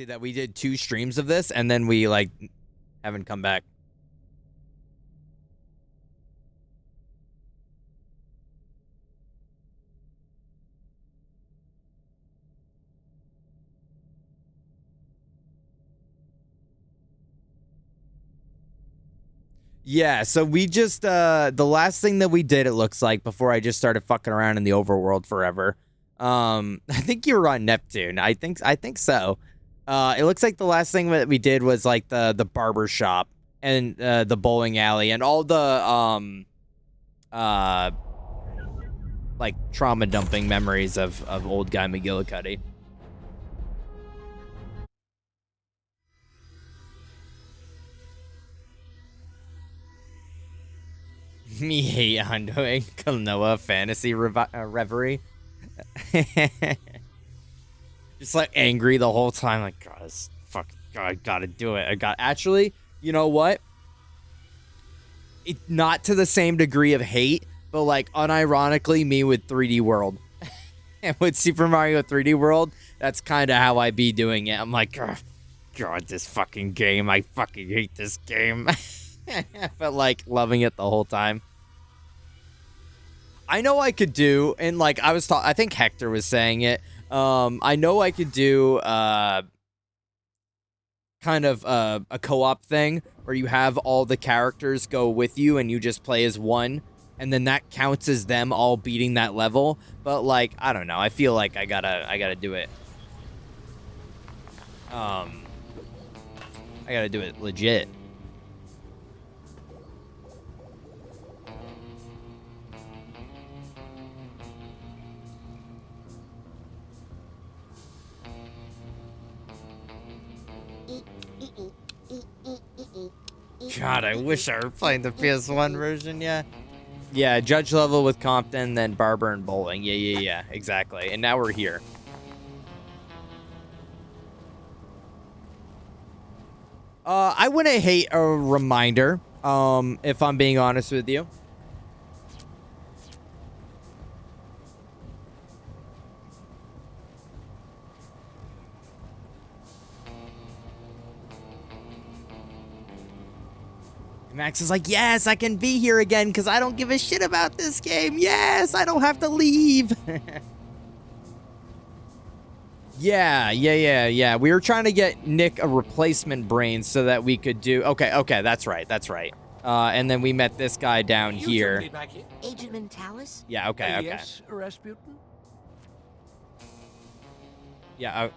crazy that we did 2 streams of this and then we like haven't come back. Yeah, so we just the last thing that we did, it looks like, before I just started fucking around in the overworld forever. I think you were on Neptune. I think so. It looks like the last thing that we did was like the barber shop and the bowling alley and all the like trauma dumping memories of old guy McGillicuddy. Me hate undoing Klonoa fantasy reverie. Just like angry the whole time, like, God, this fucking God, I gotta do it. Actually, you know what? It not to the same degree of hate, but like unironically me with 3D World. And with Super Mario 3D World, that's kind of how I be doing it. I'm like, God, this fucking game. I fucking hate this game. But like loving it the whole time. I know I could do, and like I think Hector was saying it. I know I could do kind of a co-op thing where you have all the characters go with you and you just play as one, and then that counts as them all beating that level. But like, I don't know. I feel like I gotta do it. I gotta do it legit. God, I wish I were playing the PS1 version, yeah. Yeah, judge level with Compton, then barber and bowling. Yeah, exactly. And now we're here. I wouldn't hate a reminder, if I'm being honest with you. Max is like, yes, I can be here again because I don't give a shit about this game. Yes, I don't have to leave. Yeah. We were trying to get Nick a replacement brain so that we could do... Okay, that's right. And then we met this guy down here. Agent Mentalis? Yeah, okay. Yes, Rasputin? Yeah.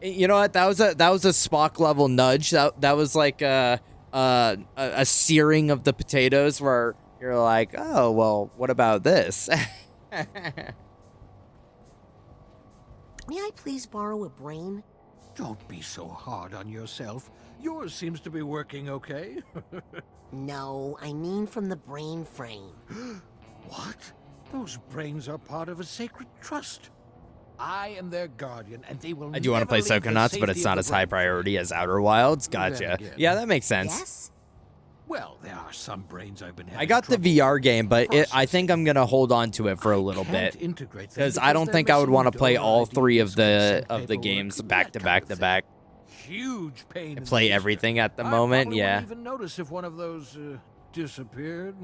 You know what? That was a Spock level nudge. That was like a searing of the potatoes where you're like, oh, well, what about this? May I please borrow a brain? Don't be so hard on yourself. Yours seems to be working okay. No, I mean from the brain frame. What? Those brains are part of a sacred trust. I am their guardian, and they will I do want to play Psychonauts, but it's not as high priority as Outer Wilds. Gotcha. Yeah, that makes sense. Yes? Well, there are some brains I've been having I got the VR game, but I think I'm gonna hold on to it for a little bit because I don't think I would want to play all 3 of the games back to back. Huge pain. And play everything at the moment. Yeah. I wouldn't even notice if one of those disappeared.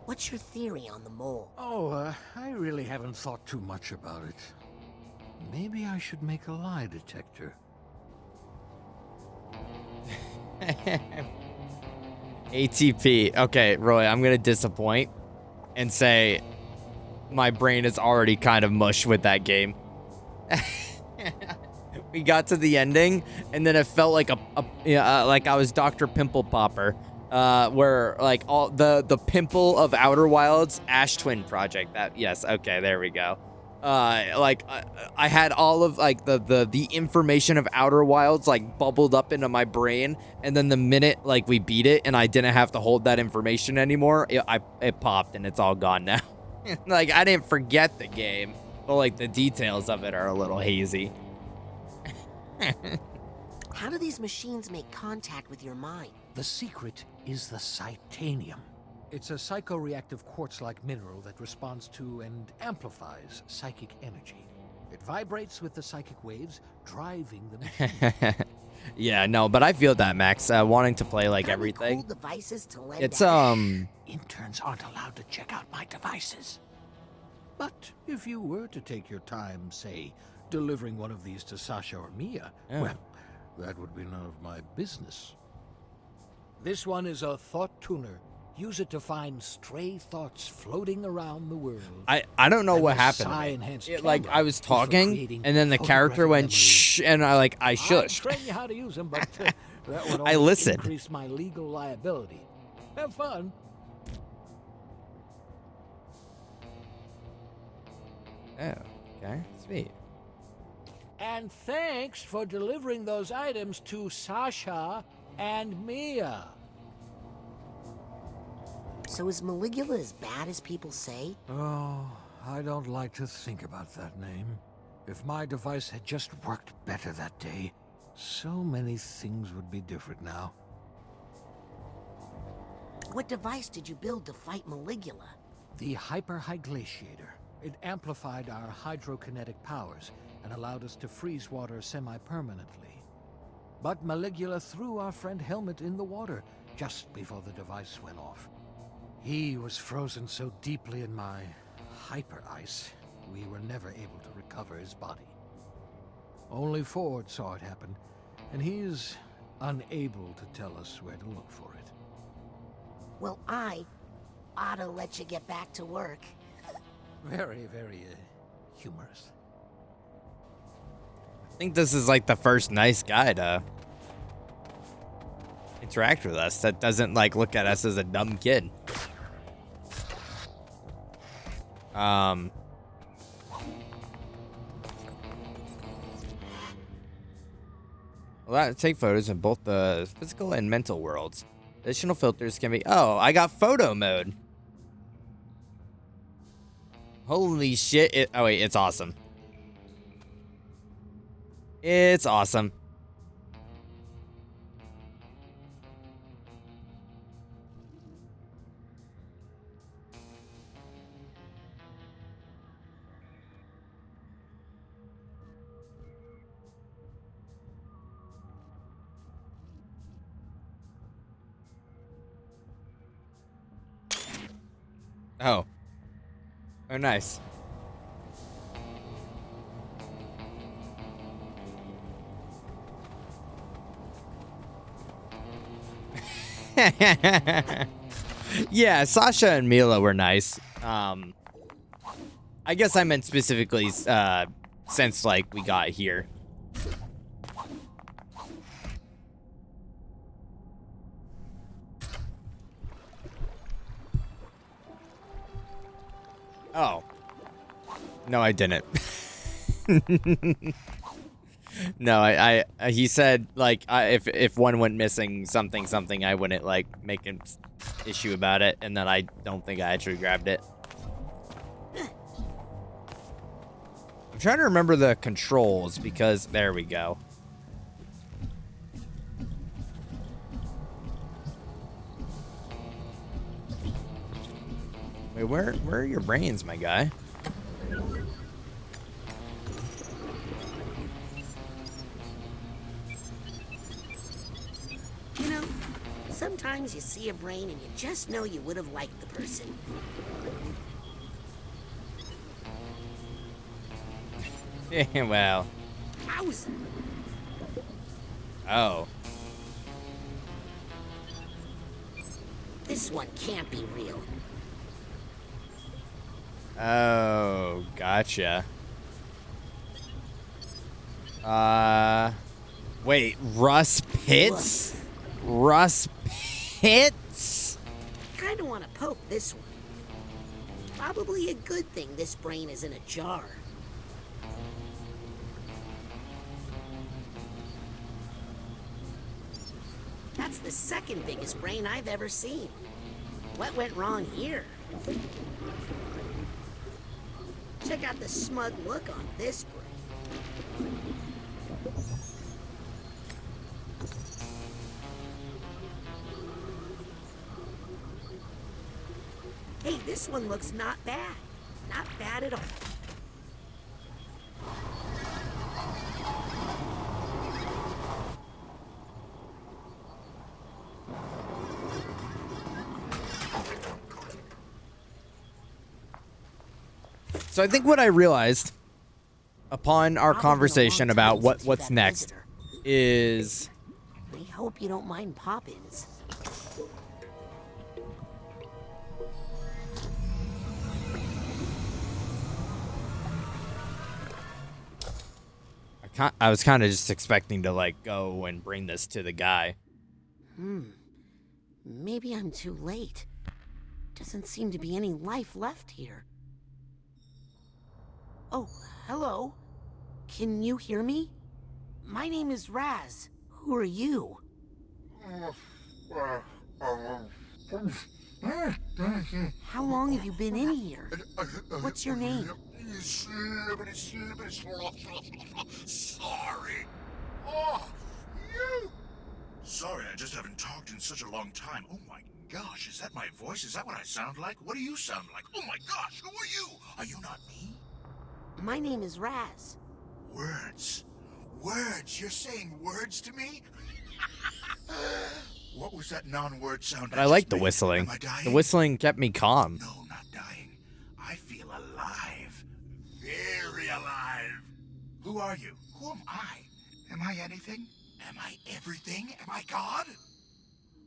What's your theory on the mole? Oh, I really haven't thought too much about it. Maybe I should make a lie detector. ATP. Okay, Roy, I'm going to disappoint and say my brain is already kind of mush with that game. We got to the ending, and then it felt like like I was Dr. Pimple Popper, where like all the pimple of Outer Wilds Ash Twin Project. Yes, okay, there we go. Like I had all of like the information of Outer Wilds like bubbled up into my brain, and then the minute like we beat it and I didn't have to hold that information anymore, it popped and it's all gone now. Like I didn't forget the game, but like the details of it are a little hazy. How do these machines make contact with your mind? The secret is the Psytanium. It's a psychoreactive quartz-like mineral that responds to and amplifies psychic energy. It vibrates with the psychic waves, driving the machine. Yeah, no, but I feel that, Max. Wanting to play like How many everything. cool devices to lend It's out? Interns aren't allowed to check out my devices. But if you were to take your time, say, delivering one of these to Sasha or Mia, Yeah. well, that would be none of my business. This one is a thought tuner. Use it to find stray thoughts floating around the world. I don't know And what the happened. to me. psi-enhanced Like camera I was is for talking, creating and then the character photographic went memories. shh, and I I'll shushed. train you how to use them, but that would I only listened. increase my legal liability. Have fun. Oh, okay, sweet. And thanks for delivering those items to Sasha and Mia. So is Maligula as bad as people say? Oh, I don't like to think about that name. If my device had just worked better that day, so many things would be different now. What device did you build to fight Maligula? The hyperhyglaciator. It amplified our hydrokinetic powers and allowed us to freeze water semi-permanently. But Maligula threw our friend Helmet in the water just before the device went off. He was frozen so deeply in my hyper ice, we were never able to recover his body. Only Ford saw it happen, and he's unable to tell us where to look for it. Well, I ought to let you get back to work. Very, very humorous. I think this is like the first nice guy to interact with us that doesn't like look at us as a dumb kid. Well, take photos in both the physical and mental worlds. Additional filters can be. Oh, I got photo mode. Holy shit! Oh wait, it's awesome. It's awesome. Oh. Oh, nice. Yeah, Sasha and Mila were nice. I guess I meant specifically since like we got here. Oh. No, I didn't. No, I he said like if one went missing something, I wouldn't like make an issue about it, and then I don't think I actually grabbed it. I'm trying to remember the controls because there we go. Wait, where are your brains, my guy? You know, sometimes you see a brain and you just know you would have liked the person. Well. How's Oh. this one can't be real. Oh, gotcha. Wait, Russ Pitts? Russ Pitts? Kinda wanna poke this one. Probably a good thing this brain is in a jar. That's the second biggest brain I've ever seen. What went wrong here? Check out the smug look on this brain. one looks not bad. Not bad at all. So I think what I realized upon our conversation about what's next is... I hope you don't mind pop-ins. I was kind of just expecting to, like, go and bring this to the guy. Maybe I'm too late. Doesn't seem to be any life left here. Oh, hello. Can you hear me? My name is Raz. Who are you? How long have you been in here? What's your name? Sorry. Oh, you. Sorry, I just haven't talked in such a long time. Oh my gosh, is that my voice? Is that what I sound like? What do you sound like? Oh my gosh, who are you? Are you not me? My name is Raz. Words. Words? You're saying words to me? What was that non-word sound? But I like the just made? whistling. Am I dying? The whistling kept me calm. No, not dying. I feel alive. Very alive. Who are you? Who am I? Am I anything? Am I everything? Am I God?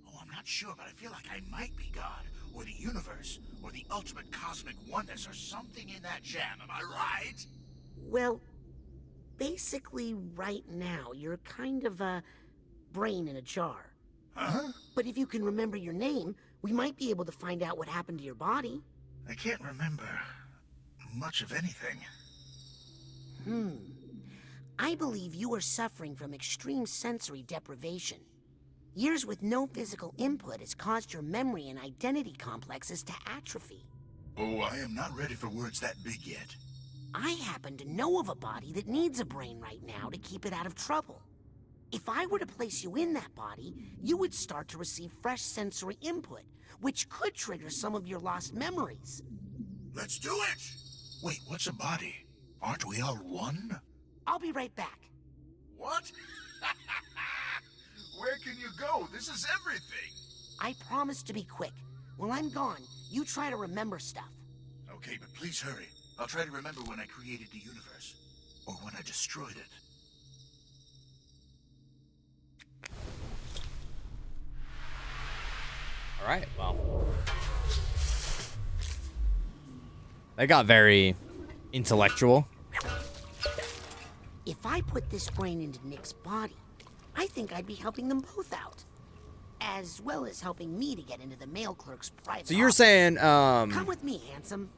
Oh, I'm not sure, but I feel like I might be God, or the universe, or the ultimate cosmic oneness, or something in that jam. Am I right? Well, basically right now, you're kind of a brain in a jar. Huh? But if you can remember your name, we might be able to find out what happened to your body. I can't remember much of anything. I believe you are suffering from extreme sensory deprivation. Years with no physical input has caused your memory and identity complexes to atrophy. Oh, I am not ready for words that big yet. I happen to know of a body that needs a brain right now to keep it out of trouble. If I were to place you in that body, you would start to receive fresh sensory input, which could trigger some of your lost memories. Let's do it! Wait, what's a body? Aren't we all one? I'll be right back. What? Where can you go? This is everything. I promise to be quick. While I'm gone, you try to remember stuff. Okay, but please hurry. I'll try to remember when I created the universe. Or when I destroyed it. All right, well. They got very intellectual. If I put this brain into Nick's body, I think I'd be helping them both out. As well as helping me to get into the mail clerk's private So you're office. saying, Come with me, handsome.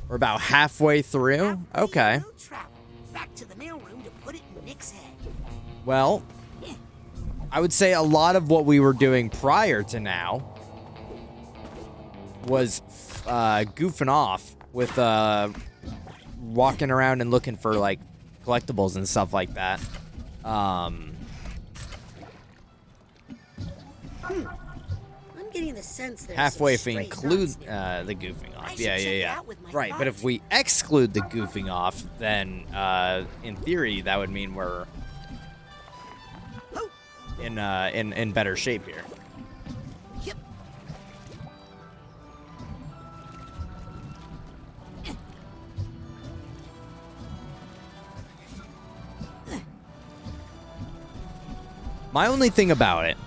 we're about halfway through? Halfway Okay. through travel. Back to the mailroom to put it in Nick's head. Well, I would say a lot of what we were doing prior to now was goofing off with walking around and looking for like collectibles and stuff like that. I'm getting the sense there's Halfway if some we stray include nuts near me. the goofing I off. should Yeah, check it yeah. out with my Right, but if thoughts. we exclude the goofing off, then in theory that would mean we're in better shape here. Yep. My only thing about it,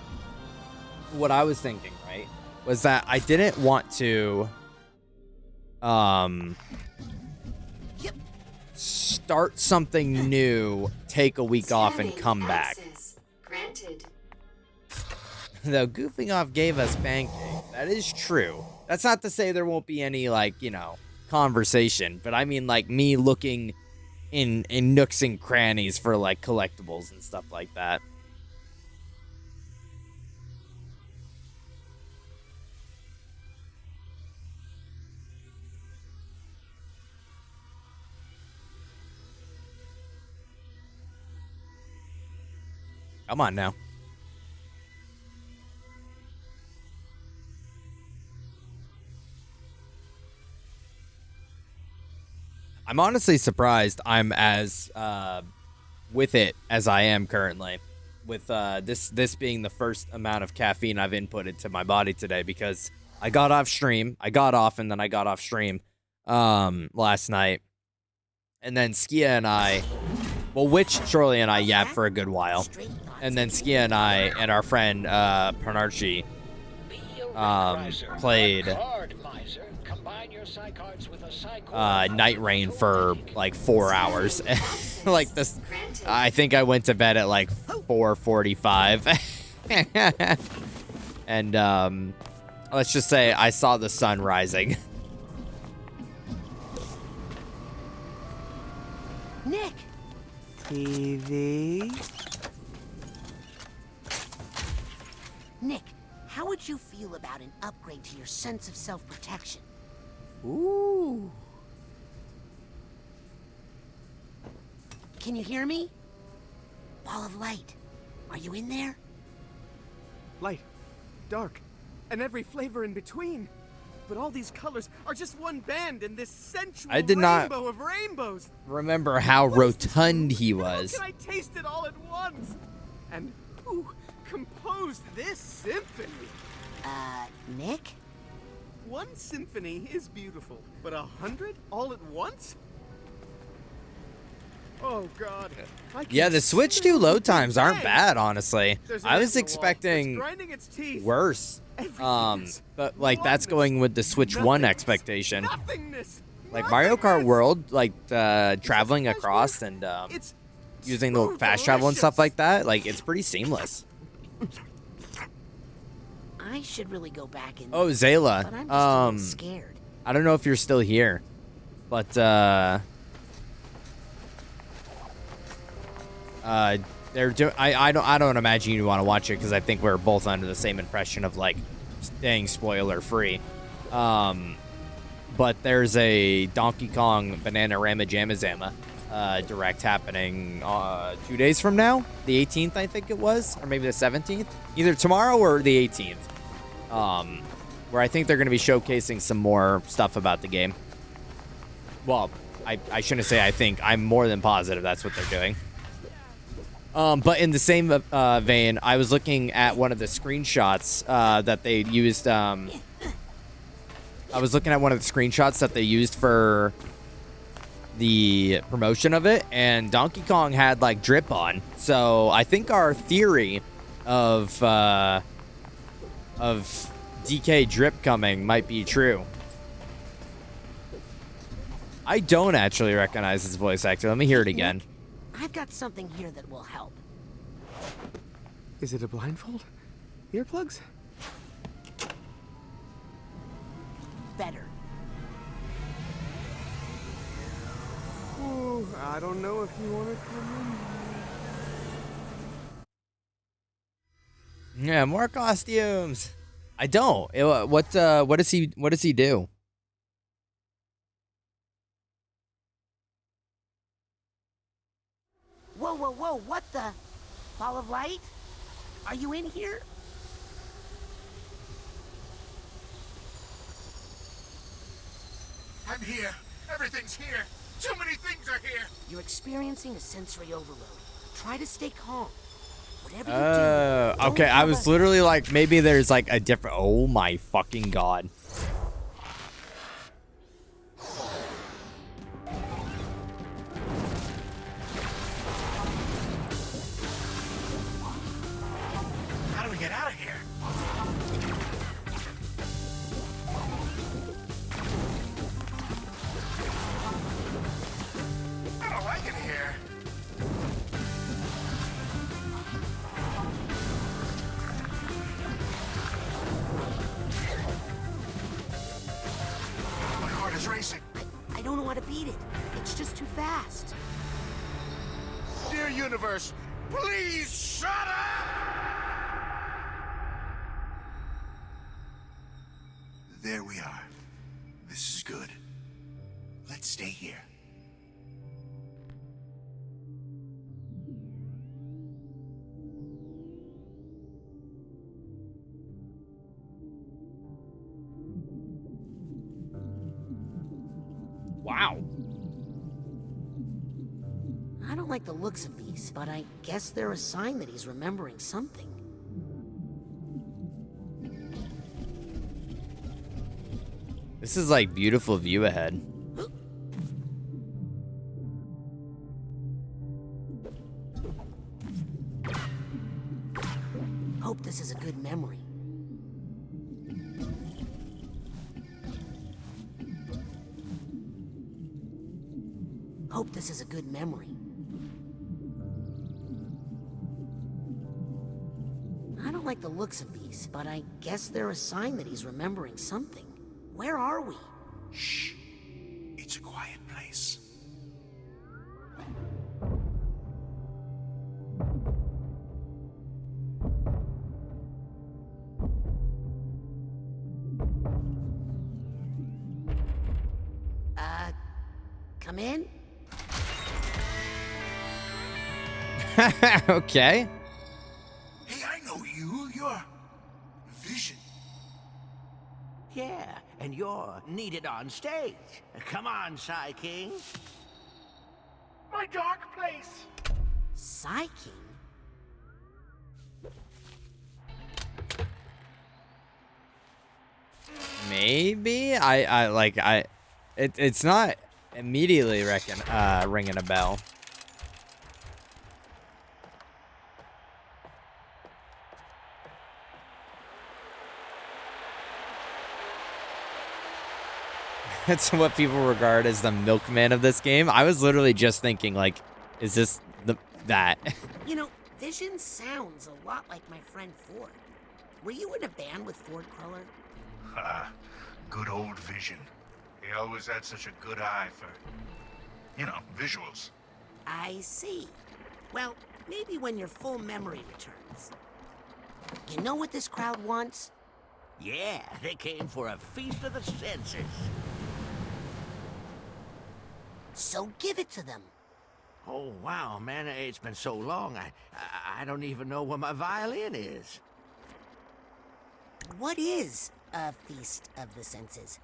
what I was thinking, right, was that I didn't want to Yep. start something new, take a week off, and come back. Access granted. Though goofing off gave us pancake. That is true. That's not to say there won't be any, like, you know, conversation, but I mean, like, me looking in nooks and crannies for, like, collectibles and stuff like that. Come on now. I'm honestly surprised I'm as with it as I am currently, with this being the first amount of caffeine I've inputted to my body today, because I got off stream. I got off and then I got off stream last night. And then Skia and I, well, Witch, Shorley, and I yapped for a good while. And then Skia and I and our friend Pranarchi played Night Rain for like 4 hours. Like this, I think I went to bed at like 4:45. And let's just say I saw the sun rising. Nick! TV? Nick, how would you feel about an upgrade to your sense of self-protection? Ooh. Can you hear me? Ball of light. Are you in there? Light, dark, and every flavor in between. But all these colors are just one band in this sensual I did not rainbow of rainbows. remember how rotund he was. How can I taste it all at once? And who composed this symphony? Nick? One symphony is beautiful, but 100 all at once? Oh God! Yeah, the Switch 2 load times aren't bad, honestly. I was expecting worse. But like that's going with the Switch 1 expectation. Like Mario Kart World, like traveling across and using the fast travel and stuff like that, like it's pretty seamless. I should really go back in. Oh, Zayla. But I'm just a little scared. I don't know if you're still here, but they're doing. I don't imagine you want to watch it because I think we're both under the same impression of like staying spoiler free. But there's a Donkey Kong Bananarama Jamma Zamma direct happening 2 days from now, the 18th I think it was, or maybe the 17th, either tomorrow or the 18th. Where I think they're going to be showcasing some more stuff about the game. Well, I shouldn't say I think. I'm more than positive that's what they're doing. But in the same vein, I was looking at one of the screenshots that they used. I was looking at one of the screenshots that they used for the promotion of it, and Donkey Kong had like drip on. So I think our theory of DK drip coming might be true. I don't actually recognize his voice actor. Let me hear it again. I've got something here that will help. Is it a blindfold? Earplugs? Better. Ooh, I don't know if you want to come in. Yeah, more costumes. I don't. What does he do? Whoa, whoa, whoa, what the? Ball of light? Are you in here? I'm here. Everything's here. Too many things are here. You're experiencing a sensory overload. Try to stay calm. Whatever you do. Okay. I was literally like, maybe there's like a different. Oh my fucking god. How do we get out of here? I don't like it here. My heart is racing. I don't know how to beat it. It's just too fast. Dear universe, please shut up! There we are. This is good. Let's stay here. Wow. I don't like the looks of these, but I guess they're a sign that he's remembering something. This is like beautiful view ahead. Hope this is a good memory. Hope this is a good memory. I don't like the looks of these, but I guess they're a sign that he's remembering something. Where are we? Shh. It's a quiet place. Come in? Okay. Hey, I know you. You're Vision. Yeah, and you're needed on stage. Come on, Psy King. My dark place. Psy King? Maybe it's not immediately ringing a bell. That's what people regard as the milkman of this game. I was literally just thinking, like, is this that? You know, Vision sounds a lot like my friend Ford. Were you in a band with Ford Cruller? Good old Vision. He always had such a good eye for, visuals. I see. Well, maybe when your full memory returns. You know what this crowd wants? Yeah, they came for a feast of the senses. So give it to them. Oh, wow, man, it's been so long, I don't even know where my violin is. What is a feast of the senses?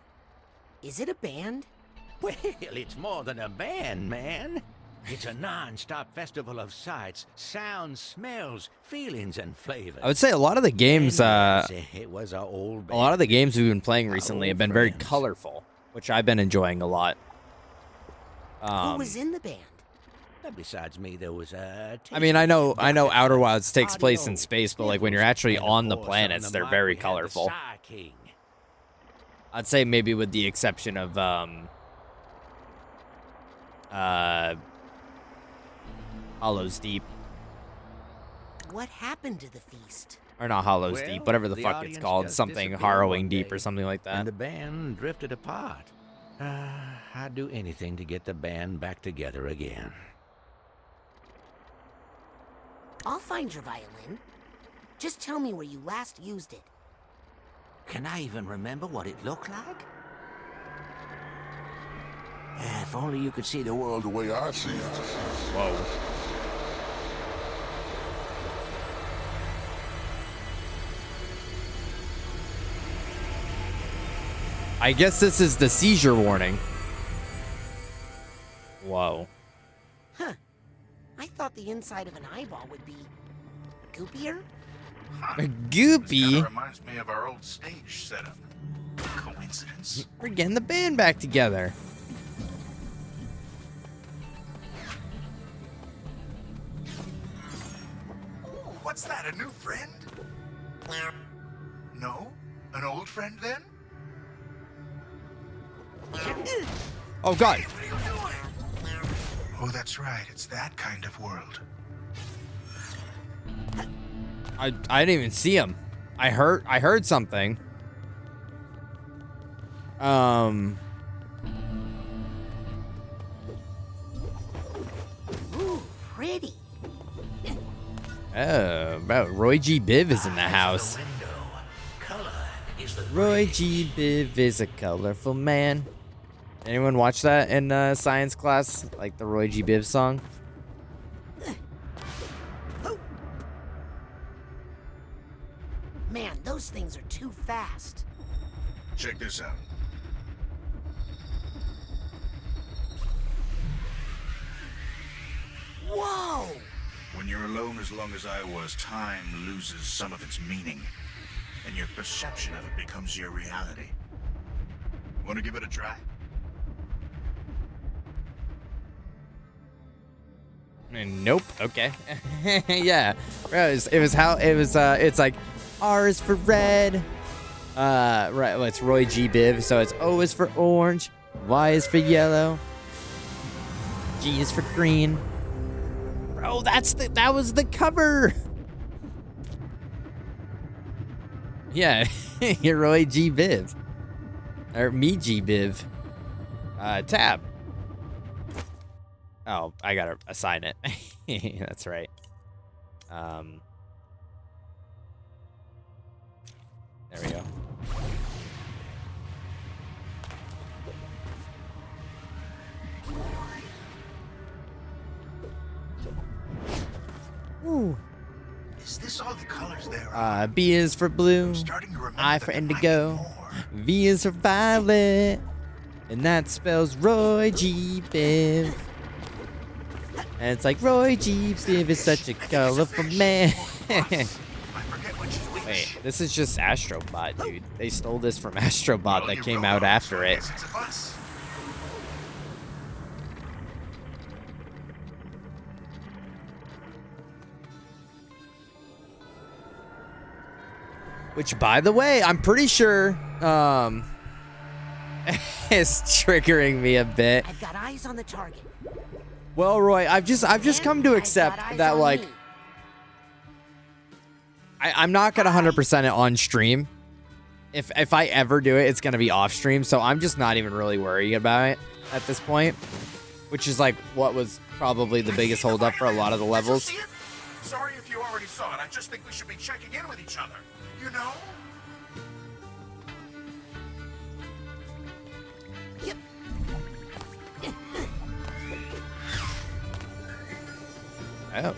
Is it a band? Well, it's more than a band, man. It's a non-stop festival of sights, sounds, smells, feelings, and flavors. I would say a lot of the games, it was our old band. a lot of the games we've been playing recently have been very colorful, which I've been enjoying a lot. Who was in the band? Besides me, there was a. I mean, I know Outer Wilds takes place in space, but like when you're actually on the planets, they're very colorful. I'd say maybe with the exception of Hollows Deep. What happened to the feast? Or not Hollows Deep, whatever the fuck it's called. Something Harrowing Deep or something like that. And the band drifted apart. I'd do anything to get the band back together again. I'll find your violin. Just tell me where you last used it. Can I even remember what it looked like? If only you could see the world the way I see it. Whoa. I guess this is the seizure warning. Whoa. Huh. I thought the inside of an eyeball would be goopier. Goopy? Kinda reminds me of our old stage setup. Coincidence? We're getting the band back together. What's that, a new friend? No? An old friend then? Oh god. What are you doing? Oh, that's right. It's that kind of world. I didn't even see him. I heard something. Ooh, pretty. Oh, about Roy G. Biv is in the house. Roy G. Biv is a colorful man. Anyone watch that in science class? Like the Roy G. Biv song? Man, those things are too fast. Check this out. you're alone as long as I was, time loses some of its meaning, and your perception of it becomes your reality. Want to give it a try? Nope. Okay. Yeah. It's like R is for red. Right. Well, it's Roy G. Biv. So it's O is for orange. Y is for yellow. G is for green. Bro, that was the cover. Yeah. You're Roy G. Biv. Or me G. Biv. Tab. Oh, I gotta assign it. That's right. There we go. Ooh. Is this all the colors there are? B is for blue. I'm starting to remember I that for there might be indigo. more. V is for violet. And that spells Roy G. Biv. And it's like, Roy G. Biv is such a colorful man. I forget which is which. Wait, this is just Astrobot, dude. They stole this from Astrobot Well, that you came wrote out on after so I it. guess it's a bus. Which, by the way, I'm pretty sure is triggering me a bit. I've got eyes on the target. Well, Roy, I've just come to And accept I've got eyes that, on like, me. I'm not gonna 100% it on stream. If I ever do it, it's gonna be off stream. So I'm just not even really worrying about it at this point, which is like what was probably the biggest holdup for a lot of the levels. Did you see it? Sorry if you already saw it. I just think we should be checking in with each other. You know? Yep. Oh.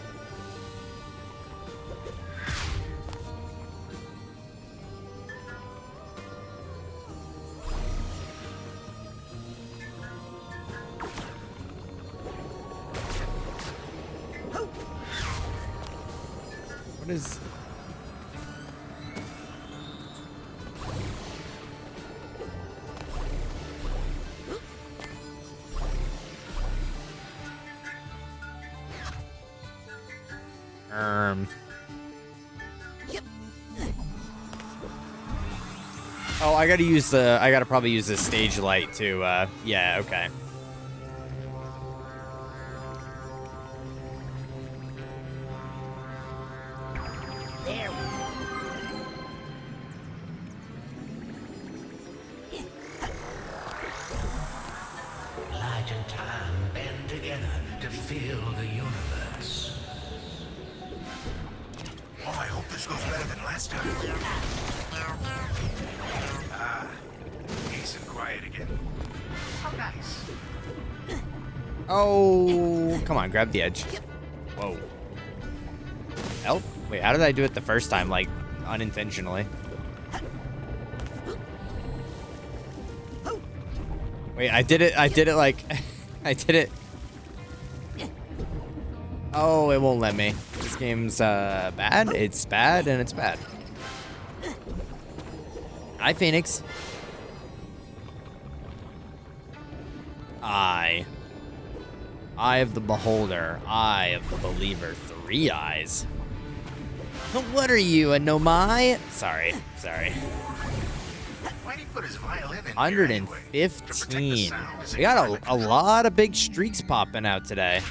What is... Yep. Oh, I gotta probably use the stage light to, yeah, okay. There we Light and time band together to fill the universe. Oh, I hope this goes better than last time. Ah, peace and quiet again. How nice. Oh, come on, grab the edge. Whoa. Help? Wait, how did I do it the first time, like, unintentionally? Wait, I did it like, I did it. Oh, it won't let me. This game's, bad. It's bad, and it's bad. Hi, Phoenix. Eye of the beholder. Eye of the believer. 3 eyes. What are you, a nomai? Sorry. Why'd he put his violin in here 115. anyway? To protect the sound as it We got finally a comes lot of big streaks popping out today.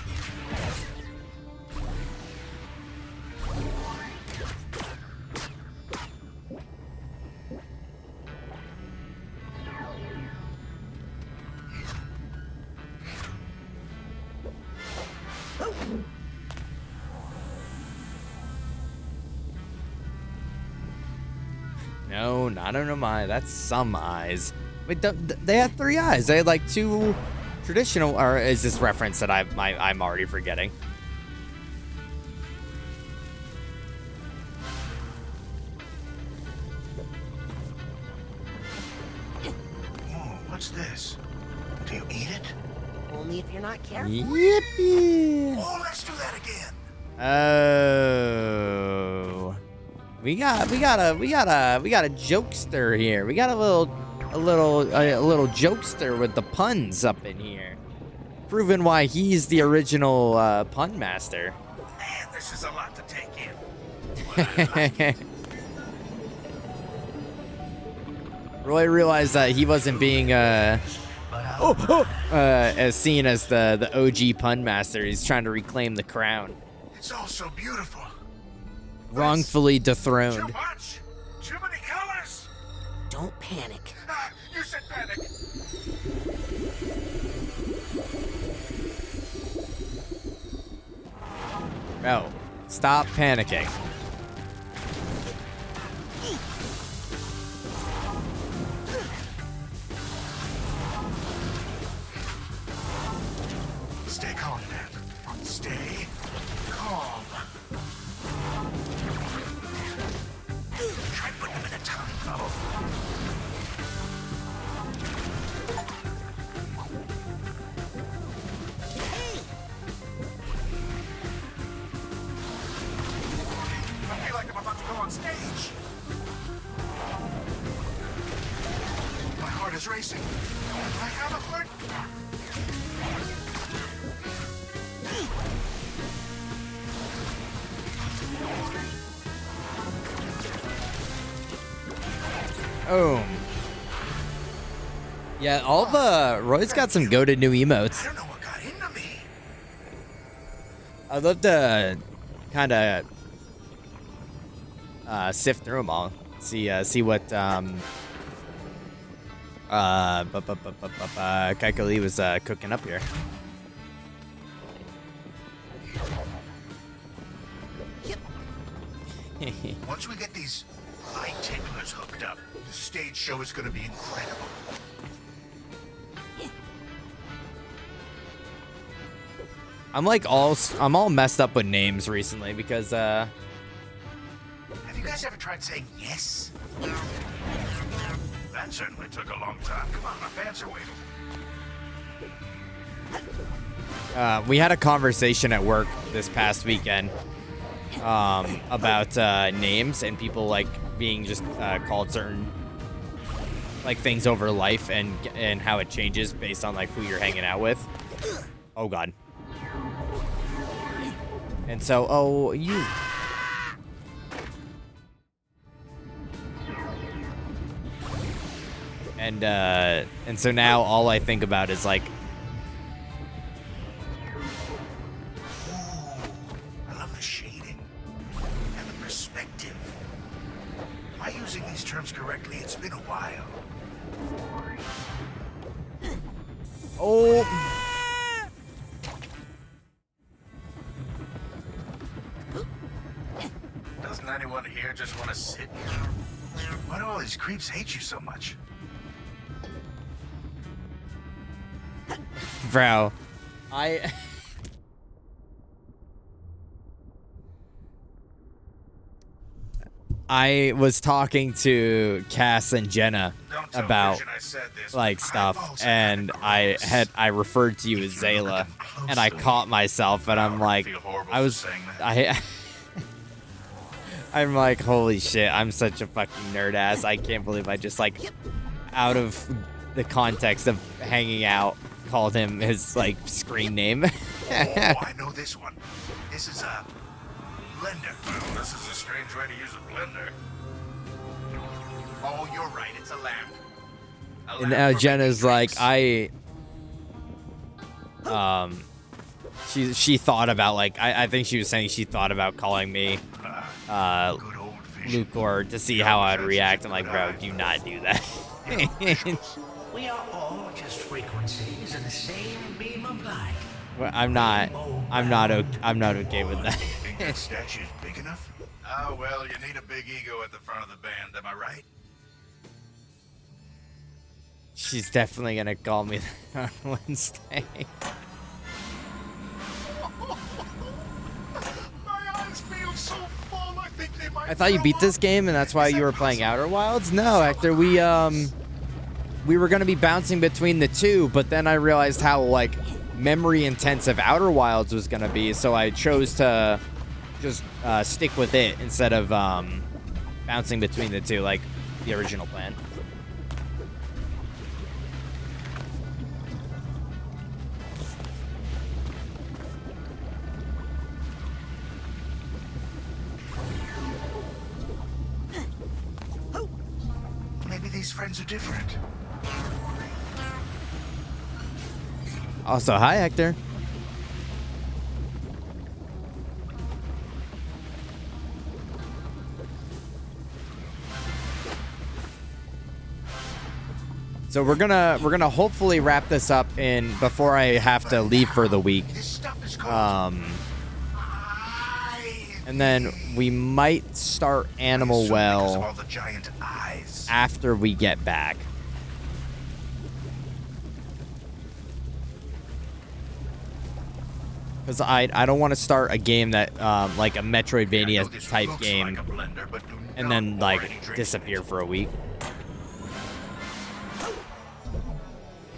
No, not a nomai. That's some eyes. Wait, they had 3 eyes. They had like 2 traditional, or is this reference that I'm already forgetting? Oh, what's this? Do you eat it? Only if you're not careful. Yippee! Oh, let's do that again. Oh, we got a jokester here. We got a little jokester with the puns up in here, proving why he's the original pun master. Man, this is a lot to take in. Roy realized that he wasn't being as seen as the OG pun master. He's trying to reclaim the crown. It's all so beautiful. Wrongfully Too dethroned. much. Too many colors. Don't panic. Ah, you said panic. Bro, stop panicking. Stay calm, man. Stay calm. Try putting him in a tongue, though. I feel like I'm about to go on stage. My heart is racing. I have a heart. Boom. Yeah, all the Roy's got some goated new emotes. I don't know what got into me. I'd love to kind of sift through them all, see what Kaiko Lee was cooking up here. Once we get these eye ticklers hooked up, the stage show is going to be incredible. I'm all messed up with names recently because Have you guys ever tried saying yes? That certainly took a long time. Come on, my fans are waiting. we had a conversation at work this past weekend about names and people like being just called certain like things over life and how it changes based on like who you're hanging out with. Oh God. And so, you. And so now all I think about is like, I love the shading and the perspective. Am I using these terms correctly? It's been a while. oh. Doesn't anyone here just want to sit? Why do all these creeps hate you so much? Bro, I was talking to Cass and Jenna Don't tell about Vision I said this, like but stuff, eyeballs are and having I referred to you as If you look Zayla, at them and I closely, caught myself, and I'm like, feel horrible I for was, saying that. I'm like, holy shit, I'm such a fucking nerd ass. I can't believe I just like, out of the context of hanging out, called him his like screen name. Oh, I know this one. This is a blender. Well, this is a strange way to use a blender. Oh, you're right. It's a lamp. And now Jenna's like, she thought about like, I think she was saying she thought about calling me good old Vision. Lucor to see how I'd react. I'm like, bro, do not do that. We are all just frequencies in the same beam of light. Well, I'm not okay with that. Think that statue's big enough? Oh, well, you need a big ego at the front of the band, am I right? She's definitely gonna call me that on Wednesday. My eyes feel so full, I think they might I thought you beat this game and that's why you were playing Outer Wilds? No, Hector, we were gonna be bouncing between the two, but then I realized how like memory intensive Outer Wilds was gonna be, so I chose to just stick with it instead of bouncing between the two like the original plan. Maybe these friends are different. Also, hi, Hector. So we're gonna hopefully wrap this up in before I have to leave for the week. This stuff is called And then we might start Animal Well all the giant eyes. after we get back. Because I don't want to start a game that like a Metroidvania type game Like a blender, but do and not then pour like any drink in disappear it. for a week.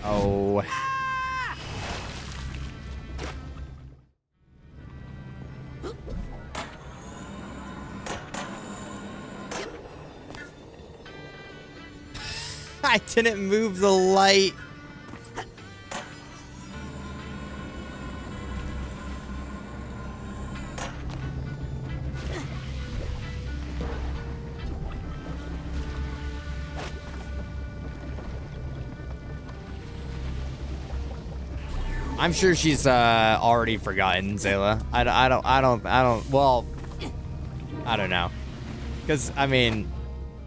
Oh. I didn't move the light. I'm sure she's already forgotten, Zayla. I don't. Well, I don't know. Cause I mean,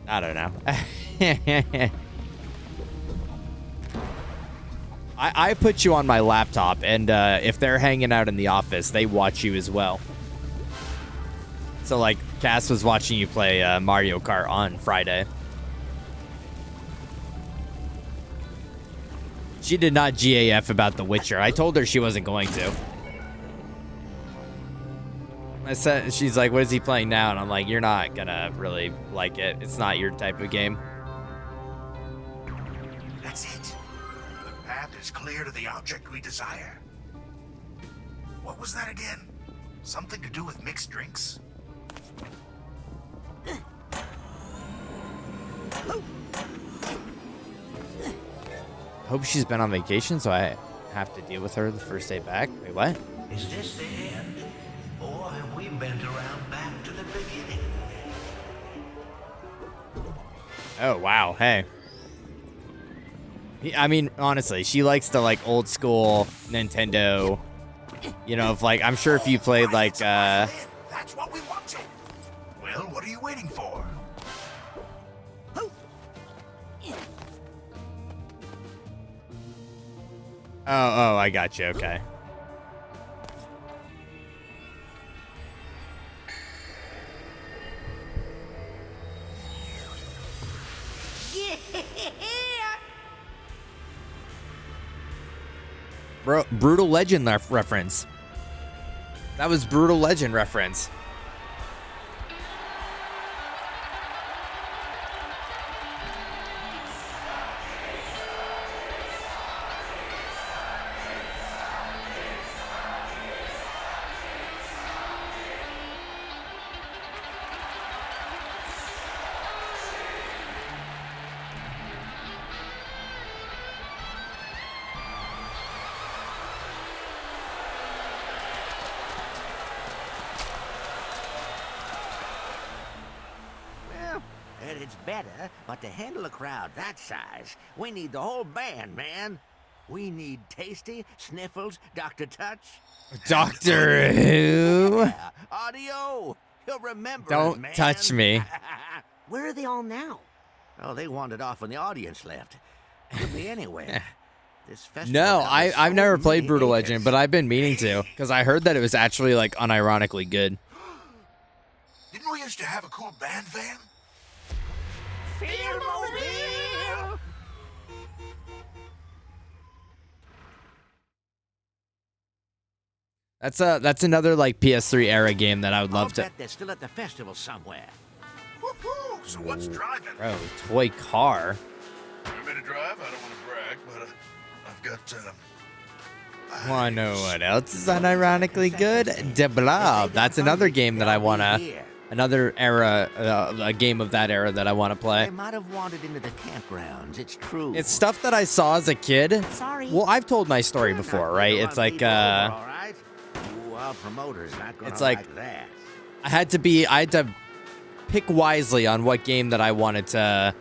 I don't know. I put you on my laptop, and if they're hanging out in the office, they watch you as well. So like, Cass was watching you play Mario Kart on Friday. She did not GAF about The Witcher. I told her she wasn't going to. I said, she's like, what is he playing now? And I'm like, you're not gonna really like it. It's not your type of game. That's it. The path is clear to the object we desire. What was that again? Something to do with mixed drinks? Hope she's been on vacation, so I have to deal with her the first day back. Wait, what? Is this the end? Or have we bent around back to the beginning? Oh, wow. Hey. I mean, honestly, she likes the, like, old school Nintendo. You know, if, like, I'm sure if you played, like, That's what we wanted. Well, what are you waiting for? Oh, I got you. Okay. Bro, Brutal Legend reference. That was Brutal Legend reference. Well, it's better, but to handle a crowd that size, we need the whole band, man. We need Tasty, Sniffles, Dr. Touch. Doctor Who? Yeah, Audio. You'll remember Don't it, man. touch me. Where are they all now? Oh, they wandered off when the audience left. Could be anywhere. This festival No, covers I've so never played many Brutal acres. Legend, but I've been meaning to, because I heard that it was actually, like, unironically good. Didn't we used to have a cool band van? Filmobile! That's another, like, PS3 era game that I would love I'll to... bet they're still at the festival somewhere. Woohoo! So what's driving? Bro, toy car? You want me to drive? I don't want to brag, but I've got Wanna know what else is unironically good? De Blob. That's another game that I wanna. Another era, a game of that era that I want to play. They might have wandered into the campgrounds. It's true. It's stuff that I saw as a kid. Sorry. Well, I've told my story before, right? It's like, all right? Ooh, our promoter's not gonna it's like that. I had to pick wisely on what game that I wanted to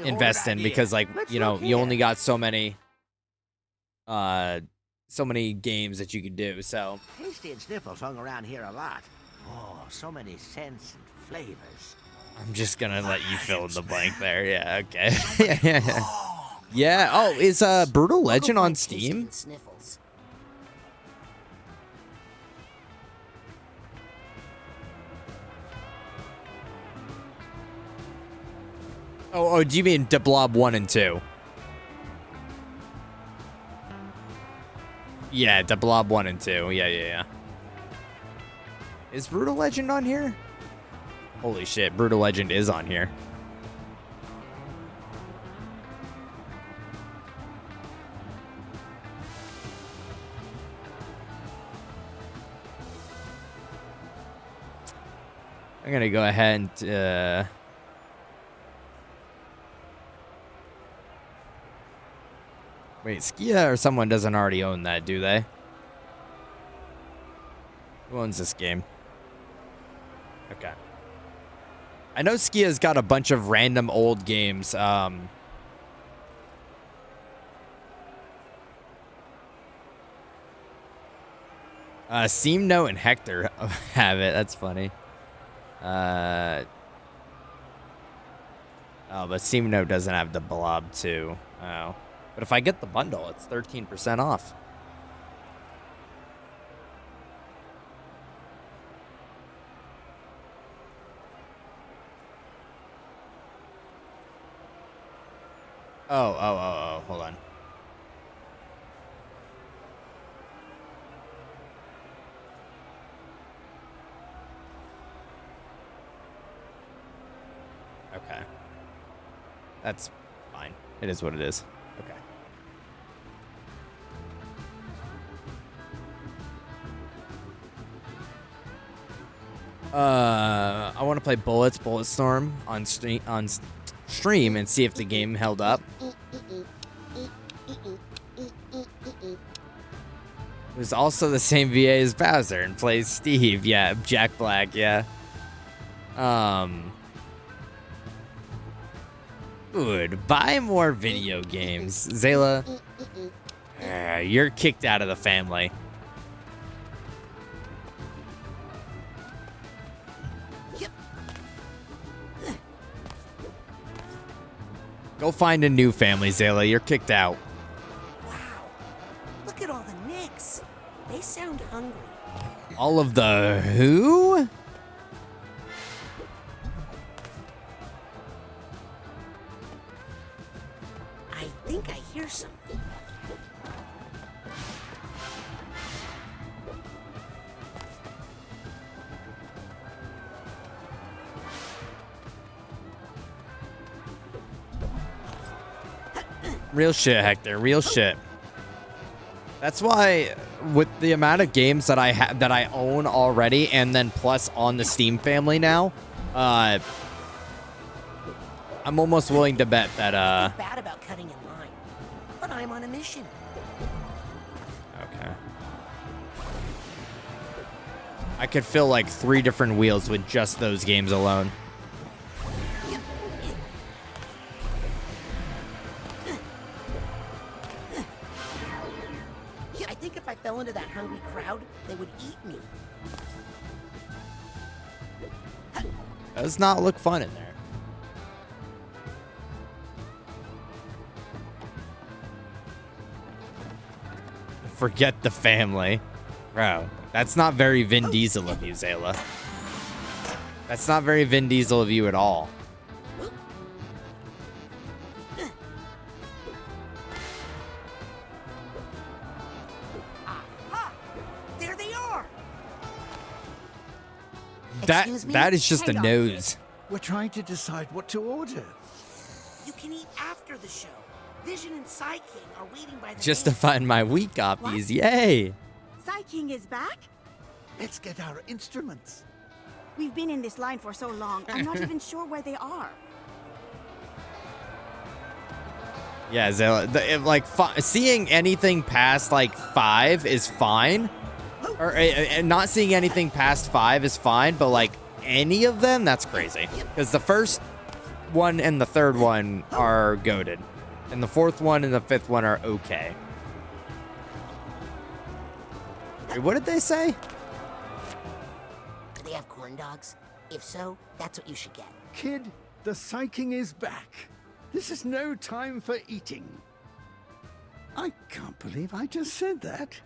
invest in because, like, you know, you only got so many games that you could do. So Tasty and Sniffles hung around here a lot. Oh, so many scents and flavors. I'm just gonna let you fill in the blank there. Yeah, okay. Yeah. Oh, is Brutal Legend on Steam? Sniffles. Oh, do you mean De Blob 1 and 2? Yeah, De Blob 1 and 2. Yeah. Is Brutal Legend on here? Holy shit, Brutal Legend is on here. I'm gonna go ahead and wait, Skia or someone doesn't already own that, do they? Who owns this game? Okay. I know Skia's got a bunch of random old games. Seam Note and Hector have it. That's funny. Oh, but Seam Note doesn't have the Blob 2. Oh. But if I get the bundle, it's 13% off. Oh, hold on. Okay. That's fine. It is what it is. Okay. I want to play Bulletstorm on stream and see if the game held up. Who's also the same VA as Bowser and plays Steve. Yeah, Jack Black, yeah. Dude, buy more video games. Zayla, you're kicked out of the family. Go find a new family, Zayla. You're kicked out. Wow. Look at all the nicks. They sound hungry. All of the who? I think I hear something. Real shit, Hector. Real shit. That's why, with the amount of games that I own already, and then plus on the Steam family now, I'm almost willing to bet that I feel bad about cutting in line, but I'm on a mission. Okay. I could fill like 3 different wheels with just those games alone. I think if I fell into that hungry crowd, they would eat me. Does not look fun in there. Forget the family. Bro, that's not very Vin Diesel of you, Zayla. That's not very Vin Diesel of you at all. Aha! There they are! Excuse me? That is just a Hang on. nose. We're trying to decide what to order. You can eat after the show. Vision and Psy King are waiting by the Just to gate. find my Wii copies. Yay! Psy King is back? Let's get our instruments. We've been in this line for so long, I'm not even sure where they are. Yeah, like seeing anything past like 5 is fine, or not seeing anything past 5 is fine, but like any of them, that's crazy. Because the first one and the third one are goated, and the fourth one and the fifth one are okay. Wait, what did they say? Do they have corn dogs? If so, that's what you should get. Kid, the Psy King is back. This is no time for eating. I can't believe I just said that.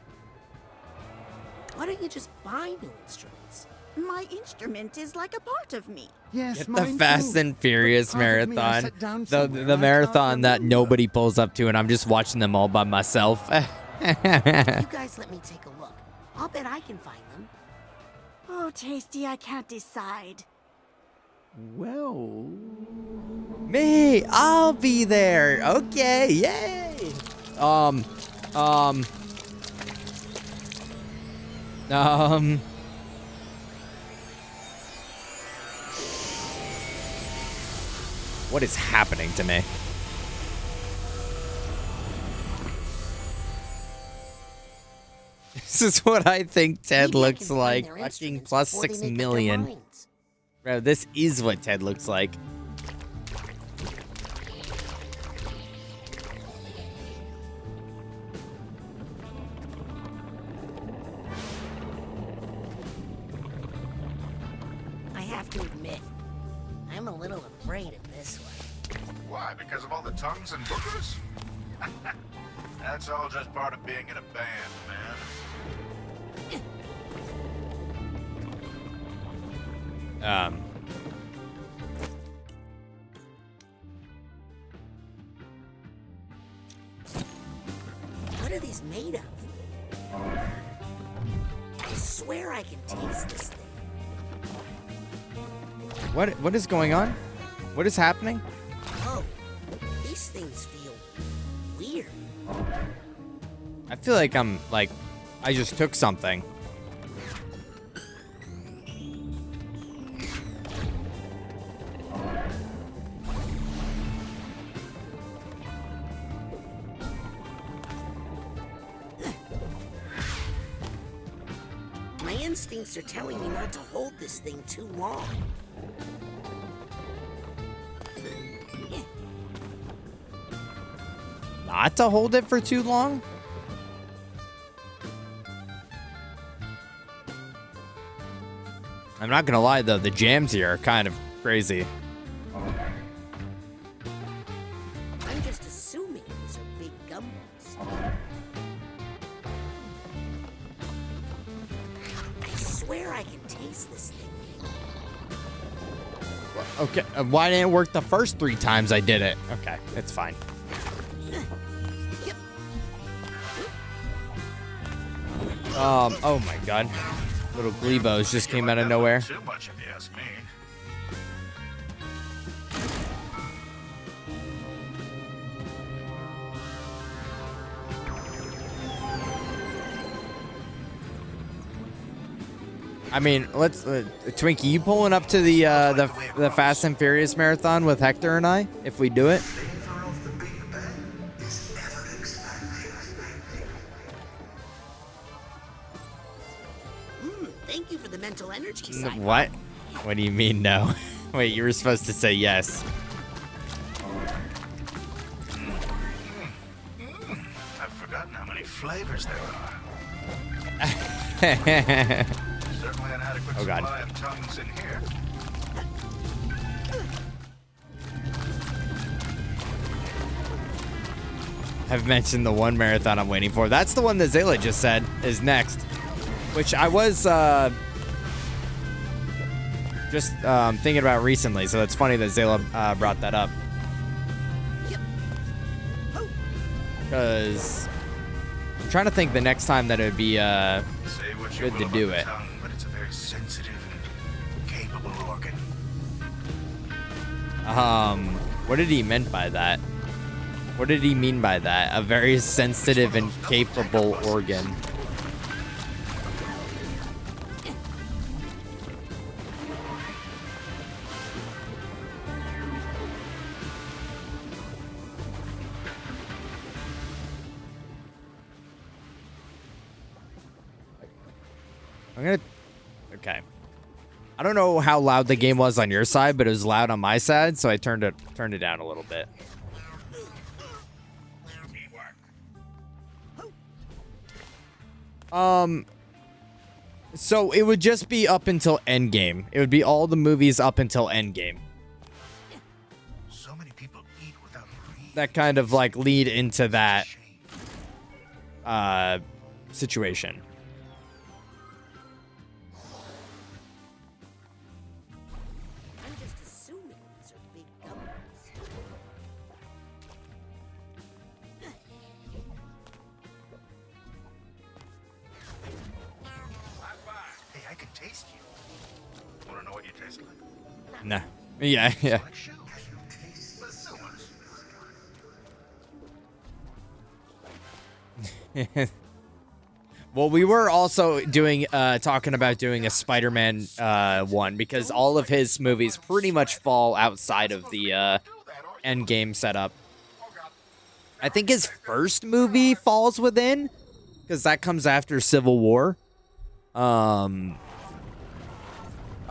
Why don't you just buy new instruments? My instrument is like a part of me. Yes, Get mine the Fast too. and Furious But part of me I marathon, set down the somewhere I marathon can't that remember. nobody pulls up to, and I'm just watching them all by myself. You guys let me take a look. I'll bet I can find them. Oh, Tasty, I can't decide. Well, Me, I'll be there. Okay, yay. What is happening to me? This is what I think Ted Maybe I looks can find like. their Fucking instruments plus before they 6 make up their million. minds. Bro, this is what Ted looks like. I have to admit, I'm a little afraid of this one. Why? Because of all the tongues and boogers? That's all just part of being in a band, man. What are these made of? I swear I can taste this thing. What is going on? What is happening? Oh, these things feel weird. I feel like I just took something. My instincts are telling me not to hold this thing too long. Not to hold it for too long? I'm not gonna lie though, the jams here are kind of crazy. I'm just assuming these are big gumballs. I swear I can taste this thing. Okay, why didn't it work the first 3 times I did it? Okay, it's fine. Oh my god. Little Glebos just came out of nowhere. Too much if you ask me. I mean, let's Twinkie, you pulling up to the Fast and Furious marathon with Hector and I if we do it? Thank you for the mental energy side. What? What do you mean no? Wait, you were supposed to say yes. I've forgotten how many flavors there are. Certainly an adequate Oh, God. supply of tongues in here. I've mentioned the one marathon I'm waiting for. That's the one that Zayla just said is next. Which I was just thinking about recently, so it's funny that Zayla brought that up. Because I'm trying to think the next time that it would be Say what you good will to about do the it. tongue, but it's a very sensitive and capable organ. What did he meant by that? What did he mean by that? A very sensitive and capable organ. Okay. I don't know how loud the game was on your side, but it was loud on my side, so I turned it down a little bit. So it would just be up until Endgame. It would be all the movies up until Endgame. So many people eat without breathing. That kind of like lead into that situation. I'm just assuming these are big gummies. Hey, I can taste you. Want to know what you taste like? Nah. Yeah. Like shoes. But new ones. Well, we were also doing talking about doing a Spider-Man one because all of his movies pretty much fall outside of the Endgame setup. I think his first movie falls within because that comes after Civil War.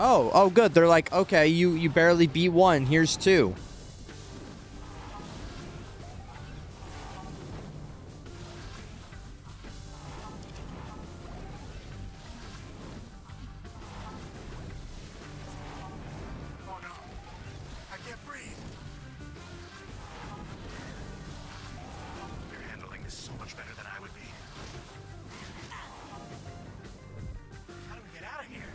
Oh, good. They're like, okay, you barely beat one. Here's two. Oh no. I can't breathe. You're handling this so much better than I would be. How do we get out of here?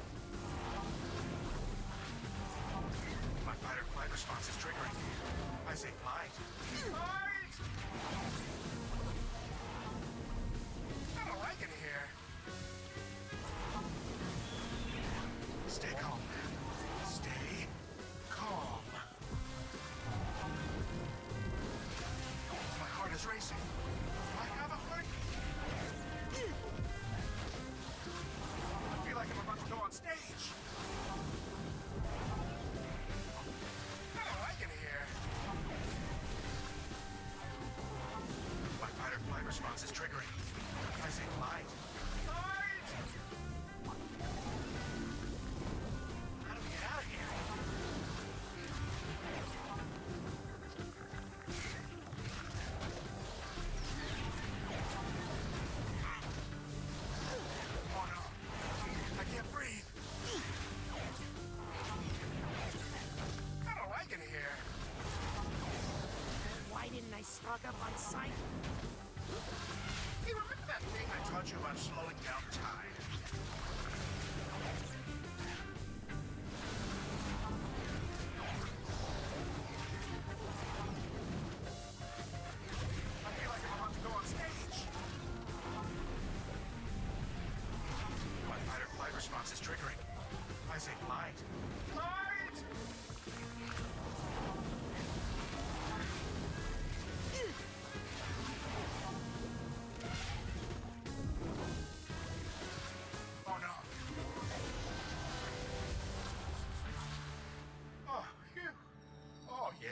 My fight or flight response is triggering. I say fight. Fight! I don't like it here. Stay calm, man. Stay calm. My heart is racing. I have a heartbeat. I feel like I'm about to go on stage. I don't like it here. My fight or flight response is triggering. I say fight. Fight! How do we get out of here? Oh no. I can't breathe. I don't like it here. Why didn't I stock up on Psych? Hey, remember that thing I taught you about slowing down time? I feel like I'm about to go on stage. My fight or flight response is triggering. I say fight. Fight! Oh no. Oh, phew. Oh yeah.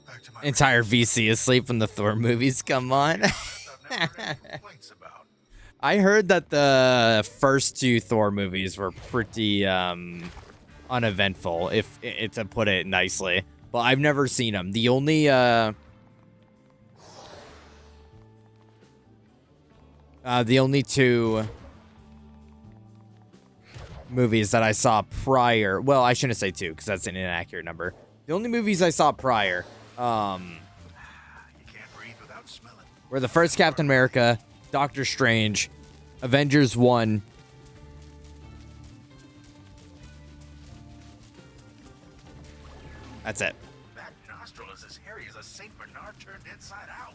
Back to my Entire VC asleep in the Thor movies. Come on. I've never heard any complaints about. I heard that the first two Thor movies were pretty uneventful, if to put it nicely. But I've never seen them. The only two movies that I saw prior. Well, I shouldn't say two because that's an inaccurate number. The only movies I saw prior You can't breathe without smelling. were the first Captain America, Doctor Strange, Avengers 1. That's it. That nostril is as hairy as a Saint Bernard turned inside out.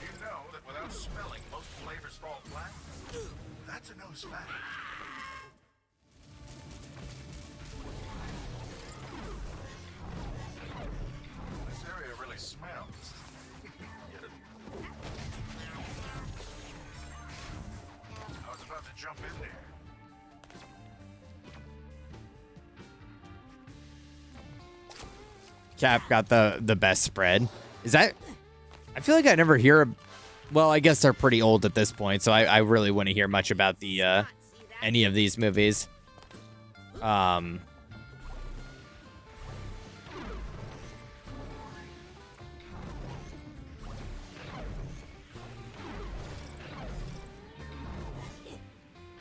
You know that without smelling, most flavors fall flat? who's fat. This area really smells. I was about to jump in there. Cap got the best spread. Is that? I feel like I never hear. Well, I guess they're pretty old at this point, so I really wouldn't hear much about the any of these movies.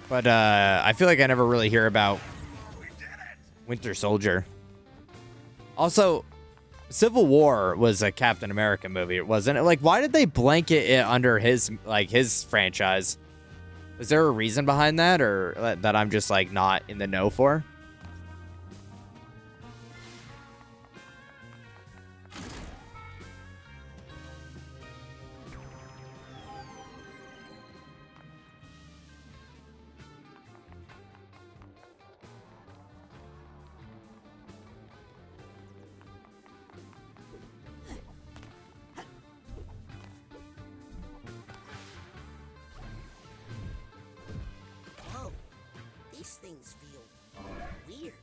But I feel like I never really hear about Winter Soldier. Also, Civil War was a Captain America movie, wasn't it? Like, why did they blanket it under his franchise? Is there a reason behind that, or that I'm just like not in the know for? Whoa, these things feel weird.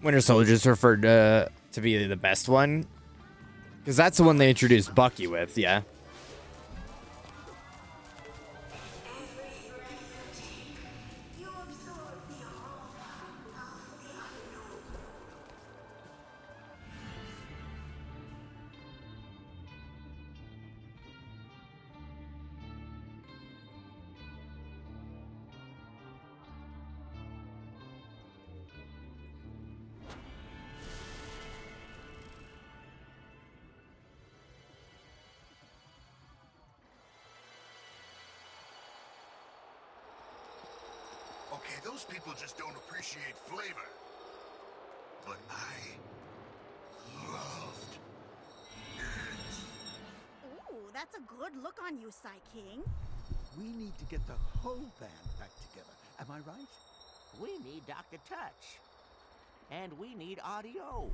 Winter Soldier's referred to be the best one, because that's the one they introduced Bucky with, yeah. Okay, those people just don't appreciate flavor. But I loved it. Ooh, that's a good look on you, Psy King. We need to get the whole band back together. Am I right? We need Dr. Touch. And we need audio.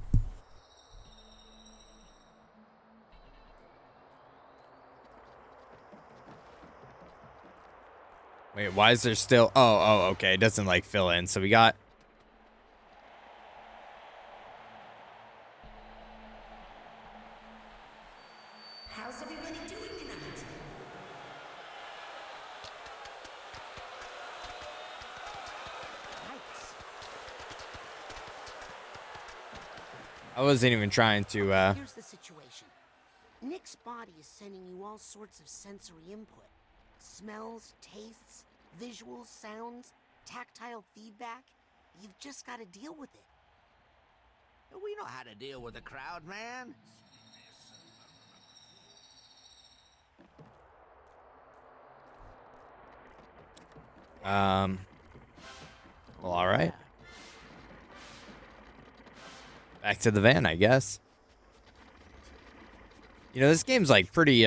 Wait, why is there still? Oh, okay. It doesn't like fill in. So we got. How's everybody doing tonight? Yikes. I wasn't even trying to. Here's the situation. Nick's body is sending you all sorts of sensory input. Smells, tastes, visuals, sounds, tactile feedback. You've just got to deal with it. We know how to deal with the crowd, man. Well, all right. Back to the van, I guess. You know, this game's like pretty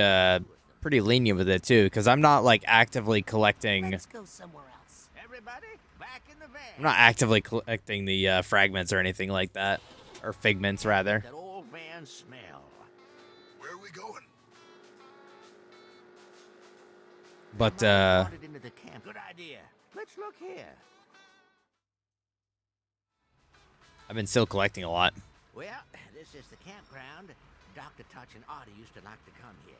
lenient with it too, because I'm not like actively collecting. Let's go somewhere else. Everybody, back in the van. I'm not actively collecting the fragments or anything like that, or figments rather. That old van smell. Where are we going? But Wandered into the camp. Good idea. Let's look here. I've been still collecting a lot. Well, this is the campground. Dr. Touch and Artie used to like to come here.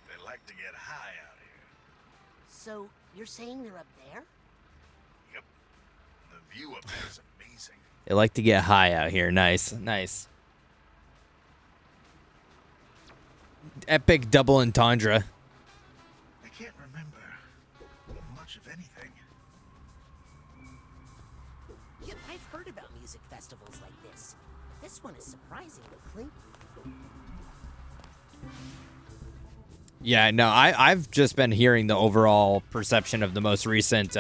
They like to get high out here. So, you're saying they're up there? Yep. The view up there is amazing. They like to get high out here. Nice, nice. Epic double entendre. I can't remember much of anything. Yeah, I've heard about music festivals like this. This one is surprisingly clean. Yeah, no, I've just been hearing the overall perception of the most recent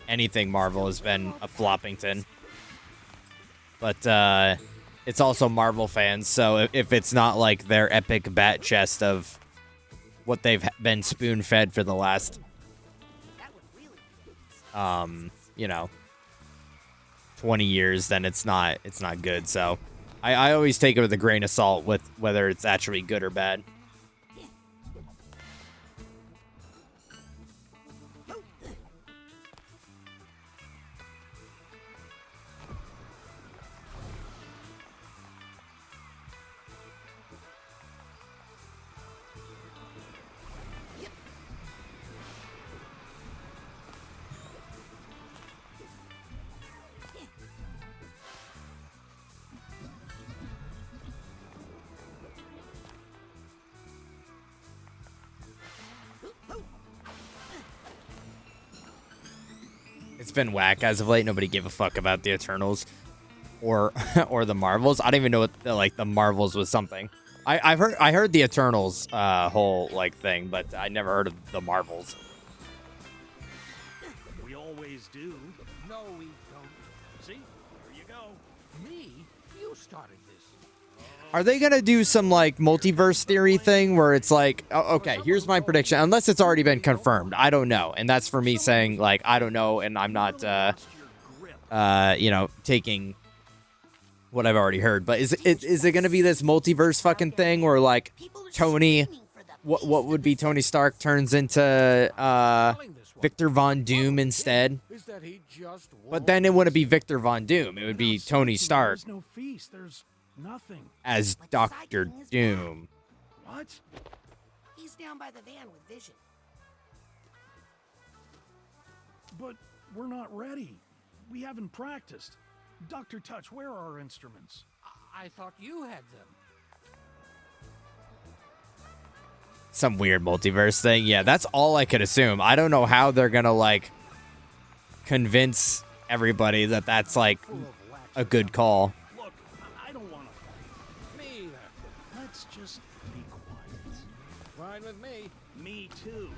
anything Marvel has been a floppington. But it's also Marvel fans. So if it's not like their epic bat chest of what they've been spoon fed for the last, you know, 20 years, then it's not good. So I always take it with a grain of salt with whether it's actually good or bad. It's been whack as of late. Nobody gave a fuck about the Eternals or or the Marvels. I don't even know what the Marvels was something. I heard the Eternals whole like thing, but I never heard of the Marvels. We always do. No, we don't. See? There you go. Me? You started this. Are they gonna do some like multiverse theory thing where it's like, okay, here's my prediction, unless it's already been confirmed. I don't know, and that's for me saying like I don't know, and I'm not, you know, taking what I've already heard. But is it gonna be this multiverse fucking thing where like Tony, what would be Tony Stark turns into Victor Von Doom instead? But then it wouldn't be Victor Von Doom. It would be Tony Stark. There's no feast. There's nothing. As Doctor Doom. What? He's down by the van with Vision. But we're not ready. We haven't practiced. Dr. Touch, where are our instruments? I thought you had them. Some weird multiverse thing. Yeah, that's all I could assume. I don't know how they're gonna like convince everybody that that's like a good call. Look, I don't want to fight. Me either. Let's just be quiet. Fine with me. Me too.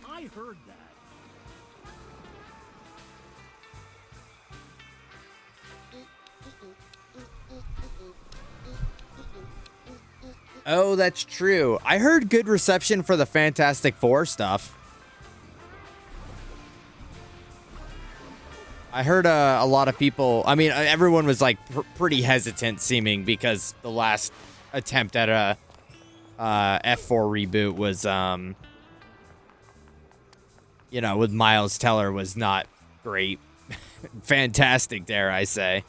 I heard that. Oh, that's true. I heard good reception for the Fantastic Four stuff. I heard a lot of people, I mean, everyone was like pretty hesitant seeming because the last attempt at a F4 reboot was, you know, with Miles Teller was not great. Fantastic, dare I say.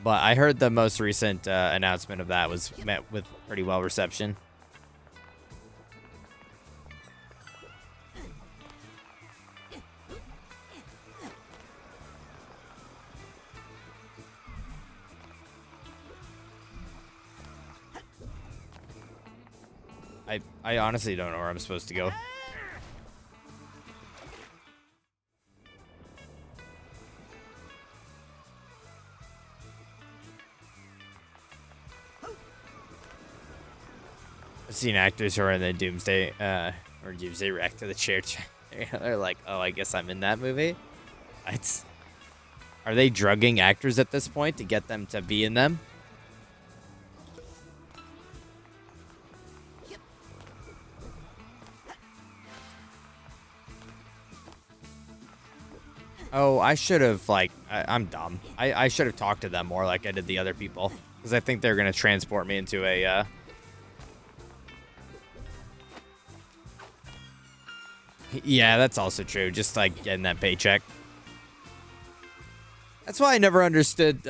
But I heard the most recent announcement of that was met with pretty well reception. I honestly don't know where I'm supposed to go. I've seen actors who are in the Doomsday or Doomsday react to the chair. They're like, "Oh, I guess I'm in that movie." Are they drugging actors at this point to get them to be in them? Oh, I should have, like, I'm dumb. I should have talked to them more like I did the other people. Because I think they're going to transport me into a, Yeah, that's also true. Just, like, getting that paycheck. That's why I never understood,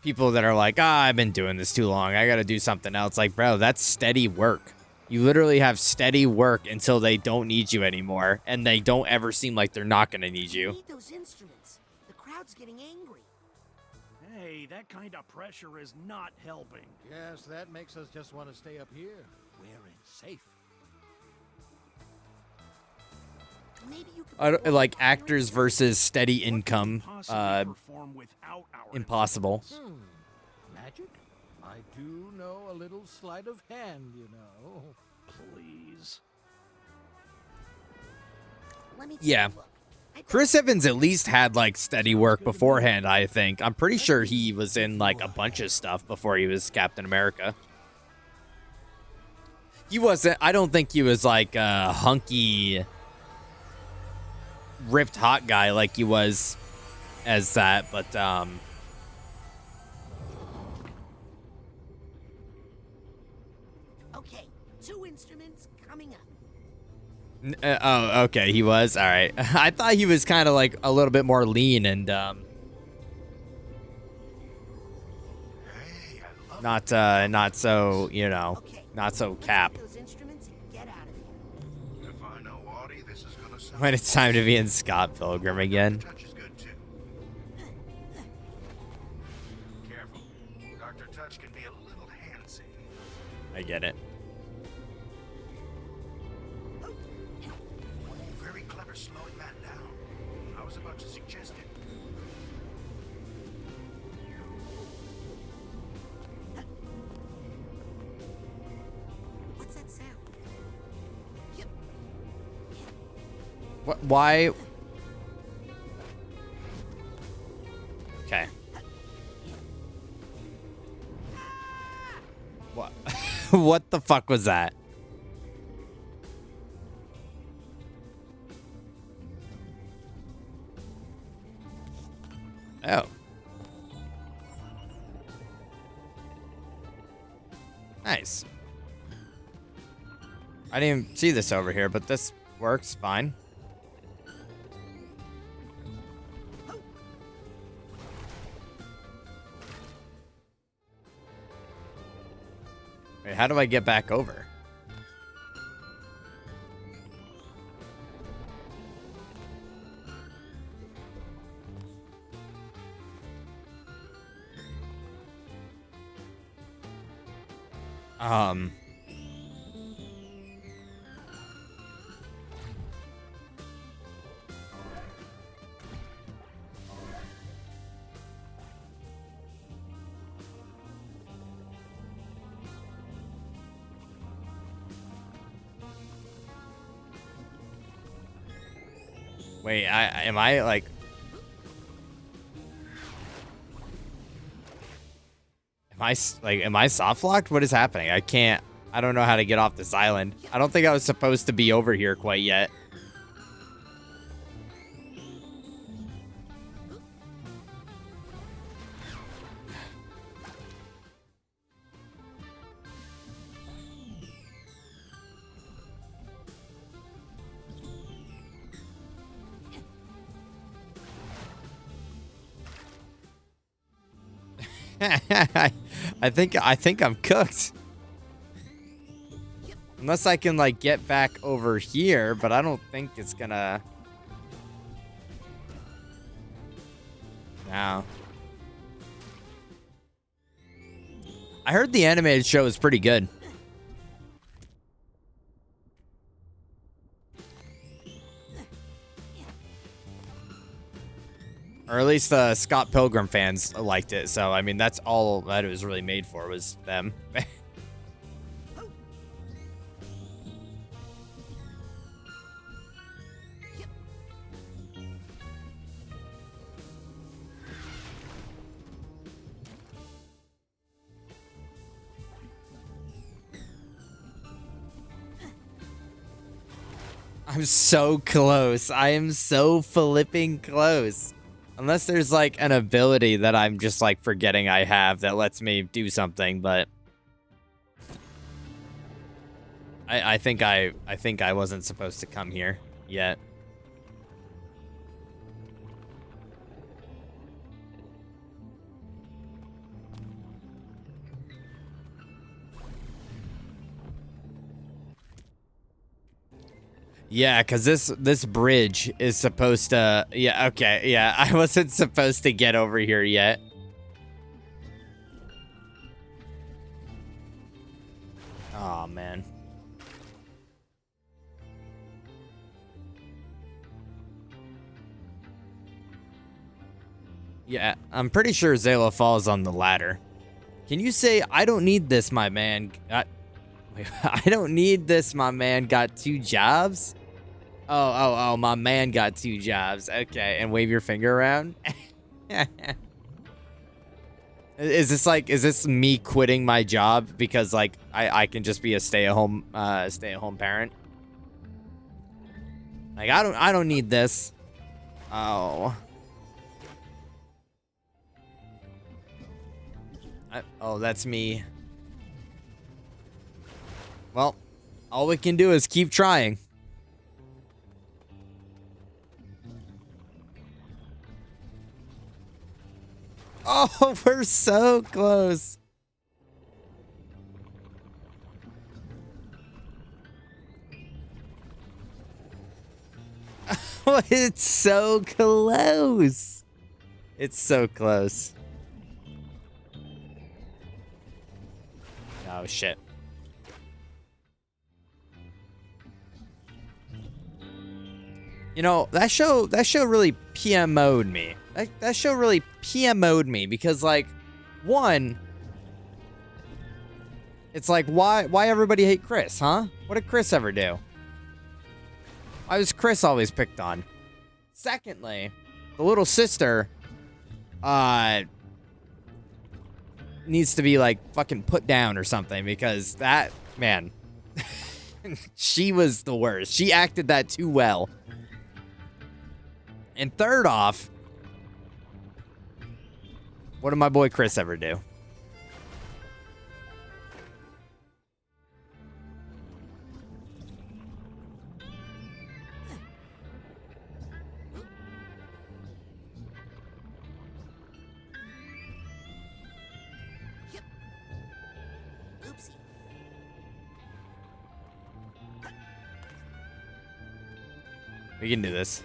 people that are like, I've been doing this too long. I got to do something else. Like, bro, that's steady work. You literally have steady work until they don't need you anymore, and they don't ever seem like they're not going to need you. Need those instruments. The crowd's getting angry. Hey, that kind of pressure is not helping. Yes, that makes us just want to stay up here. Where it's safe. Maybe you could I don't, perform like a pirate actors version. versus steady income, Possibly perform without our impossible. instruments. I do know a little sleight of hand, you know. Please. Let me take Yeah. a look. I bet Chris Evans at least had like steady work beforehand, I think. I'm pretty sure he was in like a bunch of stuff before he was Captain America. He wasn't, I don't think he was like a hunky, ripped hot guy like he was as that, but Okay, 2 instruments coming up. oh, okay, he was. All right. I thought he was kind of like a little bit more lean and Hey, I love not so, you know, Okay. not so let's Cap. get those instruments and get out of here. it. If I know Audie, this is gonna sound When it's time to be in Scott Pilgrim again. Touch is good too. Careful. Dr. Touch can be a little handsy. I get it. Very clever slowing that down. I was about to suggest it. What's that sound? Yep. What? Why? Okay. What? What the fuck was that? Oh. Nice. I didn't even see this over here, but this works fine. Wait, how do I get back over? Um. Wait, am I like... Am I soft locked? What is happening? I don't know how to get off this island. I don't think I was supposed to be over here quite yet. I think I'm cooked. Unless I can like get back over here, but I don't think it's gonna. No. I heard the animated show is pretty good. Or at least the Scott Pilgrim fans liked it. So, I mean, that's all that it was really made for, was them. I'm so close. I am so flipping close. Unless there's like an ability that I'm just like forgetting I have that lets me do something, but I think I wasn't supposed to come here yet. Yeah, because this bridge is supposed to... Yeah, okay, yeah. I wasn't supposed to get over here yet. Oh, man. Yeah, I'm pretty sure Zayla falls on the ladder. Can you say, I don't need this, my man? I don't need this, my man got 2 jobs? Oh, my man got 2 jobs. Okay, and wave your finger around. Is this me quitting my job because like I can just be a stay-at-home parent? Like I don't need this. Oh. Oh, that's me. Well, all we can do is keep trying. Oh, we're so close. It's so close. It's so close. Oh, shit. You know, that show really PMO'd me. That show really PMO'd me because, like, one, it's like, why everybody hate Chris, huh? What did Chris ever do? Why was Chris always picked on? Secondly, the little sister, needs to be, like, fucking put down or something because that, man, she was the worst. She acted that too well. And third off, what did my boy Chris ever do? Oopsie. We can do this.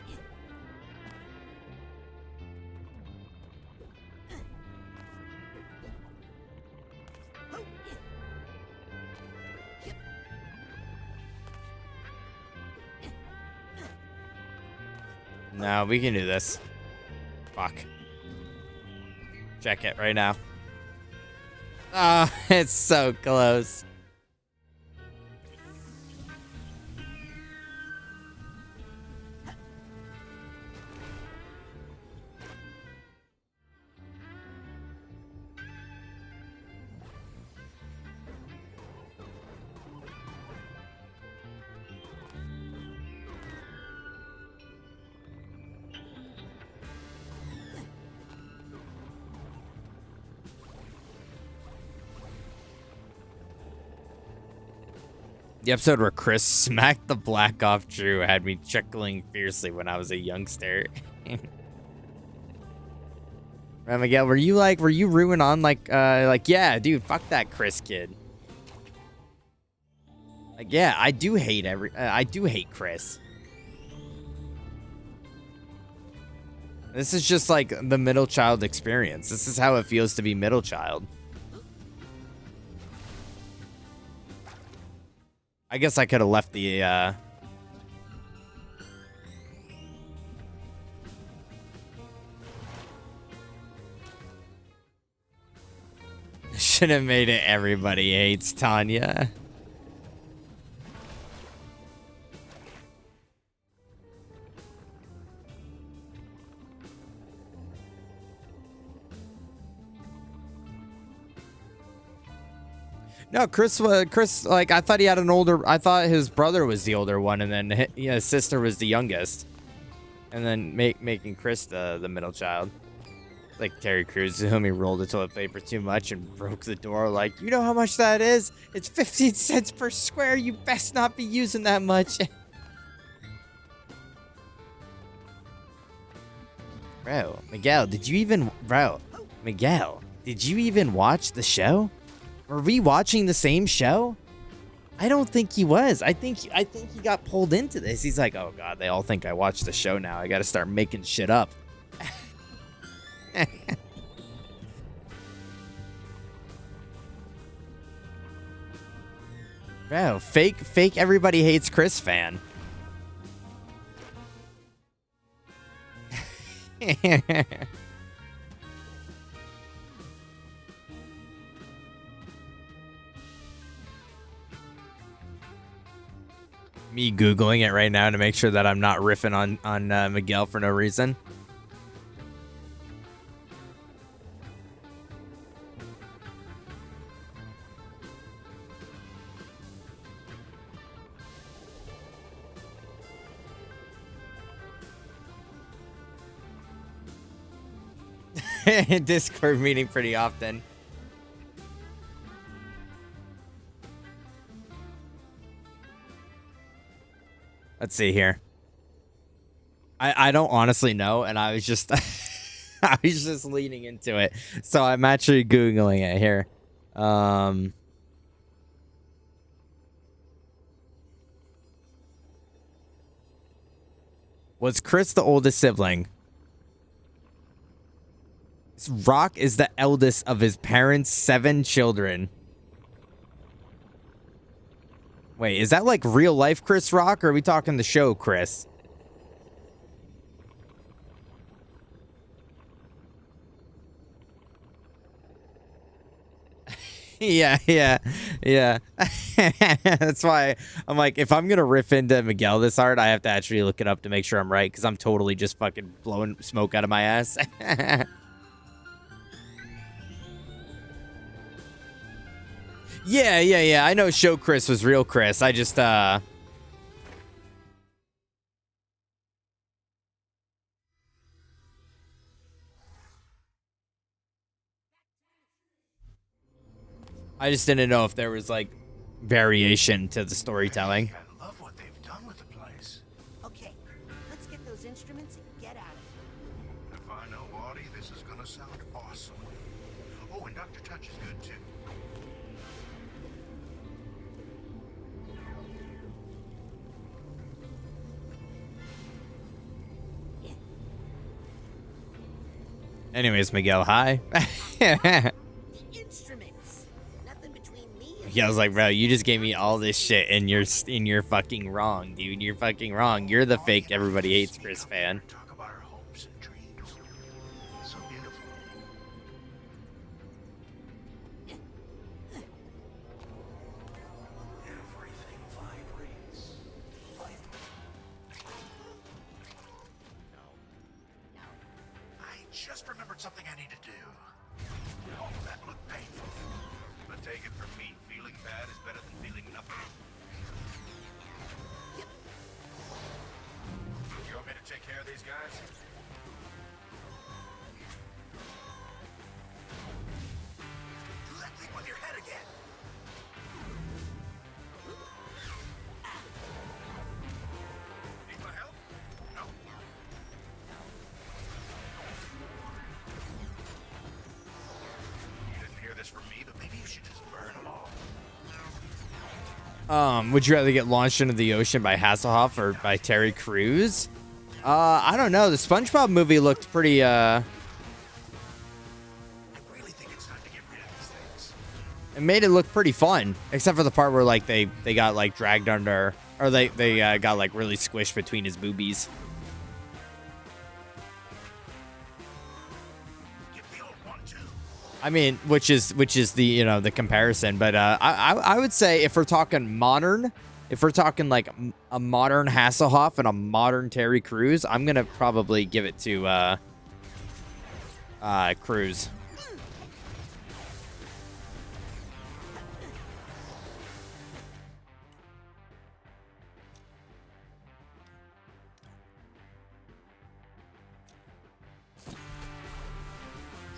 No, we can do this. Fuck. Check it right now. Ah, it's so close. The episode where Chris smacked the black off Drew had me chuckling fiercely when I was a youngster. Right, Miguel, were you ruin on like, yeah, dude, fuck that Chris kid. Like, yeah, I do hate Chris. This is just like the middle child experience. This is how it feels to be middle child. I guess I could have left the, should have made it everybody hates Tanya. No, Chris, like, I thought he had I thought his brother was the older one, and then his sister was the youngest. And then making Chris the middle child. Like Terry Crews, whom he rolled the toilet paper too much and broke the door, like, you know how much that is? It's 15 cents per square, you best not be using that much. Bro, Miguel, did you even watch the show? Were we watching the same show? I don't think he was. I think he got pulled into this. He's like, oh god, they all think I watch the show now. I gotta start making shit up. Bro, fake everybody hates Chris fan. me Googling it right now to make sure that I'm not riffing on Miguel for no reason. Discord meeting pretty often. Let's see here. I don't honestly know, and I was just I was just leaning into it. So I'm actually Googling it here. Was Chris the oldest sibling? Rock is the eldest of his parents' 7 children. Wait, is that like real life Chris Rock, or are we talking the show Chris? Yeah. That's why I'm like, if I'm gonna riff into Miguel this hard, I have to actually look it up to make sure I'm right, because I'm totally just fucking blowing smoke out of my ass. Yeah. I know show Chris was real Chris. I just, I just didn't know if there was, like, variation to the storytelling. I love what they've done with the place. Okay, let's get those instruments and get out of here. If I know Waddy, this is gonna sound awesome. Oh, and Dr. Touch is good too. Anyways, Miguel, hi. The instruments. Nothing between me and Yeah, I was like, bro, you just gave me all this shit, and you're fucking wrong, dude. You're fucking wrong. You're the fake everybody hates Chris fan. Talk about our hopes and dreams. So beautiful. Everything vibrates. I just remembered something I need to do. Oh, that looked painful. But take it from me, feeling bad is better than feeling nothing. You want me to take care of these guys? Do that thing with your head again. Need my help? No. You didn't hear this from me, but maybe you should just burn them all. Would you rather get launched into the ocean by Hasselhoff or by Terry Crews? I don't know. The SpongeBob movie looked pretty, I really think it's time to get rid of these things. it made it look pretty fun, except for the part where, like, they got, like, dragged under, or they got, like, really squished between his boobies. Give the old one too. I mean, which is the, you know, the comparison, but I would say if we're talking modern, if we're talking like a modern Hasselhoff and a modern Terry Crews, I'm gonna probably give it to Crews.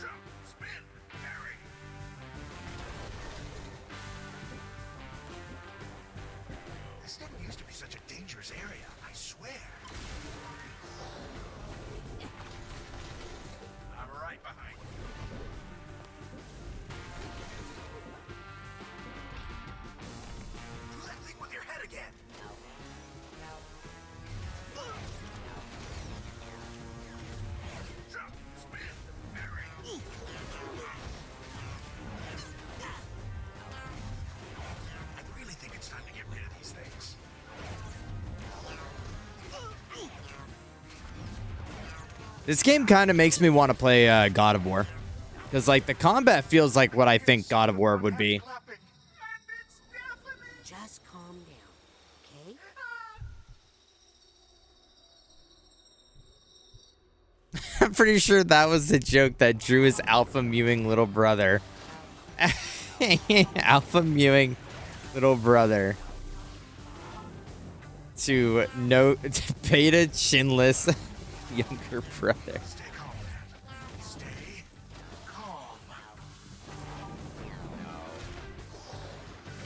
Jump, spin, parry. This didn't used to be such a dangerous area, I swear. I'm right behind you. Do that thing with your head again. Jump, spin, parry. I really think it's time to get rid of these things. This game kind of makes me want to play God of War, because like the combat feels like what I think God of War would be. Just calm down, okay? I'm pretty sure that was the joke that drew his alpha mewing little brother. Alpha mewing little brother. To beta chinless younger brother. Stay calm, man. Stay calm.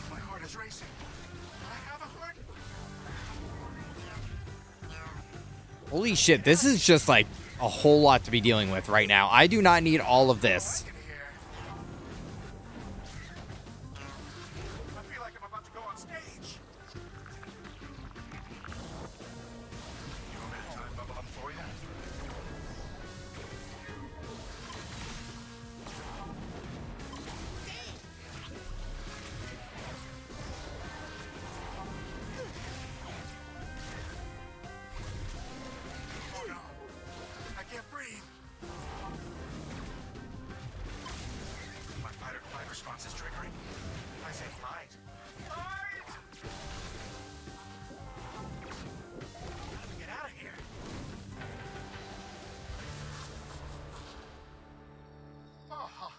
My heart is racing. I have a heart. Holy shit, this is just like a whole lot to be dealing with right now. I do not need all of this. I feel like I'm about to go on stage. You want me to time bubble up for you? Oh no, I can't breathe. My fight or flight response is triggering. I say flight. Flight! Get out of here. Oh,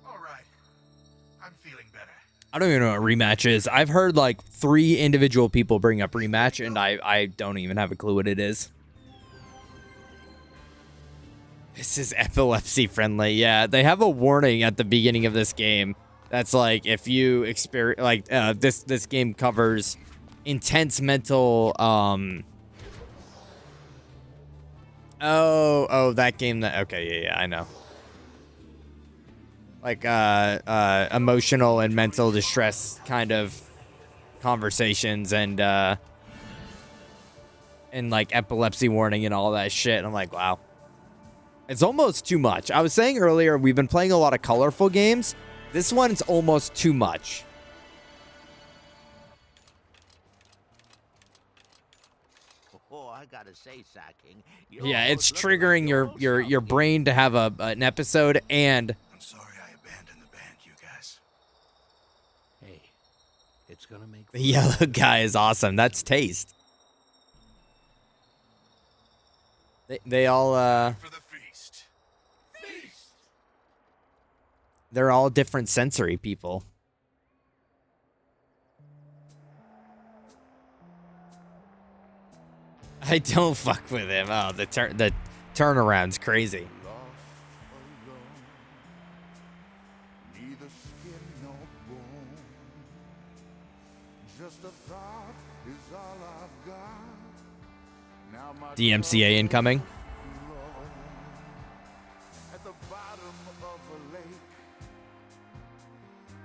all right. I'm feeling better. I don't even know what rematch is. I've heard like 3 individual people bring up rematch, and I don't even have a clue what it is. This is epilepsy friendly. Yeah, they have a warning at the beginning of this game. That's like if you experience like this game covers intense mental oh that game that okay yeah I know. Like emotional and mental distress kind of conversations and like epilepsy warning and all that shit. And I'm like, wow. It's almost too much. I was saying earlier, we've been playing a lot of colorful games. This one's almost too much. Oh, I gotta say, King. Yeah, it's triggering your brain to have an episode, and I'm sorry I abandoned the band, you guys. Hey, it's gonna make the yellow guy is awesome. That's Taste. They all For the feast. Feast! they're all different sensory people. I don't fuck with him. Oh, the turnaround's crazy. Neither skin nor bone. Just a thought is all I've got. Now my DMCA incoming. at the bottom of a lake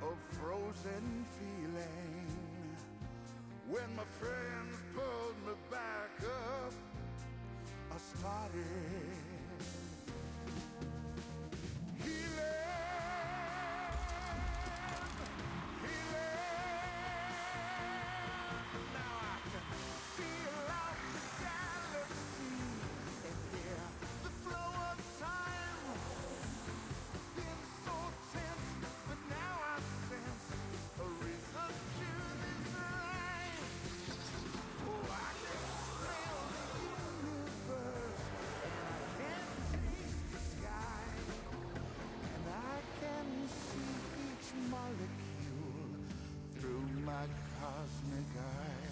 of frozen feeling. When my friends pulled me back up, I started cosmic eye.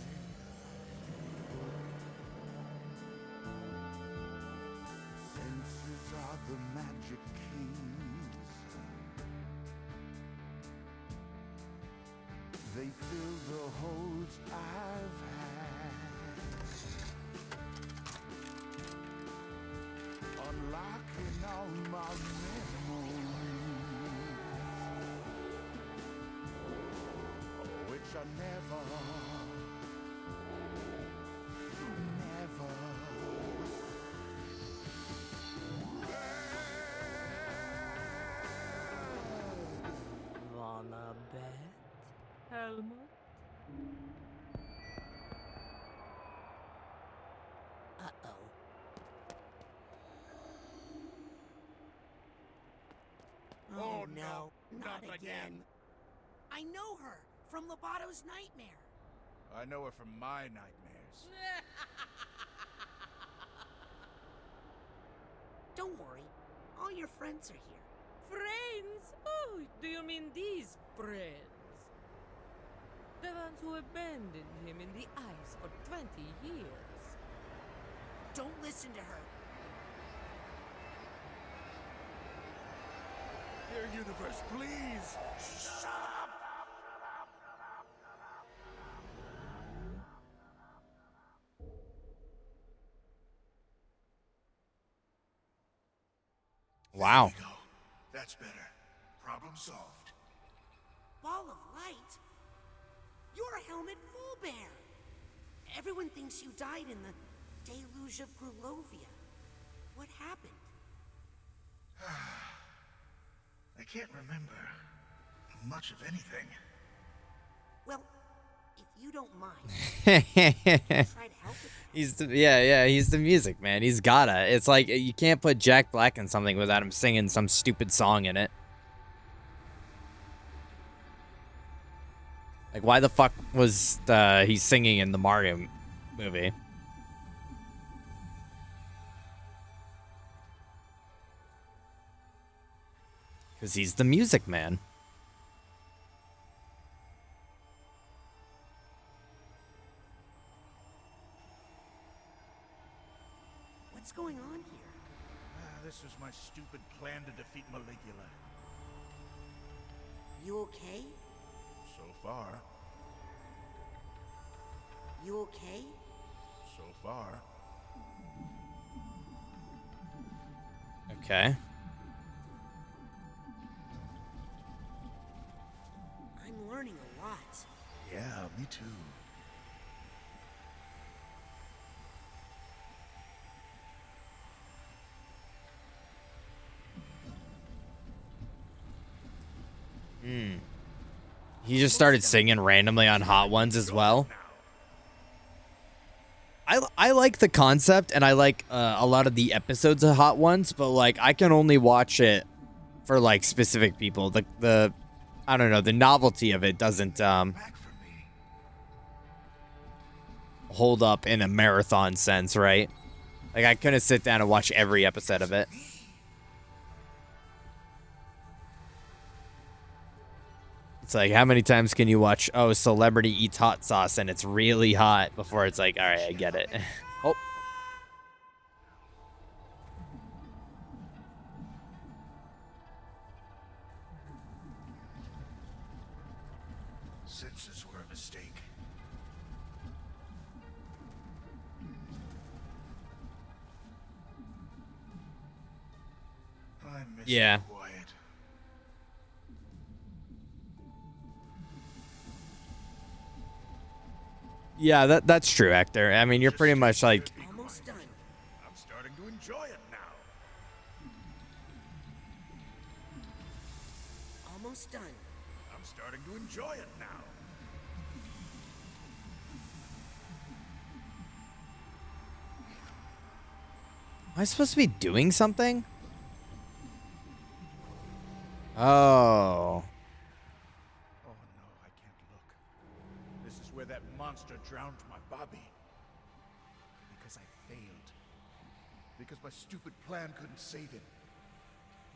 Senses are the magic keys. They fill the holes I've had. Unlocking all my memories, which I never Wanna bet, Helmut? Uh-oh. Oh no, not again. I know her from Lobato's nightmare. I know her from my nightmares. Don't your friends are here. Friends? Oh, do you mean these friends? The ones who abandoned him in the ice for 20 years. Don't listen to her. Dear universe, please! Shut up! Wow. There we go. That's better. Problem solved. Ball of light? You're Helmet Fullbear. Everyone thinks you died in the deluge of Grulovia. What happened? I can't remember much of anything. Well, if you don't mind, try to help with that. He's the music man. He's gotta. It's like you can't put Jack Black in something without him singing some stupid song in it. Like, why the fuck was he singing in the Mario movie? Because he's the music man. What's going on here? This was my stupid plan to defeat Maligula. You okay? So far. You okay? So far. Okay. I'm learning a lot. Yeah, me too. He just started singing randomly on Hot Ones as well. I like the concept, and I like a lot of the episodes of Hot Ones, but like I can only watch it for like specific people. The I don't know, the novelty of it doesn't hold up in a marathon sense, right? Like I couldn't sit down and watch every episode of it. It's like, how many times can you watch, oh, celebrity eats hot sauce and it's really hot before it's like, all right, I get it. Oh. Senses were a mistake. I miss Yeah. Quiet. Yeah, that's true, Hector. I mean, you're pretty much like, Almost done. I'm starting to enjoy it now. Almost done. I'm starting to enjoy it now. am I supposed to be doing something? Oh. Oh no, I can't look. This is where that monster drowned my Bobby. Because I failed. Because my stupid plan couldn't save him.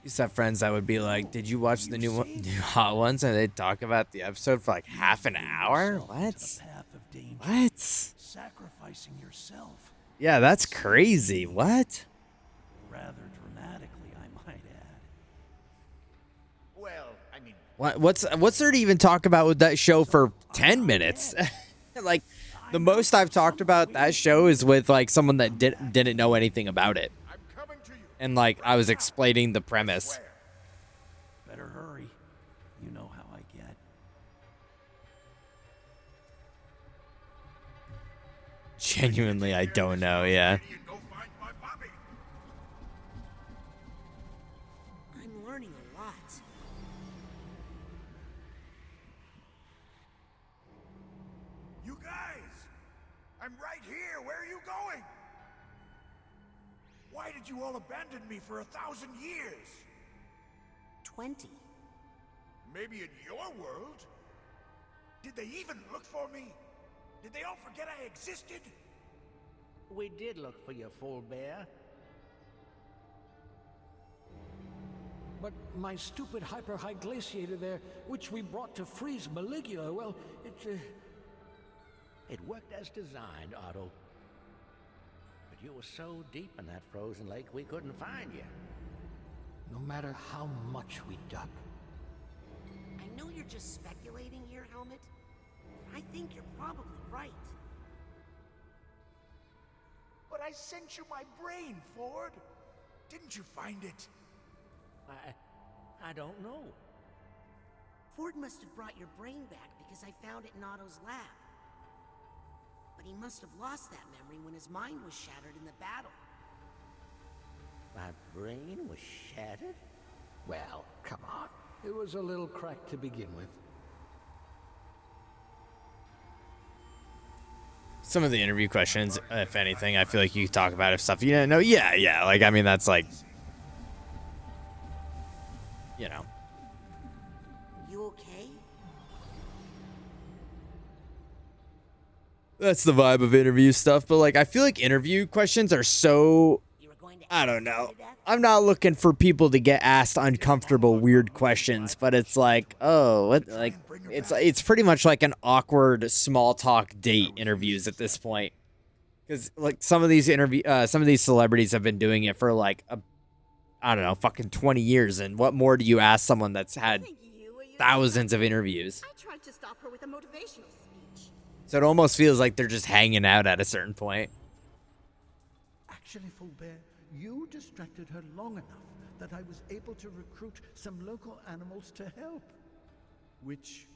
Used to have friends that would be like, did you watch the new Hot Ones? And they'd talk about the episode for like half an hour? What? What? Sacrificing yourself. Yeah, that's crazy. What? Rather dramatically, I might add. Well, I mean, What's there to even talk about with that show for 10 minutes? Like, the most I've talked about that show is with like someone that didn't know anything about it. I'm coming to you. And like I was explaining the premise. Better hurry. You know how I get. Genuinely, I don't know, yeah. Go find my Bobby. I'm learning a lot. You guys! I'm right here. Where are you going? Why did you all abandon me for 1,000 years? 20. Maybe in your world? Did they even look for me? Did they all forget I existed? We did look for your full bear. But my stupid hyper-high glaciator there, which we brought to freeze Maligula, well, It worked as designed, Otto. But you were so deep in that frozen lake we couldn't find you. no matter how much we dug. I know you're just speculating here, Helmet. But I think you're probably right. But I sent you my brain, Ford. Didn't you find it? I don't know. Ford must have brought your brain back because I found it in Otto's lab. But he must have lost that memory when his mind was shattered in the battle. My brain was shattered? Well, come on. It was a little cracked to begin with. Some of the interview questions, if anything, I feel like you could talk about if stuff you didn't know. Yeah. Like, I mean, that's like, you know. You okay? That's the vibe of interview stuff. But, like, I feel like interview questions are so, I don't know. I'm not looking for people to get asked uncomfortable, weird questions. But it's like, oh, what? Like, it's pretty much like an awkward small talk date interviews at this point. Because, like, some of these celebrities have been doing it for, like, I don't know, fucking 20 years. And what more do you ask someone that's had thousands of interviews? I tried to stop her with a motivational speech. So it almost feels like they're just hanging out at a certain point. Actually, Fulbert, you distracted her long enough that I was able to recruit some local animals to help. Which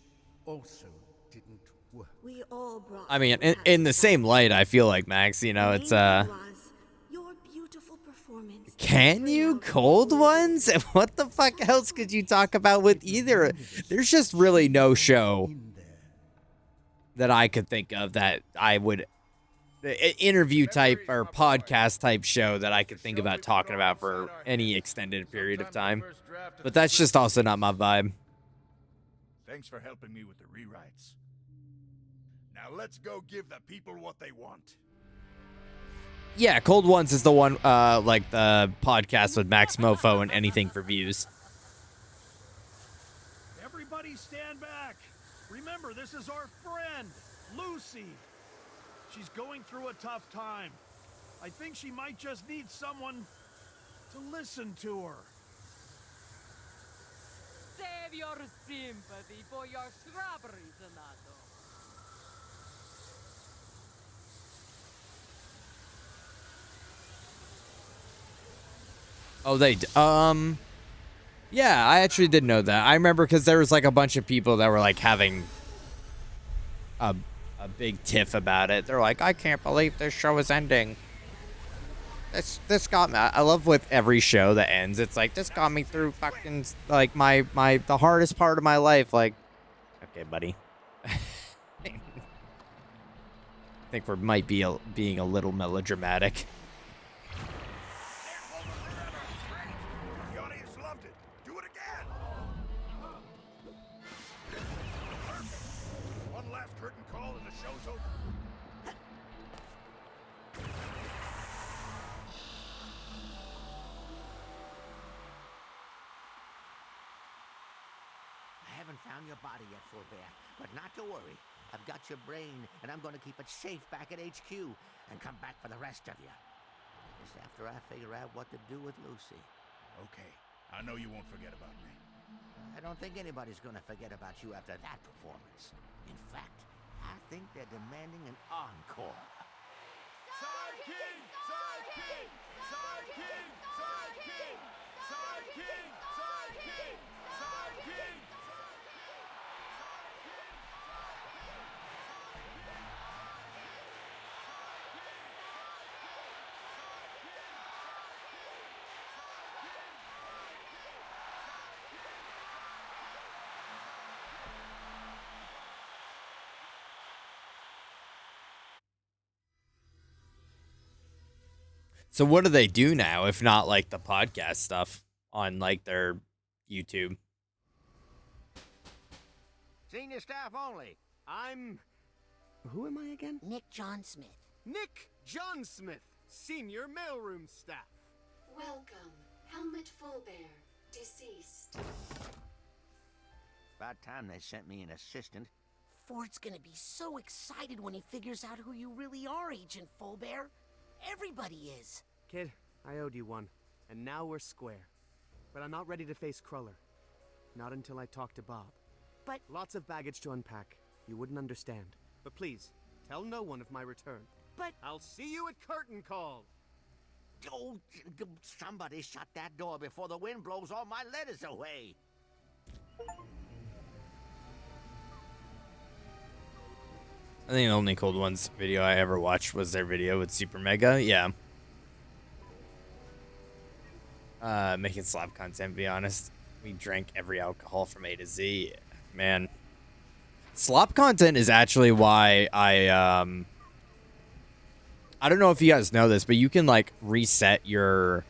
also didn't work. We all brought. I mean, in the same light, I feel like, Max, you know, it's, Your beautiful performance. can you cold ones? What the fuck else could you talk about with either? There's just really no show that I could think of that I would, interview type or podcast type show that I could think about talking about for any extended period of time. But that's just also not my vibe. Thanks for helping me with the rewrites. Now let's go give the people what they want. Yeah, Cold Ones is the one, like the podcast with Max Mofo and Anything for Views. Everybody stand back. Remember, this is our friend, Lucy. She's going through a tough time. I think she might just need someone to listen to her. Save your sympathy for your strawberry tomato. Oh, yeah, I actually did know that. I remember because there was like a bunch of people that were like having a big tiff about it. They're like, I can't believe this show is ending. This got me. I love with every show that ends. It's like, this got me through fucking like the hardest part of my life. Like, okay, buddy. I think we might be being a little melodramatic. The audience loved it. Do it again. One last curtain call and the show's over. I haven't found your body yet, Fulbert, but not to worry. I've got your brain, and I'm going to keep it safe back at HQ and come back for the rest of you. Just after I figure out what to do with Lucy. Okay, I know you won't forget about me. I don't think anybody's going to forget about you after that performance. In fact, I think they're demanding an encore. Sideking! Sideking! Sideking! Sideking! Sideking! Sideking! Sideking! So what do they do now, if not like the podcast stuff on like their YouTube? Senior staff only. Who am I again? Nick John Smith. Nick John Smith, senior mailroom staff. Welcome, Helmet Fulbert, Deceased. About time they sent me an assistant. Ford's gonna be so excited when he figures out who you really are, Agent Fullbear. Everybody is. Kid, I owed you one, and now we're square. But I'm not ready to face Cruller. Not until I talk to Bob. But... Lots of baggage to unpack. You wouldn't understand. But please, tell no one of my return. But... I'll see you at curtain call! Oh, somebody shut that door before the wind blows all my letters away. I think the only Cold Ones video I ever watched was their video with Super Mega. Yeah. Making slop content, to be honest. We drank every alcohol from A to Z. Man. Slop content is actually why I don't know if you guys know this, but you can like reset your...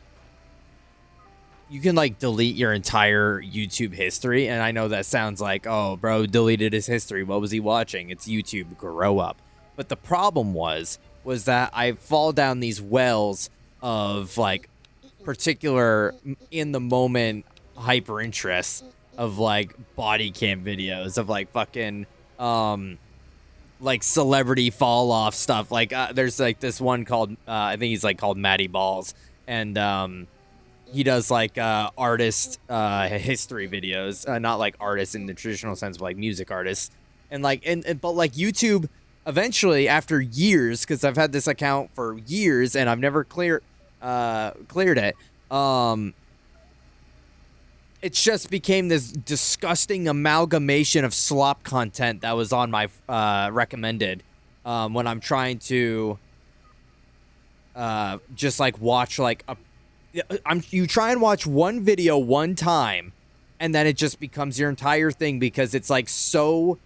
You can like delete your entire YouTube history. And I know that sounds like, oh, bro deleted his history. What was he watching? It's YouTube. Grow up. But the problem was that I fall down these wells of like particular in the moment hyper interest of like body cam videos of like fucking like celebrity fall off stuff. Like there's like this one called I think he's like called Matty Balls, and he does like artist history videos, not like artists in the traditional sense, but like music artists, and like but like YouTube eventually after years, because I've had this account for years and I've never cleared it. It's just became this disgusting amalgamation of slop content that was on my recommended when I'm trying to just like watch like a you try and watch one video one time and then it just becomes your entire thing because it's like so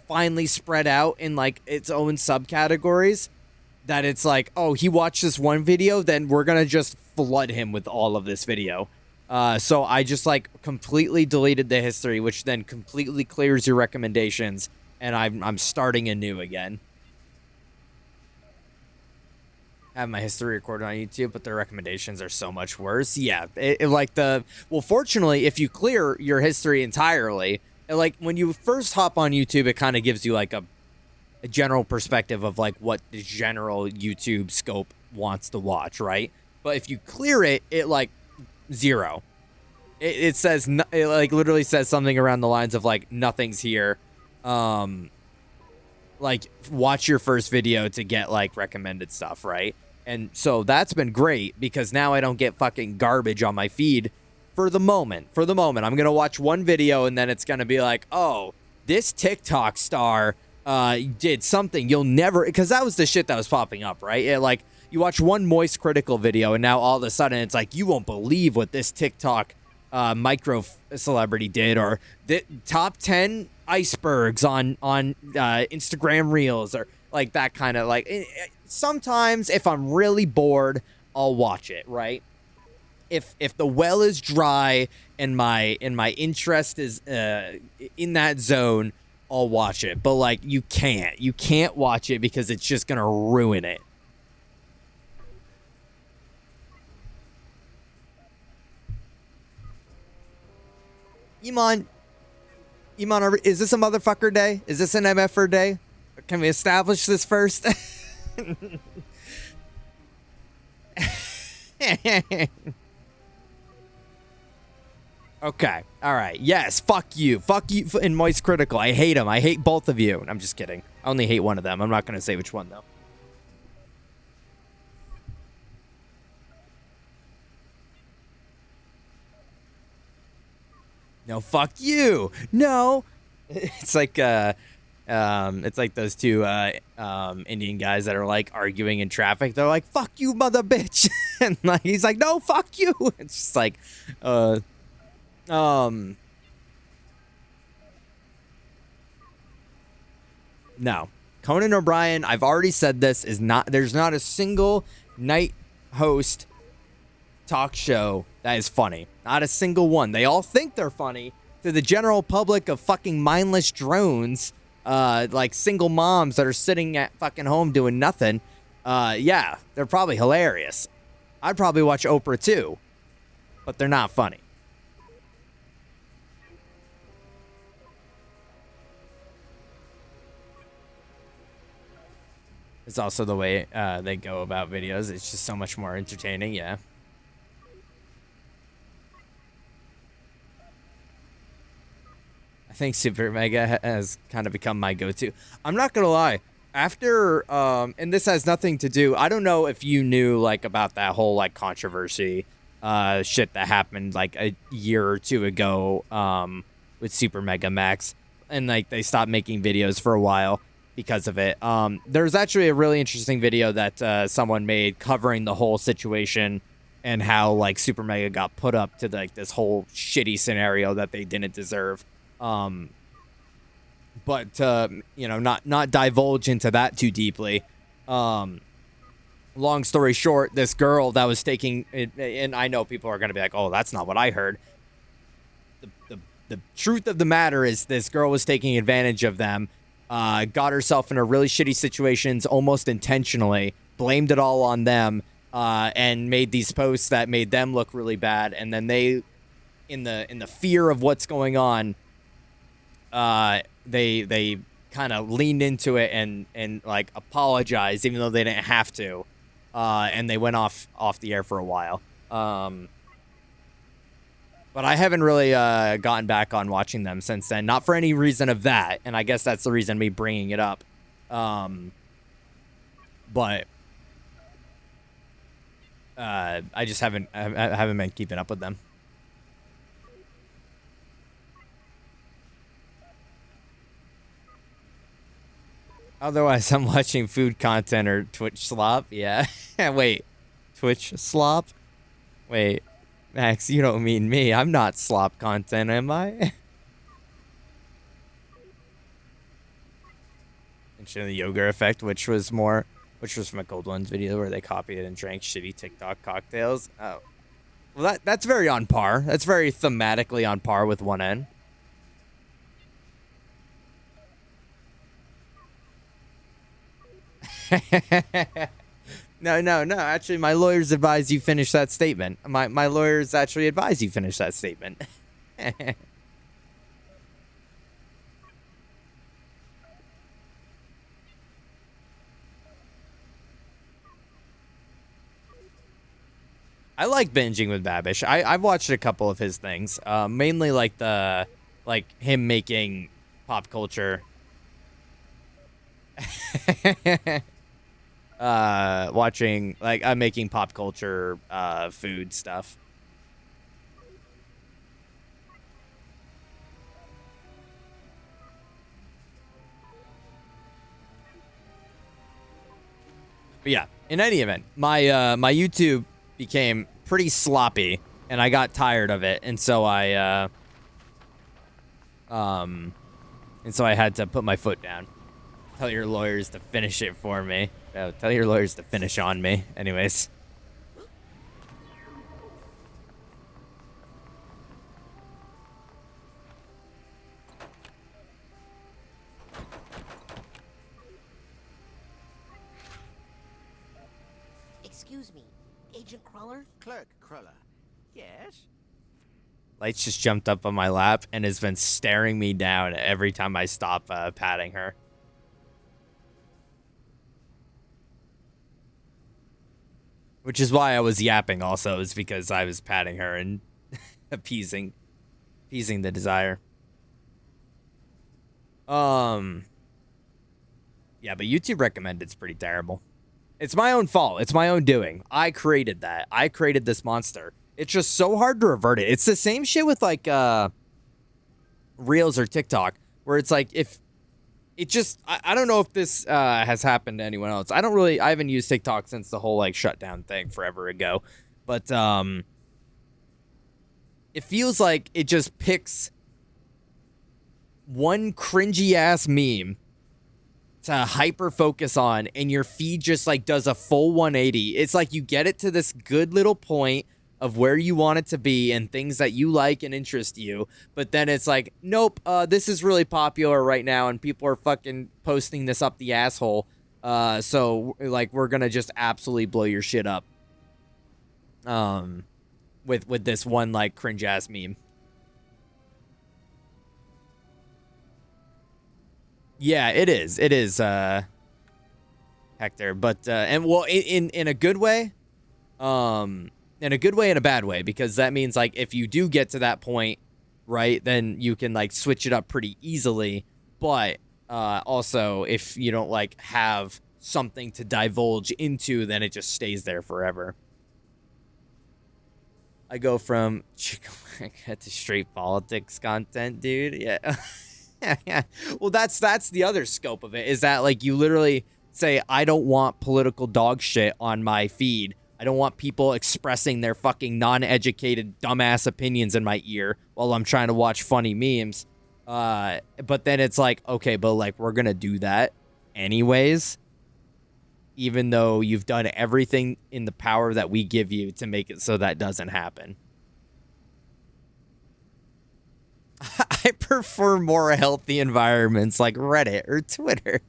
finely spread out in like its own subcategories that it's like, oh, he watched this one video, then we're gonna just flood him with all of this video. So I just like completely deleted the history, which then completely clears your recommendations, and I'm starting anew again. I have my history recorded on YouTube, but the recommendations are so much worse. Yeah, well, fortunately, if you clear your history entirely, like when you first hop on YouTube, it kind of gives you like a general perspective of like what the general YouTube scope wants to watch, right? But if you clear it, it like zero. It says it like literally says something around the lines of like nothing's here. Like watch your first video to get like recommended stuff, right? And so that's been great because now I don't get fucking garbage on my feed for the moment. I'm going to watch one video and then it's going to be like, oh, this TikTok star did something you'll never... Because that was the shit that was popping up, right? Like, you watch one Moist Critical video and now all of a sudden it's like, you won't believe what this TikTok micro celebrity did, or the top 10 icebergs on Instagram Reels, or like that kind of like... Sometimes if I'm really bored, I'll watch it, right? If the well is dry and my interest is in that zone, I'll watch it. But like you can't watch it because it's just gonna ruin it. Iman, is this a motherfucker day? Is this an MFR day? Can we establish this first? Okay. All right. Yes. Fuck you. Fuck you and Moist Critical. I hate them. I hate both of you. I'm just kidding. I only hate one of them. I'm not going to say which one, though. No, fuck you. No. It's like those two Indian guys that are like arguing in traffic. They're like, "Fuck you, mother bitch," and like he's like, "No, fuck you." It's just like, no. Conan O'Brien, I've already said this, there's not a single night host talk show that is funny. Not a single one. They all think they're funny to the general public of fucking mindless drones, like single moms that are sitting at fucking home doing nothing. Yeah, they're probably hilarious. I'd probably watch Oprah too, but they're not funny. It's also the way they go about videos. It's just so much more entertaining. Yeah. I think Super Mega has kind of become my go-to. I'm not gonna lie. After and this has nothing to do. I don't know if you knew like about that whole like controversy shit that happened like a year or two ago with Super Mega Max, and like they stopped making videos for a while because of it. There's actually a really interesting video that someone made covering the whole situation and how like Super Mega got put up to like this whole shitty scenario that they didn't deserve. But you know, not divulge into that too deeply. Long story short, this girl that was taking it, and I know people are gonna be like, "Oh, that's not what I heard." The truth of the matter is, this girl was taking advantage of them, got herself in a really shitty situations almost intentionally, blamed it all on them, and made these posts that made them look really bad, and then they, in the fear of what's going on, they kind of leaned into it and like apologized even though they didn't have to, and they went off the air for a while. But I haven't really gotten back on watching them since then, not for any reason of that, and I guess that's the reason me bringing it up. But I just haven't been keeping up with them. Otherwise, I'm watching food content or Twitch slop. Yeah. Wait. Twitch slop? Wait. Max, you don't mean me. I'm not slop content, am I? Mention the yoga effect, which was from a Cold Ones video where they copied and drank shitty TikTok cocktails. Oh. Well, that's very on par. That's very thematically on par with 1N. No. Actually, my lawyers advise you finish that statement. My lawyers actually advise you finish that statement. I like binging with Babish. I've watched a couple of his things. Mainly like him making pop culture. Watching I'm making pop culture food stuff. But yeah, in any event, my my YouTube became pretty sloppy and I got tired of it, and so I had to put my foot down. Tell your lawyers to finish it for me. No, tell your lawyers to finish on me. Anyways. Excuse me, Agent Cruller? Clerk Cruller. Yes? Lights just jumped up on my lap and has been staring me down every time I stop patting her. Which is why I was yapping also, is because I was patting her and appeasing the desire. Yeah, but YouTube recommended's pretty terrible. It's my own fault. It's my own doing. I created that. I created this monster. It's just so hard to revert it. It's the same shit with like Reels or TikTok, where it's like if it just I don't know if this has happened to anyone else. I haven't used TikTok since the whole like shutdown thing forever ago. But it feels like it just picks one cringy ass meme to hyper focus on, and your feed just like does a full 180. It's like you get it to this good little point of where you want it to be and things that you like and interest you, but then it's like, nope, this is really popular right now and people are fucking posting this up the asshole, so like we're gonna just absolutely blow your shit up with this one like cringe ass meme. Yeah, it is Hector. But and well, in a good way, in a good way and a bad way, because that means like if you do get to that point, right, then you can like switch it up pretty easily. But also, if you don't like have something to divulge into, then it just stays there forever. I go from to straight politics content, dude. Yeah. Yeah. Well, that's the other scope of it, is that like you literally say, I don't want political dog shit on my feed. I don't want people expressing their fucking non-educated dumbass opinions in my ear while I'm trying to watch funny memes. But then it's like, okay, but like we're gonna do that anyways, even though you've done everything in the power that we give you to make it so that doesn't happen. I prefer more healthy environments like Reddit or Twitter.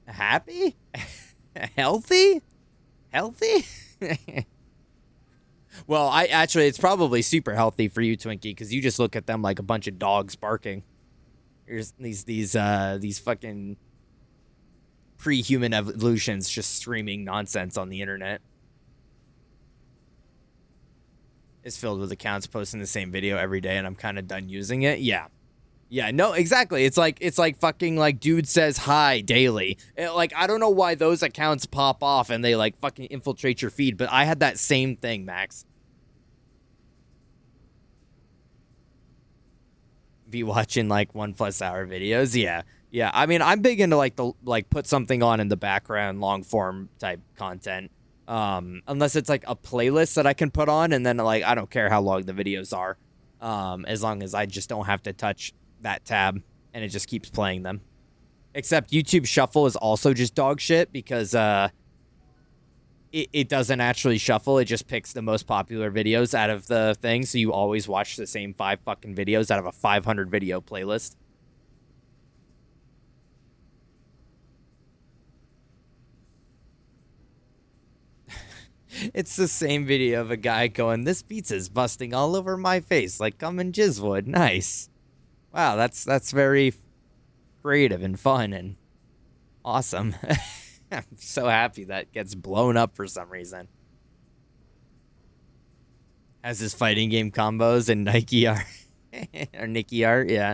Happy? Healthy? Well, it's probably super healthy for you, Twinkie, because you just look at them like a bunch of dogs barking. Here's these fucking pre-human evolutions just screaming nonsense on the internet. Is filled with accounts posting the same video every day, and I'm kind of done using it. Yeah, no, exactly. It's like fucking like dude says hi daily. Like I don't know why those accounts pop off and they like fucking infiltrate your feed, but I had that same thing, Max. Be watching like 1+ hour videos. Yeah. I mean, I'm big into like put something on in the background, long form type content. Unless it's like a playlist that I can put on, and then like I don't care how long the videos are, as long as I just don't have to touch that tab and it just keeps playing them. Except YouTube Shuffle is also just dog shit, because it doesn't actually shuffle. It just picks the most popular videos out of the thing, so you always watch the same 5 fucking videos out of a 500 video playlist. It's the same video of a guy going, this pizza's busting all over my face like gum and jizz would. Nice. Wow, that's very creative and fun and awesome. I'm so happy that gets blown up for some reason. Has his fighting game combos and Nike art. Or Nikki art, yeah.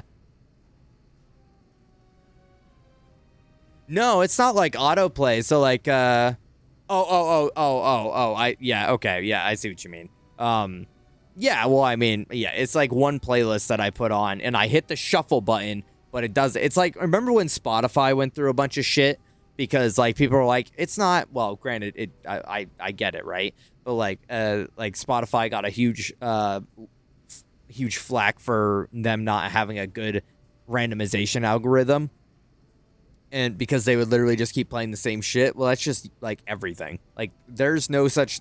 No, it's not like autoplay, so like, okay. Yeah, I see what you mean. Yeah, well, I mean, yeah, it's like one playlist that I put on, and I hit the shuffle button, but it does. It's like, remember when Spotify went through a bunch of shit? Because, like, people were like, it's not, well, granted, I get it, right? But, like Spotify got a huge flack for them not having a good randomization algorithm. And because they would literally just keep playing the same shit. Well, that's just like everything. Like there's no such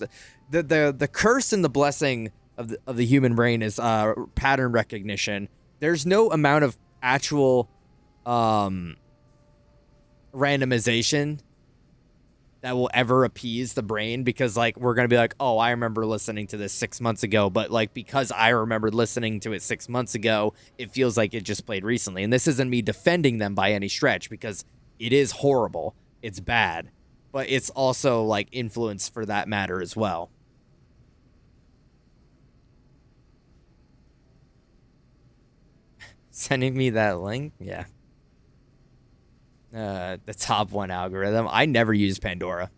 the curse and the blessing of the human brain is pattern recognition. There's no amount of actual randomization that will ever appease the brain, because like we're gonna be like, oh, I remember listening to this 6 months ago, but like because I remembered listening to it 6 months ago, it feels like it just played recently. And this isn't me defending them by any stretch, because it is horrible, it's bad, but it's also like influence for that matter as well. Sending me that link, yeah. The top 1 algorithm. I never used Pandora.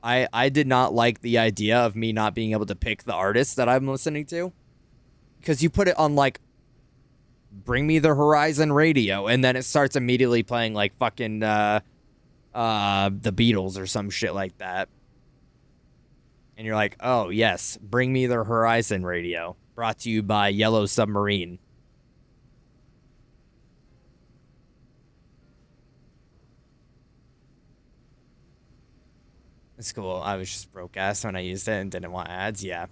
I did not like the idea of me not being able to pick the artists that I'm listening to, because you put it on like Bring Me the Horizon radio, and then it starts immediately playing like fucking the Beatles or some shit like that. And you're like, oh yes, Bring Me the Horizon radio, brought to you by Yellow Submarine. It's cool. I was just broke ass when I used it and didn't want ads. Yeah.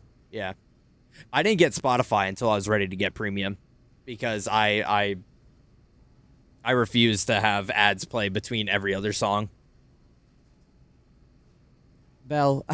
I didn't get Spotify until I was ready to get premium, because I refuse to have ads play between every other song. Bell.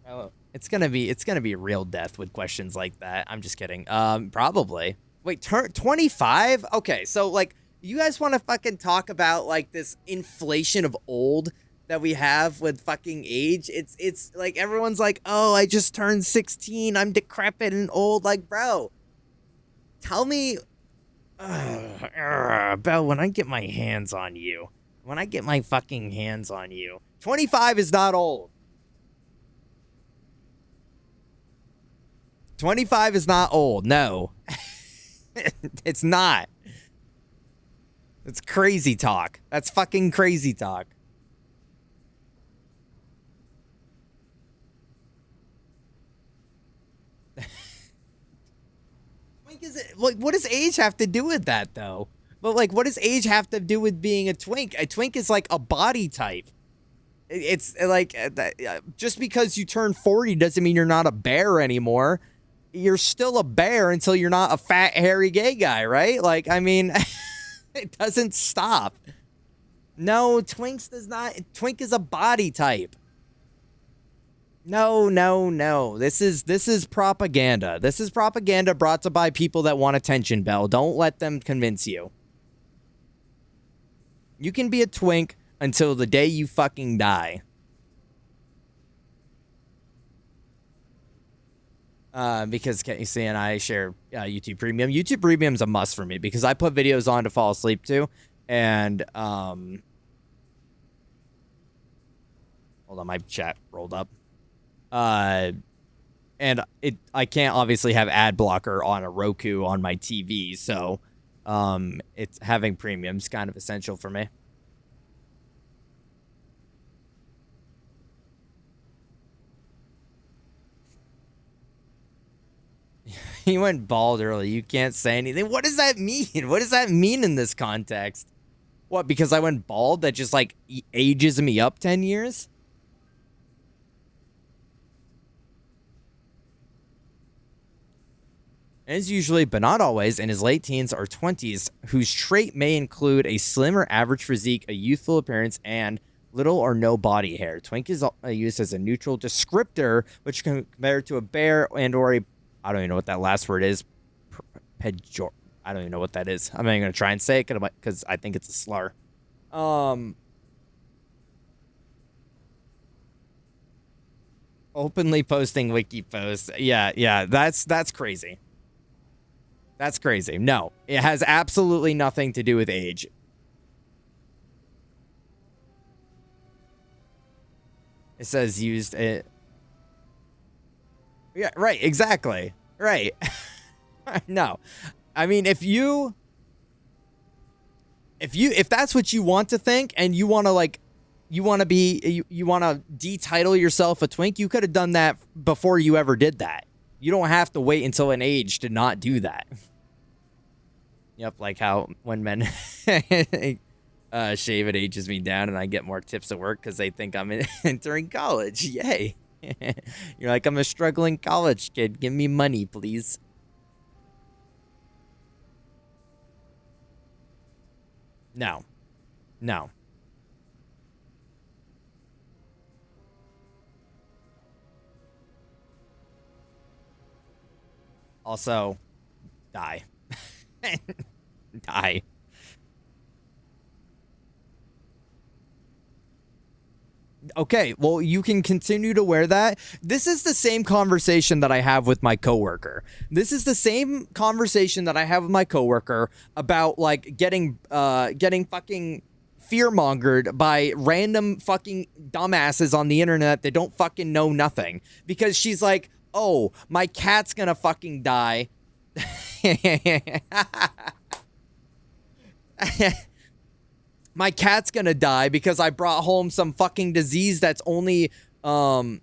Oh, It's gonna be real death with questions like that. I'm just kidding. Probably. Wait, 25? Okay, so like, you guys want to fucking talk about like this inflation of old that we have with fucking age? It's like everyone's like, oh, I just turned 16. I'm decrepit and old. Like, bro, tell me, Belle, when I get my hands on you, when I get my fucking hands on you, 25 is not old. 25 is not old. No, it's not. It's crazy talk. That's fucking crazy talk. Twink is it, like, what does age have to do with that though? But like, what does age have to do with being a twink? A twink is like a body type. It's like, just because you turn 40 doesn't mean you're not a bear anymore. You're still a bear until you're not a fat, hairy gay guy, right? Like, I mean, it doesn't stop. No, twink is a body type. No. This is propaganda. This is propaganda brought to by people that want attention, Belle. Don't let them convince you. You can be a twink until the day you fucking die. Because Casey and I share YouTube Premium. YouTube Premium is a must for me because I put videos on to fall asleep to. And, hold on, my chat rolled up. And I can't obviously have ad blocker on a Roku on my TV, so it's having premium's kind of essential for me. He went bald early. You can't say anything. What does that mean? What does that mean in this context? What, because I went bald, that just like ages me up 10 years? Is usually, but not always, in his late teens or 20s, whose trait may include a slim or average physique, a youthful appearance, and little or no body hair. Twink is used as a neutral descriptor, which can compare to a bear and or a, I don't even know what that last word is. I don't even know what that is. I'm not even going to try and say it because I think it's a slur. Openly posting wiki posts. Yeah, that's crazy. That's crazy. No, it has absolutely nothing to do with age. It says used it. Yeah, right, exactly. Right. No. I mean, if that's what you want to think and you want to like you want to de-title yourself a twink, you could have done that before you ever did that. You don't have to wait until an age to not do that. Yep, like how when men shave, it ages me down and I get more tips at work because they think I'm entering college. Yay. You're like, I'm a struggling college kid. Give me money, please. No. Also, die. Die. Okay, well, you can continue to wear that. This is the same conversation that I have with my coworker. This is the same conversation that I have with my coworker about like getting fucking fearmongered by random fucking dumbasses on the internet that don't fucking know nothing. Because she's like, oh, my cat's gonna fucking die. My cat's gonna die because I brought home some fucking disease that's only contractable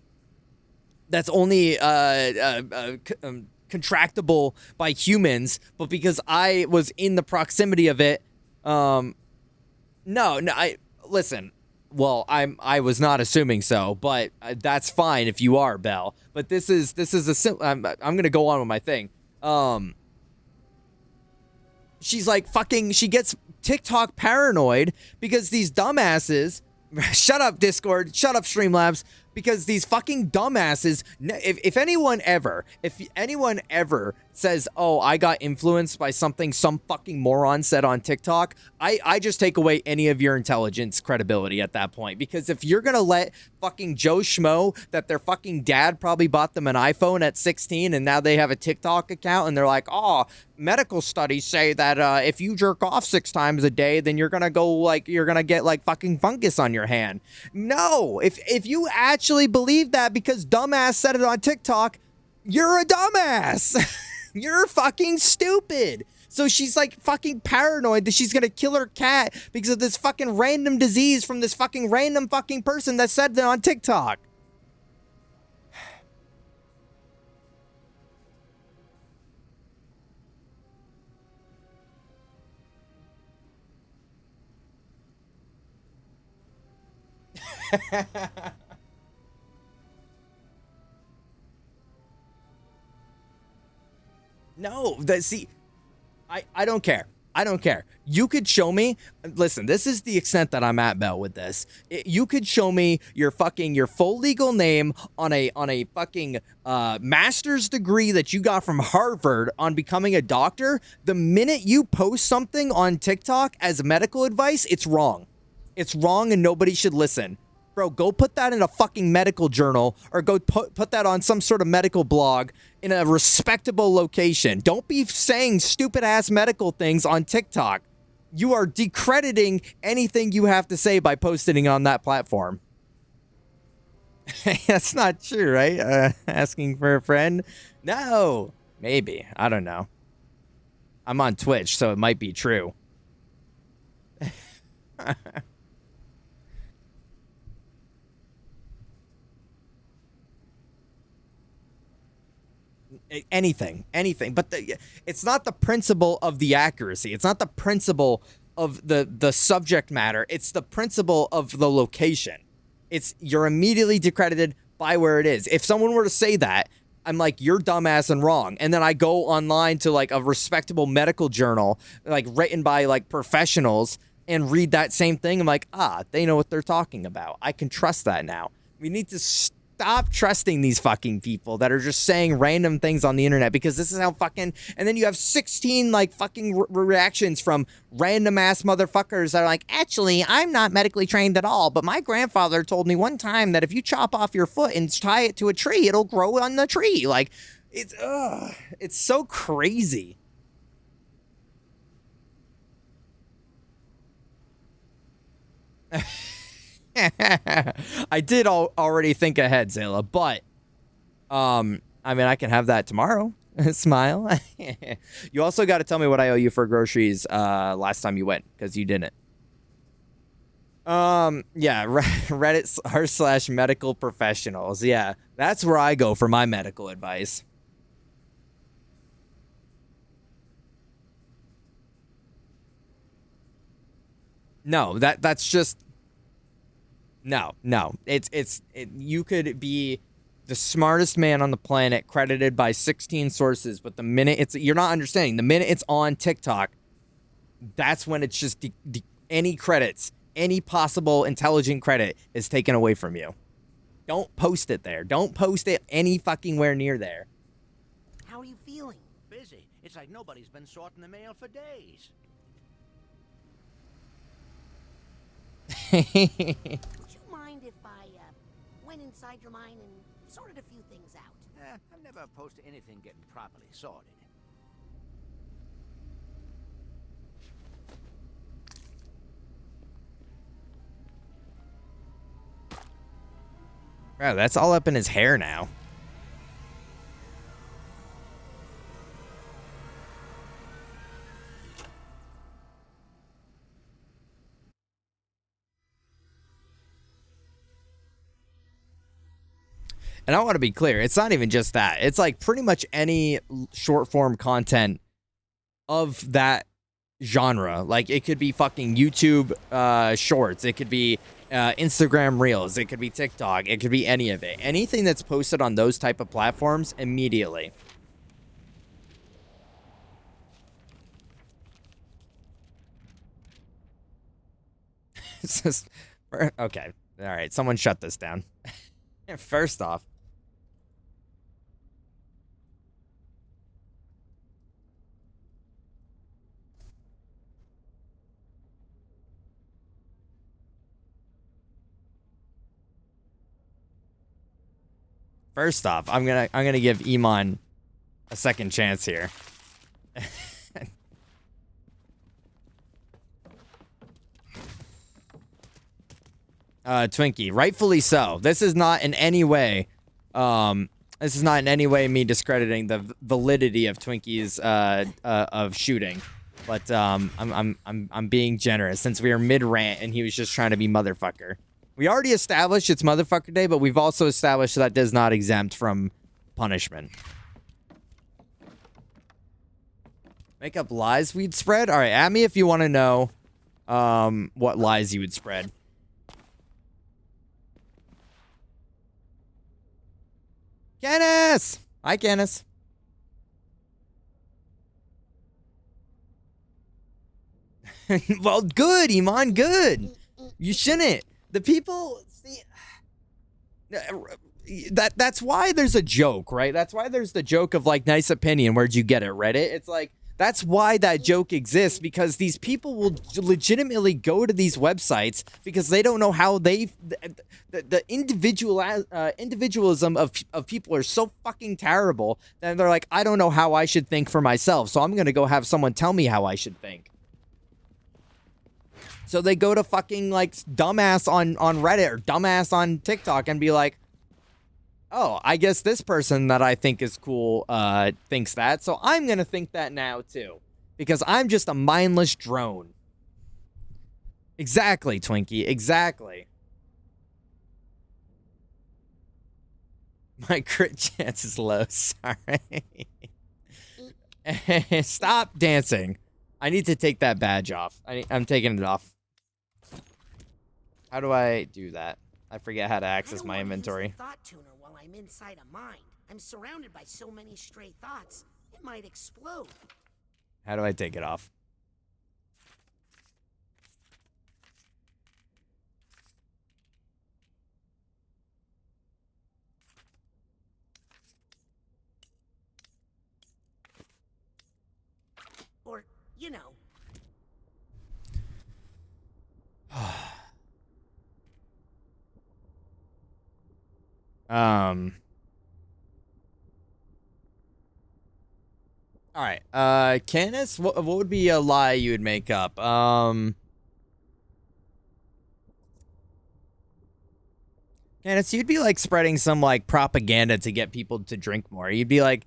by humans, but because I was in the proximity of it, listen. Well, I was not assuming so, but that's fine if you are, Belle. But this is I'm gonna go on with my thing. She's like fucking. She gets TikTok paranoid because these dumbasses. Shut up, Discord. Shut up, Streamlabs. because these fucking dumbasses, if anyone ever says, oh, I got influenced by something some fucking moron said on TikTok, I just take away any of your intelligence credibility at that point. Because if you're gonna let fucking Joe Schmo, that their fucking dad probably bought them an iPhone at 16 and now they have a TikTok account and they're like, oh, medical studies say that if you jerk off 6 times a day, then you're gonna get like fucking fungus on your hand. No, if you actually believe that because dumbass said it on TikTok, you're a dumbass. You're fucking stupid. So she's like fucking paranoid that she's gonna kill her cat because of this fucking random disease from this fucking random fucking person that said that on TikTok. No, see, I don't care. I don't care. You could show me. Listen, this is the extent that I'm at, Bell, with this. You could show me your full legal name on a fucking master's degree that you got from Harvard on becoming a doctor. The minute you post something on TikTok as medical advice, it's wrong. It's wrong and nobody should listen. Bro, go put that in a fucking medical journal or go put that on some sort of medical blog in a respectable location. Don't be saying stupid ass medical things on TikTok. You are decrediting anything you have to say by posting on that platform. That's not true, right? Asking for a friend? No. Maybe. I don't know. I'm on Twitch, so it might be true. Anything, but it's not the principle of the accuracy. It's not the principle of the subject matter. It's the principle of the location. You're immediately discredited by where it is. If someone were to say that, I'm like, you're dumbass and wrong. And then I go online to like a respectable medical journal, like written by like professionals, and read that same thing. I'm like, they know what they're talking about. I can trust that now. We need to stop trusting these fucking people that are just saying random things on the internet, because this is how fucking, and then you have 16 like fucking reactions from random ass motherfuckers that are like, actually, I'm not medically trained at all, but my grandfather told me one time that if you chop off your foot and tie it to a tree, it'll grow on the tree. Like, it's so crazy. I did already think ahead, Zayla, but I mean, I can have that tomorrow. Smile. You also got to tell me what I owe you for groceries last time you went, because you didn't. Yeah, Reddit r/medical professionals. Yeah, that's where I go for my medical advice. No, that's just no. You could be the smartest man on the planet, credited by 16 sources, but the minute you're not understanding. The minute it's on TikTok, that's when it's just any credits, any possible intelligent credit is taken away from you. Don't post it there. Don't post it any fucking where near there. How are you feeling? Busy. It's like nobody's been sorting the mail for days. Would you mind if I went inside your mind and sorted a few things out? I'm never opposed to anything getting properly sorted. Bro, that's all up in his hair now. And I want to be clear, it's not even just that. It's like pretty much any short form content of that genre. Like, it could be fucking YouTube shorts. It could be Instagram Reels. It could be TikTok. It could be any of it. Anything that's posted on those type of platforms, immediately. It's just, okay. All right. Someone shut this down. First off, I'm gonna give Iman a second chance here. Twinkie, rightfully so. This is not in any way me discrediting the validity of Twinkie's of shooting. But I'm being generous since we are mid rant and he was just trying to be motherfucker. We already established it's motherfucker day, but we've also established that does not exempt from punishment. Make up lies we'd spread? All right, at me if you want to know what lies you would spread. Kenneth! Hi, Kenneth. Well, good, Iman, good. You shouldn't. The people see that's why there's a joke, right? That's why there's the joke of like nice opinion. Where'd you get it? Reddit? It's like that's why that joke exists, because these people will legitimately go to these websites because they don't know how the individualism of people are so fucking terrible that they're like, I don't know how I should think for myself, so I'm gonna go have someone tell me how I should think. So they go to fucking like dumbass on Reddit or dumbass on TikTok and be like, oh, I guess this person that I think is cool thinks that, so I'm going to think that now too. Because I'm just a mindless drone. Exactly, Twinkie, exactly. My crit chance is low, sorry. Stop dancing. I need to take that badge off. I'm taking it off. How do I do that? I forget how to access my inventory. Thought tuner while I'm inside a mind. I'm surrounded by so many stray thoughts, it might explode. How do I take it off? Or, you know. All right. Candace, what would be a lie you would make up? Candace, you'd be like spreading some like propaganda to get people to drink more. You'd be like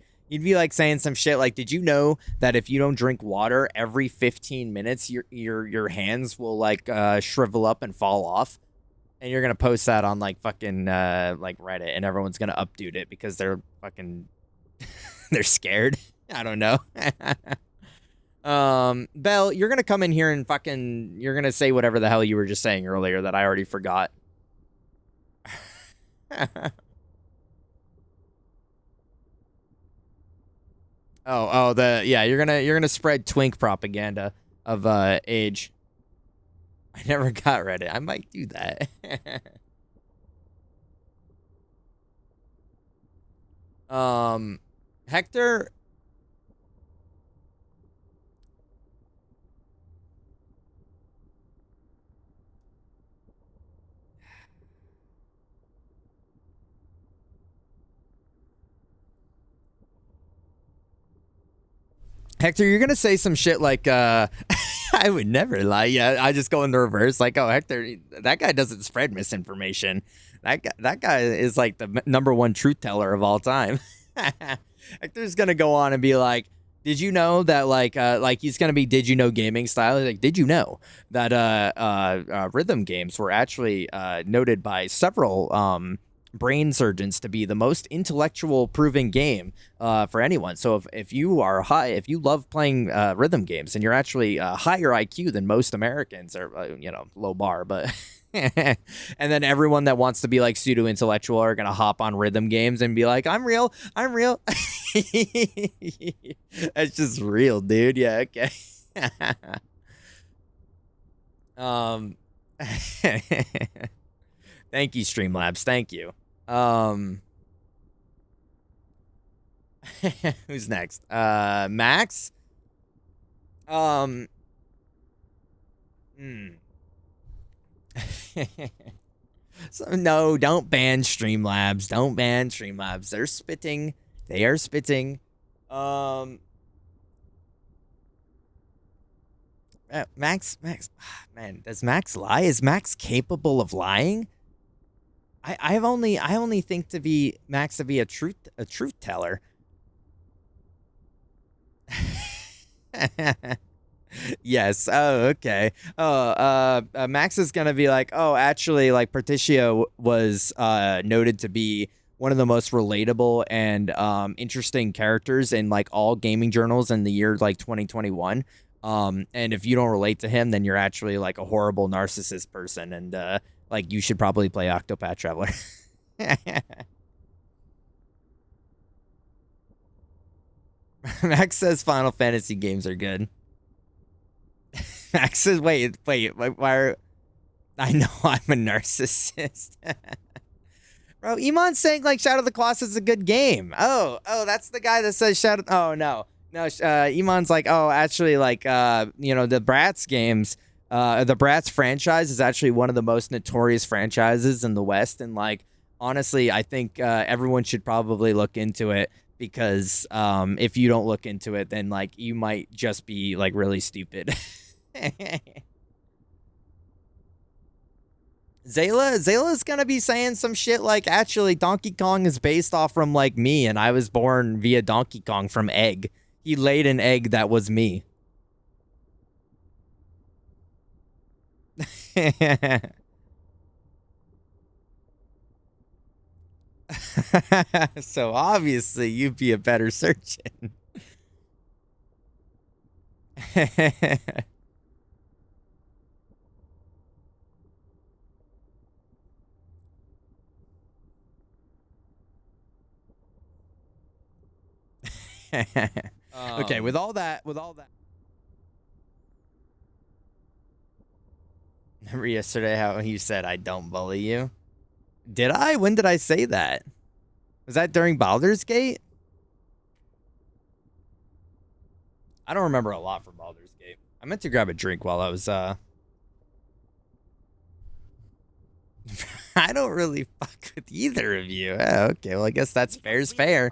saying some shit like, did you know that if you don't drink water every 15 minutes, your hands will like shrivel up and fall off? And you're gonna post that on like fucking like Reddit, and everyone's gonna update it because they're fucking they're scared. I don't know. Belle, you're gonna come in here and fucking you're gonna say whatever the hell you were just saying earlier that I already forgot. You're gonna spread twink propaganda of age. I never got Reddit. I might do that. Hector. Hector, you're gonna say some shit like, I would never lie. Yeah, I just go in the reverse. Like, oh, Hector, that guy doesn't spread misinformation. That guy is like the #1 truth teller of all time. Hector's gonna go on and be like, did you know that like he's gonna be did you know gaming style? He's like, did you know that rhythm games were actually noted by several brain surgeons to be the most intellectual proving game for anyone. So if you love playing rhythm games and you're actually higher IQ than most Americans, or low bar, but and then everyone that wants to be like pseudo intellectual are gonna hop on rhythm games and be like, I'm real. That's just real, dude. Yeah, okay. Thank you, Streamlabs. Thank you. Who's next? Max? So, no, don't ban Streamlabs. Don't ban Streamlabs. They're spitting. They are spitting. Max, man, does Max lie? Is Max capable of lying? I only think Max to be a truth teller. Yes. Oh, okay. Oh, Max is gonna be like, oh, actually, like Particio was noted to be one of the most relatable and interesting characters in like all gaming journals in the year like 2021. And if you don't relate to him, then you're actually like a horrible narcissist person, and like you should probably play Octopath Traveler. Max says Final Fantasy games are good. Max says, wait, why are... I know I'm a narcissist. Bro, Iman's saying, like, Shadow of the Colossus is a good game. Oh, that's the guy that says Shadow... Oh, no. No, Iman's like, oh, actually, like, you know, the Bratz games, the Bratz franchise is actually one of the most notorious franchises in the West, and, like, honestly, I think everyone should probably look into it, because if you don't look into it, then, like, you might just be, like, really stupid. Zayla's gonna be saying some shit like, actually, Donkey Kong is based off from, like, me, and I was born via Donkey Kong from egg. He laid an egg that was me. So obviously you'd be a better surgeon. Okay, with all that. Remember yesterday how he said, I don't bully you? Did I? When did I say that? Was that during Baldur's Gate? I don't remember a lot from Baldur's Gate. I meant to grab a drink while I was, I don't really fuck with either of you. Oh, okay, well, I guess that's fair's fair.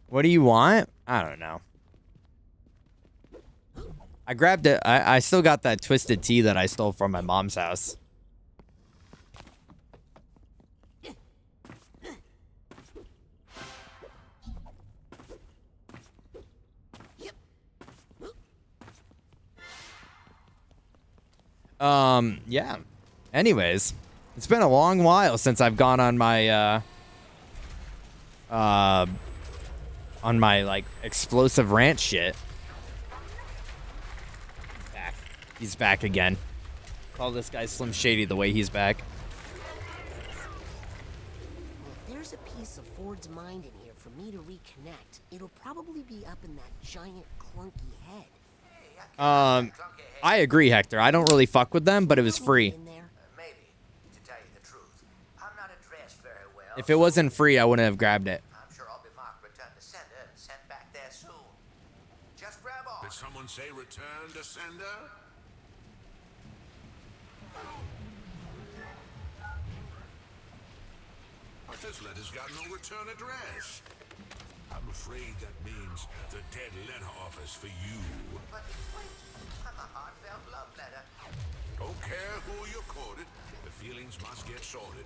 What do you want? I don't know. I grabbed it. I still got that twisted tea that I stole from my mom's house. Yeah. Anyways, it's been a long while since I've gone on my like explosive rant shit. Back. He's back again. Call this guy Slim Shady the way he's back. If there's a piece of Ford's mind in here for me to reconnect, it'll probably be up in that giant clunky head. I agree, Hector. I don't really fuck with them, but it was free. Maybe, to tell you the truth. I'm not addressed very well. If it wasn't free, I wouldn't have grabbed it. I'm sure I'll be marked return to sender and sent back there soon. Just grab on. Did someone say return to sender? But this letter's got no return address. I'm afraid that means the dead letter office for you. But wait, I'm a heartfelt love letter. Don't care who you quoted, the feelings must get sorted.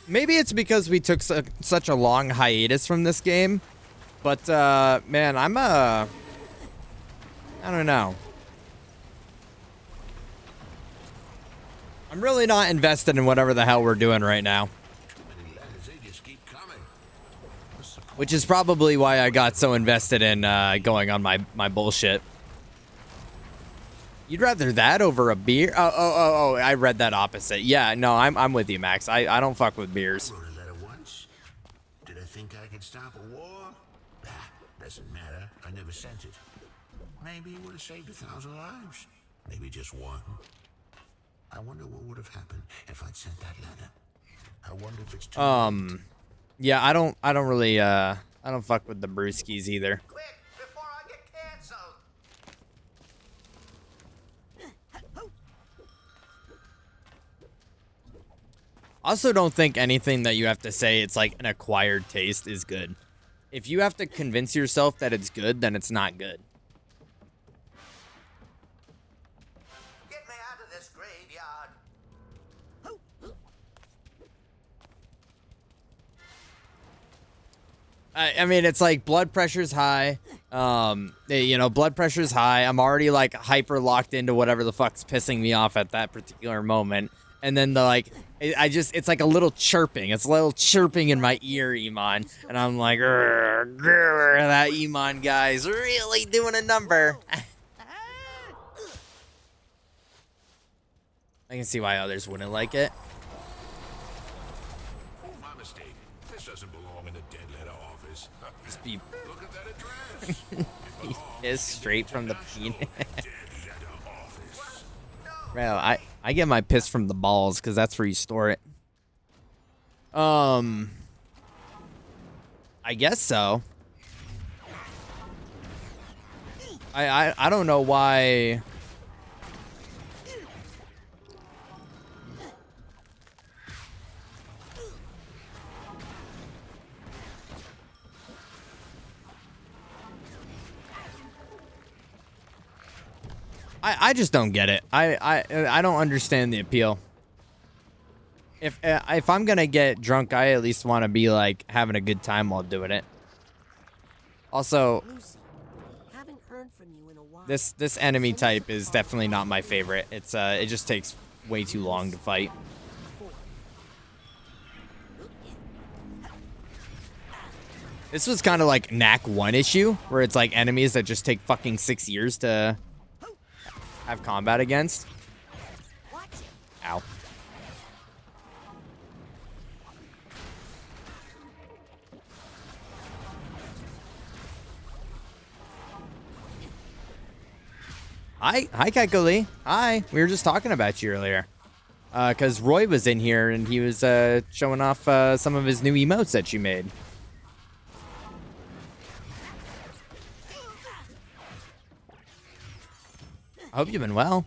Maybe it's because we took such a long hiatus from this game, but man, I don't know. I'm really not invested in whatever the hell we're doing right now. Which is probably why I got so invested in going on my bullshit. You'd rather that over a beer? Oh, I read that opposite. Yeah, no, I'm with you, Max. I don't fuck with beers. I wrote a letter once. Did I think I could stop a war? Doesn't matter. I never sent it. Maybe it would have saved 1,000 lives. Maybe just one. I wonder what would have happened if I'd sent that letter. I wonder if it's too late. Yeah, I don't really I don't fuck with the brewskis either. Quick, before I get canceled! Also don't think anything that you have to say it's like an acquired taste is good. If you have to convince yourself that it's good, then it's not good. Get me out of this graveyard. I mean, it's like blood pressure's high. You know, blood pressure's high. I'm already like hyper locked into whatever the fuck's pissing me off at that particular moment. And then it's like a little chirping. It's a little chirping in my ear, Iman. And I'm like, grr, grr, that Iman guy's really doing a number. I can see why others wouldn't like it. My mistake. This doesn't belong in the dead letter office. Just be Look at that address. pissed straight from the penis. Dead letter office. Bro, I get my piss from the balls because that's where you store it. I guess so. I don't know why. I just don't get it. I don't understand the appeal. If I'm gonna get drunk, I at least want to be like having a good time while doing it. Also, Lucy, haven't heard from you in a while. this enemy type is definitely not my favorite. It just takes way too long to fight. This was kind of like Knack 1 issue, where it's like enemies that just take fucking 6 years to have combat against. Ow. Hi, Kekuli. Hi. We were just talking about you earlier. Because Roy was in here and he was showing off some of his new emotes that you made. I hope you've been well.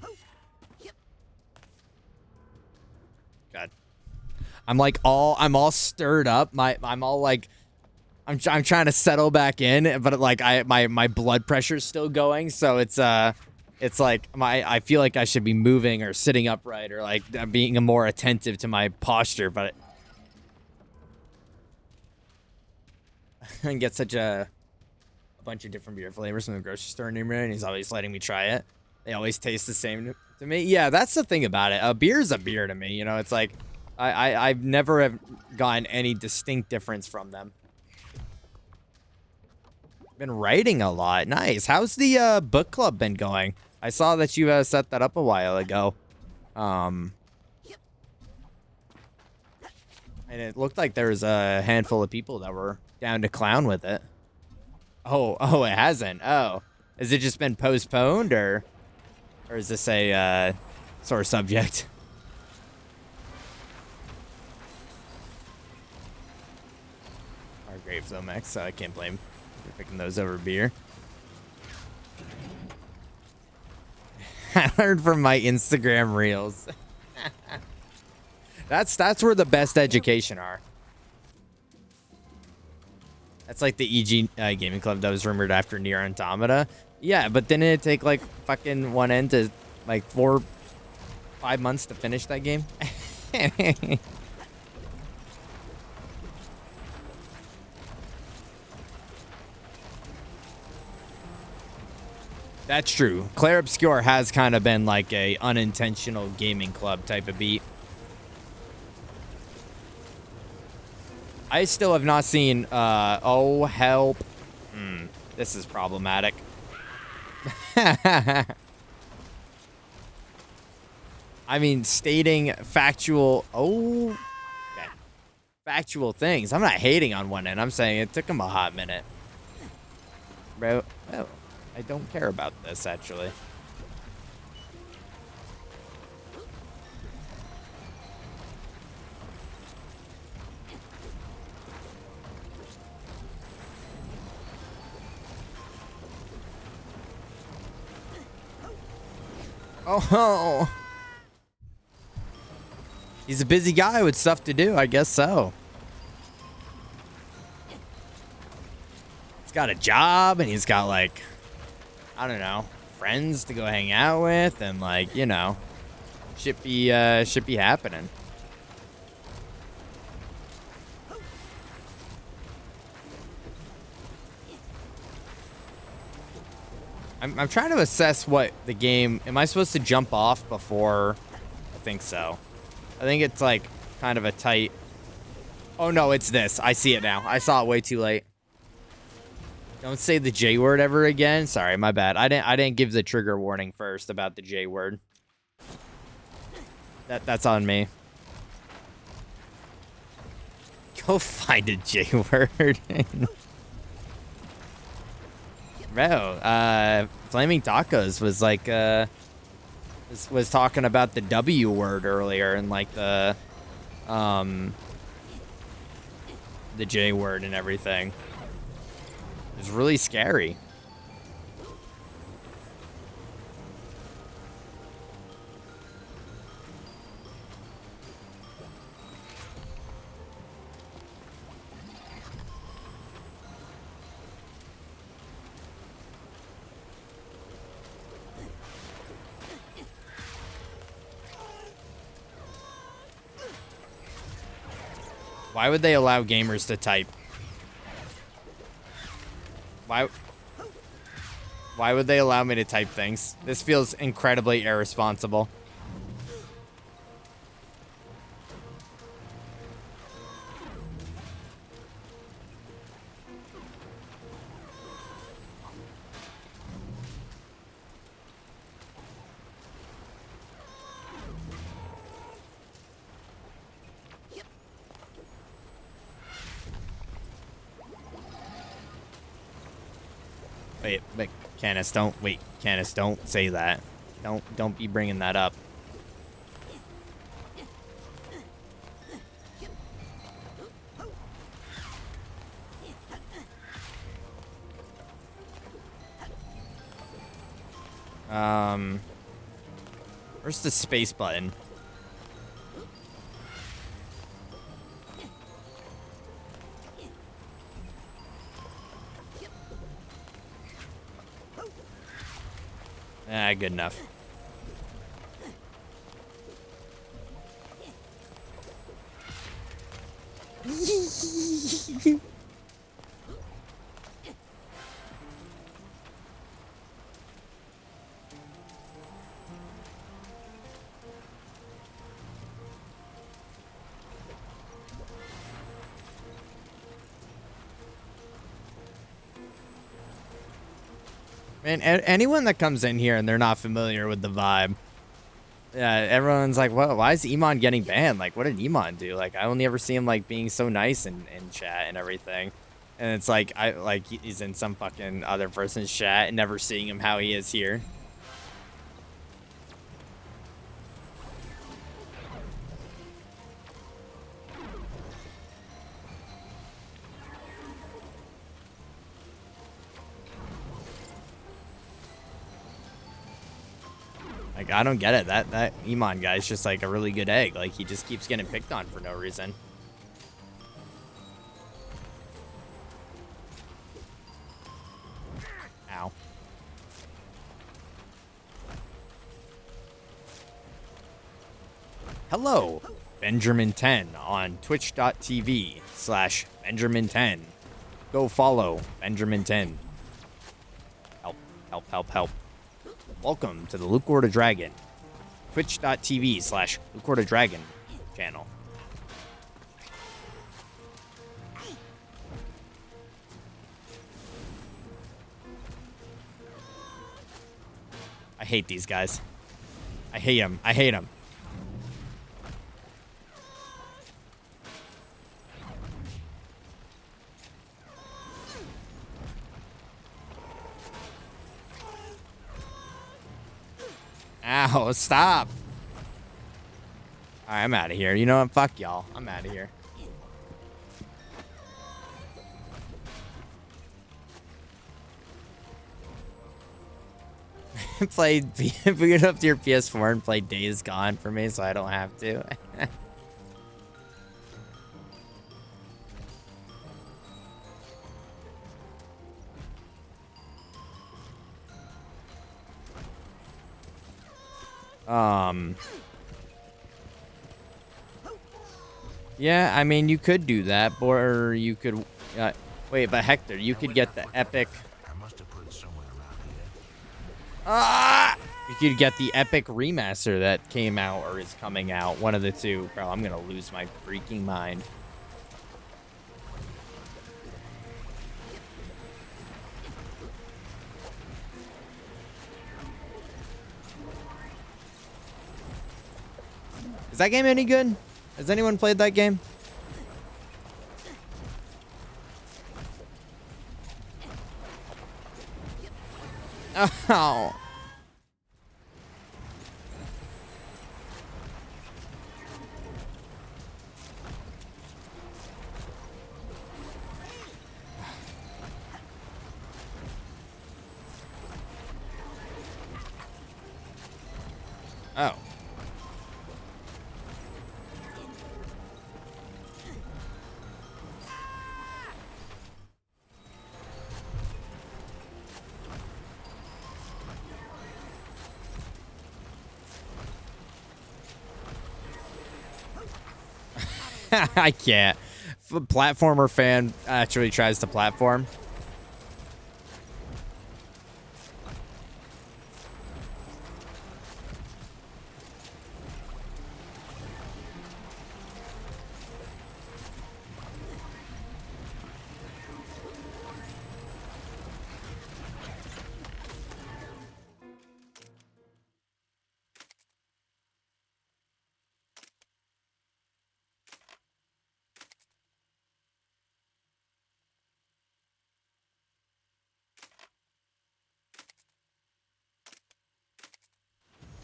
God, I'm all stirred up. I'm all like, I'm trying to settle back in, but like my blood pressure's still going, so it's like I feel like I should be moving or sitting upright or like being more attentive to my posture, but I can get such a bunch of different beer flavors from the grocery store near me, and he's always letting me try it. They always taste the same to me. Yeah, that's the thing about it. A beer's a beer to me. You know, it's like I've never have gotten any distinct difference from them. Been writing a lot. Nice. How's the book club been going? I saw that you set that up a while ago. And it looked like there was a handful of people that were down to clown with it. Oh, it hasn't. Oh, has it just been postponed, or is this a sore subject? Our Grave Zomex, so I can't blame you for picking those over beer. I learned from my Instagram reels. That's where the best education are. That's like the EG gaming club that was rumored after Nier Automata. Yeah, but didn't it take like fucking one end to like 4-5 months to finish that game? That's true. Claire Obscure has kind of been like a unintentional gaming club type of beat. I still have not seen, oh, help. This is problematic. I mean, stating factual, okay. Factual things. I'm not hating on one end. I'm saying it took him a hot minute. Bro, oh. I don't care about this, actually. Oh, he's a busy guy with stuff to do, I guess so. He's got a job and he's got like, I don't know, friends to go hang out with and like, you know, should be happening. I'm trying to assess what the game... Am I supposed to jump off before? I think so. I think it's like kind of a tight... Oh no, it's this. I see it now. I saw it way too late. Don't say the J word ever again. Sorry, my bad. I didn't give the trigger warning first about the J word. That's on me. Go find a J word. Bro, Flaming Tacos was like, was talking about the W word earlier and like the J word and everything. It was really scary. Why would they allow gamers to type? Why would they allow me to type things? This feels incredibly irresponsible. Wait, Canis, Canis, don't say that. Don't be bringing that up. Where's the space button? Ah, good enough. Man, anyone that comes in here and they're not familiar with the vibe, yeah, everyone's like, "Well, why is Iman getting banned? Like, what did Iman do? Like, I only ever see him like being so nice in chat and everything." And it's like, he's in some fucking other person's chat and never seeing him how he is here. Like, I don't get it. That Iman guy's just like a really good egg. Like, he just keeps getting picked on for no reason. Ow. Hello, Benjamin10 on twitch.tv/Benjamin10. Go follow Benjamin10. Help, help, help, help. Welcome to the Luke Lord of Dragon, twitch.tv/Luke Lord of Dragon channel. I hate these guys. I hate them. I hate them. Ow, stop. Alright, I'm out of here. You know what? Fuck y'all. I'm out of here. Play, boot it up to your PS4 and play Days Gone for me so I don't have to. Yeah, I mean, you could do that, or you could, wait, but Hector, you could get the epic, you could get the epic remaster that came out or is coming out, one of the two. Bro, I'm gonna lose my freaking mind. Is that game any good? Has anyone played that game? Oh. Oh. I can't. If a platformer fan actually tries to platform.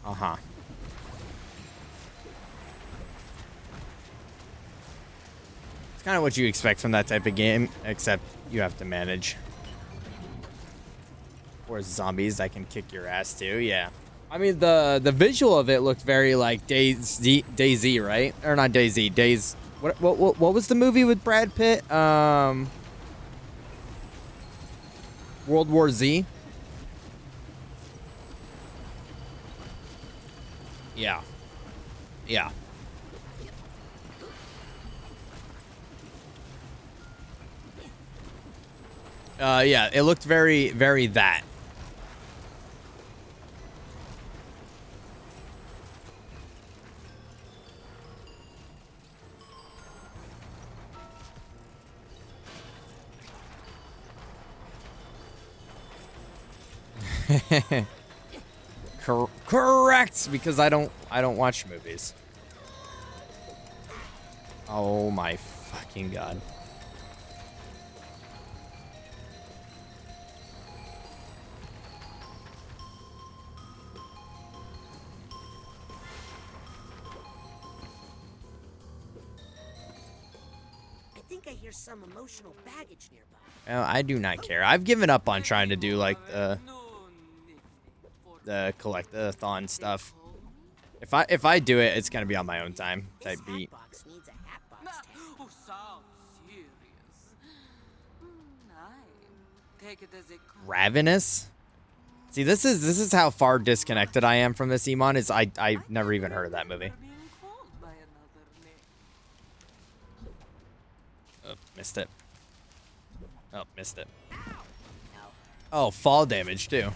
Uh-huh. It's kind of what you expect from that type of game, except you have to manage. Or zombies that can kick your ass too, yeah. I mean, the visual of it looked very like DayZ, right? Or not DayZ, Days. What was the movie with Brad Pitt? World War Z. Yeah. Yeah. Yeah, it looked very, very that. Correct, because I don't watch movies. Oh my fucking god. I think I hear some emotional baggage nearby. Well, I do not care. I've given up on trying to do like the collect-a-thon stuff. If I do it, it's gonna be on my own time type beat. Ravenous? See, this is how far disconnected I am from this Emon. Is I've never even heard of that movie. Oh, missed it. Oh, missed it. Oh, fall damage too.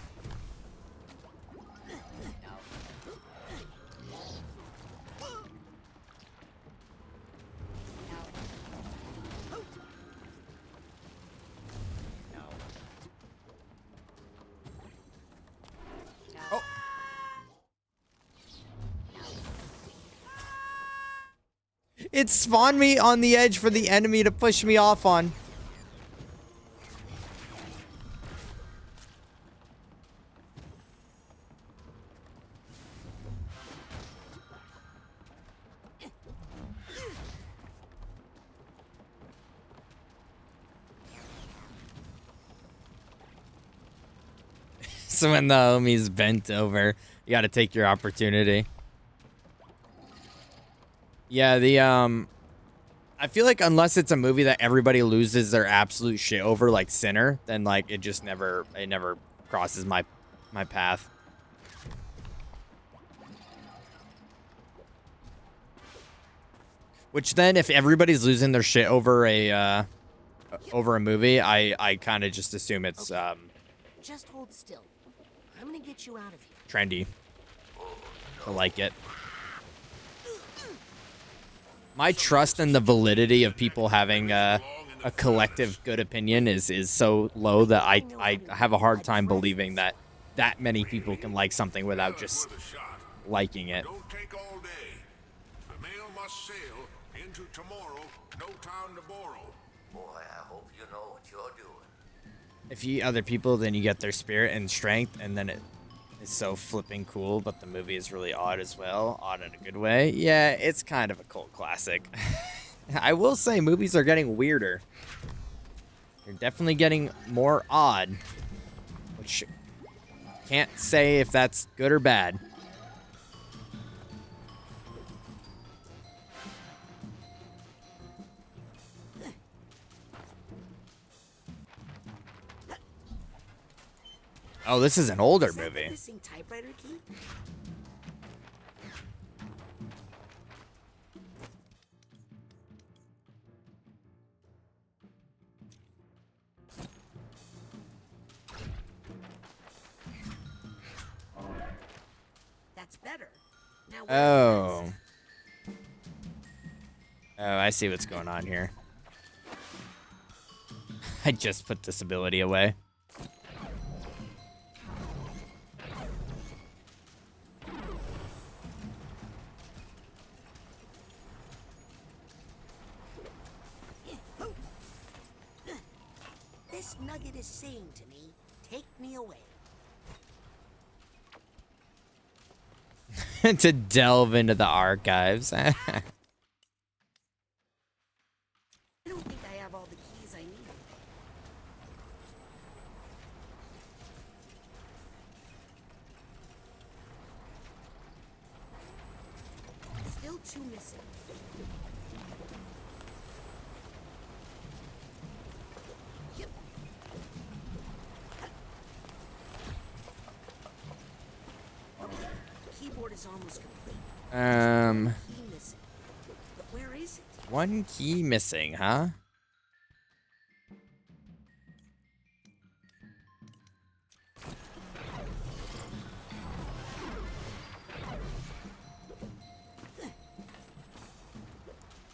It spawned me on the edge for the enemy to push me off on. That's when the homie's bent over. You got to take your opportunity. Yeah, I feel like unless it's a movie that everybody loses their absolute shit over, like Sinner, then like it never crosses my path. Which then, if everybody's losing their shit over a movie, I kind of just assume it's Just hold still. I'm gonna get you out of here. trendy. I like it. My trust in the validity of people having a collective good opinion is so low that I have a hard time believing that many people can like something without just liking it. Don't take all day. The mail must sail into tomorrow. No time to borrow. Boy, I hope you know what you're doing. If you eat other people, then you get their spirit and strength, and then it is so flipping cool, but the movie is really odd as well. Odd in a good way. Yeah, it's kind of a cult classic. I will say movies are getting weirder. They're definitely getting more odd. Which can't say if that's good or bad. Oh, this is an older Is that the movie. missing typewriter key? That's better. Now where's Oh. the Oh, I see what's going on here. I just put disability away. This nugget is saying to me, take me away. To delve into the archives. I don't think I have all the keys I need. Still two missing. Yep. The keyboard is almost complete. Key missing. But where is it? One key missing, huh?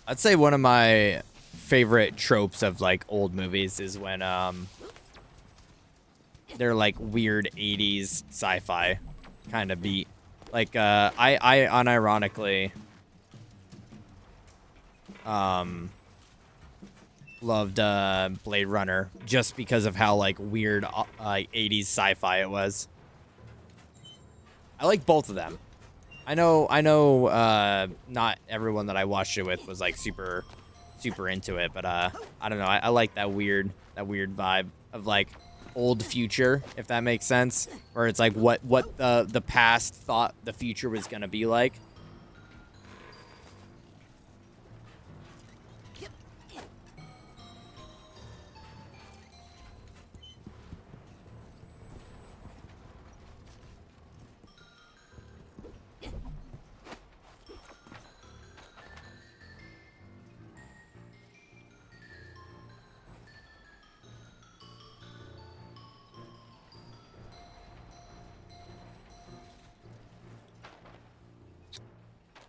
I'd say one of my favorite tropes of like old movies is when they're like weird 80s sci-fi kind of beat. Like I unironically loved Blade Runner just because of how like weird 80s sci-fi it was. I like both of them. I know not everyone that I watched it with was like super into it, but I don't know. I like that weird vibe of like old future, if that makes sense, where it's like what the past thought the future was gonna be like.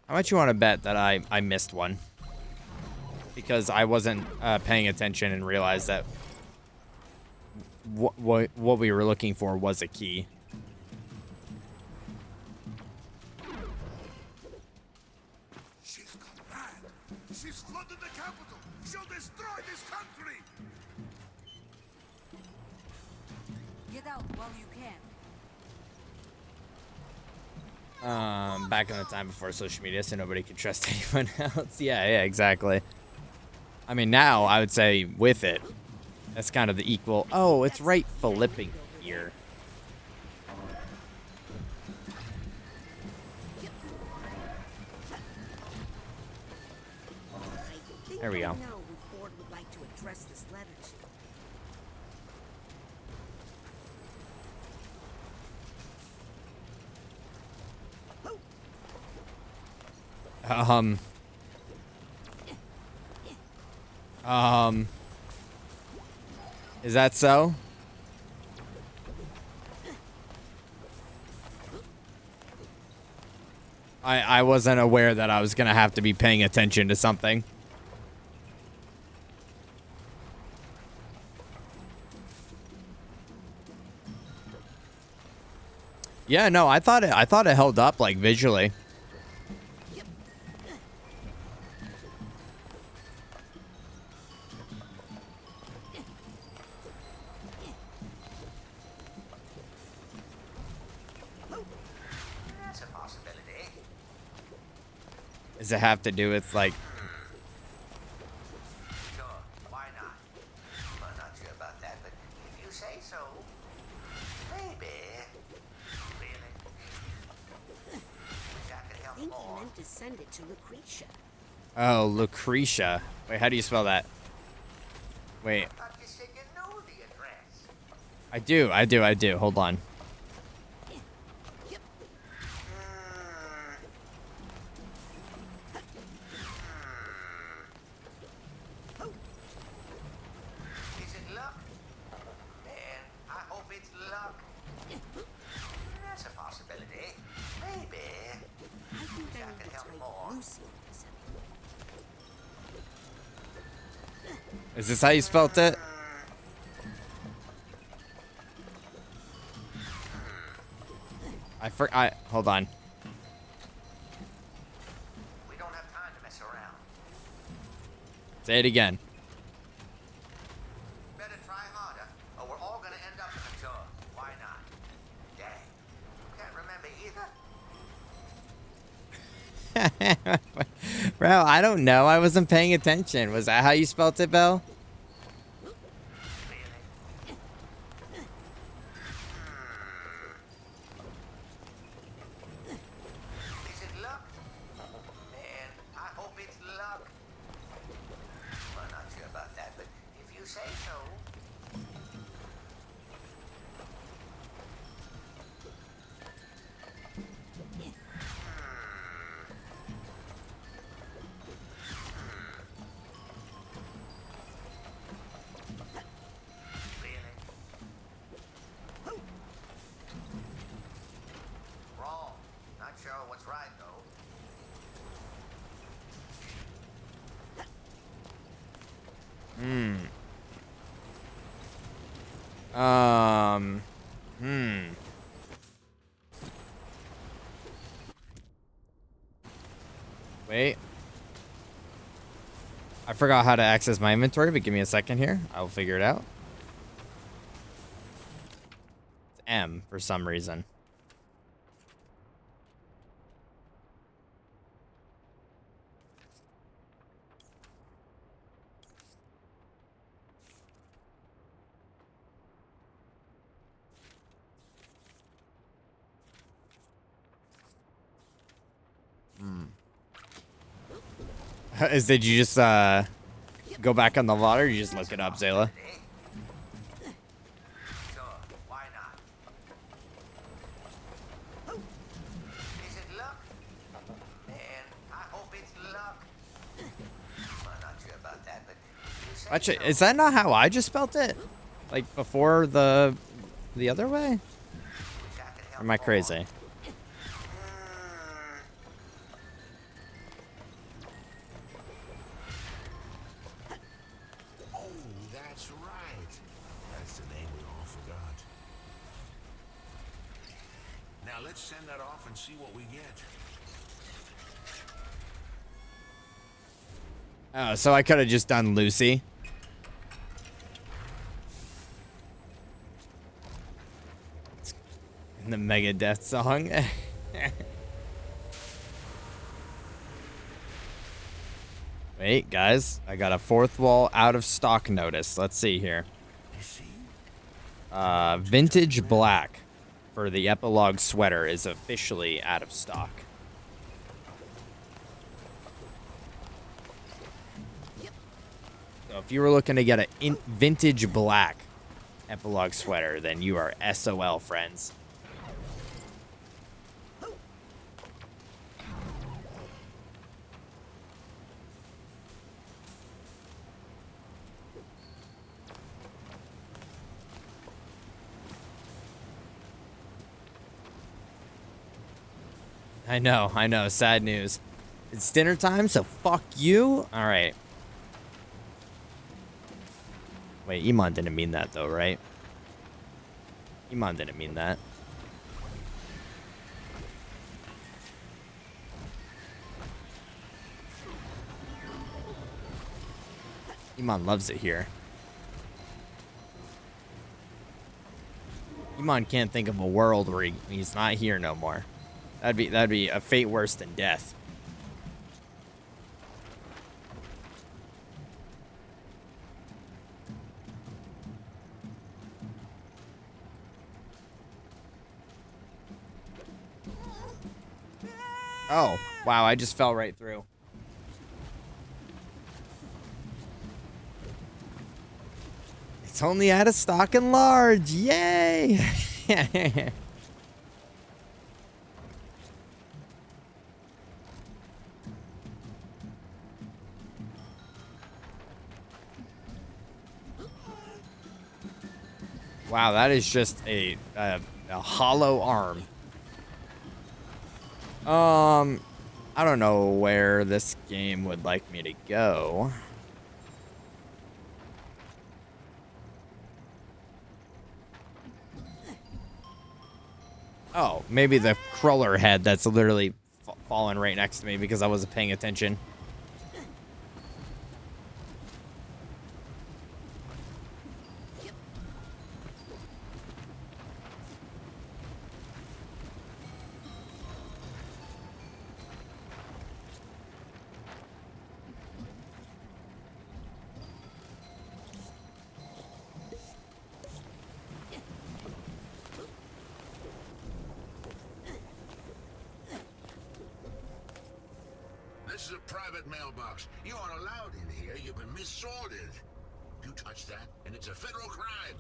How much you want to bet that I missed one? Because I wasn't paying attention and realized that what we were looking for was a key. She's gone mad. She's flooded the capital. She'll destroy this country. Get out while you can. Back in the time before social media, so nobody could trust anyone else. Yeah, exactly. I mean, now I would say with it, that's kind of the equal. Oh, it's right flipping here. There we go. I know who Ford would like to address this letter to. Is that so? I wasn't aware that I was gonna have to be paying attention to something. Yeah, no, I thought it held up like visually. That's a possibility. Does it have to do with like? Sure, why not? Well, not sure about that, but if you say so, maybe. Really? Wish I could I help think he more. meant to send it to Lucretia. Oh, Lucretia. Wait, how do you spell that? Wait. I thought you said you knew the address. I do. Hold on. Is it luck? Man, I hope it's luck. That's a possibility. Maybe. I think I I need can to help type more. Lucy into something. Is this how you spelt it? Hold on. We don't have time to mess around. Say it again. Better try harder, or we're all gonna end up in a jar. Why not? Dang. Can't remember either. Bro, I don't know. I wasn't paying attention. Was that how you spelt it, Bill? Is it luck? Man, I hope it's luck. Well, not sure about that, but if you say so. Really? Wrong. Not sure what's right, though. Hmm. Wait. I forgot how to access my inventory, but give me a second here. I'll figure it out. It's M for some reason. Did you just go back on the water? Or you just look it up, Zayla? Sure, why not? Is it luck? Man, I hope it's luck. Well, not sure about that, but if you say Actually, so. is that not how I just spelt it? Like before the other way? Wish I could help Or am I more. crazy? Oh, that's right. That's the name we all forgot. Now let's send that off and see what we get. Oh, so I could have just done Lucy. The Megadeth song. Wait, guys. I got a fourth wall out of stock notice. Let's see here. You see? Vintage black for the epilogue sweater is officially out of stock. So if you were looking to get a vintage black epilogue sweater, then you are SOL, friends. I know. Sad news. It's dinner time, so fuck you. All right. Wait, Iman didn't mean that, though, right? Iman didn't mean that. Iman loves it here. Iman can't think of a world where he's not here no more. That'd be a fate worse than death. Oh, wow, I just fell right through. It's only out of stock and large. Yay! Wow, that is just a hollow arm. I don't know where this game would like me to go. Oh, maybe the crawler head that's literally fallen right next to me because I wasn't paying attention. This is a private mailbox. You aren't allowed in here. You've been missorted. You touch that, and it's a federal crime.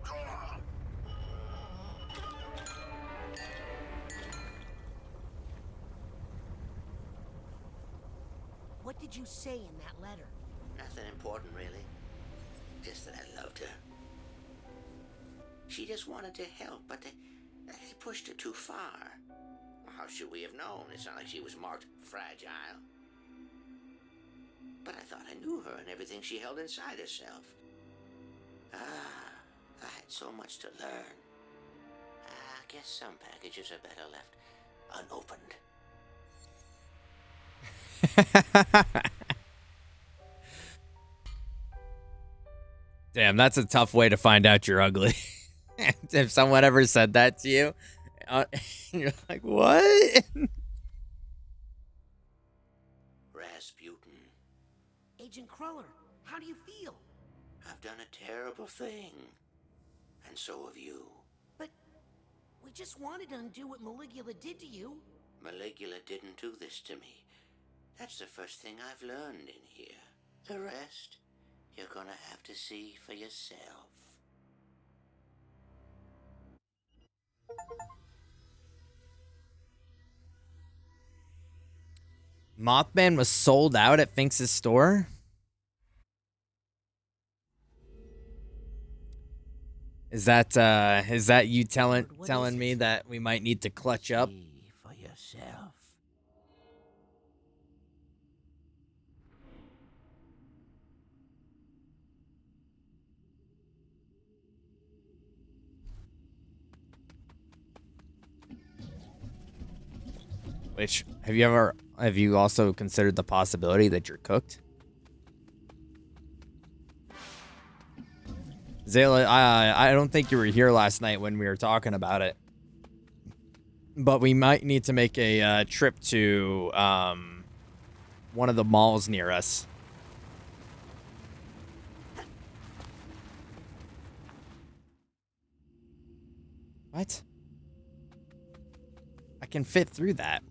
Go on. What did you say in that letter? Nothing important, really. Just that I loved her. She just wanted to help, but they pushed it too far. How should we have known? It's not like she was marked fragile. But I thought I knew her and everything she held inside herself. I had so much to learn. I guess some packages are better left unopened. Damn, that's a tough way to find out you're ugly. If someone ever said that to you, you're like, what? Rasputin. Agent Cruller, how do you feel? I've done a terrible thing. And so have you. But we just wanted to undo what Maligula did to you. Maligula didn't do this to me. That's the first thing I've learned in here. The rest, you're gonna have to see for yourself. Mothman was sold out at Finks' store? Is that you telling me that we might need to clutch up? See for yourself. Which, have you also considered the possibility that you're cooked? Zayla, I don't think you were here last night when we were talking about it. But we might need to make a trip to one of the malls near us. What? I can fit through that.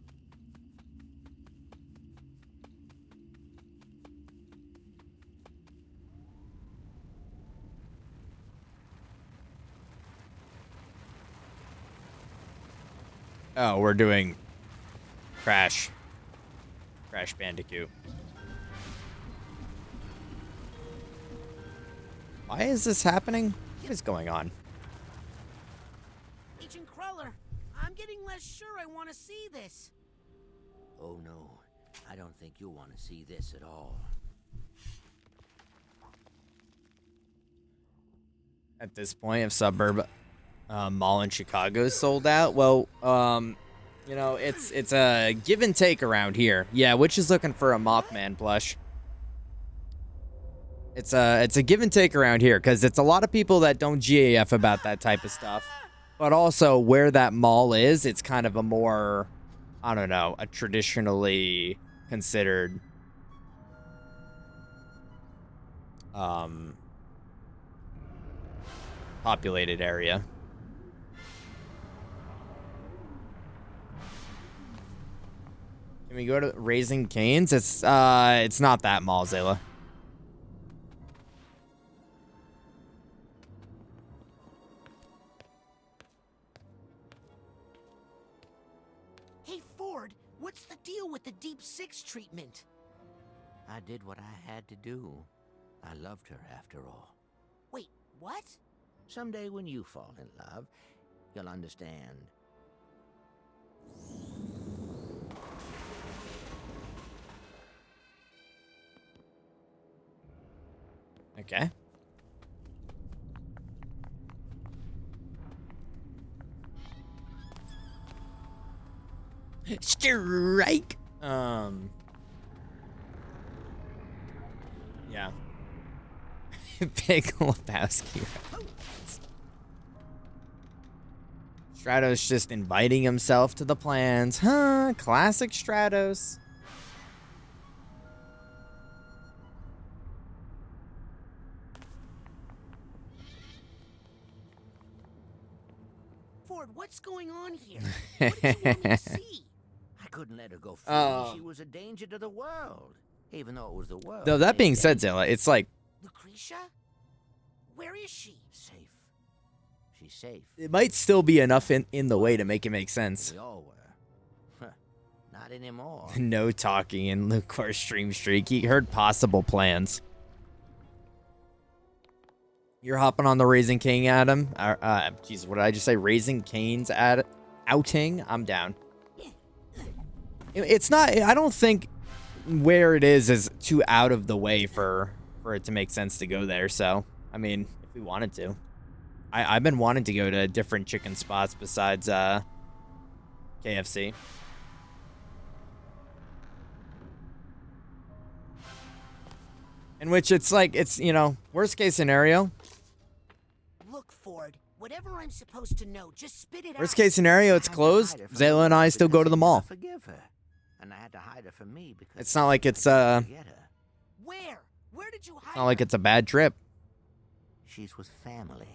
Oh, we're doing Crash Bandicoot. Why is this happening? What is going on? Agent Cruller, I'm getting less sure I want to see this. Oh no, I don't think you'll want to see this at all. At this point, if Suburb Mall in Chicago is sold out, well, you know, it's a give and take around here. Yeah, Witch is looking for a Mothman plush. It's a give and take around here because it's a lot of people that don't GAF about that type of stuff. But also where that mall is, it's kind of a more, I don't know, a traditionally considered populated area. Can we go to Raising Cane's? It's not that mall, Zayla. Hey, Ford, what's the deal with the Deep Six treatment? I did what I had to do. I loved her after all. Wait, what? Someday when you fall in love, you'll understand. Okay. Strike. Yeah. Big Lebowski. Stratos just inviting himself to the plans. Huh? Classic Stratos. Ford, what's going on here? What did you want me to see? I couldn't let her go free. She was a danger to the world, even though it was the world. Though that being said, Zilla, it's like Lucretia? Where is she? Safe. She's safe. it might still be enough in the way to make it make sense. We all were. Not anymore. No talking in Lukewar's stream streak. He heard possible plans. You're hopping on the Raising King, Adam. Jeez, what did I just say? Raising Cane's outing. I'm down. It's not. I don't think where it is too out of the way for it to make sense to go there. So, I mean, if we wanted to, I've been wanting to go to different chicken spots besides KFC. In which it's like, it's, you know, worst case scenario. Look, Ford, whatever I'm supposed to know, just spit it out. Worst case scenario, it's closed. Zayla and I still go to the mall. Forgive her. And I had to hide her from me because It's not like it's Where? Where did you hide not like it's a bad trip. She's with family.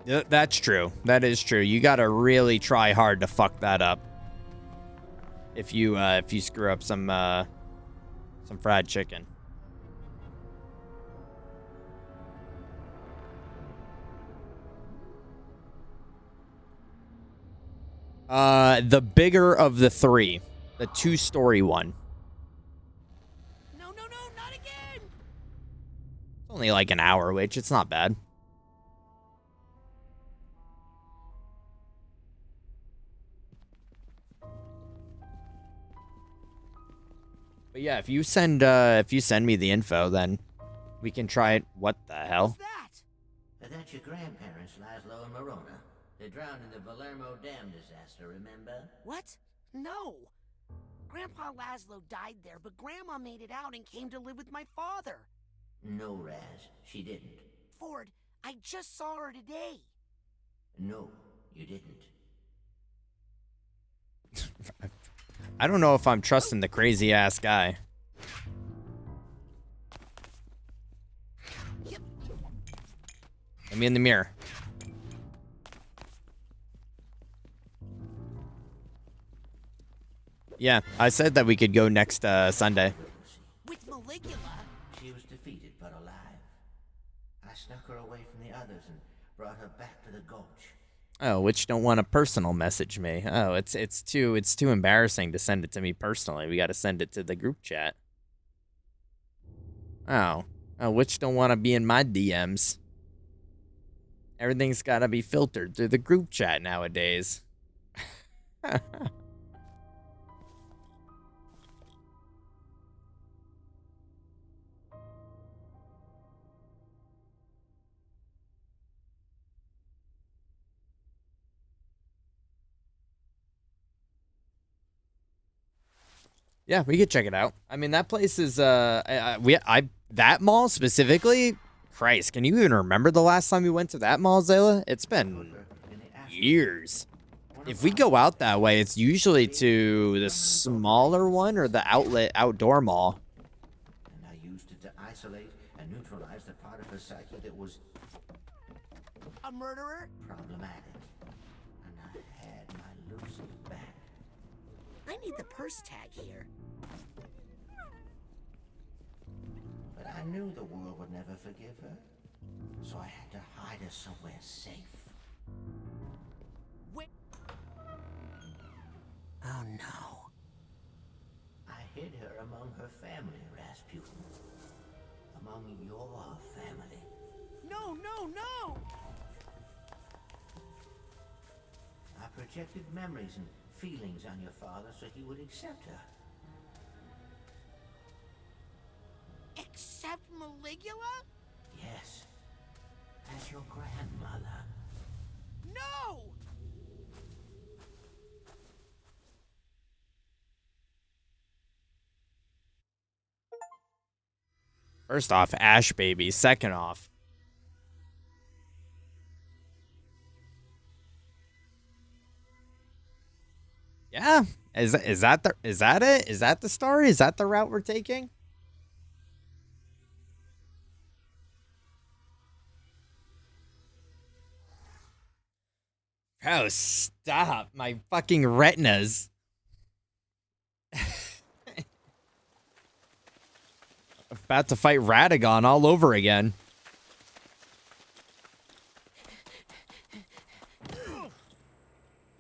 That's true. That is true. You gotta really try hard to fuck that up. If you screw up some fried chicken. The bigger of the three, the 2-story one. No, not again! It's only like an hour, which it's not bad. But yeah, if you send me the info, then we can try it. What the hell? What's that? That's your grandparents, Laszlo and Morona. They drowned in the Palermo Dam disaster, remember? What? No. Grandpa Laszlo died there, but Grandma made it out and came to live with my father. No, Raz, she didn't. Ford, I just saw her today. No, you didn't. I don't know if I'm trusting the crazy ass guy. Let me in the mirror. Yeah, I said that we could go next Sunday. With Maligula? She was defeated but alive. I snuck her away from the others and brought her back to the gulch. Oh, which don't want to personal message me. Oh, it's too embarrassing to send it to me personally. We got to send it to the group chat. Oh, which don't want to be in my DMs. Everything's got to be filtered through the group chat nowadays. Yeah, we could check it out. I mean, that place is that mall specifically. Christ, can you even remember the last time we went to that mall, Zayla? It's been years. If we go out that way, it's usually to the smaller one or the outdoor mall. And I used it to isolate and neutralize the part of her psyche that was a murderer? Problematic. And I had my Lucy back. I need the purse tag here. But I knew the world would never forgive her. So I had to hide her somewhere safe. Wait. Oh no. I hid her among her family, Rasputin. Among your family. No, no, no! I projected memories and feelings on your father so he would accept her. Accept Maligula? Yes. As your grandmother. No! First off, Ash baby. Second off, yeah. Is that it? Is that the story? Is that the route we're taking? Oh, stop. My fucking retinas. About to fight Radagon all over again.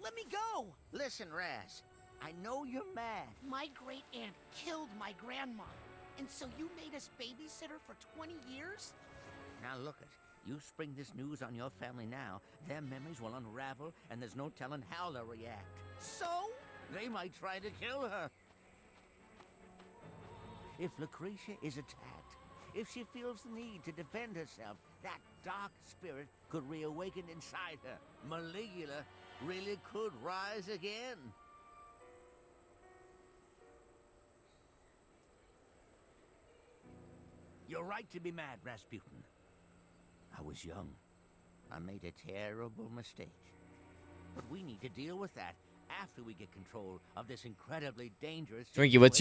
Let me go! Listen, Raz. I know you're mad. My great aunt killed my grandma. And so you made us babysitter for 20 years? Now look it. You spring this news on your family now, their memories will unravel, and there's no telling how they'll react. So? They might try to kill her. If Lucretia is attacked, if she feels the need to defend herself, that dark spirit could reawaken inside her. Maligula really could rise again. You're right to be mad, Rasputin. I was young. I made a terrible mistake. But we need to deal with that after we get control of this incredibly dangerous Twinkie, what's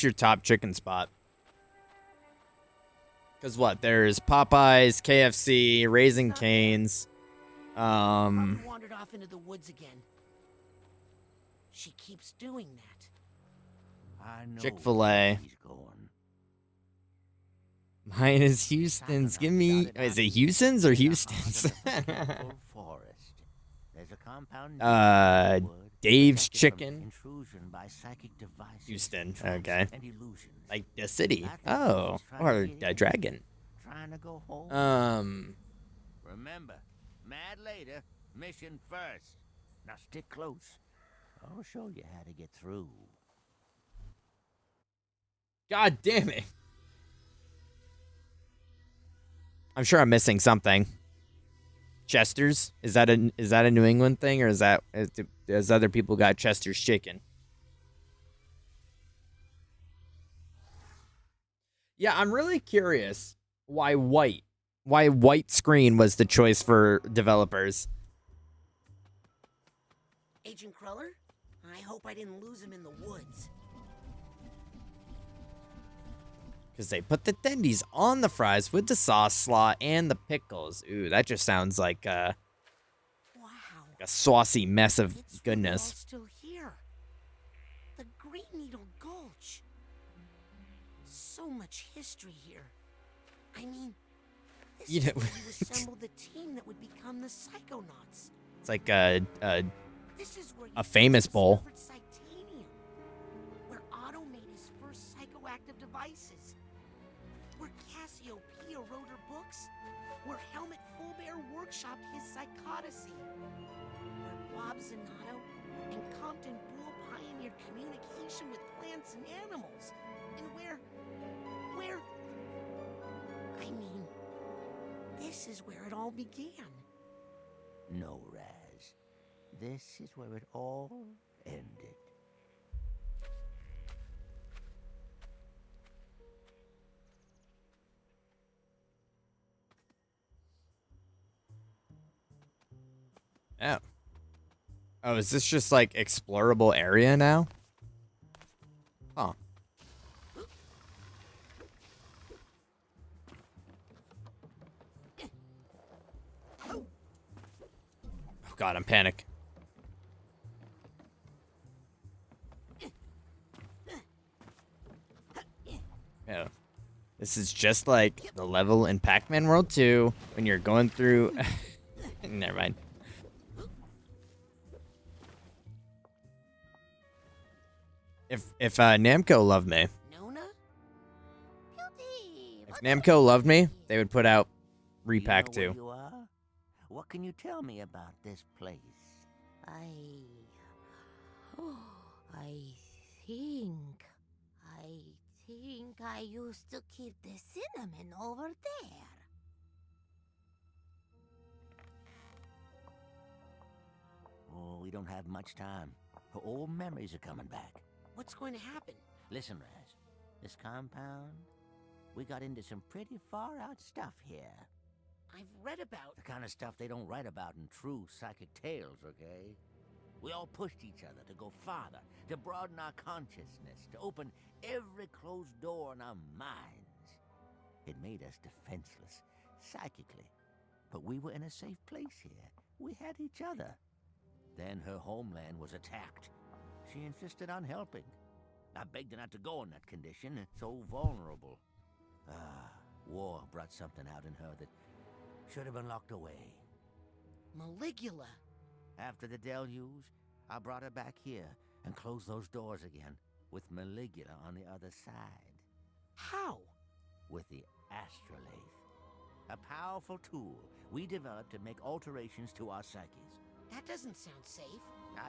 your top chicken spot? Cause what? There's Popeyes, KFC, Raising Cane's. Probably wandered off into the woods again. She keeps doing that. I know Chick-fil-A. he's going. Mine is Houston's. Give me. Is it Houston's or Houston's? Forest. There's a compound Dave's Chicken. Intrusion by psychic devices, Houston. Okay. and illusions. Like the city. Oh, or a dragon. Trying to go home. Remember, mad later, mission first. Now stick close. I'll show you how to get through. God damn it. I'm sure I'm missing something. Chester's? Is that a New England thing, or is other people got Chester's chicken? Yeah, I'm really curious why white screen was the choice for developers. Agent Cruller? I hope I didn't lose him in the woods. Because they put the tendies on the fries with the sauce slaw and the pickles. Ooh, that just sounds like Wow. a saucy mess of It's goodness. all still here. The so much history here. I mean, this You is know- where you assembled the team that would become the Psychonauts. It's like This is where you a famous first bowl. discovered Psytanium, where Otto made his first psychoactive devices, where Cassiopeia wrote her books, where Helmut Fullbear workshopped his psychodicy, where Bob Zanato and Compton Boole pioneered communication with plants and animals, and where, I mean, this is where it all began. No, Raz. This is where it all ended. Oh. Oh, is this just like explorable area now? Huh. Oh god, I'm panic. Yeah. This is just like the level in Pac-Man World 2 when you're going through. Never mind. If Namco loved me, Nona? if Namco loved me, they would put out Repack You know 2. where you are? What can you tell me about this place? I think I used to keep the cinnamon over there. Oh, we don't have much time. Her old memories are coming back. What's going to happen? Listen, Raz. This compound, we got into some pretty far-out stuff here. I've read about... The kind of stuff they don't write about in true psychic tales, okay? We all pushed each other to go farther, to broaden our consciousness, to open every closed door in our minds. It made us defenseless, psychically. But we were in a safe place here. We had each other. Then her homeland was attacked. She insisted on helping. I begged her not to go in that condition, so vulnerable. War brought something out in her that should have been locked away. Maligula. After the deluge, I brought her back here and closed those doors again, with Maligula on the other side. How? With the astrolabe. A powerful tool we developed to make alterations to our psyches. That doesn't sound safe.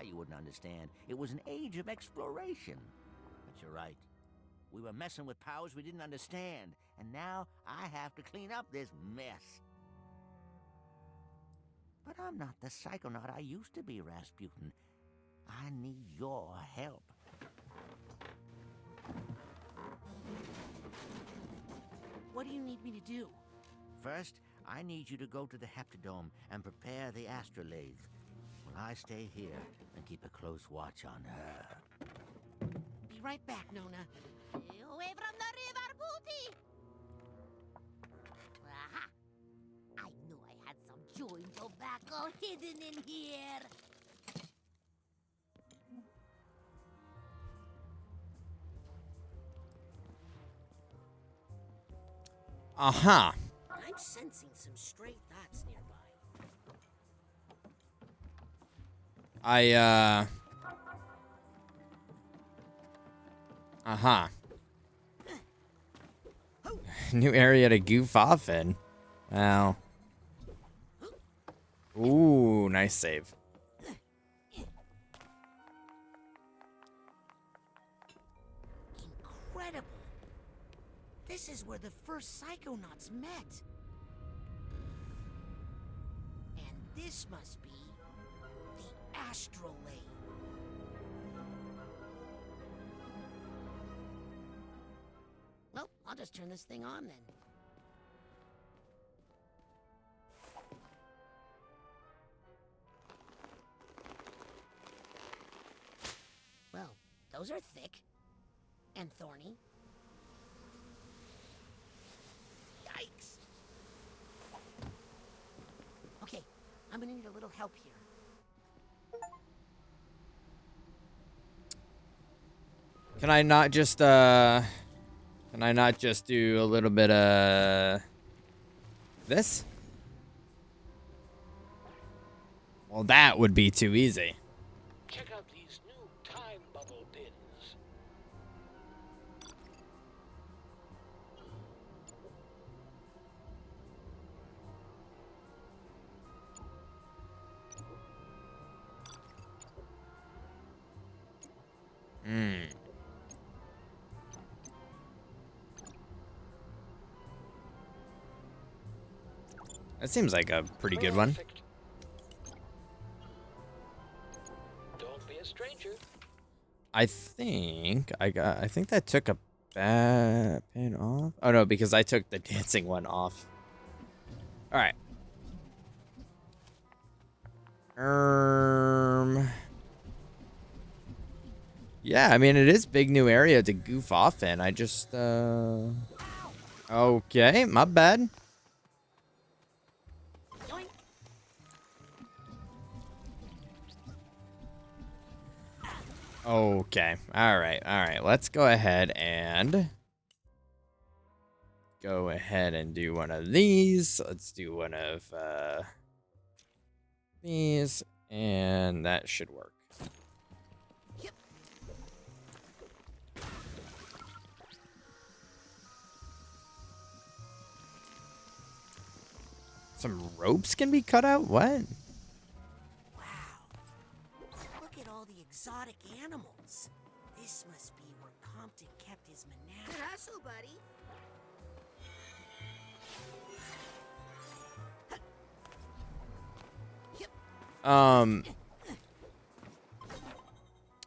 You wouldn't understand. It was an age of exploration. But you're right. We were messing with powers we didn't understand, and now I have to clean up this mess. But I'm not the psychonaut I used to be, Rasputin. I need your help. What do you need me to do? First, I need you to go to the Heptadome and prepare the astrolabe. While I stay here and keep a close watch on her. Be right back, Nona. Away from the river, booty! Aha! I knew I had some chewing tobacco hidden in here. Uh-huh. I'm sensing some stray thoughts nearby. Uh-huh. New area to goof off in. Wow. Ooh, nice save. Incredible. This is where the first Psychonauts met. And this must be the astrolabe. Well, I'll just turn this thing on then. Well, those are thick and thorny. Yikes. Okay, I'm gonna need a little help here. Can I not just Can I not just do a little bit of this? Well, that would be too easy. Check out these new time bubble bins. That seems like a pretty good one. Don't be a stranger. I think that took a bad pin off. Oh no, because I took the dancing one off. All right. Yeah, I mean it is big new area to goof off in. I just okay, my bad. Okay. All right. Let's go ahead and do one of these. Let's do one of these, and that should work. Some ropes can be cut out? What? Look at all the exotic animals. This must be where Compton kept his menagerie. Good hustle, buddy.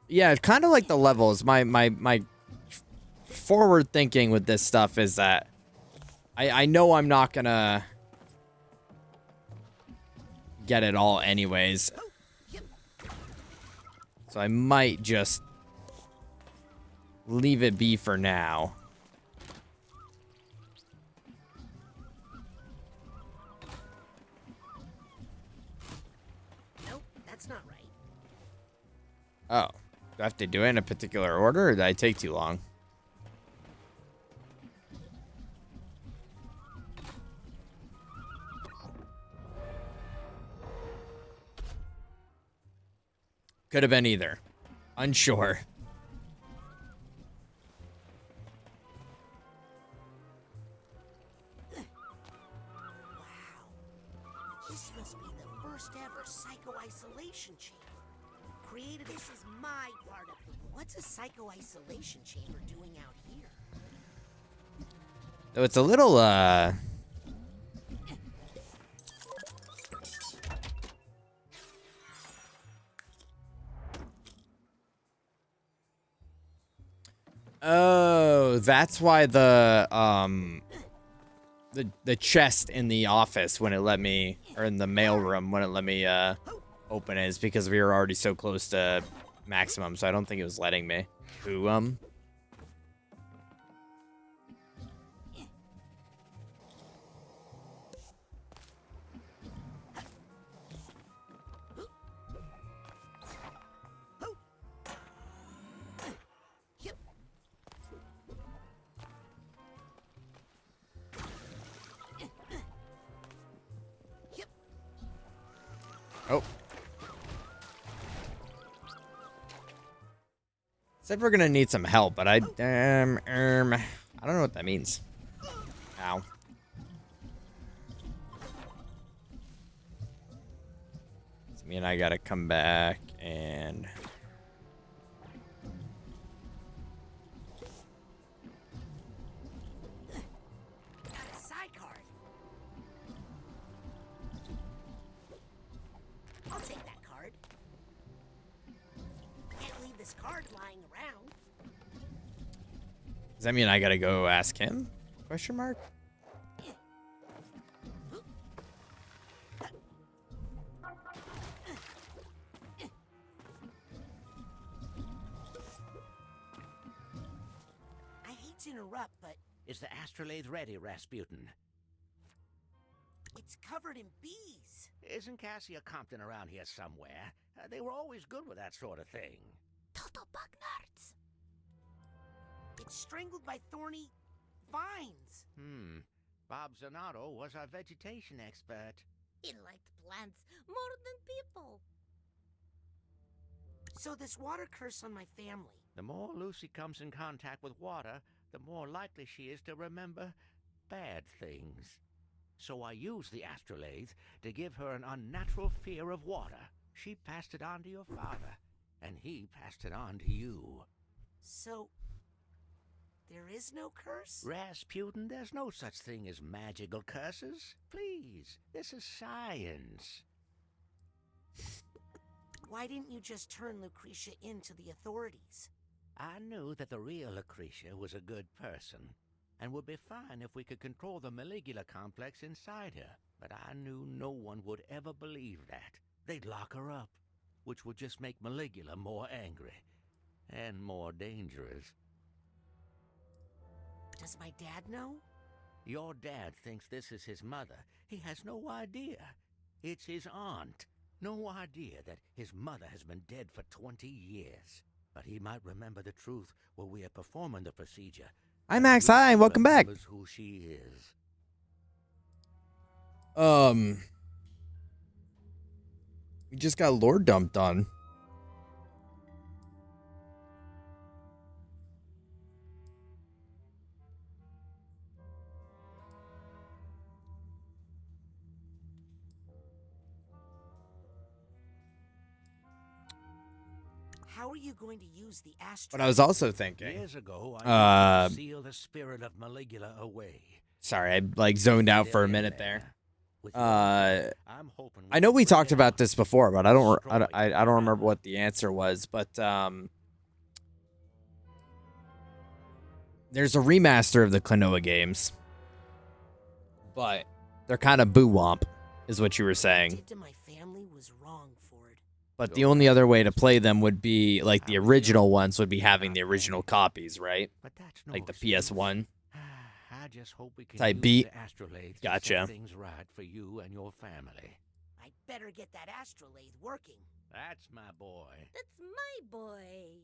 Yeah, it's kind of like the levels. My forward thinking with this stuff is that I know I'm not gonna get it all anyways. So I might just leave it be for now. Nope, that's not right. Oh, do I have to do it in a particular order, or did I take too long? Could have been either. Unsure. This must be the first ever psycho-isolation chamber. Created this is my part of it. What's a psycho-isolation chamber doing out here? Though it's a little, Oh, that's why the chest in the office when it let me, or in the mail room when it let me open it, is because we were already so close to maximum, so I don't think it was letting me. Ooh, Oh. Said we're gonna need some help, but I don't know what that means. Ow. Does it mean I gotta come back and... I'll take that card. Can't leave this card lying around. Does that mean I gotta go ask him? Question mark? I hate to interrupt, but Is the astrolabe ready, Rasputin? it's covered in bees. Isn't Cassia Compton around here somewhere? They were always good with that sort of thing. Total bug nerds. It's strangled by thorny vines. Bob Zanotto was our vegetation expert. He liked plants more than people. So this water curse on my family. The more Lucy comes in contact with water, the more likely she is to remember bad things. So I used the astrolabe to give her an unnatural fear of water. She passed it on to your father, and he passed it on to you. So, there is no curse? Rasputin, there's no such thing as magical curses. Please, this is science. Why didn't you just turn Lucretia in to the authorities? I knew that the real Lucretia was a good person, and would be fine if we could control the Maligula complex inside her. But I knew no one would ever believe that. They'd lock her up, which would just make Maligula more angry and more dangerous. Does my dad know? Your dad thinks this is his mother. He has no idea. It's his aunt. No idea that his mother has been dead for 20 years. But he might remember the truth while we are performing the procedure. Hi, Max. Hi, welcome back. Who she is. We just got lore dumped on. How are you going to use the astrolabe? But I was also thinking. Years ago, I seal the spirit of Maligula away. Sorry, I like zoned out for a minute there. I know we talked about this before, but I don't remember what the answer was. But there's a remaster of the Klonoa games, but they're kind of boo womp, is what you were saying. What I did to my family was wrong, Ford. But the only other way to play them would be like the original ones would be having the original copies, right? Like the PS1. I just hope we can Type use beat. the astrolabe to Gotcha. set things right for you and your family. I'd better get that astrolabe working. That's my boy. That's my boy.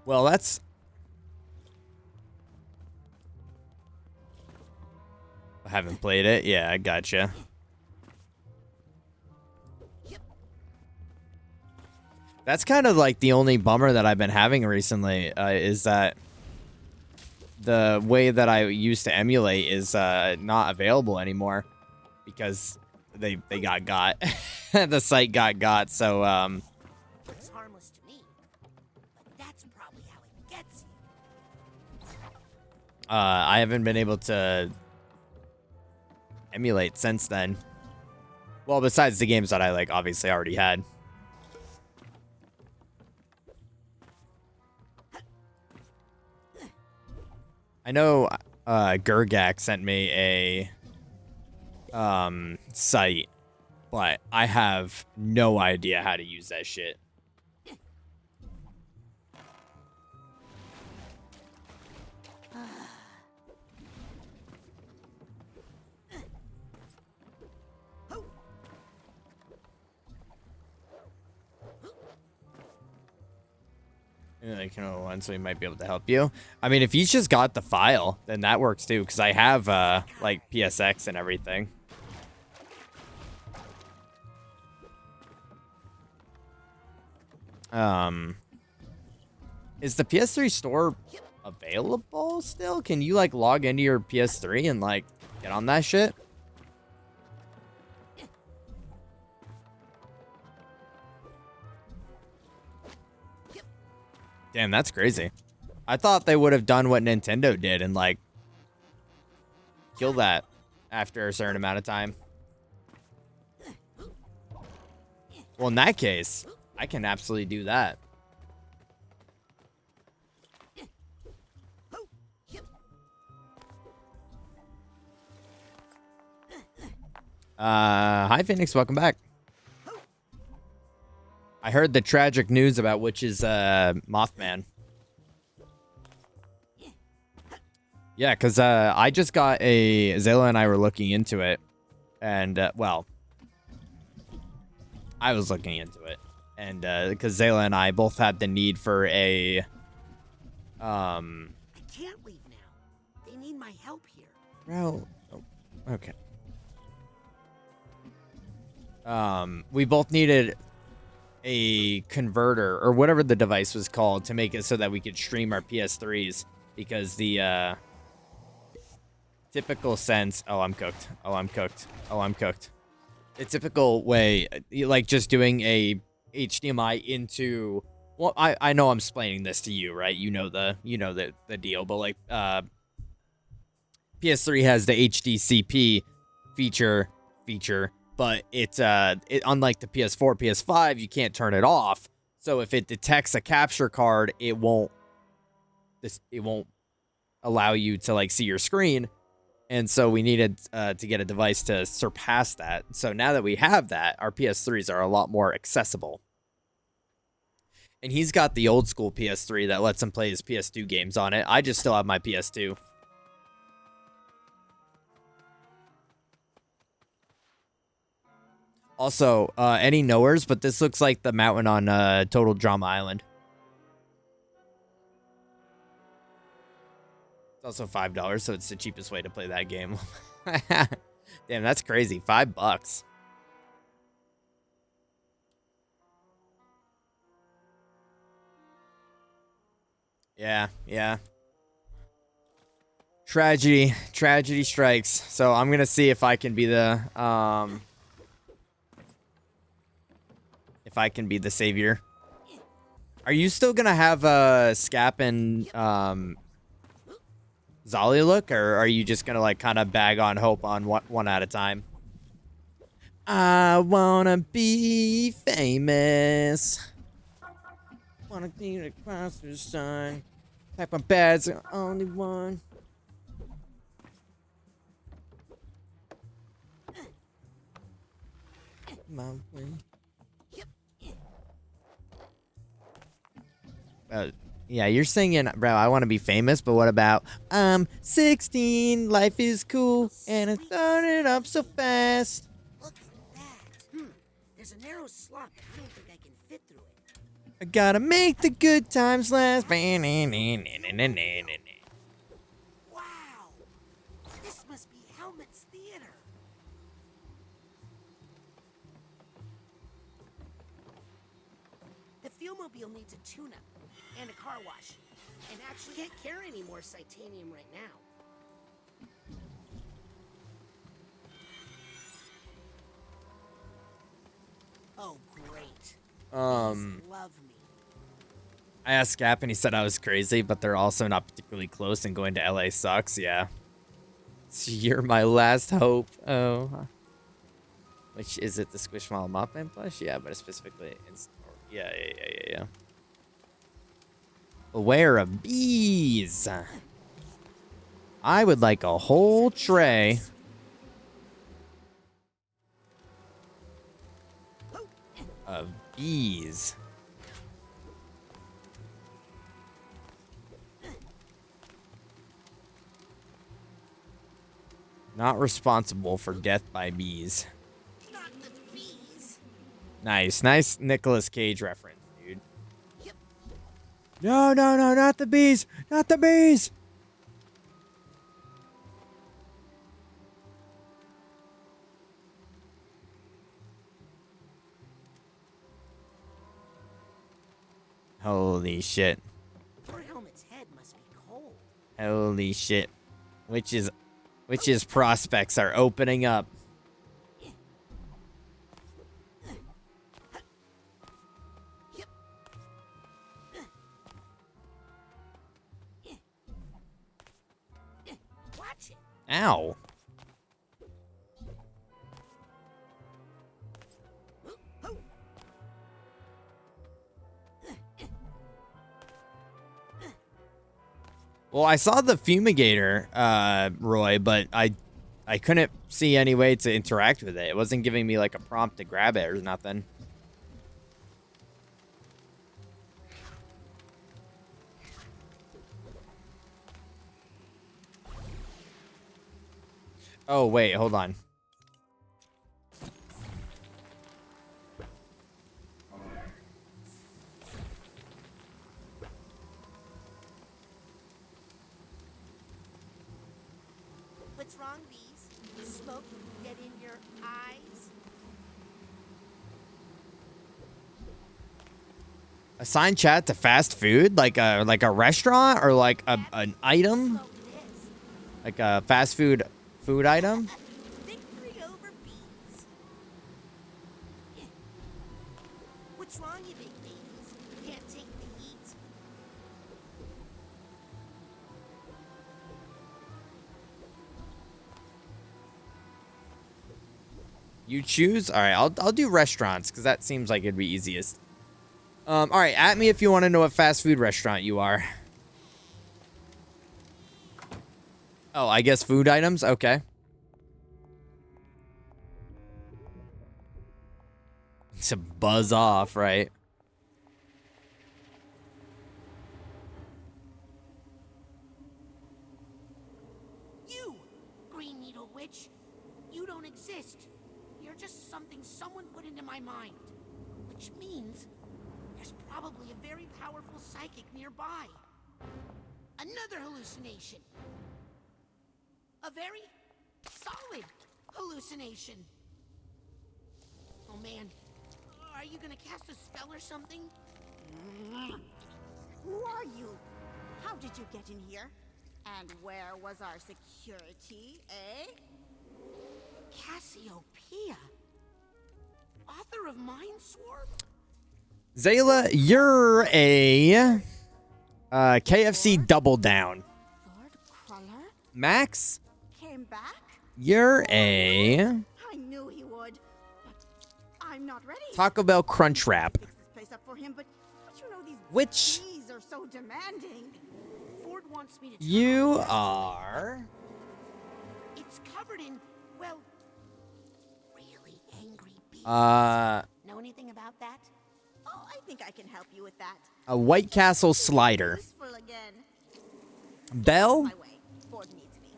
Well, that's... I haven't played it. Yeah, I gotcha. That's kind of like the only bummer that I've been having recently, is that the way that I used to emulate is not available anymore because they got. The site got, so It's harmless to me, but that's probably how it gets you. I haven't been able to emulate since then. Well, besides the games that I like obviously already had. I know Gergak sent me a site, but I have no idea how to use that shit. Like, you know, one, so he might be able to help you. I mean, if he's just got the file, then that works too, because I have like PSX and everything. Is the PS3 store available still? Can you like log into your PS3 and like get on that shit? Damn, that's crazy. I thought they would have done what Nintendo did and like kill that after a certain amount of time. Well, in that case, I can absolutely do that. Hi Phoenix, welcome back. I heard the tragic news about which is Mothman. Yeah, because I just got a... Zayla and I were looking into it. And, well... I was looking into it. And, because Zayla and I both had the need for a I can't leave now. They need my help here. Bro. Oh, okay. We both needed a converter or whatever the device was called to make it so that we could stream our PS3s because the typical sense. Oh, I'm cooked. Oh, I'm cooked. Oh, I'm cooked. The typical way, like just doing a HDMI into. Well, I know I'm explaining this to you, right? You know the deal, but like PS3 has the HDCP feature, but it unlike the PS4, PS5, you can't turn it off. So if it detects a capture card, it won't allow you to like see your screen. And so we needed to get a device to surpass that. So now that we have that, our PS3s are a lot more accessible. And he's got the old school PS3 that lets him play his PS2 games on it. I just still have my PS2. Also, any knowers, but this looks like the mountain on Total Drama Island. It's also $5, so it's the cheapest way to play that game. Damn, that's crazy. $5. Yeah. Tragedy strikes. So I'm gonna see if I can be the savior. Are you still gonna have Scap and Zolly look, or are you just gonna like kind of bag on Hope on one at a time? I wanna be famous. Wanna be across the sun. Type of bad's the only one. My way. Yeah, you're singing, bro, I want to be famous, but what about, I'm 16, life is cool, and I started up so fast. Look at that. There's a narrow slot, but I don't think I can fit through it. I gotta make the good times last. Wow. This must be Helmet's theater. The Fuelmobile needs a tune-up and a car wash. And actually can't carry any more Psychonium right now. Oh, great. Love me. I asked Scap and he said I was crazy, but they're also not particularly close, and going to LA sucks. Yeah. So you're my last hope. Oh. Which is it, the Squishmallow Mopman plush? Yeah, but specifically yeah. Beware of bees. I would like a whole tray. Of bees. Not responsible for death by bees. Not the bees. Nice Nicolas Cage reference, dude. Yep. No, not the bees. Not the bees. Holy shit. Poor Helmet's head must be cold. Holy shit. Witch's prospects are opening up. Watch it. Ow. Well, I saw the fumigator, Roy, but I couldn't see any way to interact with it. It wasn't giving me like a prompt to grab it or nothing. Oh, wait, hold on. What's wrong, bees? Smoke get in your eyes? Assign chat to fast food, like a restaurant or like an item, like a fast food item. Victory over bees. What's wrong, you big babies? Can't take the heat? You choose. All right, I'll do restaurants because that seems like it'd be easiest. All right, at me if you want to know what fast food restaurant you are. Oh, I guess food items. Okay. It's a buzz off, right? You, Green Needle Witch, you don't exist. You're just something someone put into my mind. Which means there's probably a very powerful psychic nearby. Another hallucination. A very solid hallucination. Oh man, are you gonna cast a spell or something? Who are you? How did you get in here? And where was our security, eh? Cassiopeia, author of Mindswarm? Zayla, you're a KFC Double Down. Max, Came back? you're a I knew he would, but I'm not ready. Taco Bell Crunch Wrap. Fix this place up for him, but you know these Which bees are so demanding. Ford wants me to. you are. It's covered in, well, really angry bees. Know anything about that? Oh, I think I can help you with that. A White Castle slider. Useful again. Bell? My way. Ford needs me.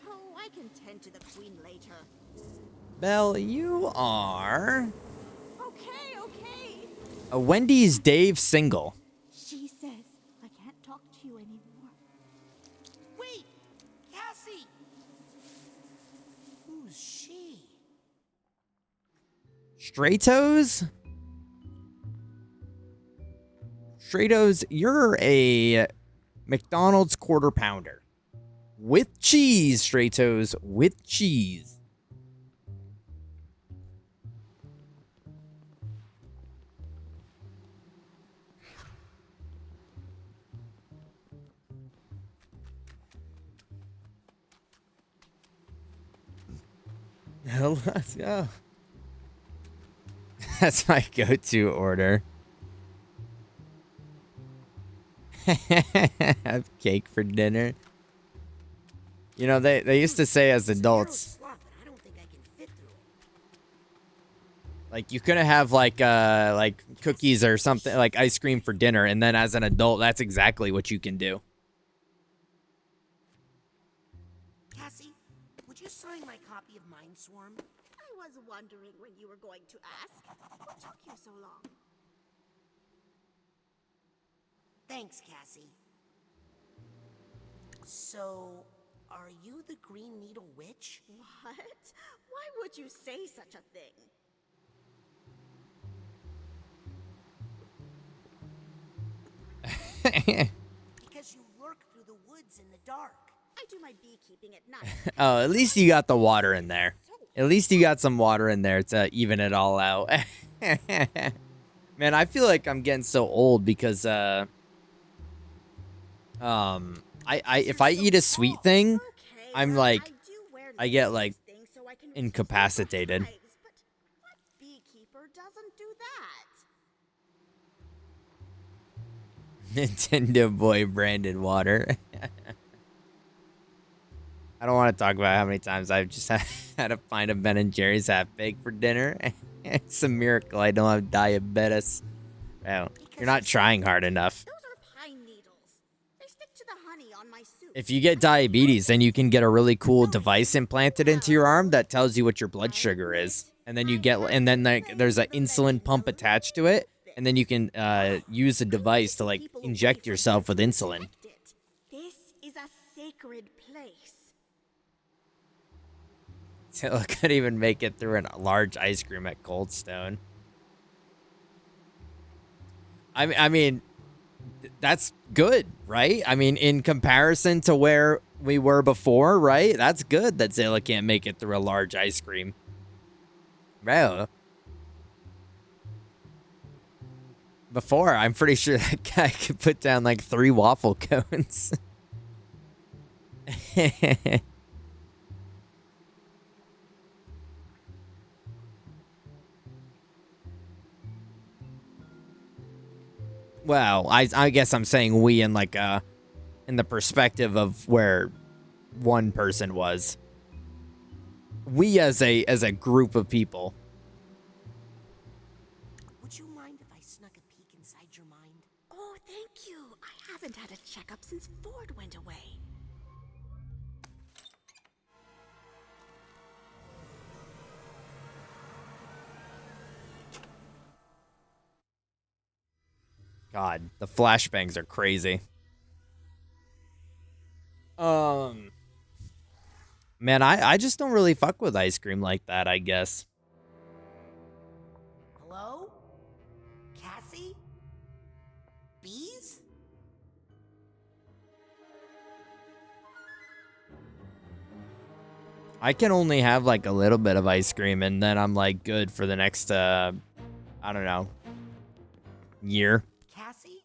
Oh, I can tend to the queen later. Bell, you are Okay. a Wendy's Dave single. She says I can't talk to you anymore. Wait, Cassie. Who's she? Stratos? Stratos, you're a McDonald's quarter pounder. With cheese, Stratos, with cheese. Let's go. That's my go-to order. Have cake for dinner. You know, they used to say as adults, like, you couldn't have like cookies or something, like ice cream for dinner, and then as an adult, that's exactly what you can do. Cassie, would you sign my copy of Mindswarm? I was wondering when you were going to ask. What took you so long? Thanks, Cassie. So, are you the Green Needle Witch? What? Why would you say such a thing? Because you lurk through the woods in the dark. I do my beekeeping at night. Oh, at least you got the water in there. At least you got some water in there to even it all out. Man, I feel like I'm getting so old because if I eat a sweet thing, I'm like, I get like incapacitated. But what beekeeper doesn't do that? Nintendo Boy branded water. I don't want to talk about how many times I've just had to find a Ben & Jerry's half-baked for dinner. It's a miracle I don't have diabetes. Well, you're not trying hard enough. Those are pine needles. They stick to the honey on my soup. If you get diabetes, then you can get a really cool device implanted into your arm that tells you what your blood sugar is. And then you get, and then like there's an insulin pump attached to it. And then you can use the device to like inject yourself with insulin. This is a sacred place. Zilla couldn't even make it through a large ice cream at Coldstone. I mean, that's good, right? I mean, in comparison to where we were before, right? That's good that Zilla can't make it through a large ice cream. Well, before, I'm pretty sure that guy could put down like 3 waffle cones. Well, I guess I'm saying we in like in the perspective of where one person was. We as a group of people. Would you mind if I snuck a peek inside your mind? Oh, thank you. I haven't had a checkup since Ford went away. God, the flashbangs are crazy. Man, I just don't really fuck with ice cream like that, I guess. Hello? Cassie? Bees? I can only have like a little bit of ice cream and then I'm like good for the next I don't know, year. Cassie?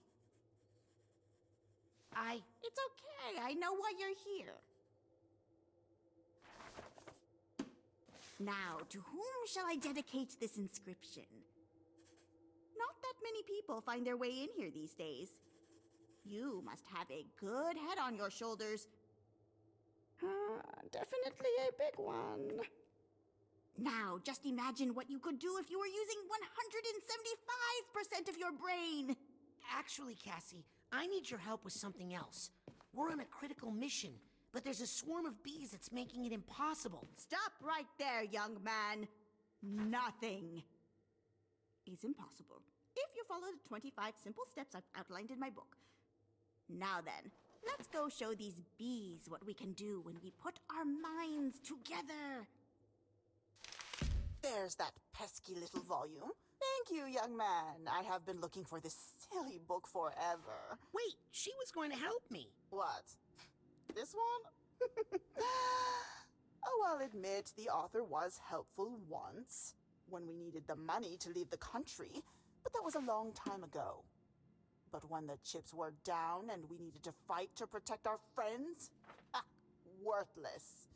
It's okay. I know why you're here. Now, to whom shall I dedicate this inscription? Not that many people find their way in here these days. You must have a good head on your shoulders. Definitely a big one. Now, just imagine what you could do if you were using 175% of your brain. Actually, Cassie, I need your help with something else. We're on a critical mission, but there's a swarm of bees that's making it impossible. Stop right there, young man. Nothing is impossible if you follow the 25 simple steps I've outlined in my book. Now then, let's go show these bees what we can do when we put our minds together. There's that pesky little volume. Thank you, young man. I have been looking for this silly book forever. Wait, she was going to help me. What? This one? Oh, I'll admit the author was helpful once, when we needed the money to leave the country, but that was a long time ago. But when the chips were down and we needed to fight to protect our friends, worthless.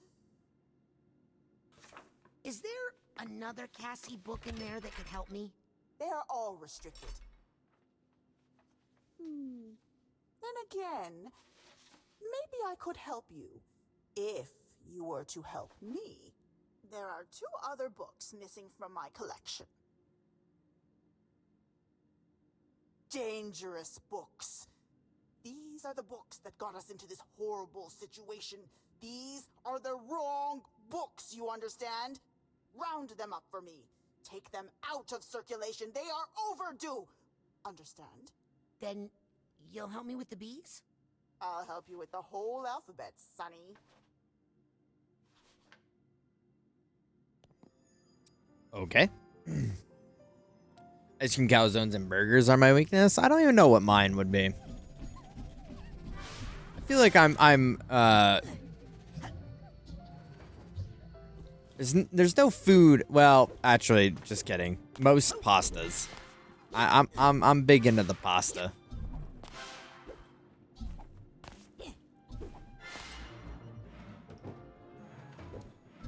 Is there another Cassie book in there that could help me? They are all restricted. Then again, maybe I could help you, if you were to help me. There are 2 other books missing from my collection. Dangerous books. These are the books that got us into this horrible situation. These are the wrong books, you understand? Round them up for me. Take them out of circulation. They are overdue. Understand? Then you'll help me with the bees? I'll help you with the whole alphabet, Sonny. Okay. Ice cream, calzones, and burgers are my weakness. I don't even know what mine would be. I feel like there's no food. Well, actually, just kidding. Most pastas. I'm big into the pasta.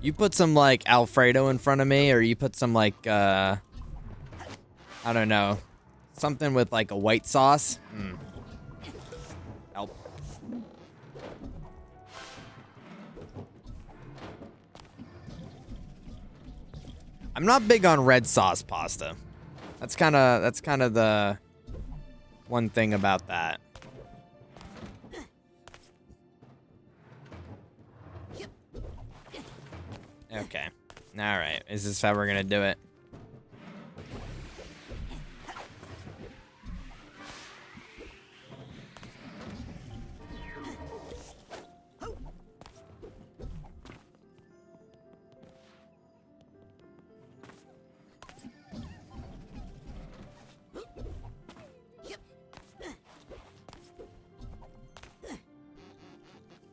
You put some like Alfredo in front of me, or you put some like I don't know, something with like a white sauce. Help. I'm not big on red sauce pasta. That's kind of the one thing about that. Okay. All right. Is this how we're gonna do it?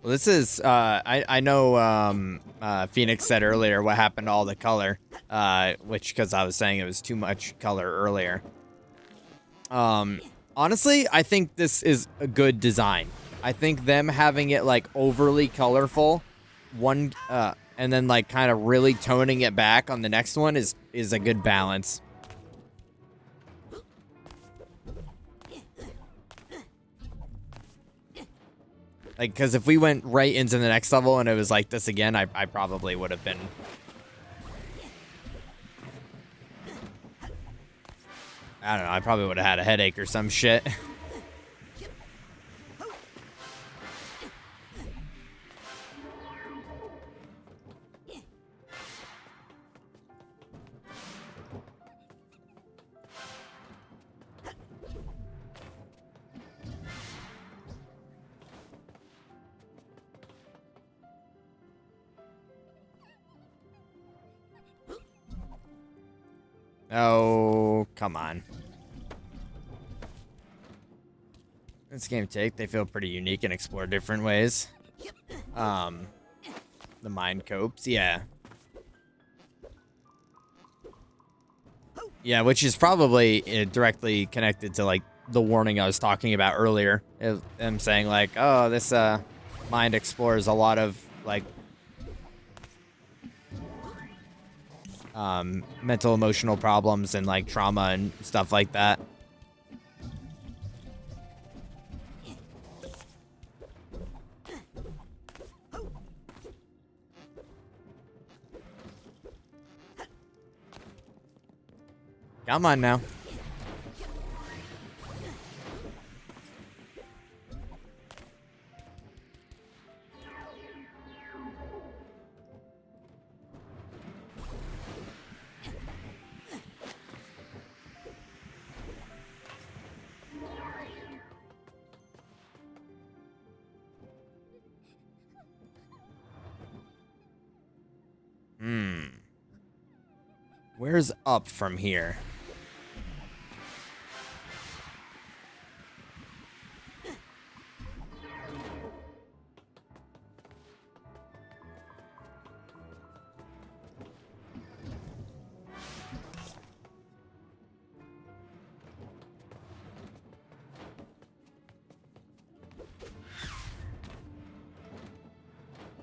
Well, this is, I know, Phoenix said earlier what happened to all the color, because I was saying it was too much color earlier. Honestly, I think this is a good design. I think them having it, like, overly colorful, and then, like, kind of really toning it back on the next one is a good balance. Like, because if we went right into the next level and it was like this again, I probably would have been... I don't know, I probably would have had a headache or some shit. Oh, come on. This game they feel pretty unique and explore different ways. The mind copes, yeah. Yeah, which is probably directly connected to, like, the warning I was talking about earlier. Them saying, like, oh, this mind explores a lot of, like, mental emotional problems and, like, trauma and stuff like that. Come on now. Where's up from here?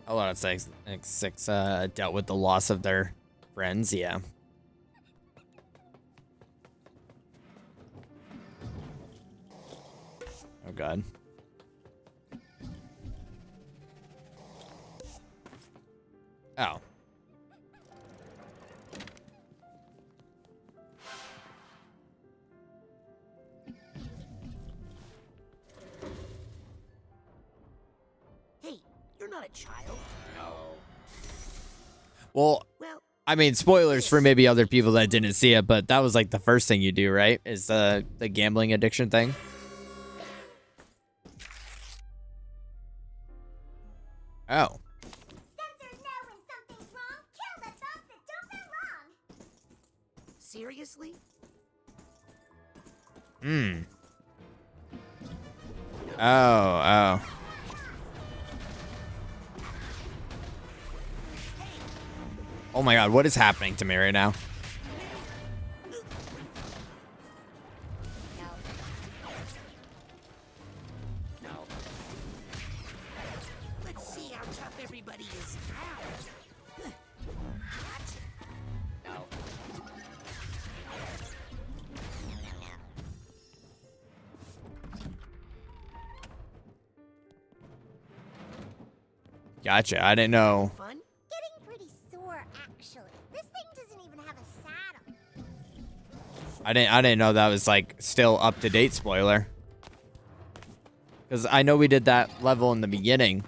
A lot of six dealt with the loss of their friends, yeah. Oh god. Oh. Hey, you're not a child. Well, I mean, spoilers for maybe other people that didn't see it, but that was like the first thing you do, right? Is the gambling addiction thing. Oh. Seriously? Oh. Oh my god, what is happening to me right now? Let's see how tough everybody is now. Gotcha, I didn't know. Getting pretty sore, actually. This thing doesn't even have a saddle. I didn't know that was like still up to date spoiler. Because I know we did that level in the beginning.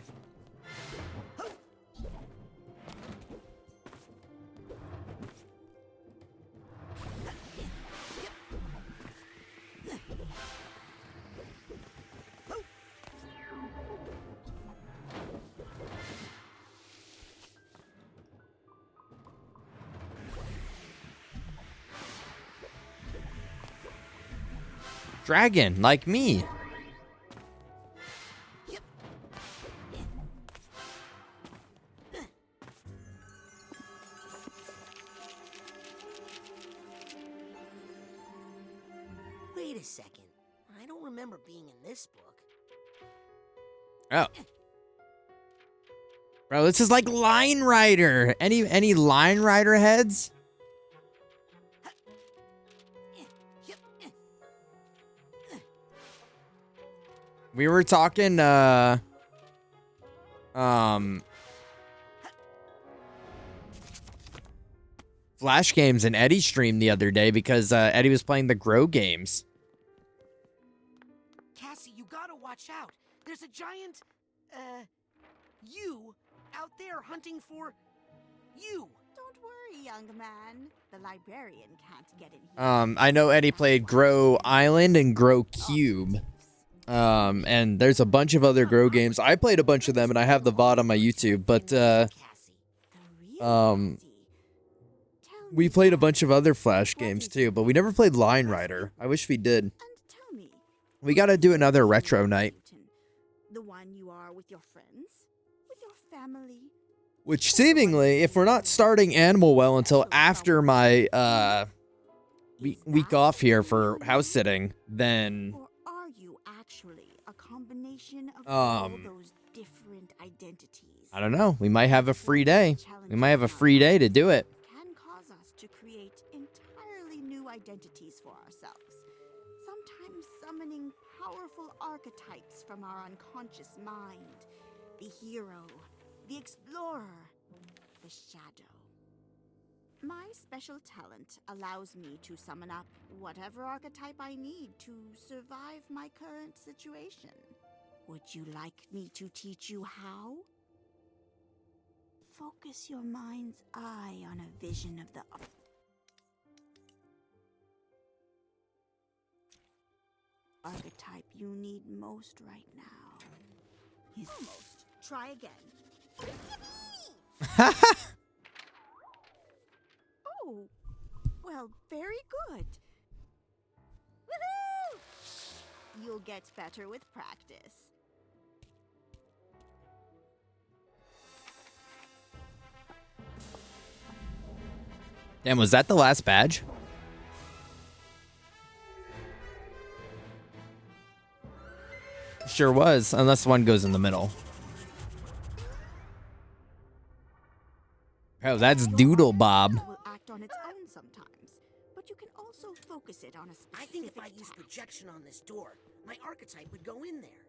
Dragon, like me. Wait a second. I don't remember being in this book. Oh. Bro, this is like Line Rider. Any Line Rider heads? We were talking Flash games in Eddie's stream the other day because Eddie was playing the Grow games. Cassie, you gotta watch out. There's a giant, you out there hunting for you. Don't worry, young man. The librarian can't get in here. I know Eddie played Grow Island and Grow Cube. And there's a bunch of other Grow games. I played a bunch of them and I have the VOD on my YouTube, but we played a bunch of other Flash games too, but we never played Line Rider. I wish we did. We gotta do another retro night. The one you are with your friends, with your family. Which seemingly, if we're not starting Animal Well until after my week off here for house sitting, then Or are you actually a combination of all those different identities? I don't know. We might have a free day. We might have a free day to do it. Can cause us to create entirely new identities for ourselves. Sometimes summoning powerful archetypes from our unconscious mind. The hero, the explorer, the shadow. My special talent allows me to summon up whatever archetype I need to survive my current situation. Would you like me to teach you how? Focus your mind's eye on a vision of the archetype you need most right now. He's almost. Try again. Oh, well, very good. Woohoo! You'll get better with practice. Damn, was that the last badge? Sure was, unless one goes in the middle. Oh, that's Doodle Bob. Will act on its own sometimes, but you can also focus it on a specific I think if I use projection on this door, my archetype would go in there.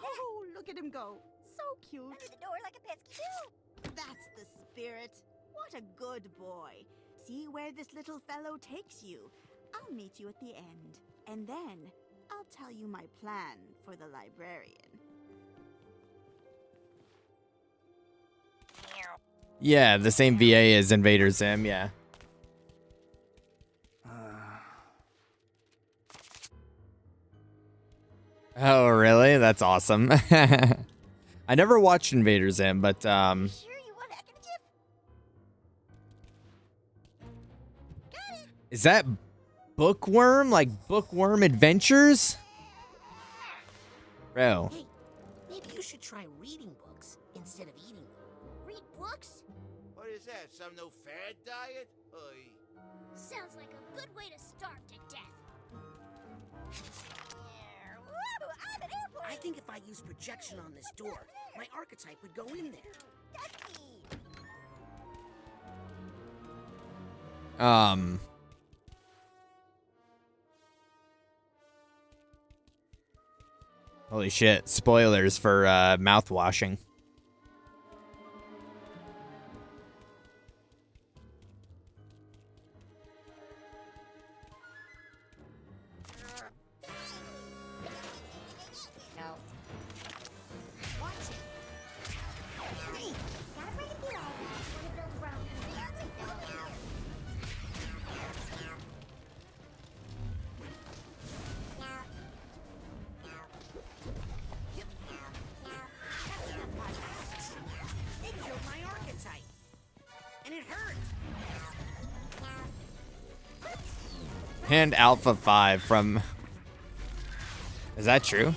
Oh, look at him go. So cute. Under the door like a pesky too. That's the spirit. What a good boy. See where this little fellow takes you. I'll meet you at the end, and then I'll tell you my plan for the librarian. Yeah, the same VA as Invader Zim, yeah. Oh, really? That's awesome. I never watched Invader Zim, but Sure you want handkerchief? Got it. is that Bookworm? Like Bookworm Adventures? Bro. Hey, maybe you should try reading books instead of eating them. Read books? What is that, some no fad diet? Oy. Sounds like a good way to starve to death. Woo! I'm an airport! I think if I use projection on this door, my archetype would go in there. Dusty! Holy shit. Spoilers for mouth washing. No. Watch it. Hey, gotta break it through all that when it builds around It killed my archetype. And it hurt. And Alpha 5 from... Is that true?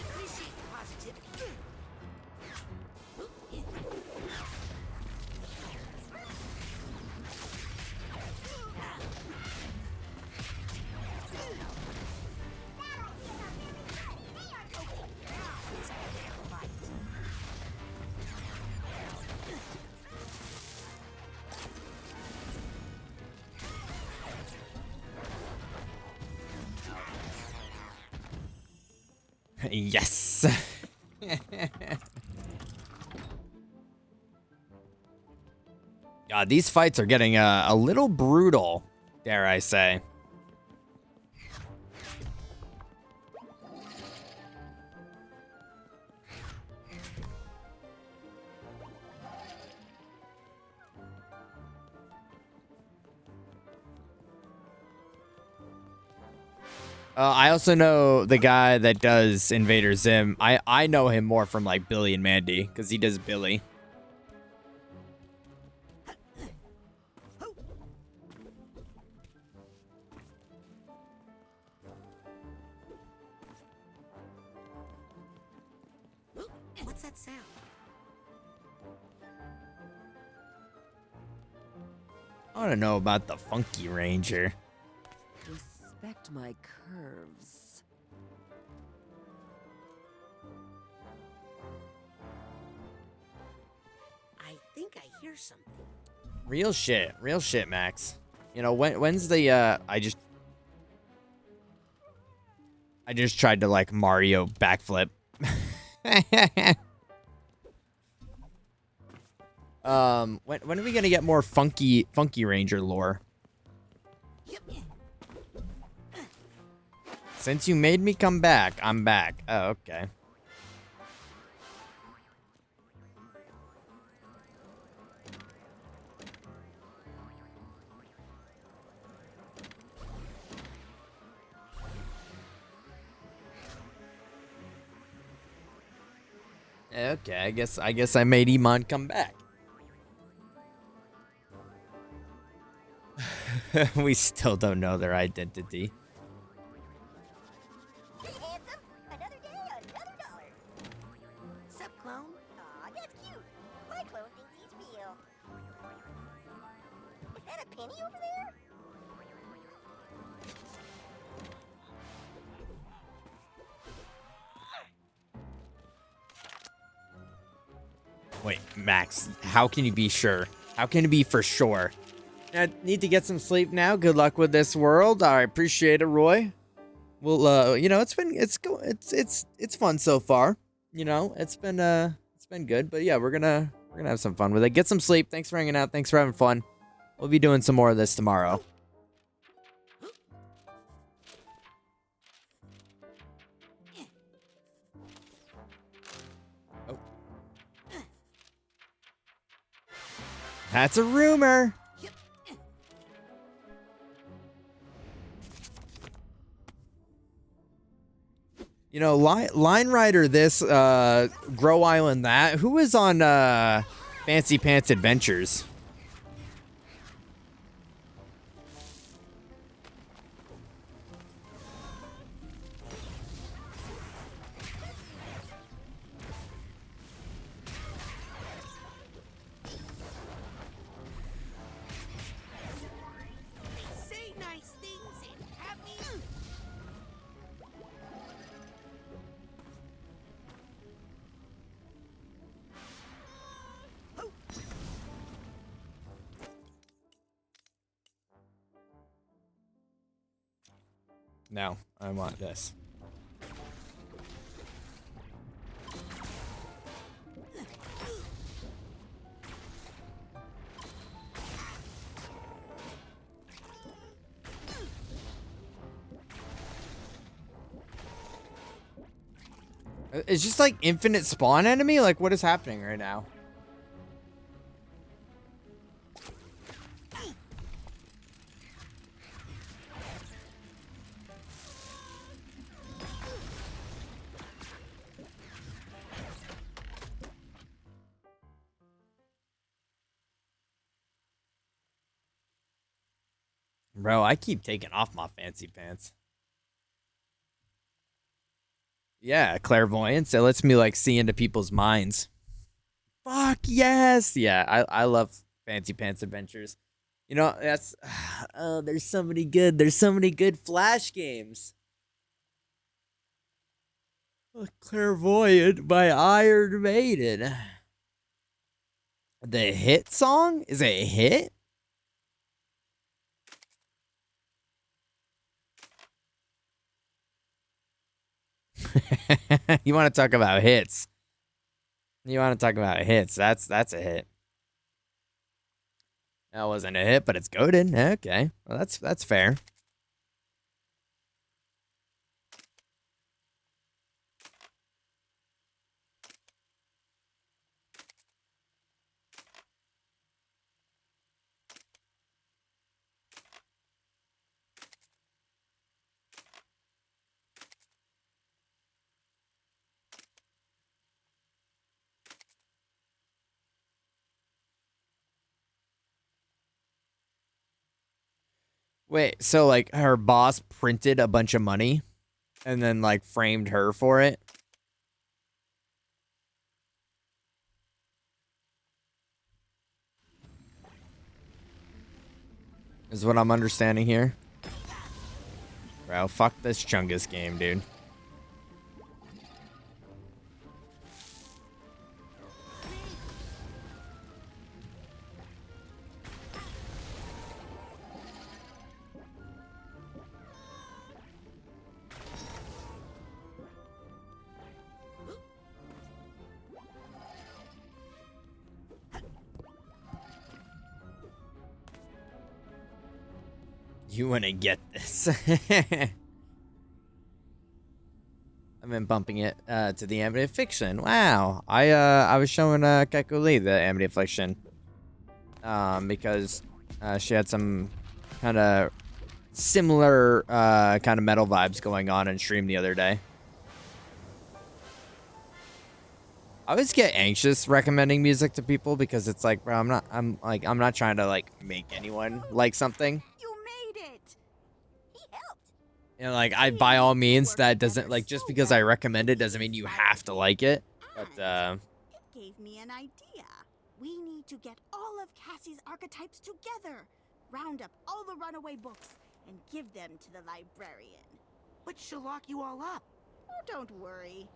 Yes. God, these fights are getting a little brutal, dare I say. I also know the guy that does Invader Zim. I know him more from like Billy and Mandy because he does Billy. What's that sound? I want to know about the Funky Ranger. Respect my curves. I think I hear something. Real shit, Max. You know when's the I just tried to like Mario backflip. When are we gonna get more Funky Ranger lore? Since you made me come back, I'm back. Oh, okay. Okay, I guess I made Iman come back. We still don't know their identity. Hey, handsome. Another day, another dollar. Sup, clone? Aw, that's cute. My clone thinks he's real. Is that a penny over there? Wait, Max, how can you be sure? How can you be for sure? I need to get some sleep now. Good luck with this world. I appreciate it, Roy. Well, you know, it's fun so far. You know, it's been good. But yeah, we're gonna have some fun with it. Get some sleep. Thanks for hanging out. Thanks for having fun. We'll be doing some more of this tomorrow. Oh. That's a rumor. You know, Line Rider this, Grow Island that. Who is on Fancy Pants Adventures? Say nice things and happy. No, I want this. It's just like infinite spawn enemy? Like, what is happening right now? Bro, I keep taking off my fancy pants. Yeah, clairvoyance. It lets me like see into people's minds. Fuck yes. Yeah, I love Fancy Pants Adventures. You know, that's oh, there's so many good Flash games. Clairvoyant by Iron Maiden. The hit song? Is it a hit? You want to talk about hits? You want to talk about hits? That's a hit. That wasn't a hit, but it's goated. Okay, well that's fair. Wait, so like her boss printed a bunch of money and then like framed her for it? Is what I'm understanding here. Bro, fuck this Chungus game, dude. You want to get this. I've been bumping it to the Ambient Fiction. Wow. I was showing Keiko Lee the Ambient Fiction. Because she had some kind of similar kind of metal vibes going on in stream the other day. I always get anxious recommending music to people because it's like, bro, I'm not trying to like make anyone like something. You made it. He helped. You know, like, by all means, that doesn't, like, just because I recommend it doesn't mean you have to like it. But, It gave me an idea. We need to get all of Cassie's archetypes together, round up all the runaway books, and give them to the librarian. But she'll lock you all up. Oh, don't worry.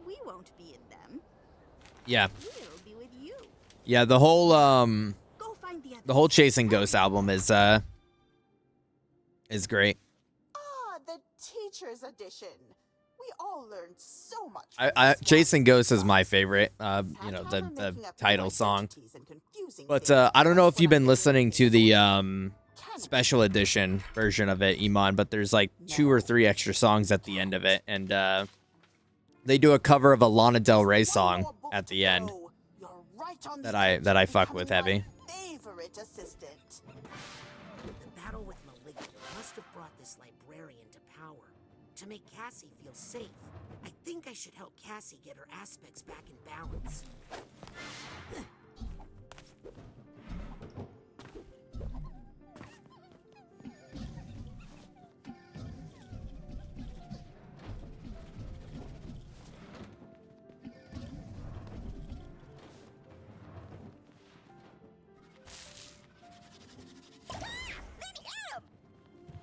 We won't be in them. yeah. We'll be with you. Yeah, the whole, Go find the the whole Chasing Ghosts album is great. Ah, the teacher's edition. We all learned so much. from I this Chasing one. Ghosts is my favorite, you know, the title song. But I don't know if you've been listening to the special edition version of it, Iman, but there's like 2 or 3 extra songs at the end of it, and they do a cover of a Lana Del Rey song at the end that I fuck with heavy. Favorite assistant. The battle with Malignant must have brought this librarian to power. To make Cassie feel safe, I think I should help Cassie get her aspects back in balance.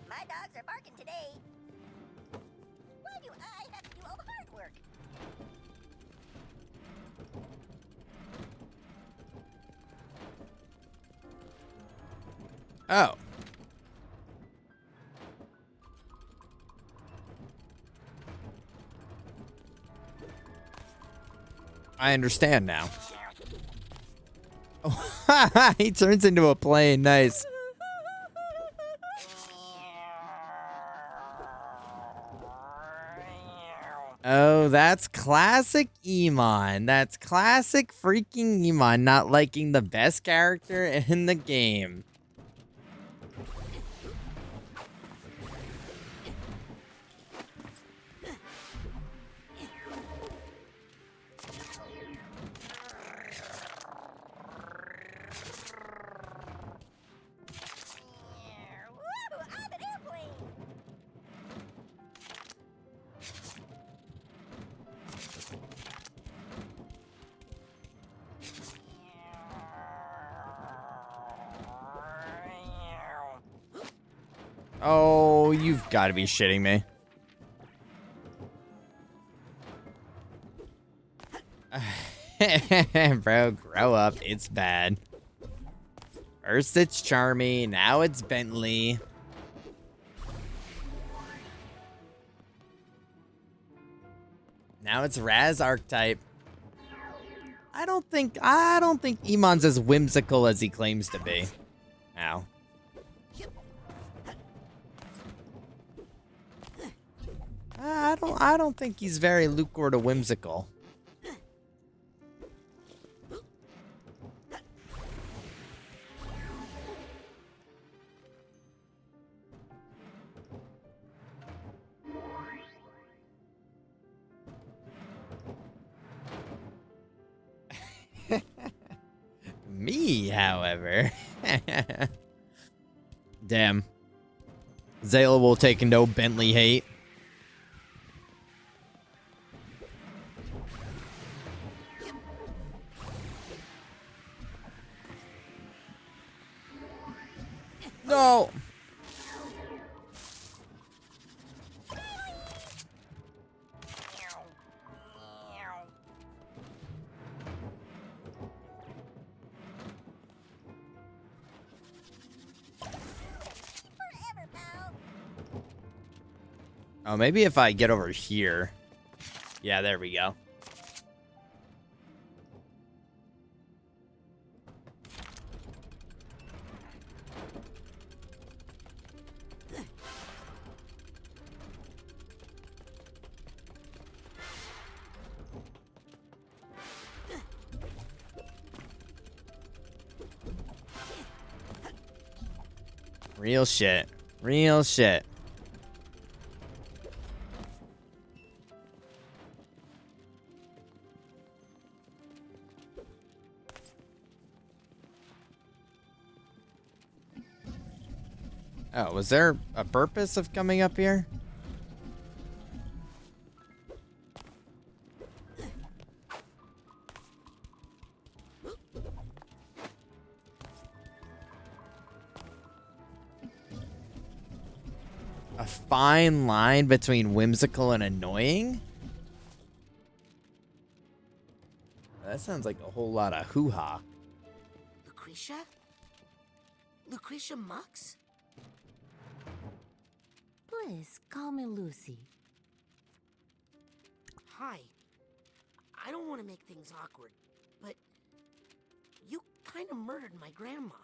My dogs are barking today. Why do I have to do all the hard work? Oh. I understand now. Oh, he turns into a plane. Nice. Oh, that's classic Iman. That's classic freaking Iman not liking the best character in the game. Woo! I'm an airplane! Oh, you've got to be shitting me. Bro, grow up. It's bad. First it's Charmy, now it's Bentley. Now it's Raz archetype. I don't think Iman's as whimsical as he claims to be. Ow. I don't think he's very lucor to whimsical. Me, however. Damn. Zayla will take no Bentley hate. No. Oh, maybe if I get over here. Yeah, there we go. Real shit. Real shit. Oh, was there a purpose of coming up here? A fine line between whimsical and annoying? That sounds like a whole lot of hoo-ha. Lucretia? Lucretia Mux? Please, call me Lucy. Hi. I don't want to make things awkward, but you kind of murdered my grandma.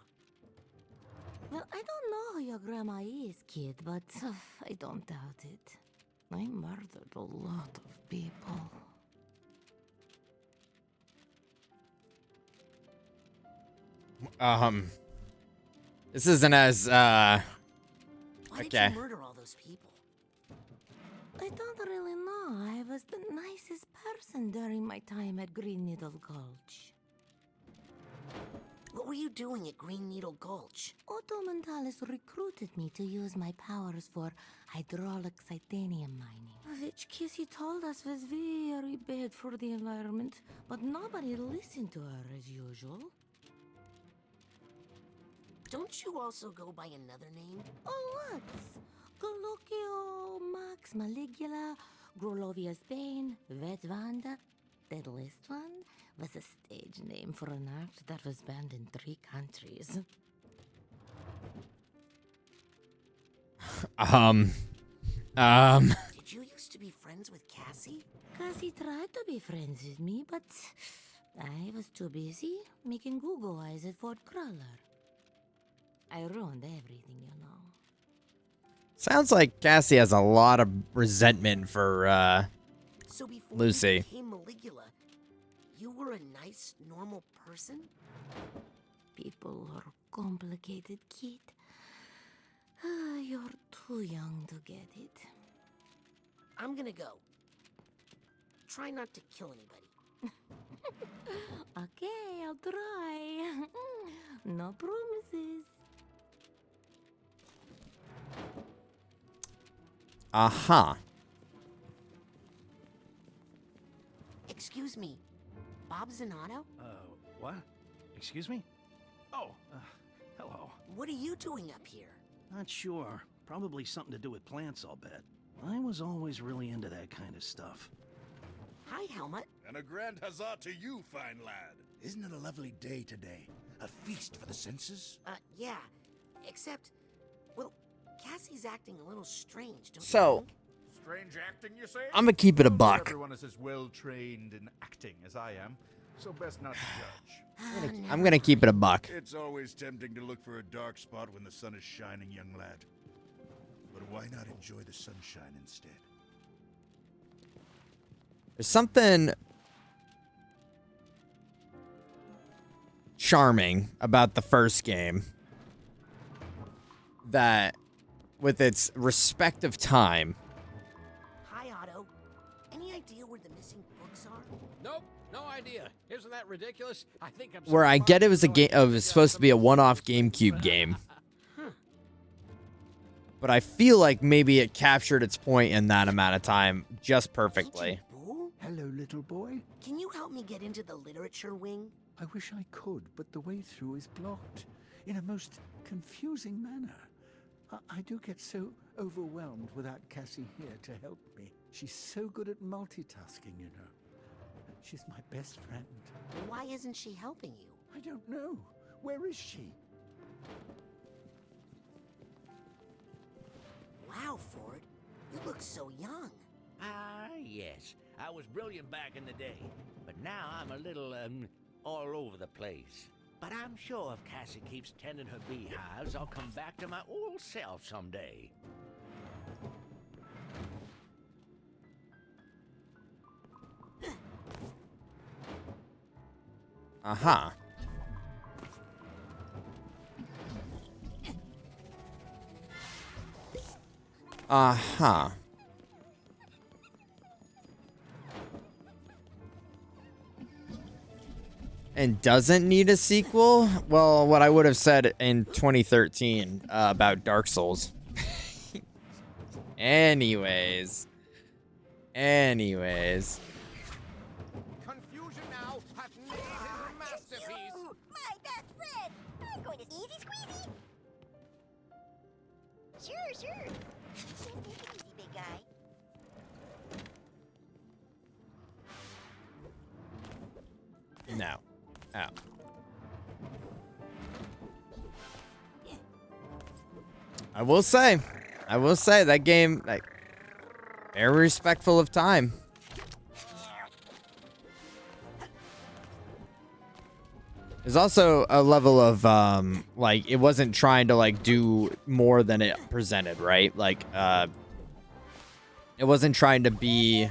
Well, I don't know who your grandma is, kid, but I don't doubt it. I murdered a lot of people. This isn't as, Why okay. did you murder all those people? I don't really know. I was the nicest person during my time at Green Needle Gulch. What were you doing at Green Needle Gulch? Otto Mentalis recruited me to use my powers for hydraulic titanium mining, which Kissy told us was very bad for the environment, but nobody listened to her as usual. Don't you also go by another name? Oh, what? Colloquio, Max Maligula, Grolovia Spain, Vet Vanda. That last one was a stage name for an act that was banned in 3 countries. Did you used to be friends with Cassie? Cassie tried to be friends with me, but I was too busy making Google eyes at Fort Crawler. I ruined everything, you know. Sounds like Cassie has a lot of resentment for, So before Lucy. you became Maligula, you were a nice, normal person? People are complicated, kid. You're too young to get it. I'm gonna go. Try not to kill anybody. Okay, I'll try. No promises. Aha. Excuse me, Bob Zanato? What? Excuse me? Oh, hello. What are you doing up here? Not sure. Probably something to do with plants, I'll bet. I was always really into that kind of stuff. Hi, Helmut. And a grand huzzah to you, fine lad. Isn't it a lovely day today? A feast for the senses? Yeah. Except, well, Cassie's acting a little strange, don't you So, think? Strange acting, you say? I'm gonna keep it a Not buck. Everyone is as well trained in acting as I am, so best not to judge. I'm gonna keep it a buck. It's always tempting to look for a dark spot when the sun is shining, young lad. But why not enjoy the sunshine instead? There's something charming about the first game that, with its respective time, Hi, Otto. Any idea where the missing books are? Nope, no idea. Isn't that ridiculous? I think I'm where I get it was a game, it was supposed to be a one-off GameCube game, but I feel like maybe it captured its point in that amount of time just perfectly. Hello, little boy. Can you help me get into the literature wing? I wish I could, but the way through is blocked in a most confusing manner. I do get so overwhelmed without Cassie here to help me. She's so good at multitasking, you know. She's my best friend. Why isn't she helping you? I don't know. Where is she? Wow, Ford. You look so young. Ah, yes. I was brilliant back in the day, but now I'm a little, all over the place. But I'm sure if Cassie keeps tending her beehives, I'll come back to my old self someday. Uh-huh. Uh-huh. And doesn't need a sequel? Well, what I would have said in 2013 about Dark Souls. Anyways. Confusion now has made his masterpiece. My best friend! I'm going to easy squeezy! Sure. Just take it easy, big guy. No. Oh. I will say that game, like, very respectful of time. There's also a level of, like, it wasn't trying to, like, do more than it presented, right? Like, it wasn't trying to be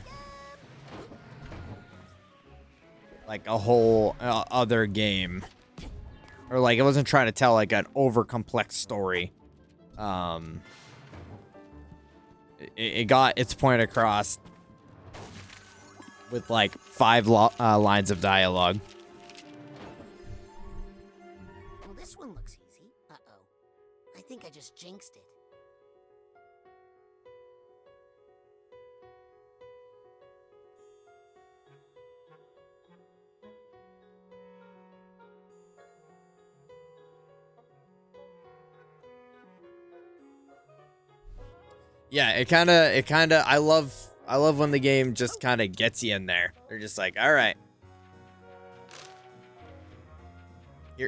like a whole other game, or like it wasn't trying to tell like an over complex story. It got its point across with like 5 lines of dialogue. Well, this one looks easy. Uh-oh. I think I just jinxed it. Yeah, it kind of I love when the game just kind of gets you in there. They're just like, all right,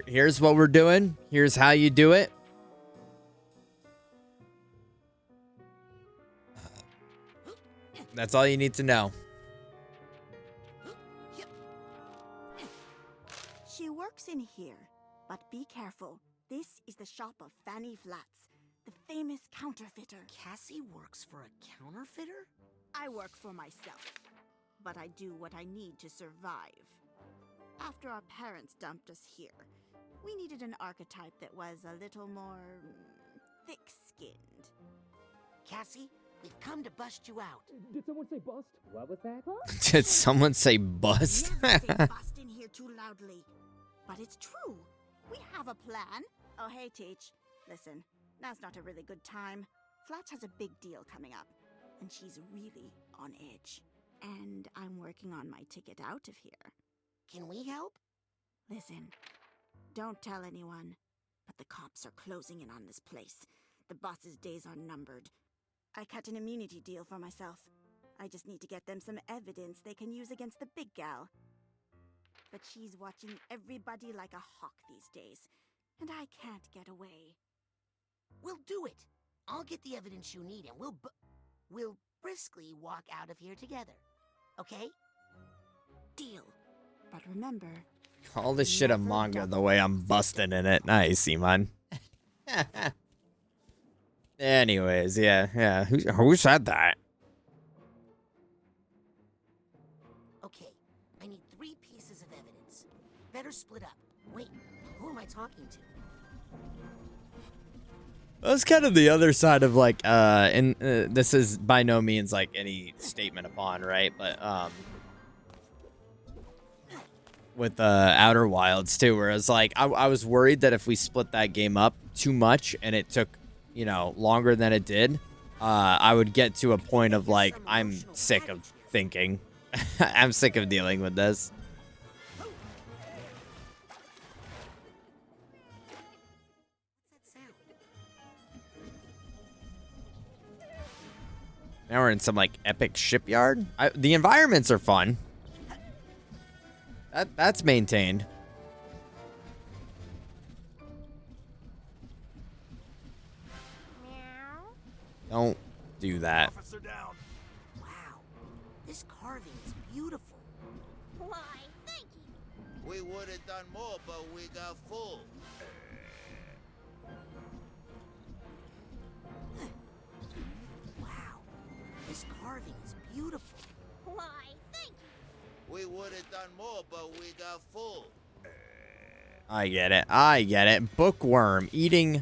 here's what we're doing. Here's how you do it. That's all you need to know. She works in here, but be careful. This is the shop of Fanny Flats, the famous counterfeiter. Cassie works for a counterfeiter? I work for myself, but I do what I need to survive. After our parents dumped us here, we needed an archetype that was a little more thick-skinned. Cassie, we've come to bust you out. Did someone say bust? What was that? Did someone say bust? Never say bust in here too loudly. But it's true. We have a plan. Oh, hey, Teach. Listen, now's not a really good time. Flats has a big deal coming up, and she's really on edge. And I'm working on my ticket out of here. Can we help? Listen, don't tell anyone, but the cops are closing in on this place. The boss's days are numbered. I cut an immunity deal for myself. I just need to get them some evidence they can use against the big gal. But she's watching everybody like a hawk these days, and I can't get away. We'll do it. I'll get the evidence you need, and we'll briskly walk out of here together. Okay? Deal. But remember, Call this shit a manga the way I'm busting in it. Nice, Iman. Anyways, yeah. Who said that? Okay, I need 3 pieces of evidence. Better split up. Wait, who am I talking to? That's kind of the other side of like, and this is by no means like any statement upon, right? But with Outer Wilds too, whereas like I was worried that if we split that game up too much and it took, you know, longer than it did, I would get to a point of like, I'm sick of thinking. I'm sick of dealing with this. Now we're in some like epic shipyard. The environments are fun. That's maintained. Don't do that. Officer down. Wow, this carving is beautiful. Why, thank you. We would have done more, but we got full. Wow, this carving is beautiful. Why, thank you. We would have done more, but we got full. I get it. Bookworm eating.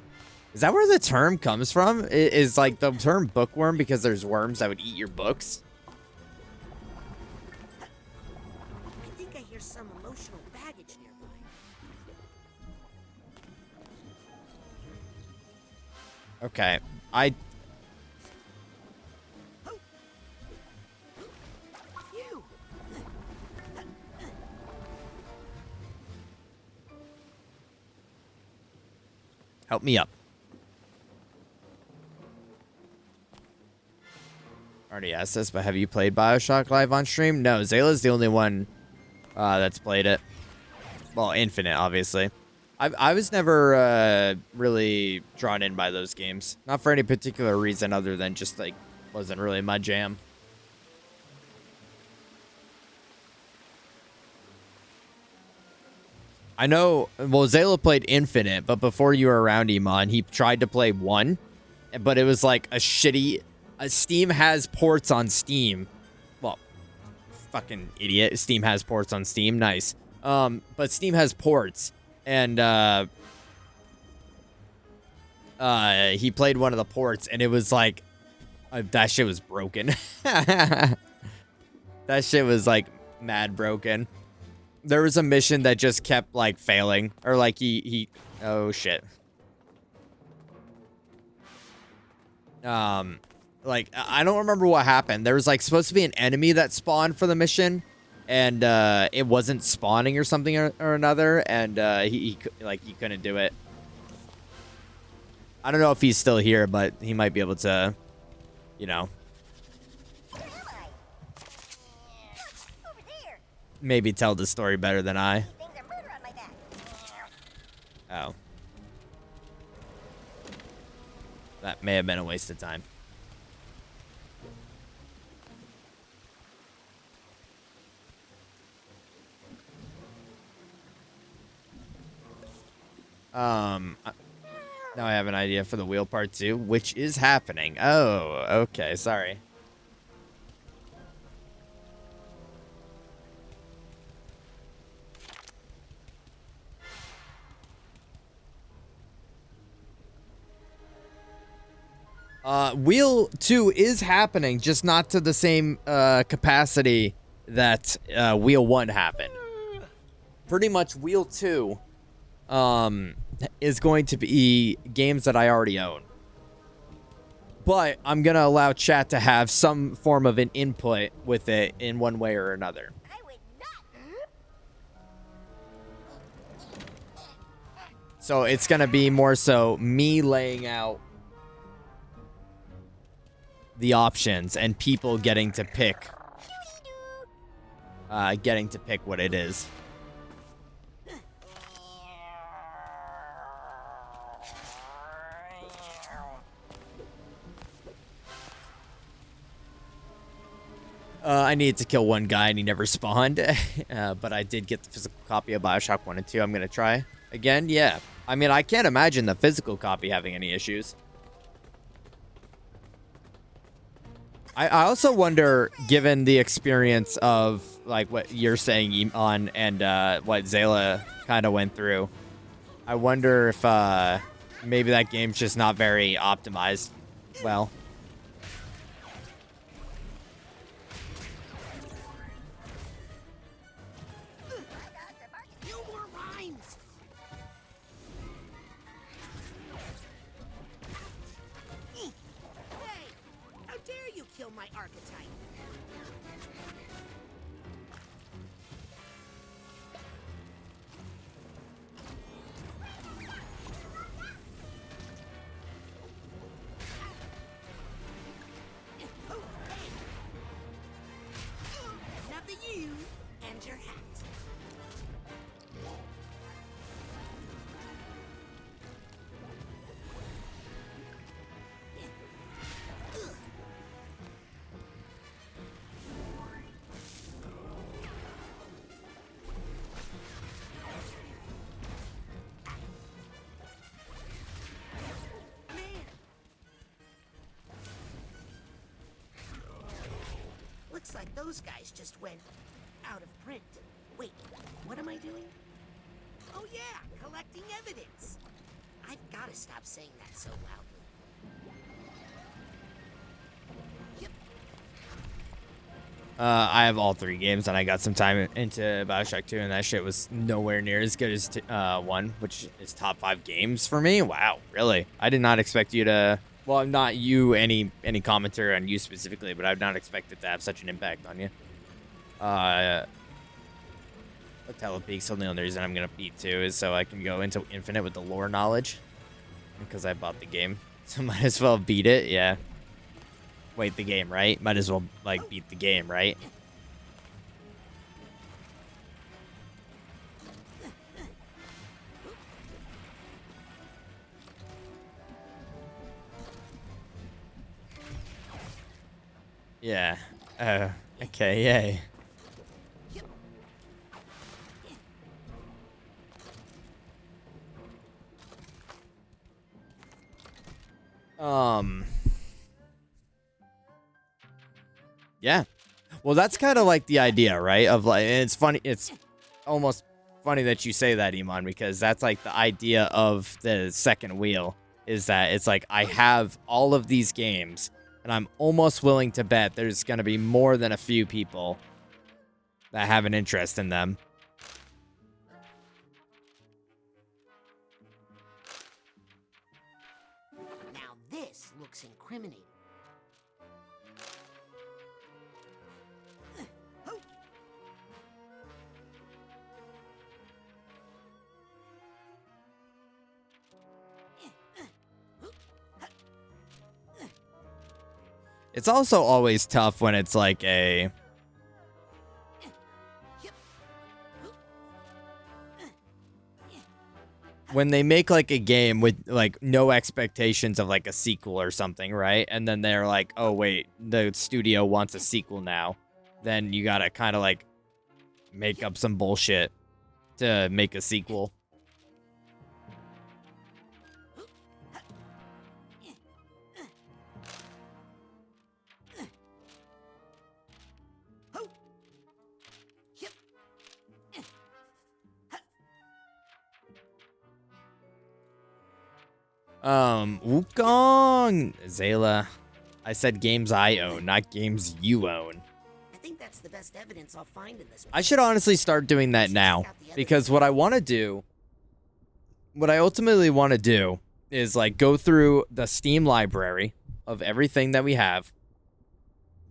Is that where the term comes from? Is like the term bookworm because there's worms that would eat your books? I think I hear some emotional baggage nearby. Okay, Phew. help me up. Already asked this, but have you played BioShock live on stream? No, Zayla's the only one that's played it. Well, Infinite, obviously. I was never really drawn in by those games. Not for any particular reason other than just, like, wasn't really my jam. I know, well, Zayla played Infinite, but before you were around, Iman, he tried to play 1, but it was like a shitty... Steam has ports on Steam. Well, fucking idiot. Steam has ports on Steam. Nice. But Steam has ports. And, he played one of the ports, and it was like... that shit was broken. That shit was, like, mad broken. There was a mission that just kept, like, failing. Or, like, he... Oh, shit. Like, I don't remember what happened. There was, like, supposed to be an enemy that spawned for the mission, and, it wasn't spawning or something or another, and, he couldn't do it. I don't know if he's still here, but he might be able to, you know, maybe tell the story better than I. Oh. That may have been a waste of time. Now I have an idea for the wheel part 2, which is happening. Oh, okay, sorry. Wheel 2 is happening, just not to the same capacity that Wheel 1 happened. Pretty much Wheel 2 is going to be games that I already own. But I'm going to allow chat to have some form of an input with it in one way or another. So it's going to be more so me laying out the options and people getting to pick what it is. I needed to kill one guy and he never spawned, but I did get the physical copy of Bioshock 1 and 2. I'm going to try again. Yeah. I mean, I can't imagine the physical copy having any issues. I also wonder, given the experience of, like, what you're saying, Iman, and what Zayla kind of went through, I wonder if maybe that game's just not very optimized well. No more rhymes. Hey, how dare you kill my archetype? Enough of you and your hat. Looks like those guys just went out of print. Wait, what am I doing? Oh yeah, collecting evidence. I've got to stop saying that so loudly. Yep. I have all 3 games, and I got some time into Bioshock 2, and that shit was nowhere near as good as 1, which is top 5 games for me. Wow, really? I did not expect you to... Well, not you, any commentary on you specifically, but I'd not expect it to have such an impact on you. Telepeak's the only reason I'm going to beat 2 is so I can go into Infinite with the lore knowledge. Because I bought the game. So might as well beat it, yeah. Wait, the game, right? Might as well, like, beat the game, right? Yeah. Okay, yay. Yeah. Well, that's kind of like the idea, right? Of like, and it's funny. It's almost funny that you say that, Iman, because that's like the idea of the second wheel is that it's like I have all of these games and I'm almost willing to bet there's going to be more than a few people that have an interest in them. Now this looks incriminating. It's also always tough when it's like a... When they make like a game with like no expectations of like a sequel or something, right? And then they're like, oh wait, the studio wants a sequel now. Then you gotta kind of like make up some bullshit to make a sequel. Wukong! Zayla, I said games I own, not games you own. I think that's the best evidence I'll find in this. I should honestly start doing that now, because what I want to do, what I ultimately want to do is like go through the Steam library of everything that we have,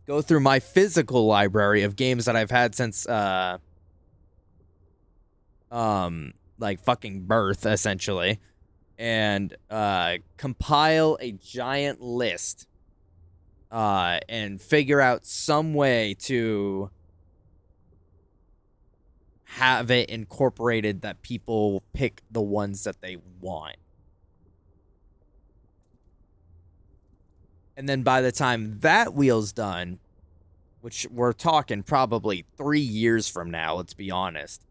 go through my physical library of games that I've had since, like fucking birth, essentially, and compile a giant list and figure out some way to have it incorporated that people pick the ones that they want. And then by the time that wheel's done, which we're talking probably 3 years from now, let's be honest,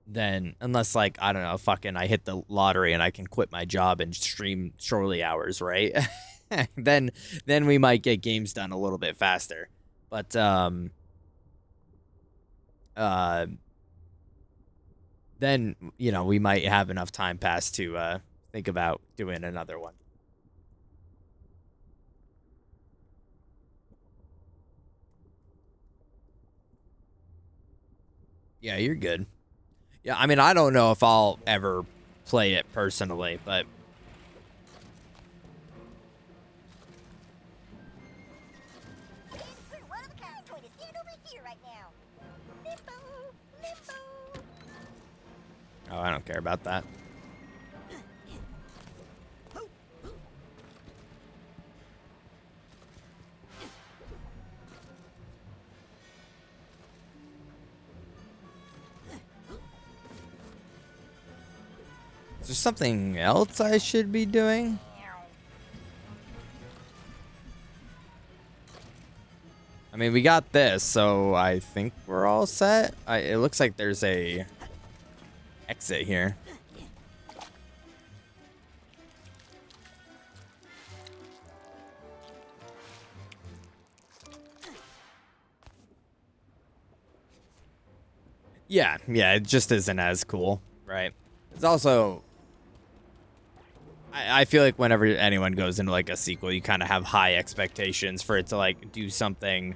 then unless like, I don't know, fucking I hit the lottery and I can quit my job and stream shortly hours, right? then we might get games done a little bit faster. But then, you know, we might have enough time pass to think about doing another one. Yeah, you're good. Yeah, I mean, I don't know if I'll ever play it personally, but oh, I don't care about that. Is there something else I should be doing? I mean, we got this, so I think we're all set. It looks like there's a exit here. Yeah, it just isn't as cool, right? It's also, I feel like whenever anyone goes into like a sequel, you kind of have high expectations for it to like do something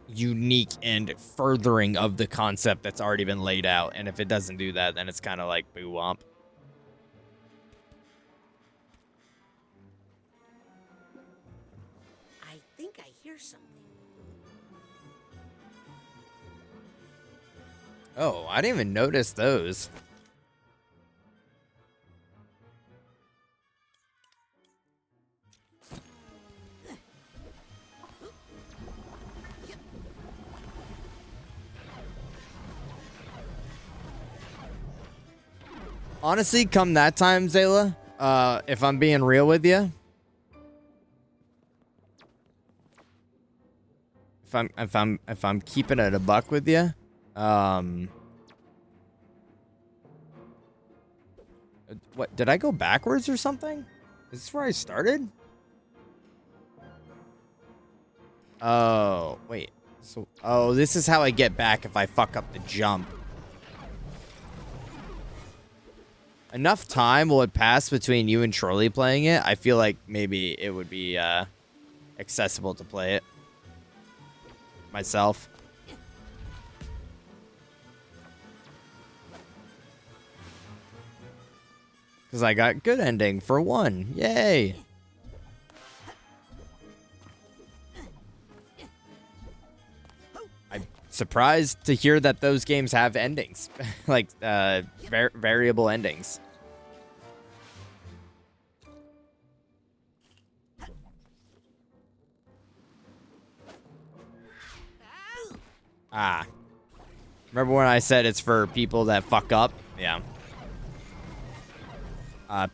unique and furthering of the concept that's already been laid out. And if it doesn't do that, then it's kind of like boo womp. I think I hear something. Oh, I didn't even notice those. Honestly, come that time, Zayla, if I'm being real with you, if I'm keeping it a buck with you, what, did I go backwards or something? Is this where I started? Oh, wait. So, oh, this is how I get back if I fuck up the jump. Enough time will it pass between you and Trolley playing it? I feel like maybe it would be accessible to play it myself. Because I got good ending for one. Yay! I'm surprised to hear that those games have endings. Like, variable endings. Ah. Remember when I said it's for people that fuck up? Yeah.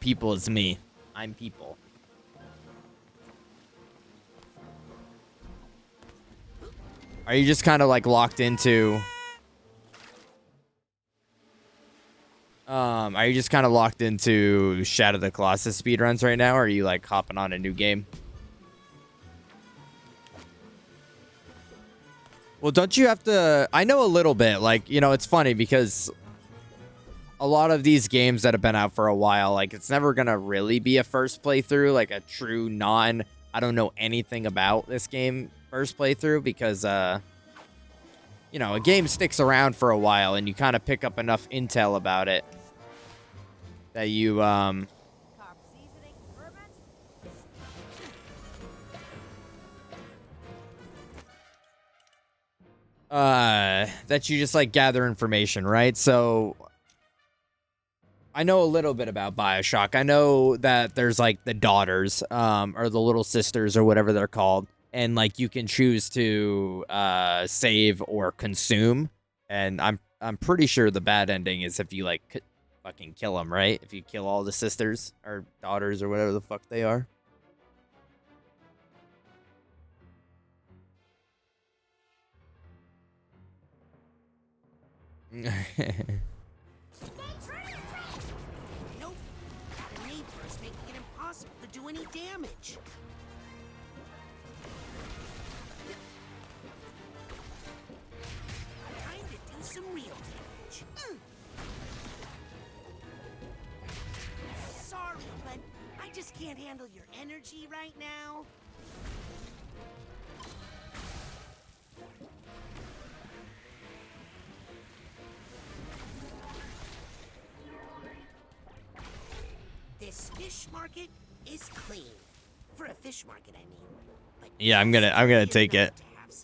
People is me. I'm people. Are you just kind of like locked into... are you just kind of locked into Shadow of the Colossus speedruns right now? Or are you like hopping on a new game? Well, don't you have to... I know a little bit. Like, you know, it's funny because a lot of these games that have been out for a while, like, it's never going to really be a first playthrough, like a true I don't know anything about this game first playthrough because, you know, a game sticks around for a while and you kind of pick up enough intel about it that you, that you just like gather information, right? So I know a little bit about BioShock. I know that there's like the daughters, or the little sisters or whatever they're called. And like you can choose to save or consume. And I'm pretty sure the bad ending is if you like fucking kill them, right? If you kill all the sisters or daughters or whatever the fuck they are. Nope. The neighbor is making it impossible to do any damage. Time to do some real damage. Sorry, but I just can't handle your energy right now. This fish market is clean. For a fish market, I mean. But Yeah, I'm gonna take it.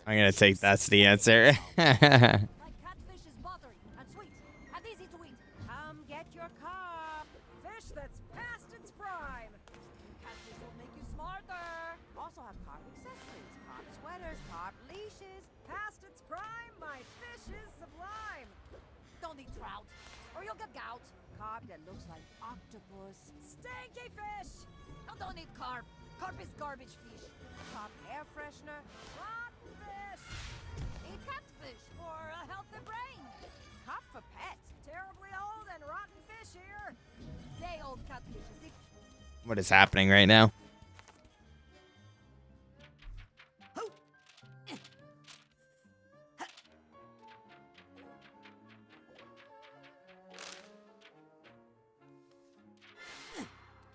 I'm gonna take that's the answer. Catfish is buttery and sweet and easy to eat. Come get your carp. Fish that's past its prime. Catfish will make you smarter. Also have carp accessories, carp sweaters, carp leashes. Past its prime, my fish is sublime. Don't eat trout, or you'll get gout. Carp that looks like octopus. Stinky fish! No, don't eat carp. Carp is garbage fish. Carp air freshener. Rotten fish. Eat catfish for a healthy brain. Carp for pets. Terribly old and rotten fish here. Day old catfish is it? What is happening right now?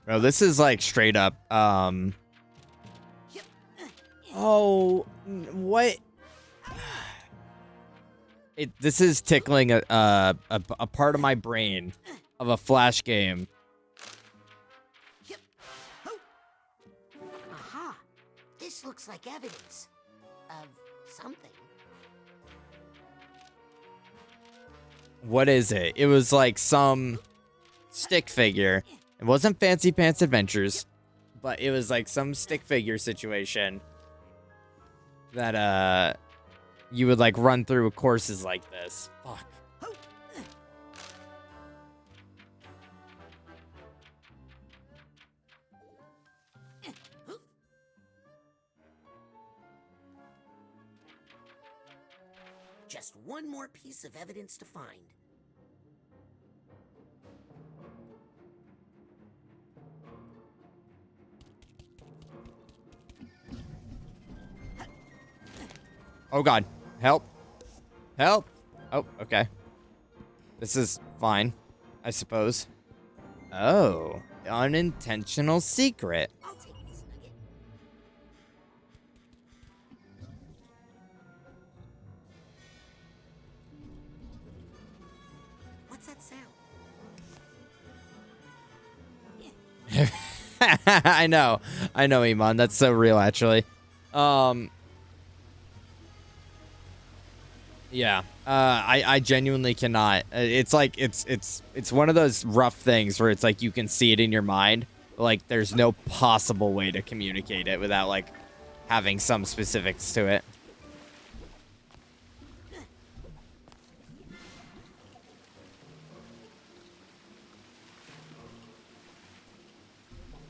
Bro, this is like straight up, oh, what? This is tickling a part of my brain of a Flash game. Aha! This looks like evidence of something. What is it? It was like some stick figure. It wasn't Fancy Pants Adventures, but it was like some stick figure situation that you would like run through courses like this. Fuck. Just one more piece of evidence to find. Oh god. Help. Help. Oh, okay. This is fine, I suppose. Oh, unintentional secret. I'll take this nugget. What's that sound? I know, Iman. That's so real, actually. Yeah. I genuinely cannot. It's like it's one of those rough things where it's like you can see it in your mind, but like there's no possible way to communicate it without like having some specifics to it.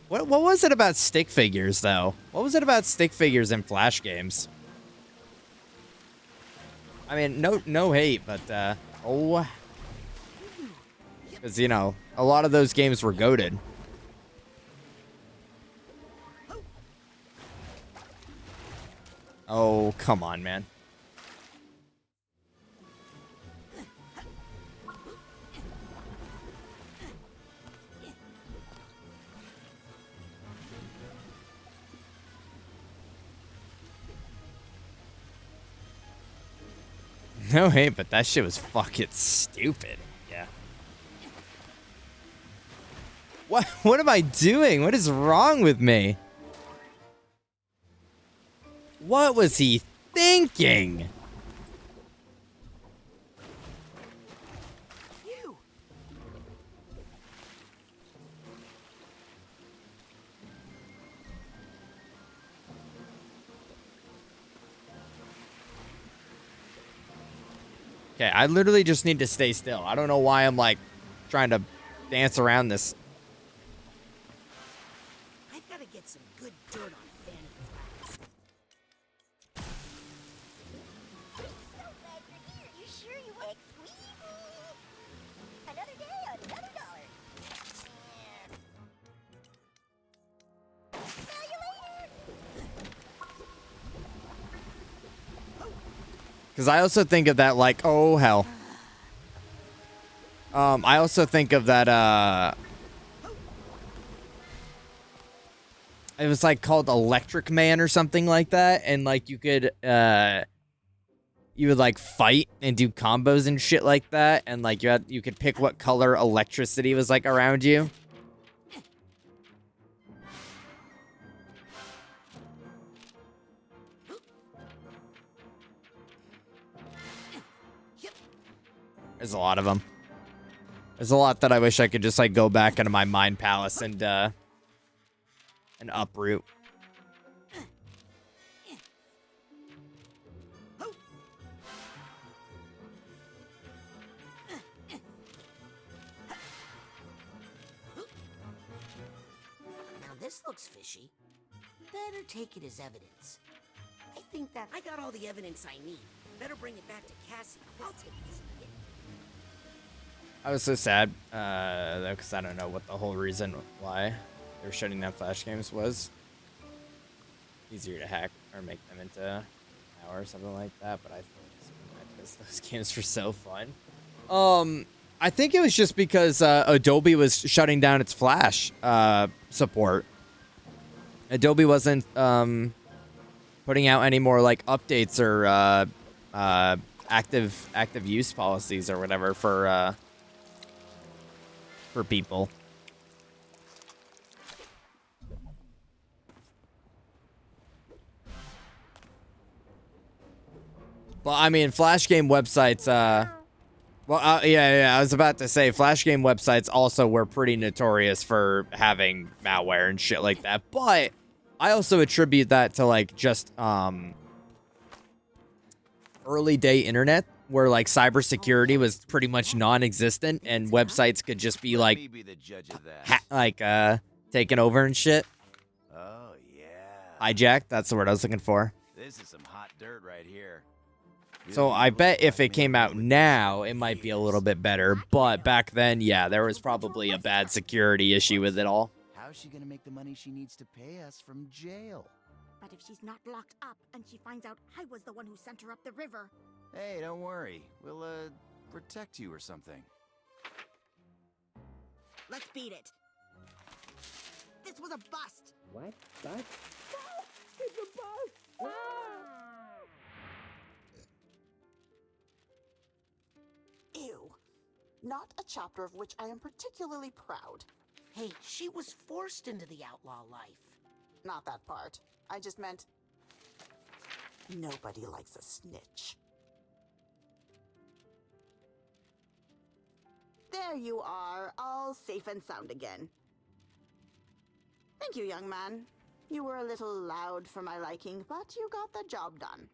What was it about stick figures though? What was it about stick figures in Flash games? I mean, no hate, but because you know a lot of those games were goated. Oh, come on, man. No hate, but that shit was fucking stupid. Yeah. What am I doing? What is wrong with me? What was he thinking? Okay, I literally just need to stay still. I don't know why I'm like trying to dance around this. I've got to get some good dirt on Fanny Flats. So glad you're here. You sure you want squeeze? Another day, another dollar. Smell you later. Because I also think of that like, oh hell. I also think of that, it was like called Electric Man or something like that. And like you could, you would like fight and do combos and shit like that. And like you could pick what color electricity was like around you. There's a lot of them. There's a lot that I wish I could just like go back into my mind palace and uproot. Now this looks fishy. Better take it as evidence. I think that I got all the evidence I need. Better bring it back to Cassie. I'll take this. I was so sad, though, because I don't know what the whole reason why they were shutting down Flash games was. Easier to hack or make them into now or something like that, but I think because those games were so fun. I think it was just because Adobe was shutting down its Flash support. Adobe wasn't putting out any more like updates or active use policies or whatever for people. Well, I mean, Flash game websites, yeah, I was about to say, Flash game websites also were pretty notorious for having malware and shit like that, but I also attribute that to, like, just, early day internet, where, like, cybersecurity was pretty much non-existent, and websites could just be, like, taken over and shit. Oh, yeah. Hijacked, that's the word I was looking for. This is some hot dirt right here. So I bet if it came out now, it might be a little bit better. But back then, yeah, there was probably a bad security issue with it all. How's she gonna make the money she needs to pay us from jail? But if she's not locked up and she finds out I was the one who sent her up the river. Hey, don't worry. We'll, protect you or something. Let's beat it. This was a bust. What? Bust? No, it's a bust. Ew. Not a chapter of which I am particularly proud. Hey, she was forced into the outlaw life. Not that part. I just meant nobody likes a snitch. There you are, all safe and sound again. Thank you, young man. You were a little loud for my liking, but you got the job done.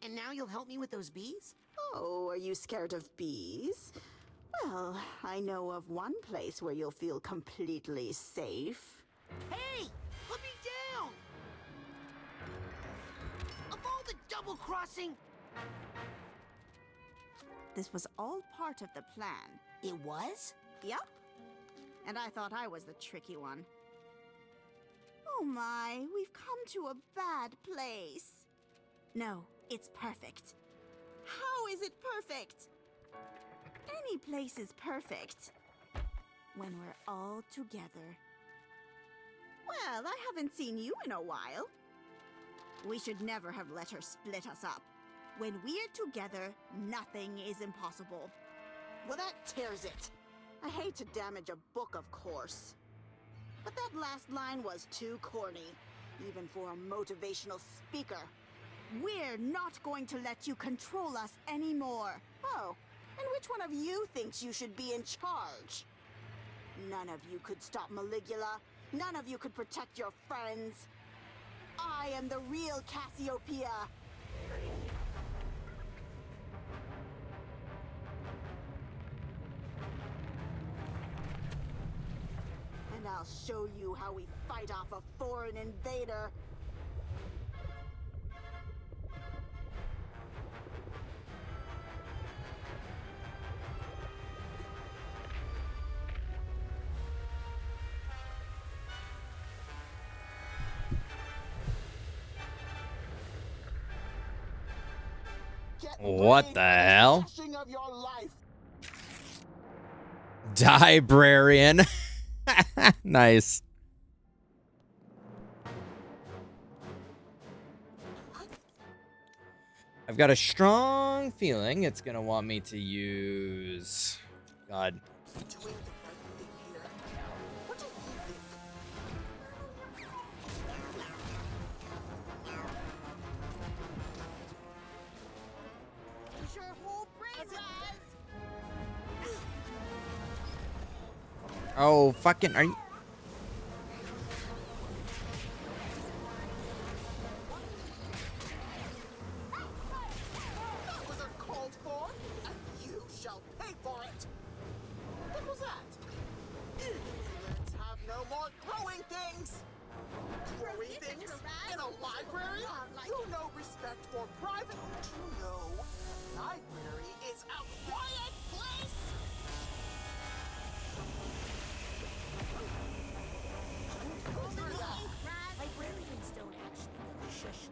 And now you'll help me with those bees? Oh, are you scared of bees? Well, I know of one place where you'll feel completely safe. Hey! Put me down! Of all the double-crossing... This was all part of the plan. It was? Yep. And I thought I was the tricky one. Oh my, we've come to a bad place. No, it's perfect. How is it perfect? Any place is perfect. When we're all together. Well, I haven't seen you in a while. We should never have let her split us up. When we're together, nothing is impossible. Well, that tears it. I hate to damage a book, of course. But that last line was too corny, even for a motivational speaker. We're not going to let you control us anymore. Oh, and which one of you thinks you should be in charge? None of you could stop Maligula. None of you could protect your friends. I am the real Cassiopeia. I'll show you how we fight off a foreign invader. What the hell? Librarian. Nice. I've got a strong feeling it's gonna want me to use... God. Oh, fucking, are you... That was uncalled for, and you shall pay for it. What was that? Let's have no more growing things. Growing things in a library? You know respect for private. You know, library is a quiet place. Librarians don't actually go shush.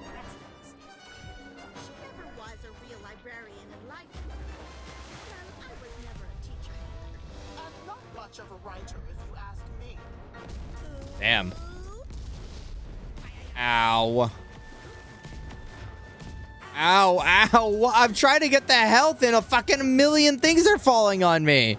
That's a mistake. She never was a real librarian in life. Well, I was never a teacher either. And not much of a writer, if you ask me. Damn. Ow. Ow, ow. I'm trying to get the health and a fucking million things are falling on me.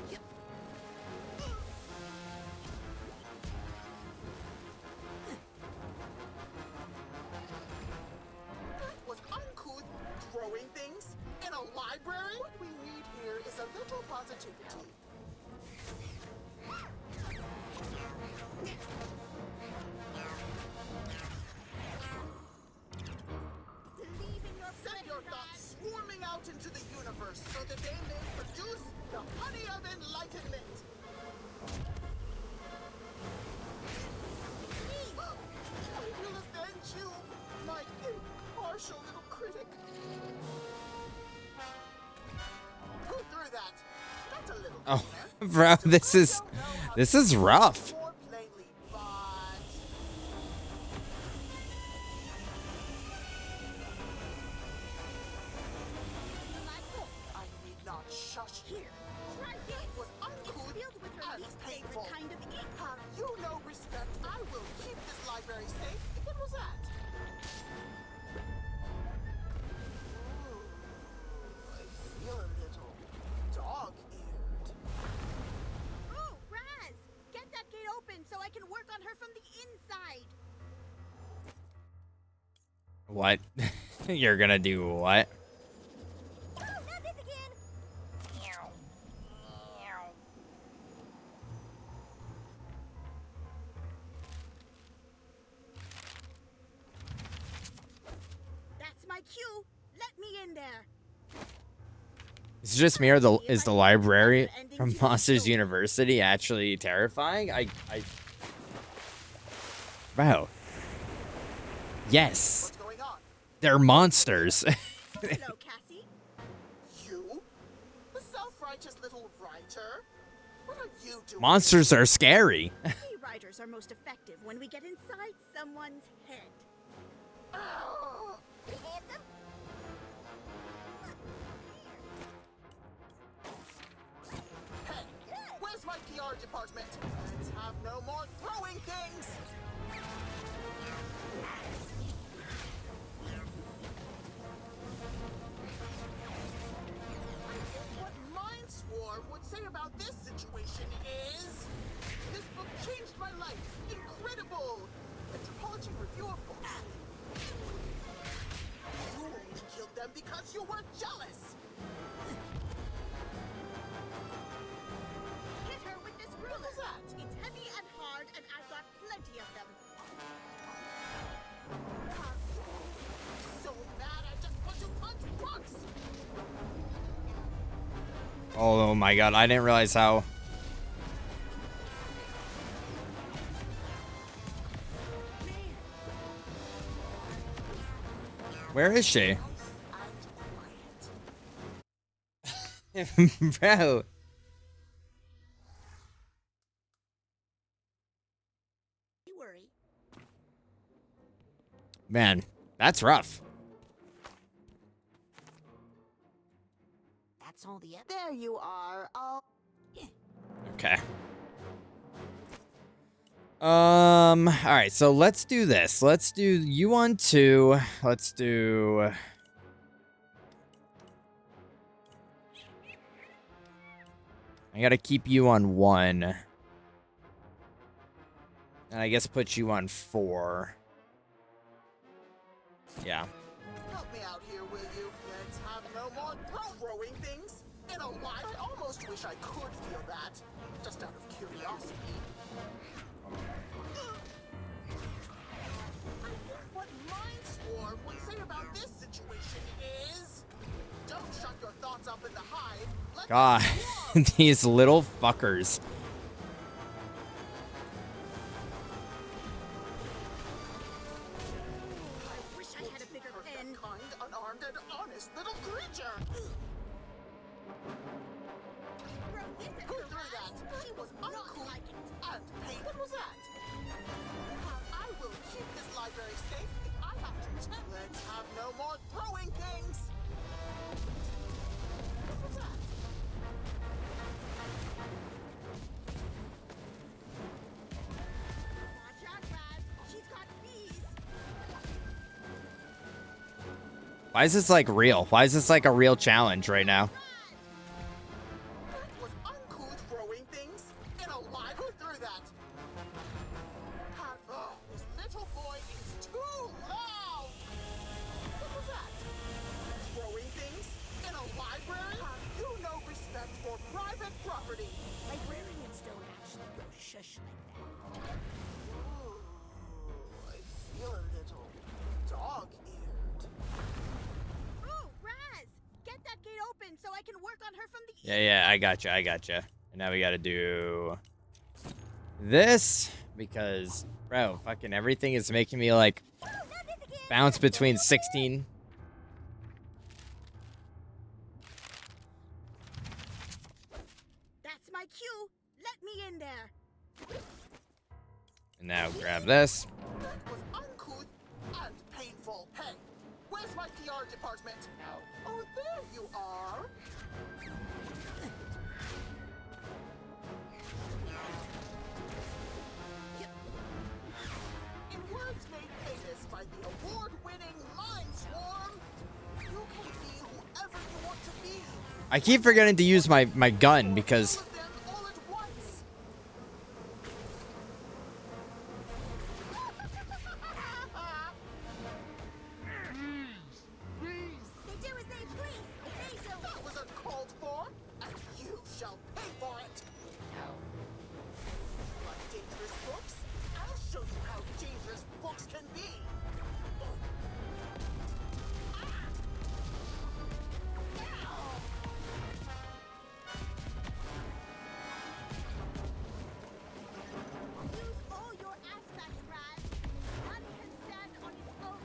That was uncouth. Growing things in a library? What we need here is a little positivity. Send your thoughts swarming out into the universe so that they may produce the honey of enlightenment. I will avenge you, my impartial little critic. Go through that. That's a little Oh, bro, this is rough. more plainly, but I need not shush here. It was uncouth and painful. Have you no respect? I will keep this library safe if it was that. Ooh, I feel a little dog-eared. Oh, Raz! Get that gate open so I can work on her from the inside. What? You're gonna do what? Oh, not this again! That's my cue. Let me in there. Is it just me or is the library from Monsters University actually terrifying? Bro. Yes. They're monsters. Hello, Cassie. You? The self-righteous little writer? What are you doing? Monsters are scary. We writers are most effective when we get inside someone's head. Handsome? Hey, where's my PR department? Let's have no more throwing things! What Mindswarm would say about this situation is... This book changed my life. Incredible! Anthropology review of books. You only killed them because you were jealous! Hit her with this ruler. What was that? It's heavy and hard, and I've got plenty of them. So mad I just want to punch rocks! Oh my god, I didn't realize how... Where is she? Bro. You worry. Man, that's rough. That's all the. There you are. Okay. All right, so let's do this. Let's do you on 2. Let's do. I gotta keep you on 1. And I guess put you on 4. Yeah. Help me out here, will you? Let's have no more throwing things. In a while, I almost wish I could feel that, just out of curiosity. I think what Mind Swarm would say about this situation is, don't shut your thoughts up in the hive. Let God, these little fuckers. I wish I had a bigger pen. Kind, unarmed, and honest little creature. Who threw that? She was uncouth and pain. What was that? I will keep this library safe if I have to. Let's have no more throwing things. What was that? Watch out, Raz. She's got bees. Why is this like real? Why is this like a real challenge right now? That was uncouth throwing things in a live. Who threw that? Oh, this little boy is too loud. What was that? Throwing things in a library? Have you no respect for private property? Librarians don't actually go shush like that. Ooh, I feel a little dog-eared. Oh, Raz! Get that gate open so I can work on her from the Yeah, I gotcha. And now we gotta do this because, bro, fucking everything is making me like bounce between 16. That's my cue. Let me in there. And now grab this. That was uncouth and painful. Hey, where's my PR department? Oh, there you are. In words made famous by the award-winning Mind Swarm, you can be whoever you want to be. I keep forgetting to use my gun because All at once. They do as they please. They don't. That was uncalled for, and you shall pay for it. Like dangerous books? I'll show you how dangerous books can be. Use all your aspects, Raz. None can stand on its own.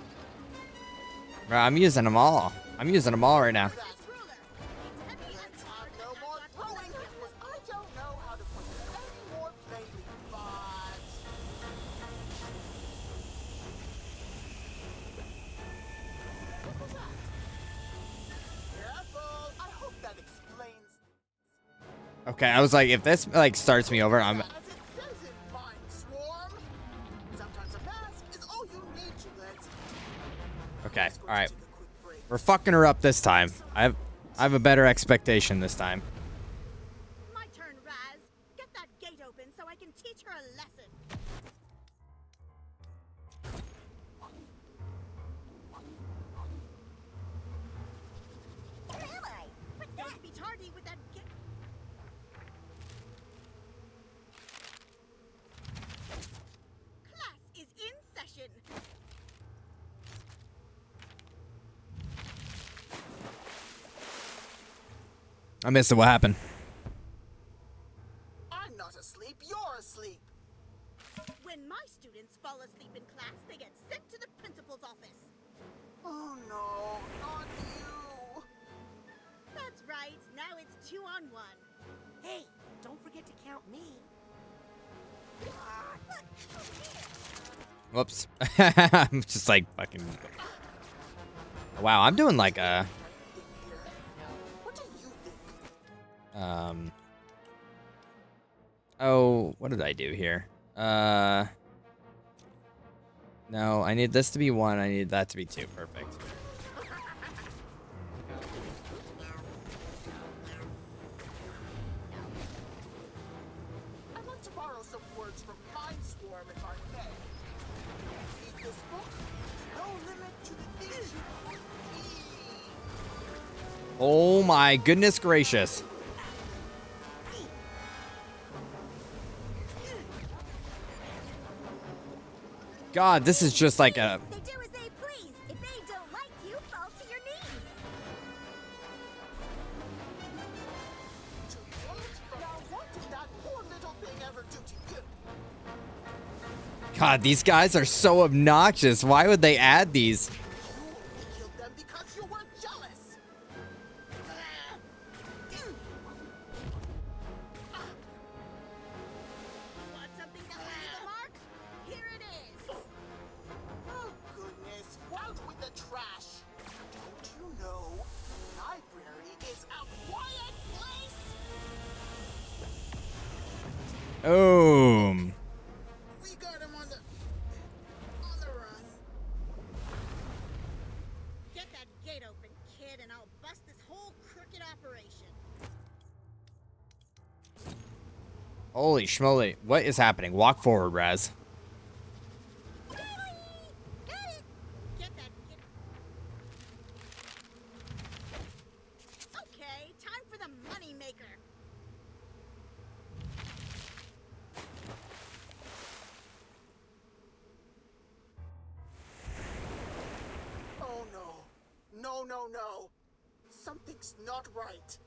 bro, I'm using them all. I'm using them all right now. This ruler. It's heavy and Let's hard have no and more not throwing because I don't know how to put it any more plainly, but... What was that? Careful! I hope that explains... Okay, I was like, if this like starts me over, I'm As it says in Mind Swarm, sometimes a mask is all you need to let... okay. All right, we're fucking her up this time. I have a better expectation this time. My turn, Raz. Get that gate open so I can teach her a lesson. Where am I? Don't be tardy with that gate. Class is in session. I missed it. What happened? I'm not asleep, you're asleep! When my students fall asleep in class, they get sent to the principal's office. Oh no, not you. That's right. Now it's 2-on-1. Hey, don't forget to count me. Whoops. I'm just like fucking. Wow, I'm doing like a. Oh, what did I do here? No, I need this to be 1. I need that to be 2. Perfect. I'd like to borrow some words from Mindstorm if I may. Read this book. No limit to the things you could be. Oh my goodness gracious. God, this is just like a. They do as they please. If they don't like you, fall to your knees. Now, what did that poor little thing ever do to you? God, these guys are so obnoxious. Why would they add these? You only killed them because you were jealous. Want something to leave a mark? Here it is. Oh, goodness. Out with the trash. Don't you know? The library is a quiet place. Boom. We got him on the run. Get that gate open, kid, and I'll bust this whole crooked operation. Holy schmoly. What is happening? Walk forward, Raz. Get that kid. Okay, time for the money maker. Oh no. No, no, no. Something's not right.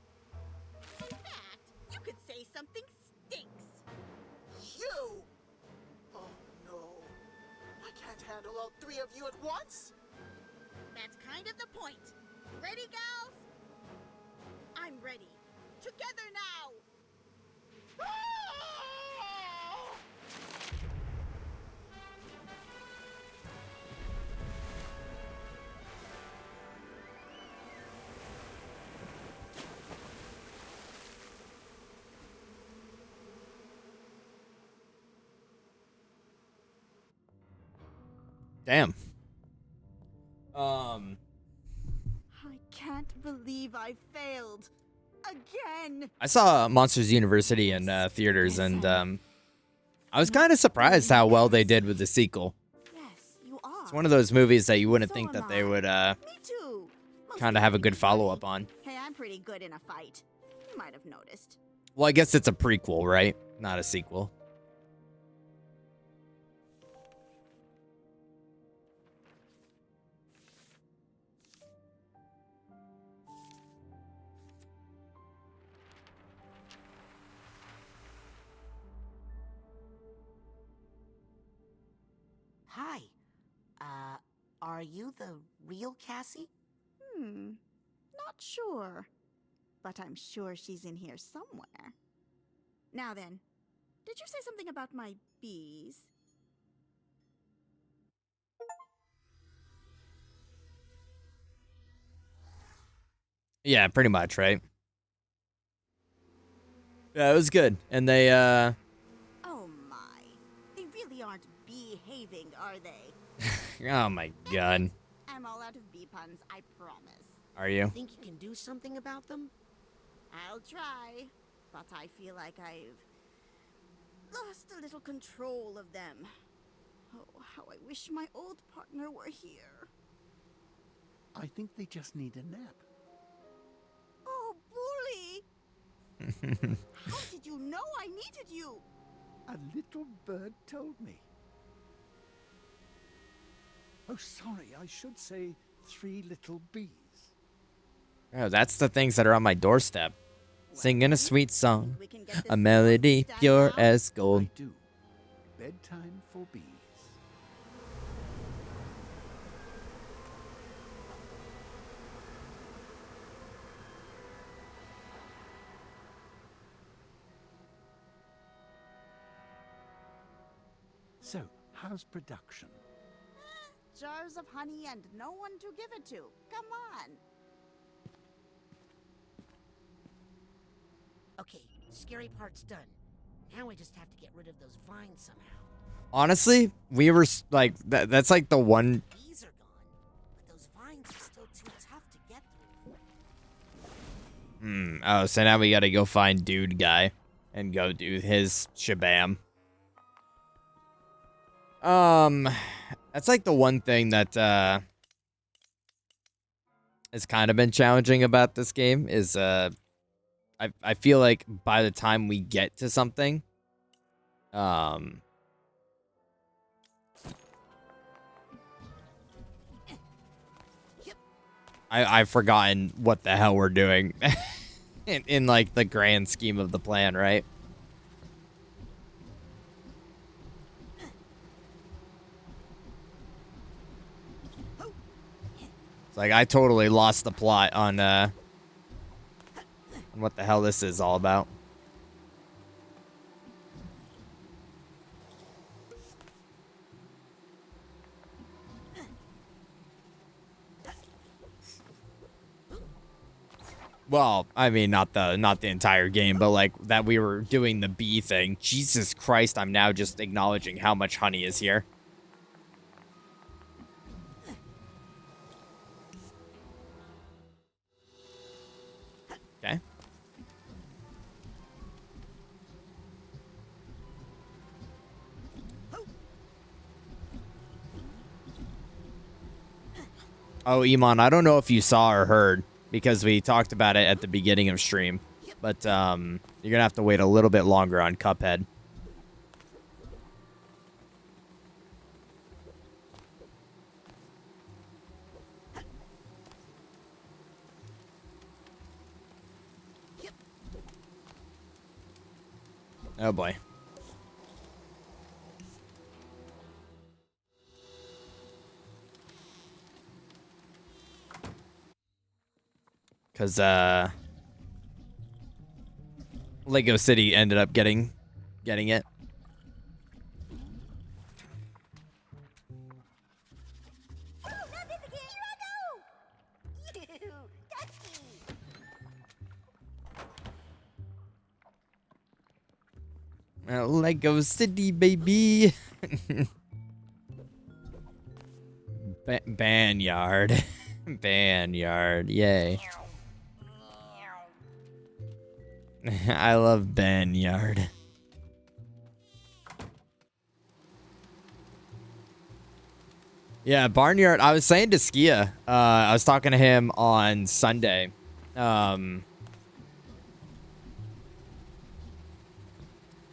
In fact, you could say something stinks. You! Oh no. I can't handle all 3 of you at once. That's kind of the point. Ready, gals? I'm ready. Together now! Damn. I can't believe I failed. Again! I saw Monsters University in theaters, and I was kind of surprised how well they did with the sequel. Yes, you are. It's one of those movies that you wouldn't think am that they I. would Me too. kind of have a good follow-up on. Hey, I'm pretty good in a fight. You might have noticed. Well, I guess it's a prequel, right? Not a sequel. Hi. Are you the real Cassie? Not sure. But I'm sure she's in here somewhere. Now then, did you say something about my bees? Yeah, pretty much, right? Yeah, it was good. And they, Oh my. They really aren't behaving, are they? oh my god. I'm all out of bee puns, I promise. Are you? Think you can do something about them? I'll try, but I feel like I've lost a little control of them. Oh, how I wish my old partner were here. I think they just need a nap. Oh, Bully! How did you know I needed you? A little bird told me. Oh, sorry, I should say 3 little bees. Oh, that's the things that are on my doorstep. Singing a sweet song, a melody pure as gold. I do. Bedtime for bees. So, how's production? Jars of honey and no one to give it to. Come on. Okay, scary part's done. Now we just have to get rid of those vines somehow. Honestly, we were like that's like the one. Bees are gone, but those vines are still too tough to get through. Oh, so now we gotta go find dude guy and go do his shabam. That's like the one thing that has kind of been challenging about this game is I feel like by the time we get to something, I've forgotten what the hell we're doing in like the grand scheme of the plan, right? It's like I totally lost the plot on what the hell this is all about. Well, I mean, not the entire game, but like that we were doing the bee thing. Jesus Christ, I'm now just acknowledging how much honey is here. Okay. Oh, Iman, I don't know if you saw or heard, because we talked about it at the beginning of stream, but you're gonna have to wait a little bit longer on Cuphead. Oh boy. Because Lego City ended up getting it. Lego City, baby. Banyard. Banyard, yay. I love Banyard. Yeah, Barnyard. I was saying to Skia, I was talking to him on Sunday.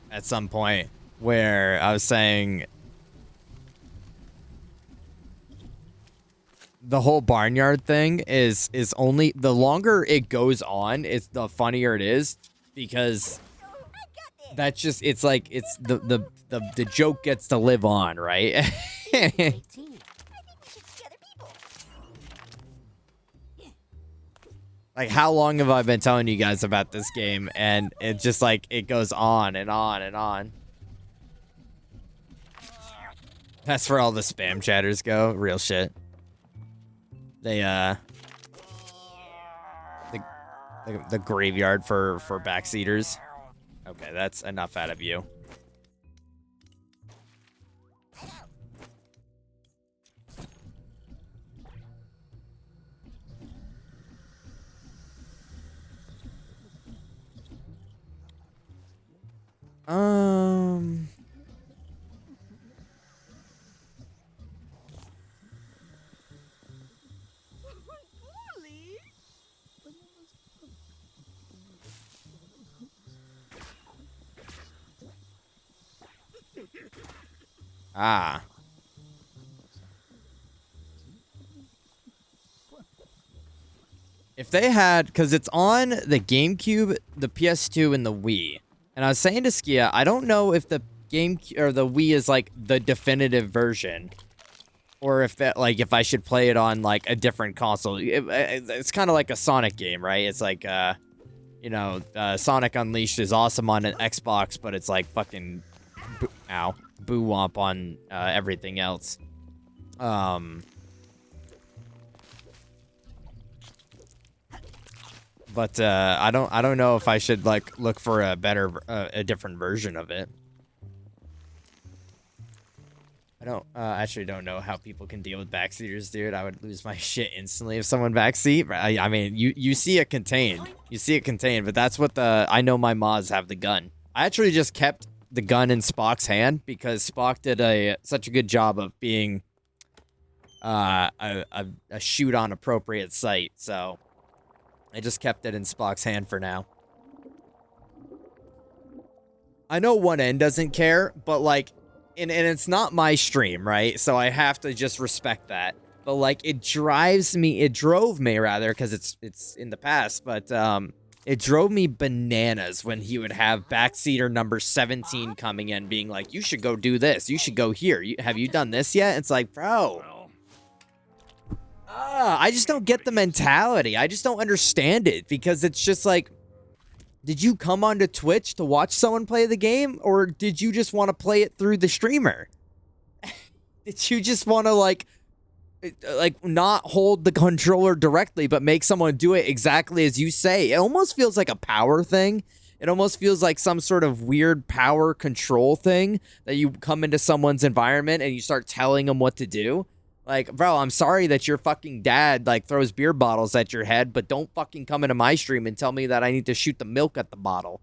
At some point where I was saying the whole Barnyard thing is only the longer it goes on, it's the funnier it is, because that's just, it's like it's the joke gets to live on, right? Like, how long have I been telling you guys about this game? And it just, like, it goes on and on and on. That's where all the spam chatters go. Real shit. They, the graveyard for backseaters. Okay, that's enough out of you. Ah. If they had, because it's on the GameCube, the PS2, and the Wii. And I was saying to Skia, I don't know if the or the Wii is like the definitive version, or if that, like, if I should play it on like a different console. It's kind of like a Sonic game, right? It's like, you know, Sonic Unleashed is awesome on an Xbox, but it's like fucking, ow, boo womp on everything else. But I don't know if I should like look for a better, a different version of it. I don't actually don't know how people can deal with backseaters, dude. I would lose my shit instantly if someone backseat. I mean, you see it contained. You see it contained, but that's what I know my mods have the gun. I actually just kept the gun in Spock's hand because Spock did such a good job of being a shoot on appropriate sight, so I just kept it in Spock's hand for now. I know one end doesn't care, but like, and it's not my stream, right? So I have to just respect that. But like, it drove me rather, because it's in the past, but it drove me bananas when he would have backseater number 17 coming in being like, you should go do this, you should go here, have you done this yet? It's like, bro, I just don't get the mentality. I just don't understand it, because it's just like, did you come onto Twitch to watch someone play the game, or did you just want to play it through the streamer? Did you just want to like not hold the controller directly, but make someone do it exactly as you say? It almost feels like a power thing. It almost feels like some sort of weird power control thing that you come into someone's environment and you start telling them what to do. Like, bro, I'm sorry that your fucking dad, like, throws beer bottles at your head, but don't fucking come into my stream and tell me that I need to shoot the milk at the bottle.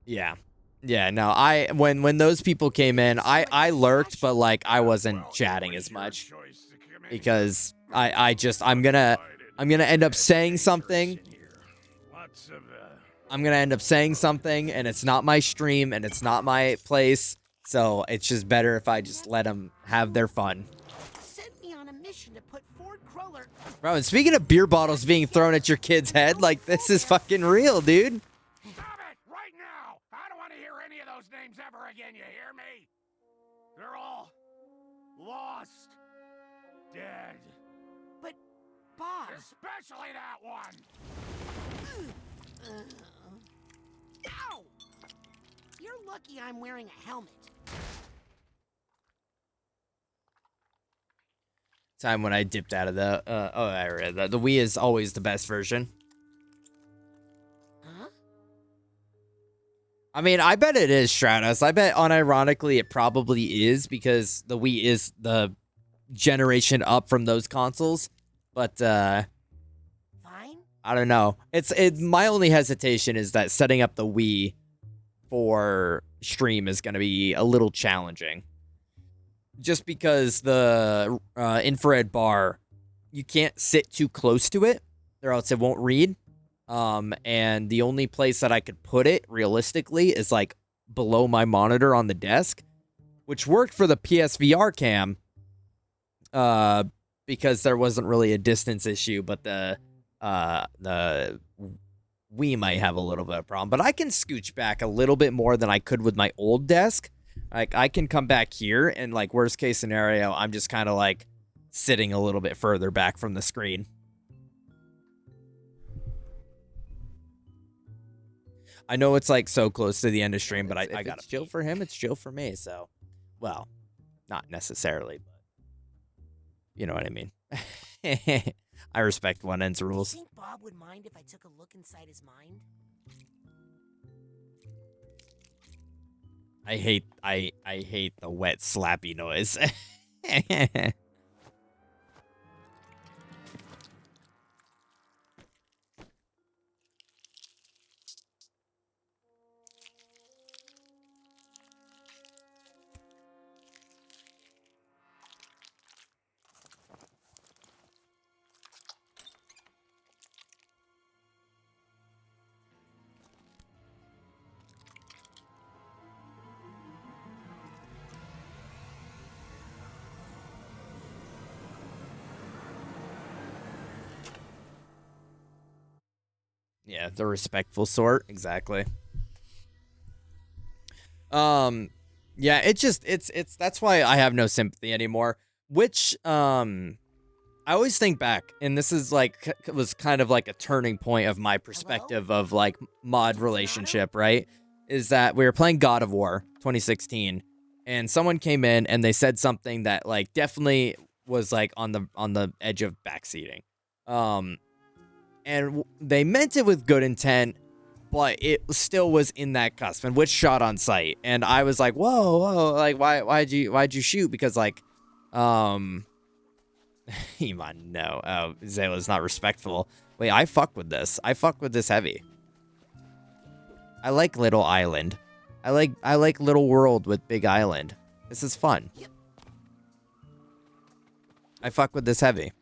Yeah. Yeah, no, when those people came in, I lurked, but, like, I wasn't chatting as much. Because I'm gonna end up saying something. I'm gonna end up saying something, and it's not my stream, and it's not my place, so it's just better if I just let them have their fun. Sent me on a mission to put Ford Cruller. Bro, and speaking of beer bottles being thrown at your kid's head, like, this is fucking real, dude. Stop it right now! I don't want to hear any of those names ever again, you hear me? They're all lost, dead. But, Bob... Especially that one! Ow! You're lucky I'm wearing a helmet. Time when I dipped out of the, I read that. The Wii is always the best version. Huh? I mean, I bet it is, Stratus. I bet unironically it probably is, because the Wii is the generation up from those consoles. But, I don't know. My only hesitation is that setting up the Wii for stream is going to be a little challenging. Just because the infrared bar, you can't sit too close to it, or else it won't read. And the only place that I could put it, realistically, is like below my monitor on the desk, which worked for the PSVR cam, because there wasn't really a distance issue, but the Wii might have a little bit of a problem. But I can scooch back a little bit more than I could with my old desk. Like, I can come back here, and, like, worst case scenario, I'm just kind of, like, sitting a little bit further back from the screen. I know it's, like, so close to the end of stream, but I got it's chill for him, it's chill for me, so... Well, not necessarily, but... You know what I mean. I respect one end's rules. Do you think Bob would mind if I took a look inside his mind? I hate the wet slappy noise. Yeah, the respectful sort, exactly. Yeah, it's that's why I have no sympathy anymore. Which I always think back, and this is like was kind of like a turning point of my perspective of like mod relationship, right? Is that we were playing God of War 2016, and someone came in and they said something that like definitely was like on the edge of backseating. And they meant it with good intent, but it still was in that cusp, and which shot on sight. And I was like, whoa, like why'd you shoot? Because like, Iman, no. Oh, Zayla's not respectful. Wait, I fuck with this. I fuck with this heavy. I like Little Island. I like Little World with Big Island. This is fun. I fuck with this heavy.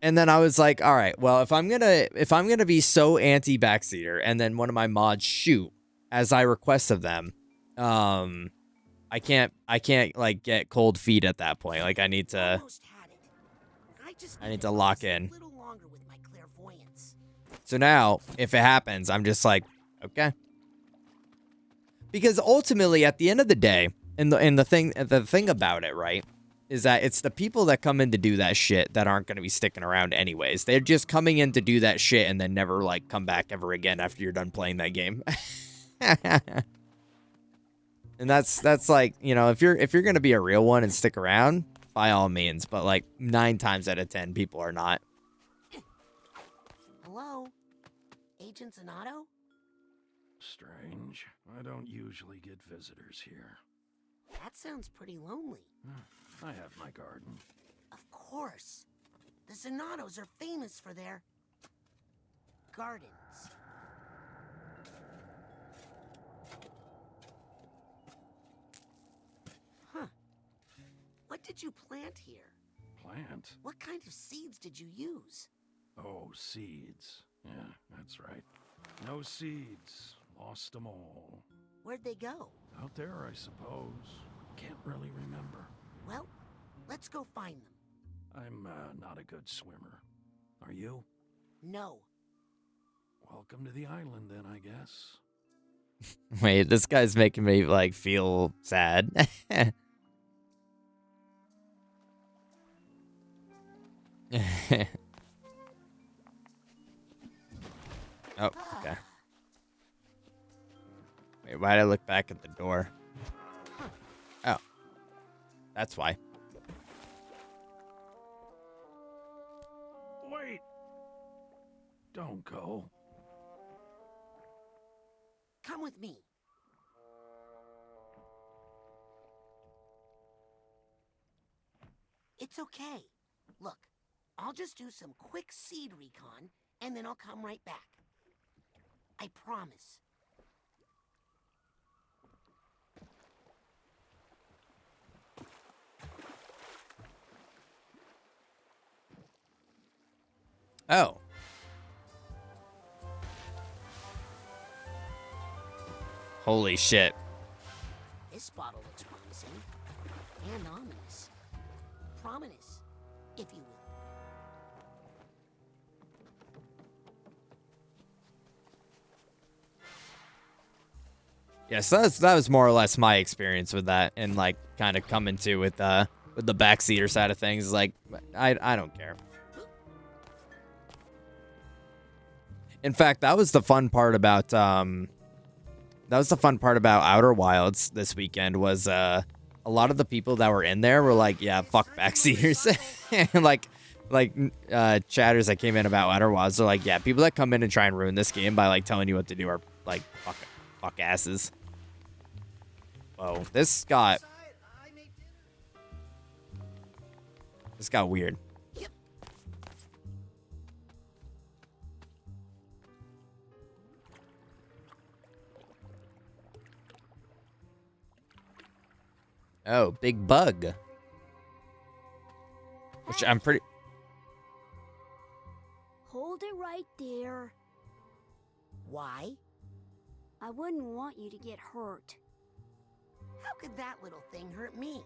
And then I was like, all right, well, if I'm gonna be so anti backseater, and then one of my mods shoot as I request of them, I can't like get cold feet at that point. Like I need to lock in. So now, if it happens, I'm just like, okay. Because ultimately, at the end of the day, and the thing about it, right, is that it's the people that come in to do that shit that aren't going to be sticking around anyways. They're just coming in to do that shit and then never like come back ever again after you're done playing that game. And that's like, you know, if you're going to be a real one and stick around, by all means, but like 9 times out of 10 people are not. Hello? Agent Zanato? Strange. I don't usually get visitors here. That sounds pretty lonely. I have my garden. Of course. The Zanatos are famous for their gardens. Huh. What did you plant here? Plant? What kind of seeds did you use? Oh, seeds. Yeah, that's right. No seeds. Lost them all. Where'd they go? Out there, I suppose. Can't really remember. Well, let's go find them. I'm not a good swimmer. Are you? No. Welcome to the island, then, I guess. Wait, this guy's making me like feel sad. Oh, okay. Wait, why'd I look back at the door? Oh. That's why. Wait! Don't go. Come with me. It's okay. Look, I'll just do some quick seed recon, and then I'll come right back. I promise. Oh. Holy shit. This bottle looks promising. And ominous. Prominous, if you will. Yes, that was more or less my experience with that, and like kind of coming to with the backseater side of things. Like, I don't care. In fact, that was the fun part about Outer Wilds this weekend was a lot of the people that were in there were like, yeah, fuck backseaters. And like chatters that came in about Outer Wilds are like, yeah, people that come in and try and ruin this game by like telling you what to do are like fuck asses. Whoa, this got weird. Oh, big bug. Which I'm pretty... Hold it right there. Why? I wouldn't want you to get hurt. How could that little thing hurt me?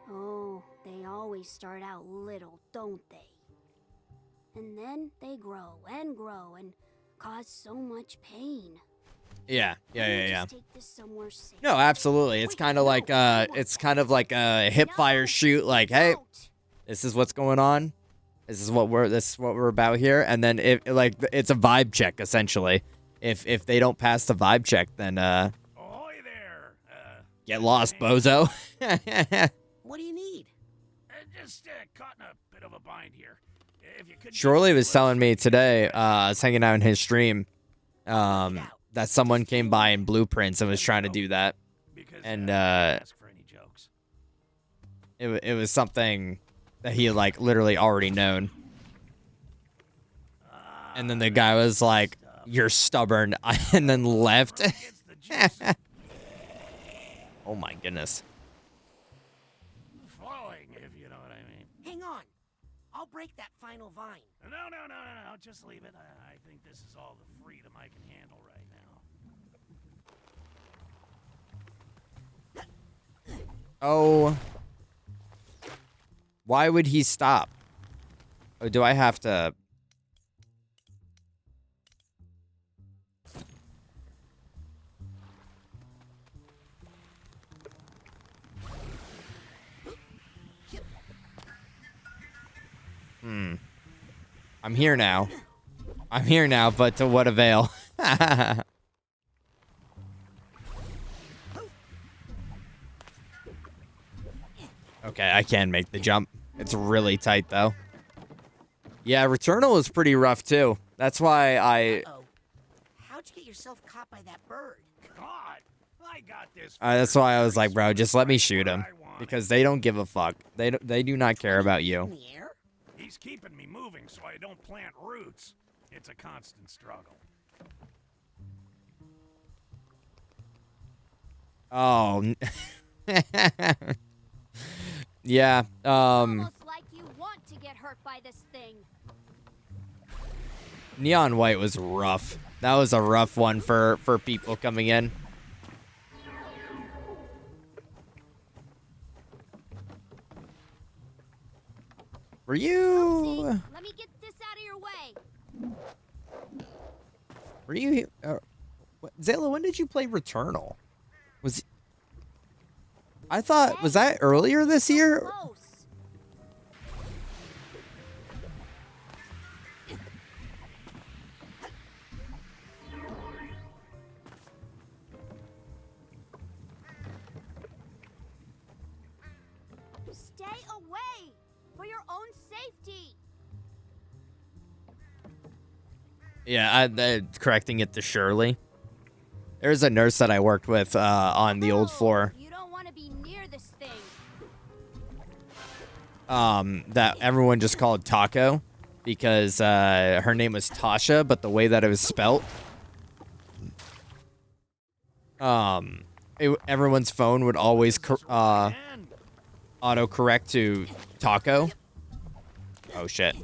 Oh, they always start out little, don't they? And then they grow and cause so much pain. Yeah. Just take this somewhere safe. No, absolutely. It's kind of like a hip fire shoot. Like, hey, this is what's going on. This is what we're about here. And then it's a vibe check essentially. If they don't pass the vibe check, then Ahoy there. get lost, bozo. What do you need? Just caught in a bit of a bind here. If you could Shorley was telling me today, I was hanging out in his stream, that someone came by in blueprints and was trying to do that. And it was something that he had like literally already known. And then the guy was like, "You're stubborn," and then left. Oh my goodness. flowing, if you know what I mean. Hang on. I'll break that final vine. No. Just leave it. I think this is all the freedom I can handle right now. Oh. Why would he stop? Or do I have to... I'm here now. But to what avail? Okay, I can make the jump. It's really tight, though. Yeah, Returnal is pretty rough, too. That's why I... How'd you get yourself caught by that bird? God, I got this. That's why I was like, bro, just let me shoot him. Because they don't give a fuck. They do not care about you. He's keeping me moving so I don't plant roots. It's a constant struggle. Oh. Yeah, Almost like you want to get hurt by this thing. Neon White was rough. That was a rough one for people coming in. Were you... Let me get this out of your way. Were you... Zayla, when did you play Returnal? Was... I thought... Was that earlier this year? Stay away for your own safety. Yeah, correcting it to Shirley. There's a nurse that I worked with on the old floor. You don't want to be near this thing. That everyone just called Taco because her name was Tasha, but the way that it was spelt, everyone's phone would always autocorrect to Taco. Oh shit.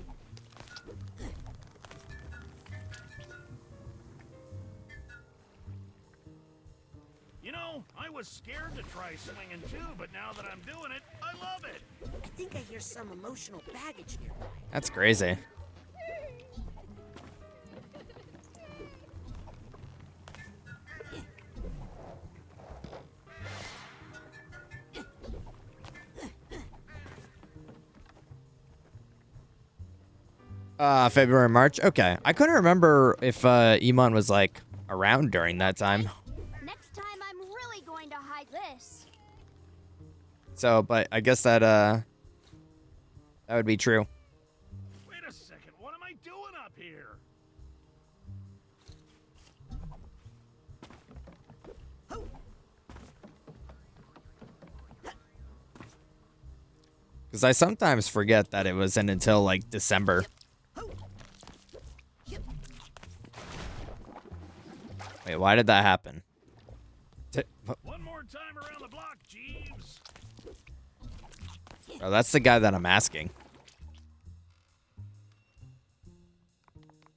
You know, I was scared to try swinging too, but now that I'm doing it, I love it. I think I hear some emotional baggage nearby. That's crazy. February, March. Okay. I couldn't remember if Iman was like around during that time. Next time I'm really going to hide this. So, but I guess that would be true. Wait a second, what am I doing up here? Because I sometimes forget that it wasn't until like December. Wait, why did that happen? One more time around the block, Jeeves. Oh, that's the guy that I'm asking.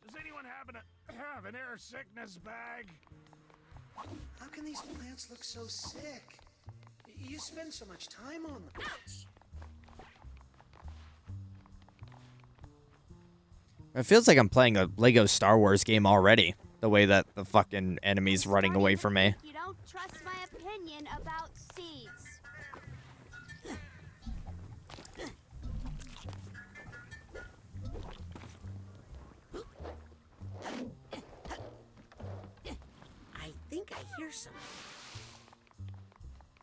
Does anyone happen to have an air sickness bag? How can these plants look so sick? You spend so much time on them. It feels like I'm playing a Lego Star Wars game already. the way that the fucking enemy's running away from me. You don't trust my opinion about seeds. I think I hear something.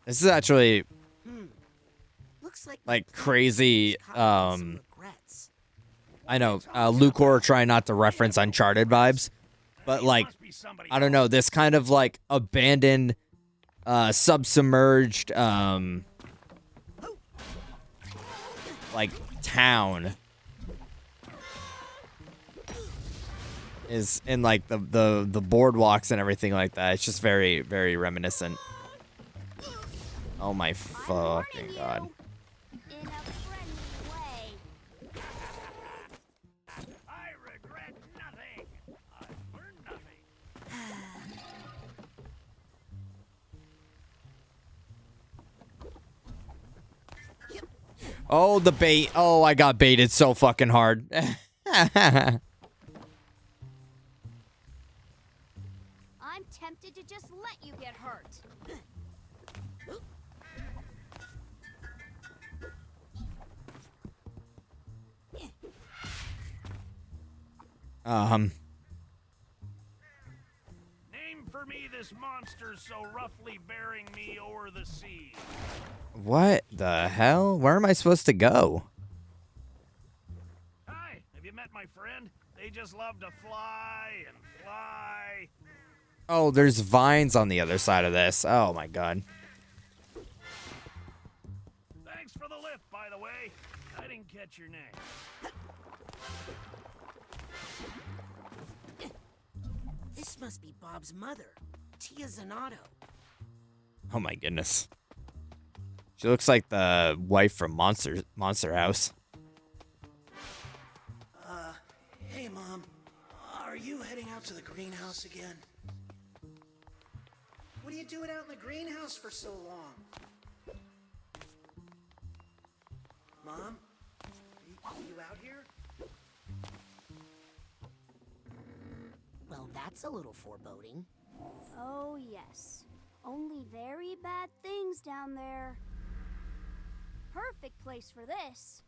This is actually Looks like crazy. I know Lucor trying not to reference Uncharted vibes, but like I don't know, this kind of like abandoned, submerged, like town is in like the boardwalks and everything like that. It's just very, very reminiscent. Oh my fucking god. Oh, the bait. Oh, I got baited so fucking hard. I'm tempted to just let you get hurt. Name for me this monster so roughly bearing me o'er the sea. What the hell? Where am I supposed to go? Hi, have you met my friend? They just love to fly and fly. Oh, there's vines on the other side of this. Oh my god. Thanks for the lift, by the way. I didn't catch your name. This must be Bob's mother, Tia Zanato. Oh my goodness. She looks like the wife from Monster House. Hey, Mom. Are you heading out to the greenhouse again? What are you doing out in the greenhouse for so long? Mom? Are you out here? Well, that's a little foreboding. Oh, yes. Only very bad things down there. Perfect place for this.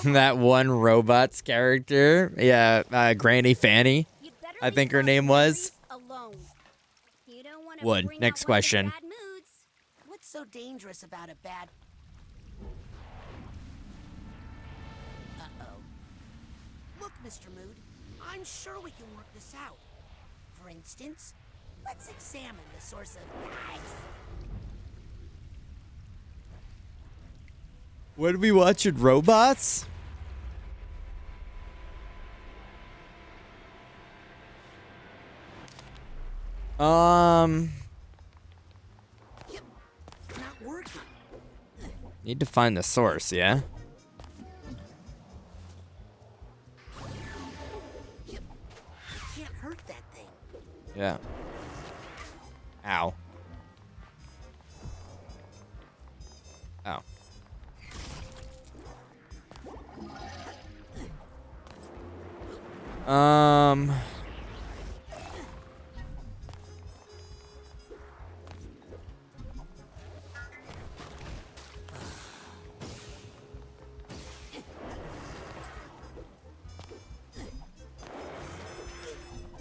That one robots character. Yeah, Granny Fanny. I think her name was. Alone. You don't want to Would. bring Next out one of the question. bad moods. What's so dangerous about a bad... Uh-oh. Look, Mr. Mood, I'm sure we can work this out. For instance, let's examine the source of life. What are we watching? Robots? Not working. Need to find the source, yeah? Can't hurt that thing. Yeah. Ow. Oh.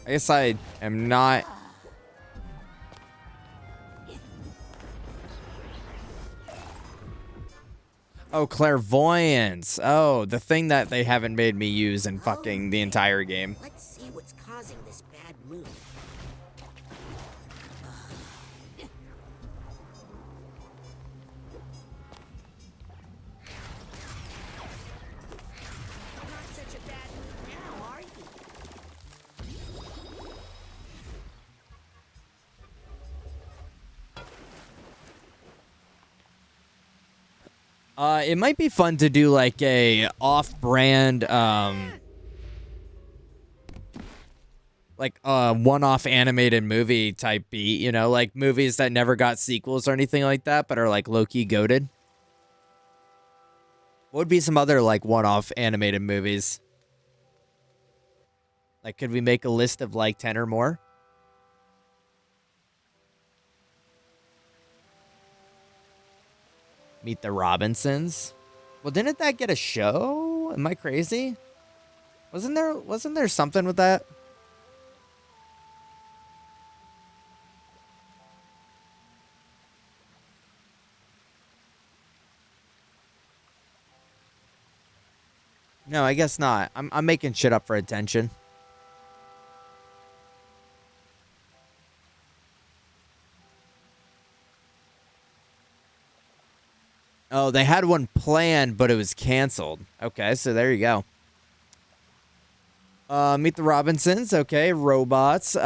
I guess I am not. Oh, clairvoyance. Oh, the thing that they haven't made me use in fucking the entire game. Let's see what's causing this bad mood. Not such a bad mood now, are you? It might be fun to do like a off-brand, like one-off animated movie type beat, you know, like movies that never got sequels or anything like that, but are like low-key goated. What would be some other like one-off animated movies? Like, could we make a list of like 10 or more? Meet the Robinsons. Well, didn't that get a show? Am I crazy? Wasn't there something with that? No, I guess not. I'm making shit up for attention. Oh, they had one planned, but it was canceled. Okay, so there you go. Meet the Robinsons. Okay, robots. Okay,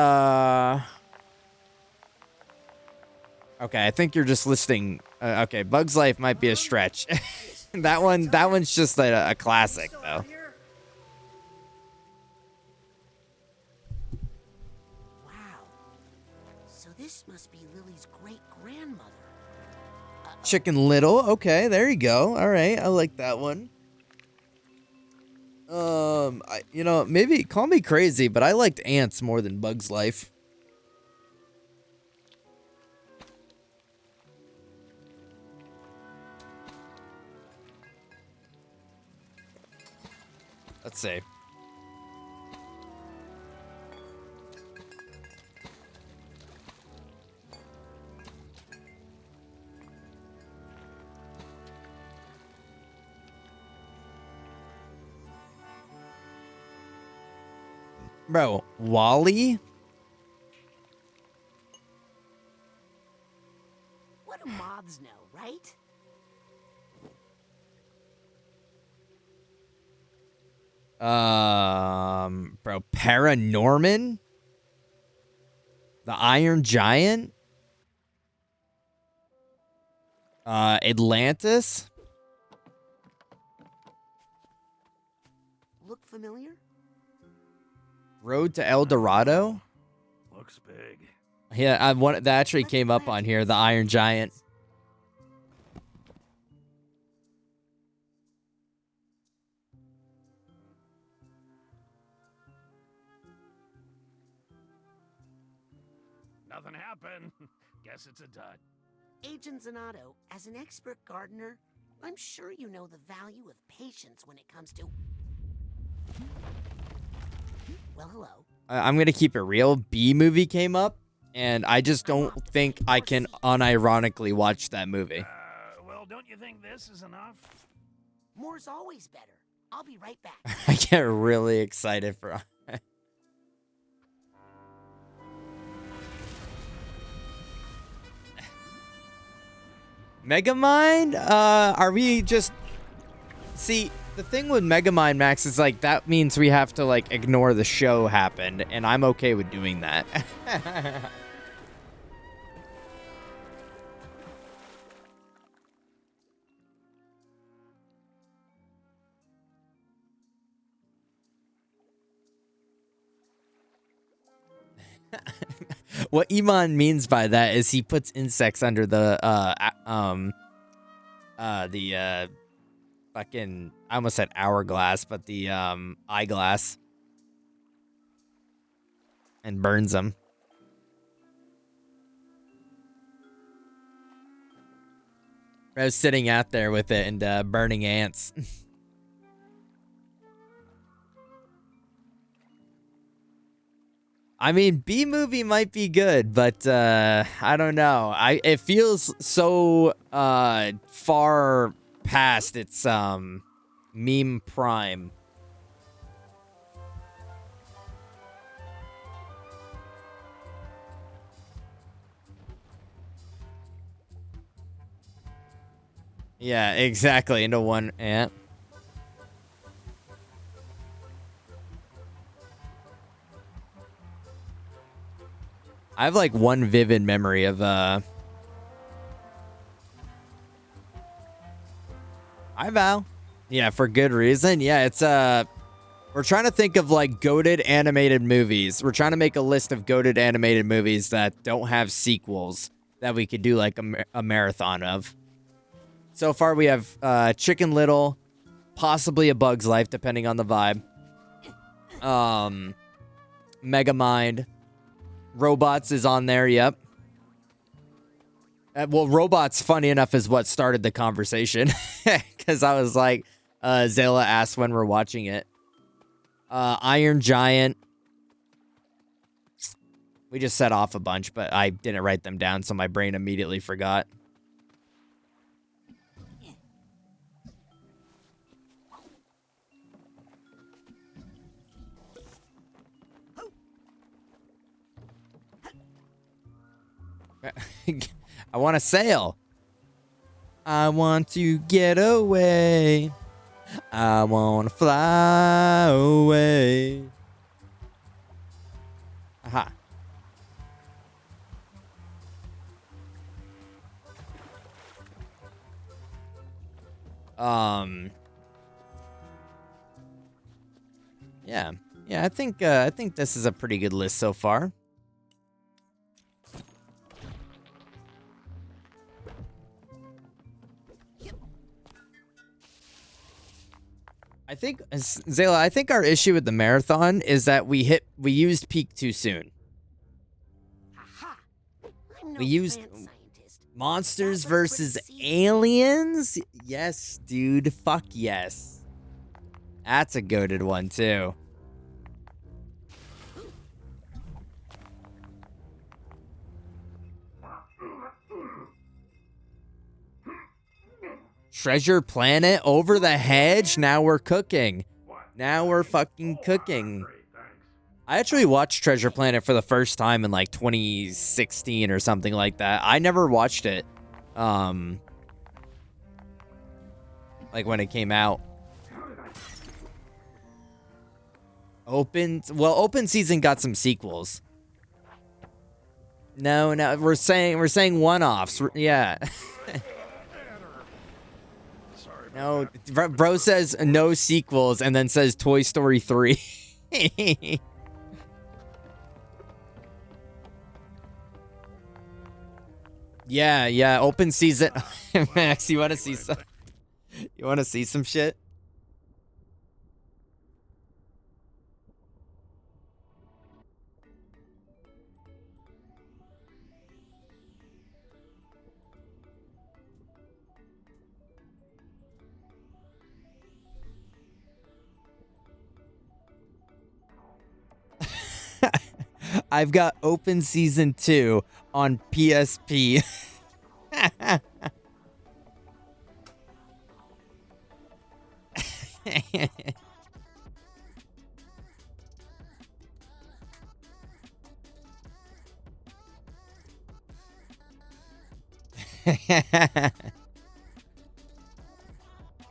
I think you're just listing. Okay, Bug's Life might be a stretch. That one's just a classic, though. Wow. So this must be Lily's great-grandmother. Chicken Little. Okay, there you go. All right, I like that one. Maybe call me crazy, but I liked Ants more than Bug's Life. Let's see. Bro, Wally? What do moths know, right? Bro, Paranorman? The Iron Giant? Atlantis? Look familiar? Road to El Dorado? Looks big. Yeah, that actually came up on here, the Iron Giant. Nothing happened. Guess it's a dud. Agent Zanotto, as an expert gardener, I'm sure you know the value of patience when it comes to... Well, hello. I'm going to keep it real. B movie came up, and I just don't think I can unironically watch that movie. Well, don't you think this is enough? More's always better. I'll be right back. I get really excited for... Megamind? Are we just... See, the thing with Megamind, Max, is like, that means we have to, like, ignore the show happened, and I'm okay with doing that. What Iman means by that is he puts insects under the fucking, I almost said hourglass, but the eyeglass, and burns them. I was sitting out there with it and burning ants. I mean, B movie might be good, but I don't know. It feels so far past its meme prime. Yeah, exactly. Into one ant. I have like one vivid memory of Hi Val. Yeah, for good reason. Yeah, it's we're trying to think of like goated animated movies. We're trying to make a list of goated animated movies that don't have sequels that we could do like a marathon of. So far we have Chicken Little, possibly A Bug's Life depending on the vibe. Megamind. Robots is on there, yep. Well, Robots, funny enough, is what started the conversation. Because I was like, Zayla asked when we're watching it. Iron Giant. We just set off a bunch, but I didn't write them down, so my brain immediately forgot. I want to sail. I want to get away. I want to fly away. Aha. Yeah. Yeah, I think this is a pretty good list so far. I think, Zayla, I think our issue with the marathon is that we used peak too soon. We used monsters versus aliens? Yes, dude. Fuck yes. That's a goated one, too. Treasure Planet over the hedge. Now we're cooking. Now we're fucking cooking. I actually watched Treasure Planet for the first time in like 2016 or something like that. I never watched it. Like when it came out. Open season got some sequels. No, we're saying one-offs. Yeah. No, bro says no sequels and then says Toy Story 3. Yeah, open season. Max, you want to see some? You want to see some shit? I've got Open Season 2 on PSP.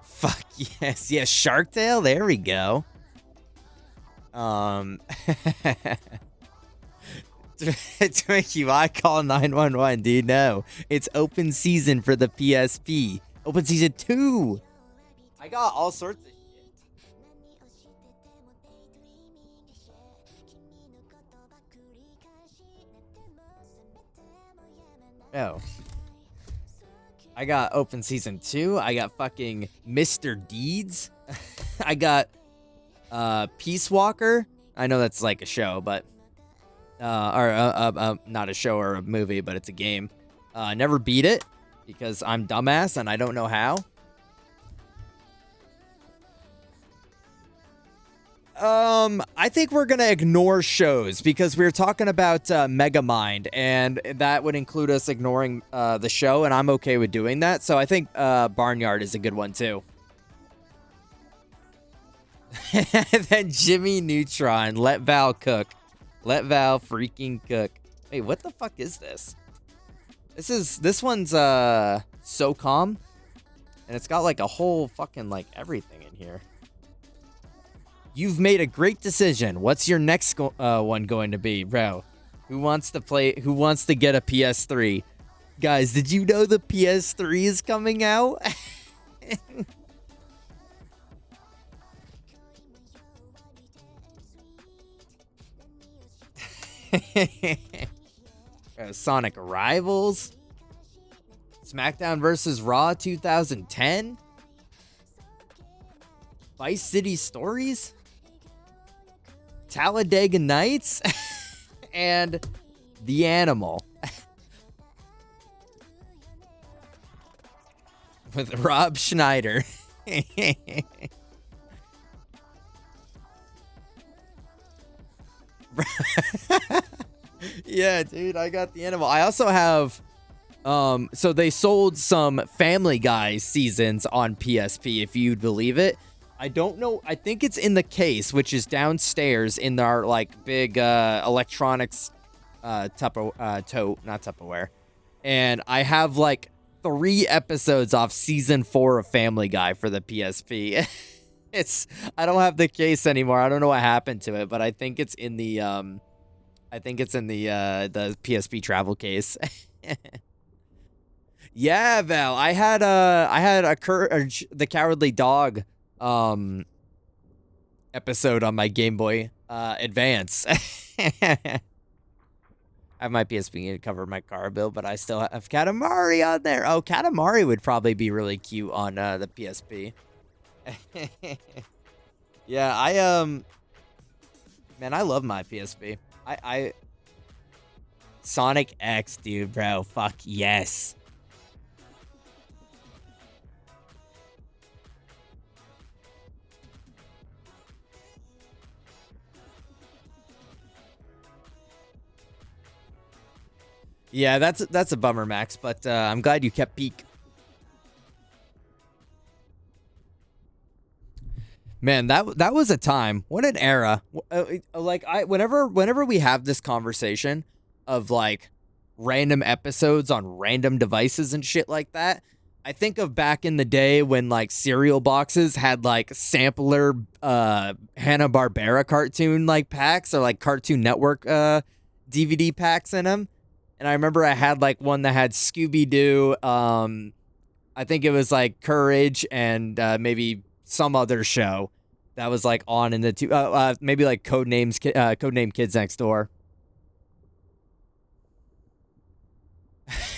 Fuck yes. Yes, Shark Tale. There we go. Twinkie, why call 911, dude? No. It's open season for the PSP. Open season 2. I got all sorts of shit. Oh. I got open season 2. I got fucking Mr. Deeds. I got Peace Walker. I know that's like a show, but not a show or a movie, but it's a game. Never beat it because I'm dumbass and I don't know how. I think we're gonna ignore shows because we were talking about Megamind, and that would include us ignoring the show, and I'm okay with doing that. So I think Barnyard is a good one too. Then Jimmy Neutron, let Val cook. Let Val freaking cook. Hey, what the fuck is this? This one's SOCOM, and it's got like a whole fucking like everything in here. You've made a great decision. What's your next one going to be, bro? Who wants to get a PS3? Guys, did you know the PS3 is coming out? Sonic Rivals, SmackDown vs. Raw 2010, Vice City Stories, Talladega Nights and The Animal with Rob Schneider. Yeah, dude, I got The Animal. I also have so they sold some Family Guy seasons on PSP, if you'd believe it. I don't know. I think it's in the case, which is downstairs in our like big electronics not Tupperware. And I have like 3 episodes off season 4 of Family Guy for the PSP. I don't have the case anymore. I don't know what happened to it, but I think it's in the the PSP travel case. Yeah, Val. I had the Cowardly Dog episode on my Game Boy Advance. I have my PSP to cover my car bill, but I still have Katamari on there. Oh, Katamari would probably be really cute on the PSP. Yeah, man, I love my PSP. I Sonic X, dude, bro. Fuck yes. Yeah, that's a bummer, Max, but I'm glad you kept Peak. Man, that was a time. What an era. Like whenever we have this conversation of like random episodes on random devices and shit like that, I think of back in the day when like cereal boxes had like sampler Hanna-Barbera cartoon like packs or like Cartoon Network DVD packs in them. And I remember I had like one that had Scooby-Doo, I think it was like Courage and maybe some other show that was like on in the maybe like Codename Kids Next Door.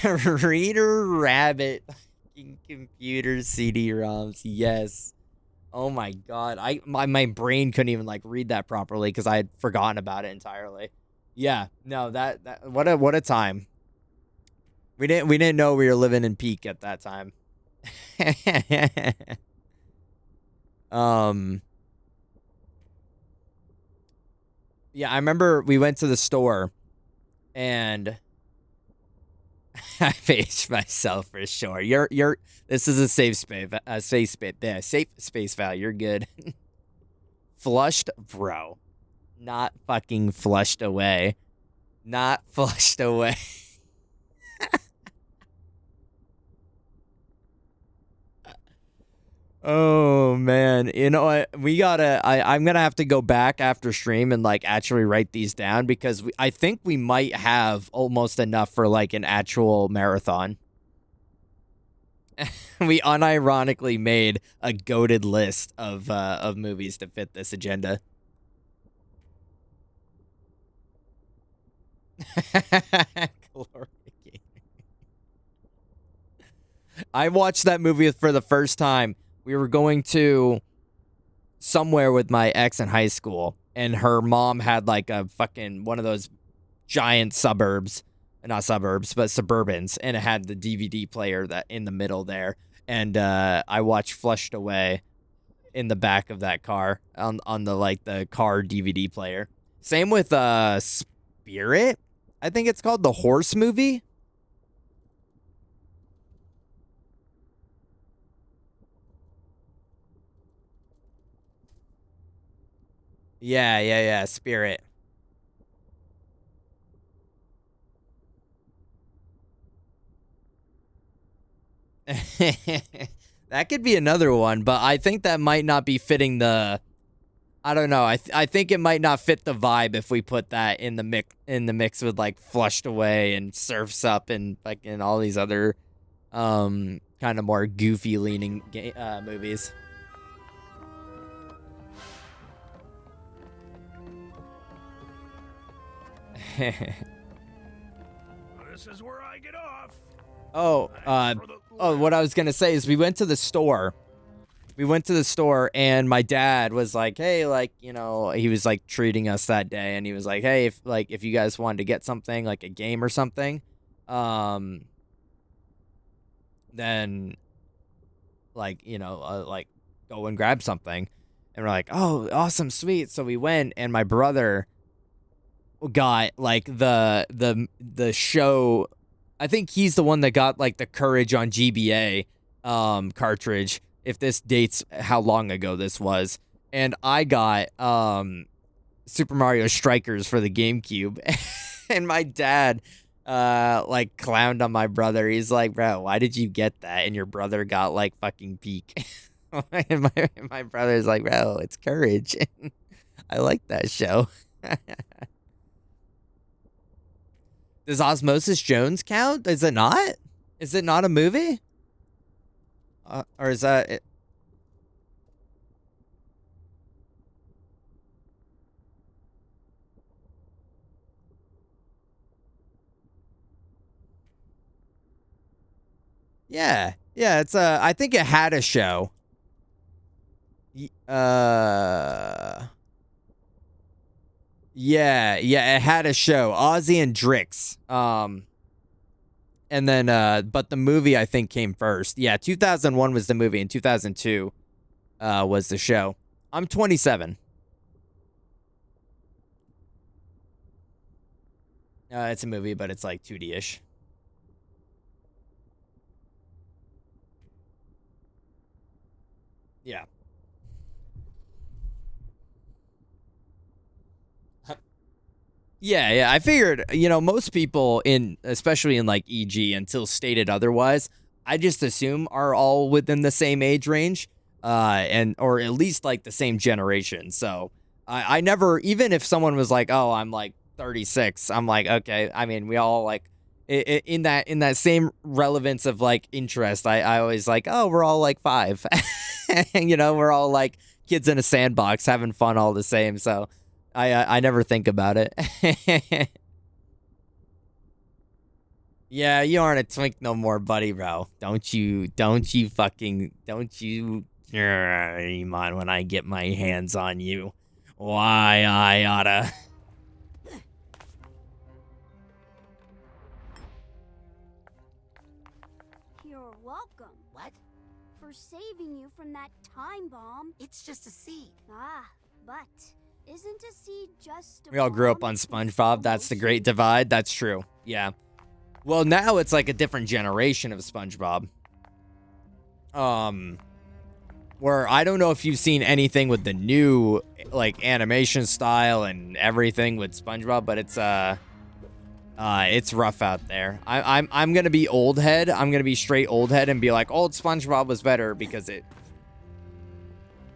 Reader Rabbit computer CD-ROMs, yes. Oh my god, my brain couldn't even like read that properly because I had forgotten about it entirely. Yeah, no, that what a time. We didn't know we were living in Peak at that time. Yeah, I remember we went to the store and I paged myself for sure. This is a safe space, safe space Val. You're good. Flushed, bro. Not fucking flushed away. Not flushed away. Oh man, you know what? I'm gonna have to go back after stream and like actually write these down because I think we might have almost enough for like an actual marathon. We unironically made a goated list of movies to fit this agenda. I watched that movie for the first time. We were going to somewhere with my ex in high school, and her mom had like a fucking one of those giant suburbs, not suburbs, but Suburbans, and it had the DVD player that in the middle there. And I watched Flushed Away in the back of that car on the like the car DVD player. Same with Spirit. I think it's called the horse movie. Yeah, Spirit. That could be another one, but I think that might not be fitting the I don't know. I think it might not fit the vibe if we put that in the mix with like Flushed Away and Surf's Up and like and all these other kind of more goofy leaning movies. This is where I get off. What I was gonna say is we went to the store we went to the store, and my dad was like, hey, like, you know, he was like treating us that day, and he was like, hey, if you guys wanted to get something, like a game or something, then like, you know, like go and grab something. And we're like, oh, awesome, sweet. So we went, and my brother got like the show. I think he's the one that got like the Courage on GBA cartridge, if this dates how long ago this was. And I got Super Mario Strikers for the GameCube. And my dad like clowned on my brother. He's like, bro, why did you get that? And your brother got like fucking Peak. And my brother's like, bro, it's Courage. I like that show. Does Osmosis Jones count? Is it not? Is it not a movie? Or is that it? Yeah. Yeah, it's I think it had a show. Yeah, it had a show, Ozzy and Drix. And then but the movie I think came first. Yeah, 2001 was the movie and 2002 was the show. I'm 27. It's a movie, but it's like 2D-ish. Yeah. Yeah, I figured, you know, most people especially in like EG, until stated otherwise, I just assume are all within the same age range, or at least like the same generation. So I never, even if someone was like, oh, I'm like 36, I'm like, okay. I mean, we all like in that same relevance of like interest. I always like, oh, we're all like 5, you know, we're all like kids in a sandbox having fun all the same. So I never think about it. Yeah, you aren't a twink no more, buddy, bro. Don't you mind when I get my hands on you. Why I oughta. You're welcome. What? For saving you from that time bomb. It's just a seed. Ah, but isn't a seed just a We all grew up on SpongeBob. That's the great divide. That's true. Yeah. Well, now it's like a different generation of SpongeBob. Where I don't know if you've seen anything with the new like animation style and everything with SpongeBob, but it's rough out there. I'm gonna be old head. I'm gonna be straight old head and be like, old SpongeBob was better because it.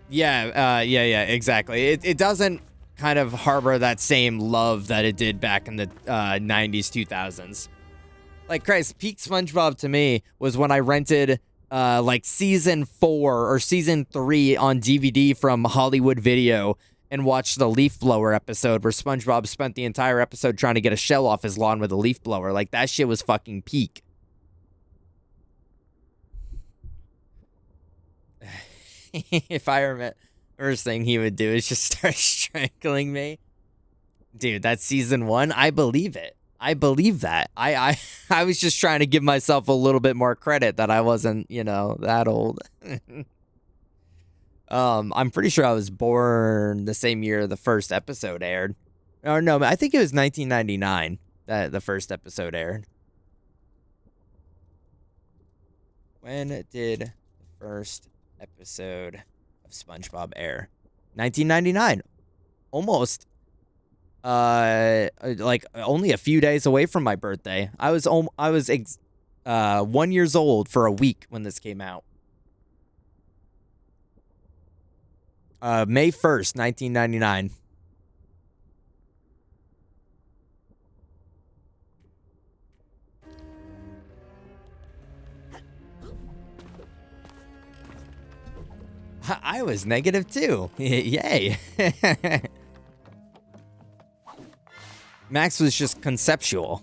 Yeah, exactly. It doesn't kind of harbor that same love that it did back in the 90s, 2000s. Like, Christ, peak SpongeBob to me was when I rented like season 4 or season 3 on DVD from Hollywood Video and watched the leaf blower episode where SpongeBob spent the entire episode trying to get a shell off his lawn with a leaf blower. Like, that shit was fucking peak. If I remember, first thing he would do is just start strangling me. Dude, that's season 1. I believe it. I believe that. I was just trying to give myself a little bit more credit that I wasn't, you know, that old. I'm pretty sure I was born the same year the first episode aired. Or no, I think it was 1999 that the first episode aired. When did the first episode of SpongeBob air? 1999. Almost. Like only a few days away from my birthday. I was 1 year old for a week when this came out. May 1st, 1999. I was negative too. Yay. Max was just conceptual.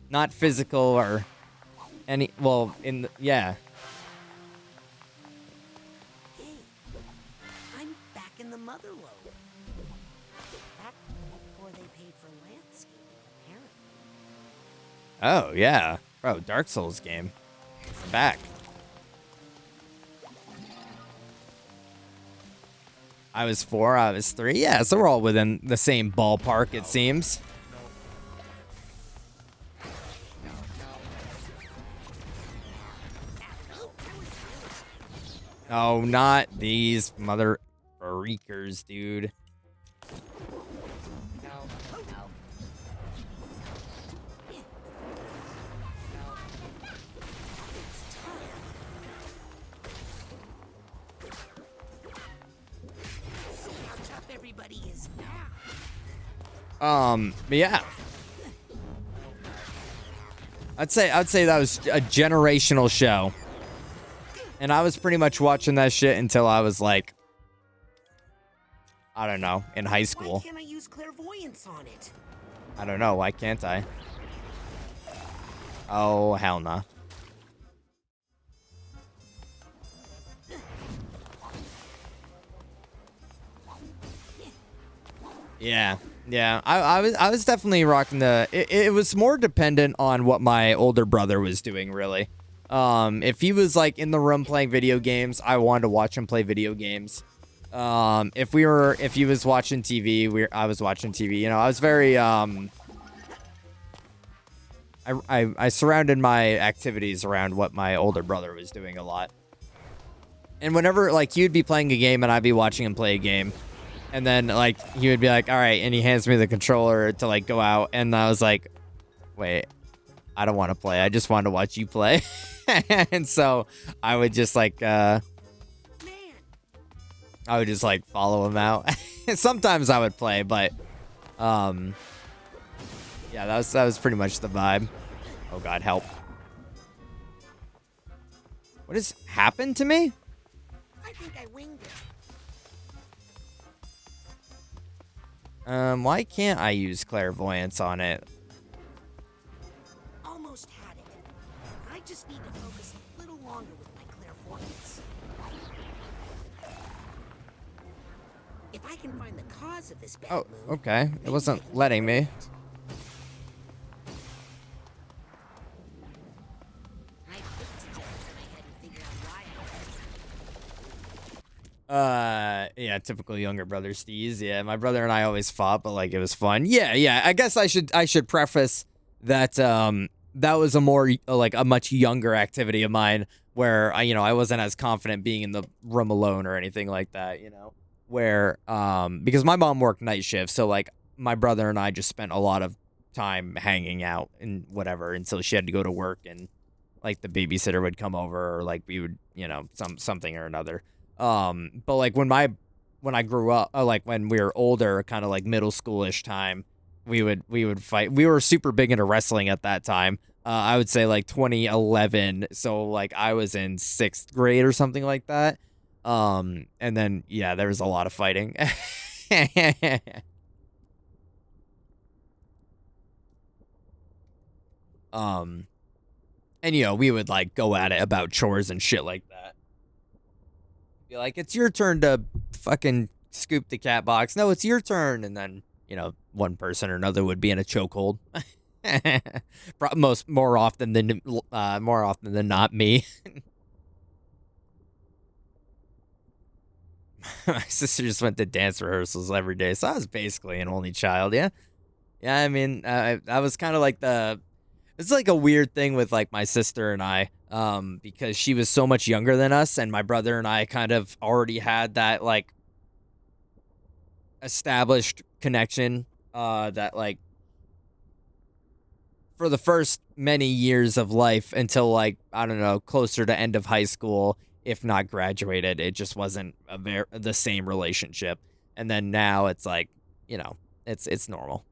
Not physical or any, well, yeah. Oh, yeah. Bro, Dark Souls game. I'm back. I was 4, I was 3. Yeah, so we're all within the same ballpark, it seems. Oh, not these mother freakers, dude. But yeah. I'd say that was a generational show. And I was pretty much watching that shit until I was like, I don't know, in high school. Why can't I use clairvoyance on it? I don't know, why can't I? Oh, hell nah. Yeah. Yeah, I was definitely rocking the. It was more dependent on what my older brother was doing, really. If he was like in the room playing video games, I wanted to watch him play video games. If he was watching TV, I was watching TV. You know, I was very I surrounded my activities around what my older brother was doing a lot. And whenever like he would be playing a game and I'd be watching him play a game. And then, like, he would be like, all right, and he hands me the controller to, like, go out. And I was like, wait, I don't want to play. I just want to watch you play. And so I would just, like, follow him out. Sometimes I would play, but, yeah, that was pretty much the vibe. Oh, God, help. What has happened to me? I think I winged it. Why can't I use clairvoyance on it? Almost had it. I just need to focus a little longer with my clairvoyance. If I can find the cause of this bad mood, okay. It wasn't letting me. Yeah, typical younger brother steez. Yeah, my brother and I always fought, but like it was fun. Yeah. I guess I should preface that that was a more like a much younger activity of mine where I wasn't as confident being in the room alone or anything like that, where because my mom worked night shift, so like my brother and I just spent a lot of time hanging out and whatever until she had to go to work and like the babysitter would come over or like we would, something or another. But like when I grew up, like when we were older, kind of like middle schoolish time, we would fight. We were super big into wrestling at that time. I would say like 2011. So like I was in 6th grade or something like that. And then, yeah, there was a lot of fighting. And we would like go at it about chores and shit like that. Be like, it's your turn to fucking scoop the cat box. No, it's your turn. And then, one person or another would be in a chokehold. More often than not me. My sister just went to dance rehearsals every day, so I was basically an only child. Yeah, I mean, I was kind of like it's like a weird thing with like my sister and I, because she was so much younger than us, and my brother and I kind of already had that like established connection, that like for the first many years of life until like, I don't know, closer to end of high school, if not graduated, it just wasn't the same relationship. And then now it's like, it's normal.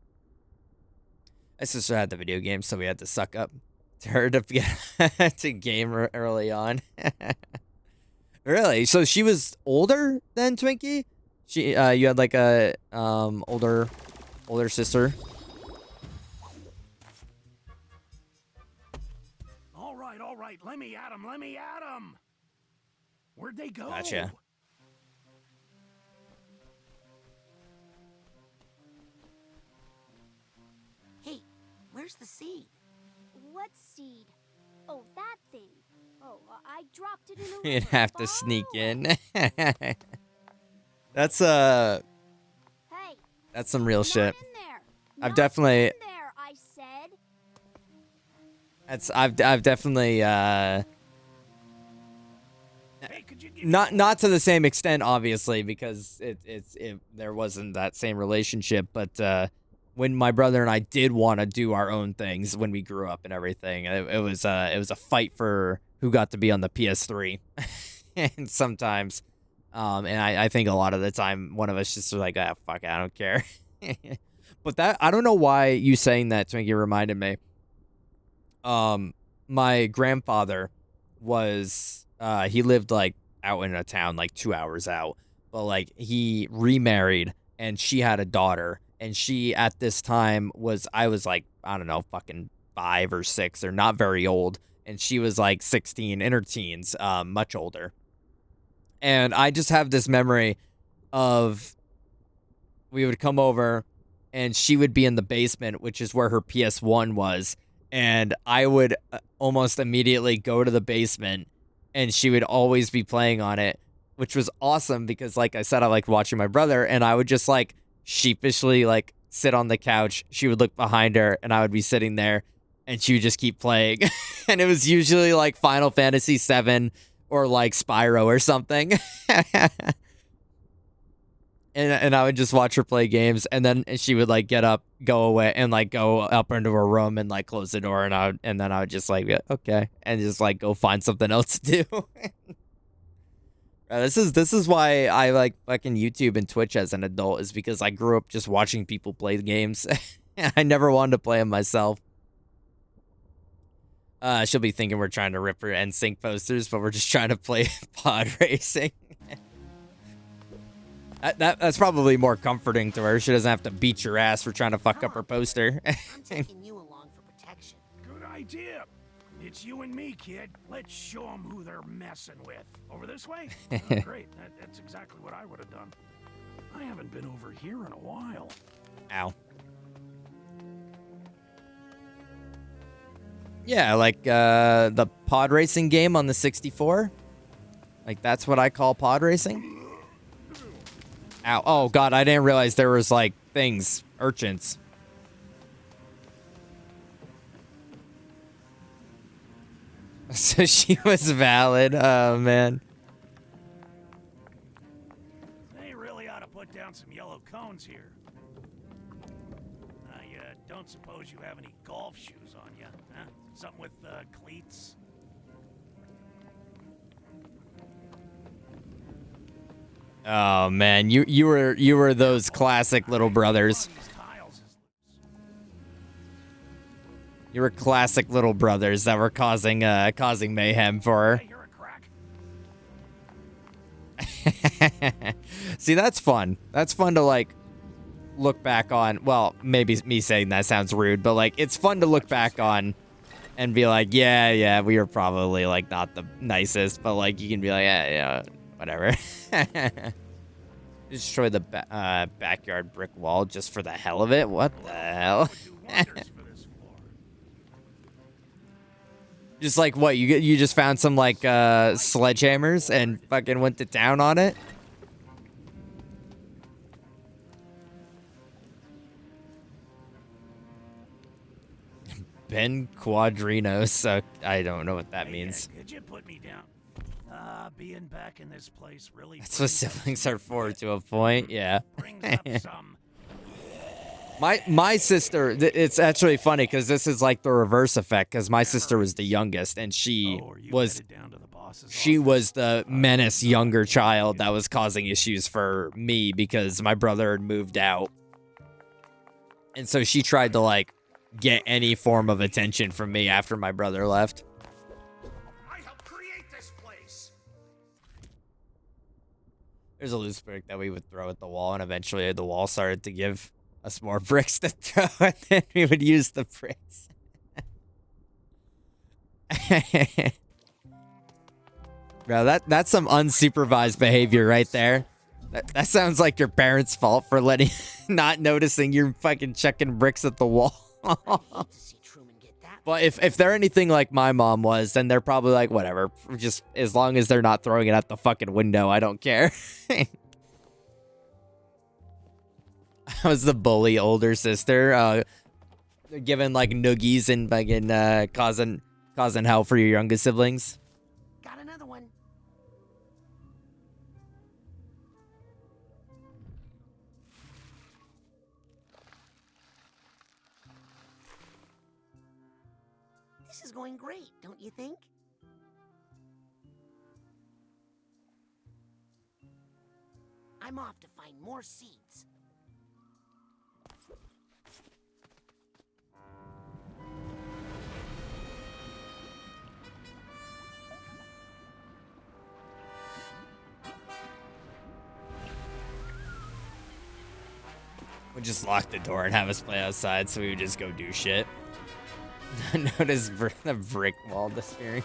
My sister had the video game, so we had to suck up to her to get to game early on. Really? So she was older than Twinkie? You had like a older sister. All right. Let me at him. Where'd they go? Gotcha. Hey, where's the seed? What seed? Oh, that thing. Oh, I dropped it in a You'd river have to far sneak away. in. That's Hey, that's some real not shit. in there. I've Not definitely in there, I said. I've definitely not to the same extent, obviously, because there wasn't that same relationship, but when my brother and I did want to do our own things when we grew up and everything, it was a fight for who got to be on the PS3. And sometimes and I think a lot of the time one of us just was like, ah, fuck it, I don't care. But that, I don't know why you saying that, Twinkie, reminded me. My grandfather was he lived like out in a town like 2 hours out, but like he remarried and she had a daughter, and she at this time I was like, I don't know, fucking 5 or 6 or not very old, and she was like 16 in her teens, much older. And I just have this memory of we would come over and she would be in the basement, which is where her PS1 was. And I would almost immediately go to the basement and she would always be playing on it, which was awesome because, like I said, I liked watching my brother, and I would just like sheepishly like sit on the couch. She would look behind her and I would be sitting there and she would just keep playing. And it was usually like Final Fantasy VII or like Spyro or something. And I would just watch her play games, and then she would like get up, go away, and like go up into her room and like close the door, and then I would just like, yeah, okay, and just like go find something else to do. This is why I like fucking YouTube and Twitch as an adult, is because I grew up just watching people play the games. I never wanted to play them myself. She'll be thinking we're trying to rip her NSYNC posters, but we're just trying to play pod racing. That's probably more comforting to her. She doesn't have to beat your ass for trying to fuck up her poster. I'm taking you along for protection. Good idea. It's you and me, kid. Let's show them who they're messing with. Over this way? Oh, great. That's exactly what I would have done. I haven't been over here in a while. Ow. Yeah, like the pod racing game on the 64. Like, that's what I call pod racing. Ow. Oh, God, I didn't realize there was, like, things. Urchins. So she was valid. Oh, man. They really ought to put down some yellow cones here. I don't suppose you have any golf shoes on you, huh? Something with cleats? Oh, man. You were those classic little brothers. You were classic little brothers that were causing mayhem for her. See, that's fun. That's fun to like look back on. Well, maybe me saying that sounds rude, but like it's fun to look back on and be like, yeah, we were probably like not the nicest, but like you can be like, yeah, whatever. Destroy the backyard brick wall just for the hell of it. What the hell? Just like what, you just found some like sledgehammers and fucking went to town on it? Ben Quadrinos. I don't know what that means. Could you put me down? Being back in this place really. That's what siblings are for, to a point. Yeah. Brings up some. My sister, it's actually funny because this is like the reverse effect, because my sister was the youngest and she was the menace younger child that was causing issues for me because my brother had moved out. And so she tried to like get any form of attention from me after my brother left. I helped create this place. There's a loose brick that we would throw at the wall, and eventually the wall started to give us more bricks to throw, and then we would use the bricks. Bro, that's some unsupervised behavior right there. That sounds like your parents' fault for not noticing you're fucking chucking bricks at the wall. I'd hate to see Truman get that But if they're anything like my mom was, then they're probably like, whatever. Just as long as they're not throwing it out the fucking window, I don't care. I was the bully older sister, giving like noogies and fucking causing hell for your youngest siblings. Got another one. This is going great, don't you think? I'm off to find more seeds. We'd just lock the door and have us play outside, so we would just go do shit. Notice the brick wall disappearing.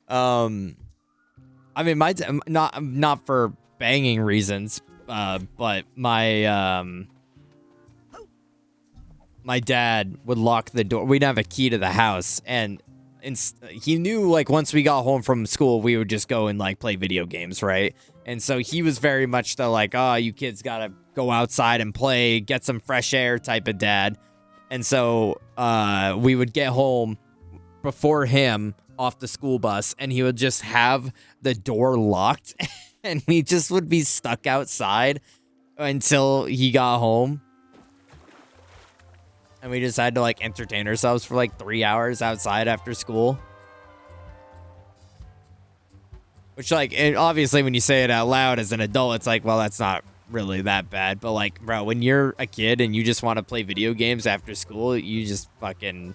I mean, not for banging reasons, but my dad would lock the door. We'd have a key to the house, and he knew, like, once we got home from school, we would just go and, like, play video games, right? And so he was very much the, like, oh, you kids gotta go outside and play, get some fresh air type of dad. And so we would get home before him off the school bus, and he would just have the door locked, and we just would be stuck outside until he got home. And we just had to, like, entertain ourselves for, like, 3 hours outside after school. Which, like, and obviously when you say it out loud as an adult, it's like, well, that's not really that bad. But, like, bro, when you're a kid and you just want to play video games after school, you just fucking...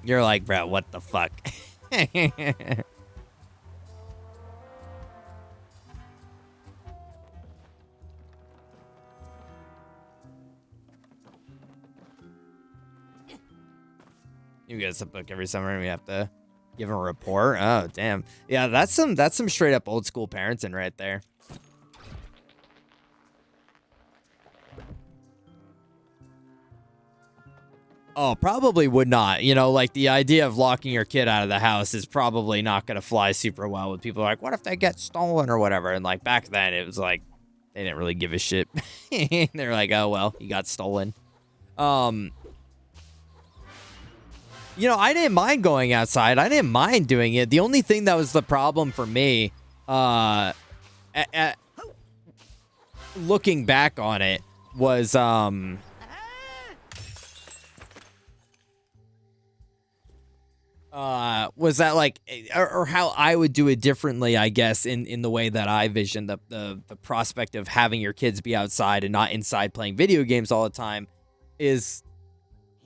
You're like, bro, what the fuck? You get us a book every summer and we have to give them a report. Oh, damn. Yeah, that's some straight up old school parenting right there. Oh, probably would not. You know, like, the idea of locking your kid out of the house is probably not going to fly super well with people like, what if they get stolen or whatever? And, like, back then it was like, they didn't really give a shit. They're like, oh, well, he got stolen. You know, I didn't mind going outside. I didn't mind doing it. The only thing that was the problem for me, looking back on it, was that, like, or how I would do it differently, I guess, in the way that I vision the prospect of having your kids be outside and not inside playing video games all the time, is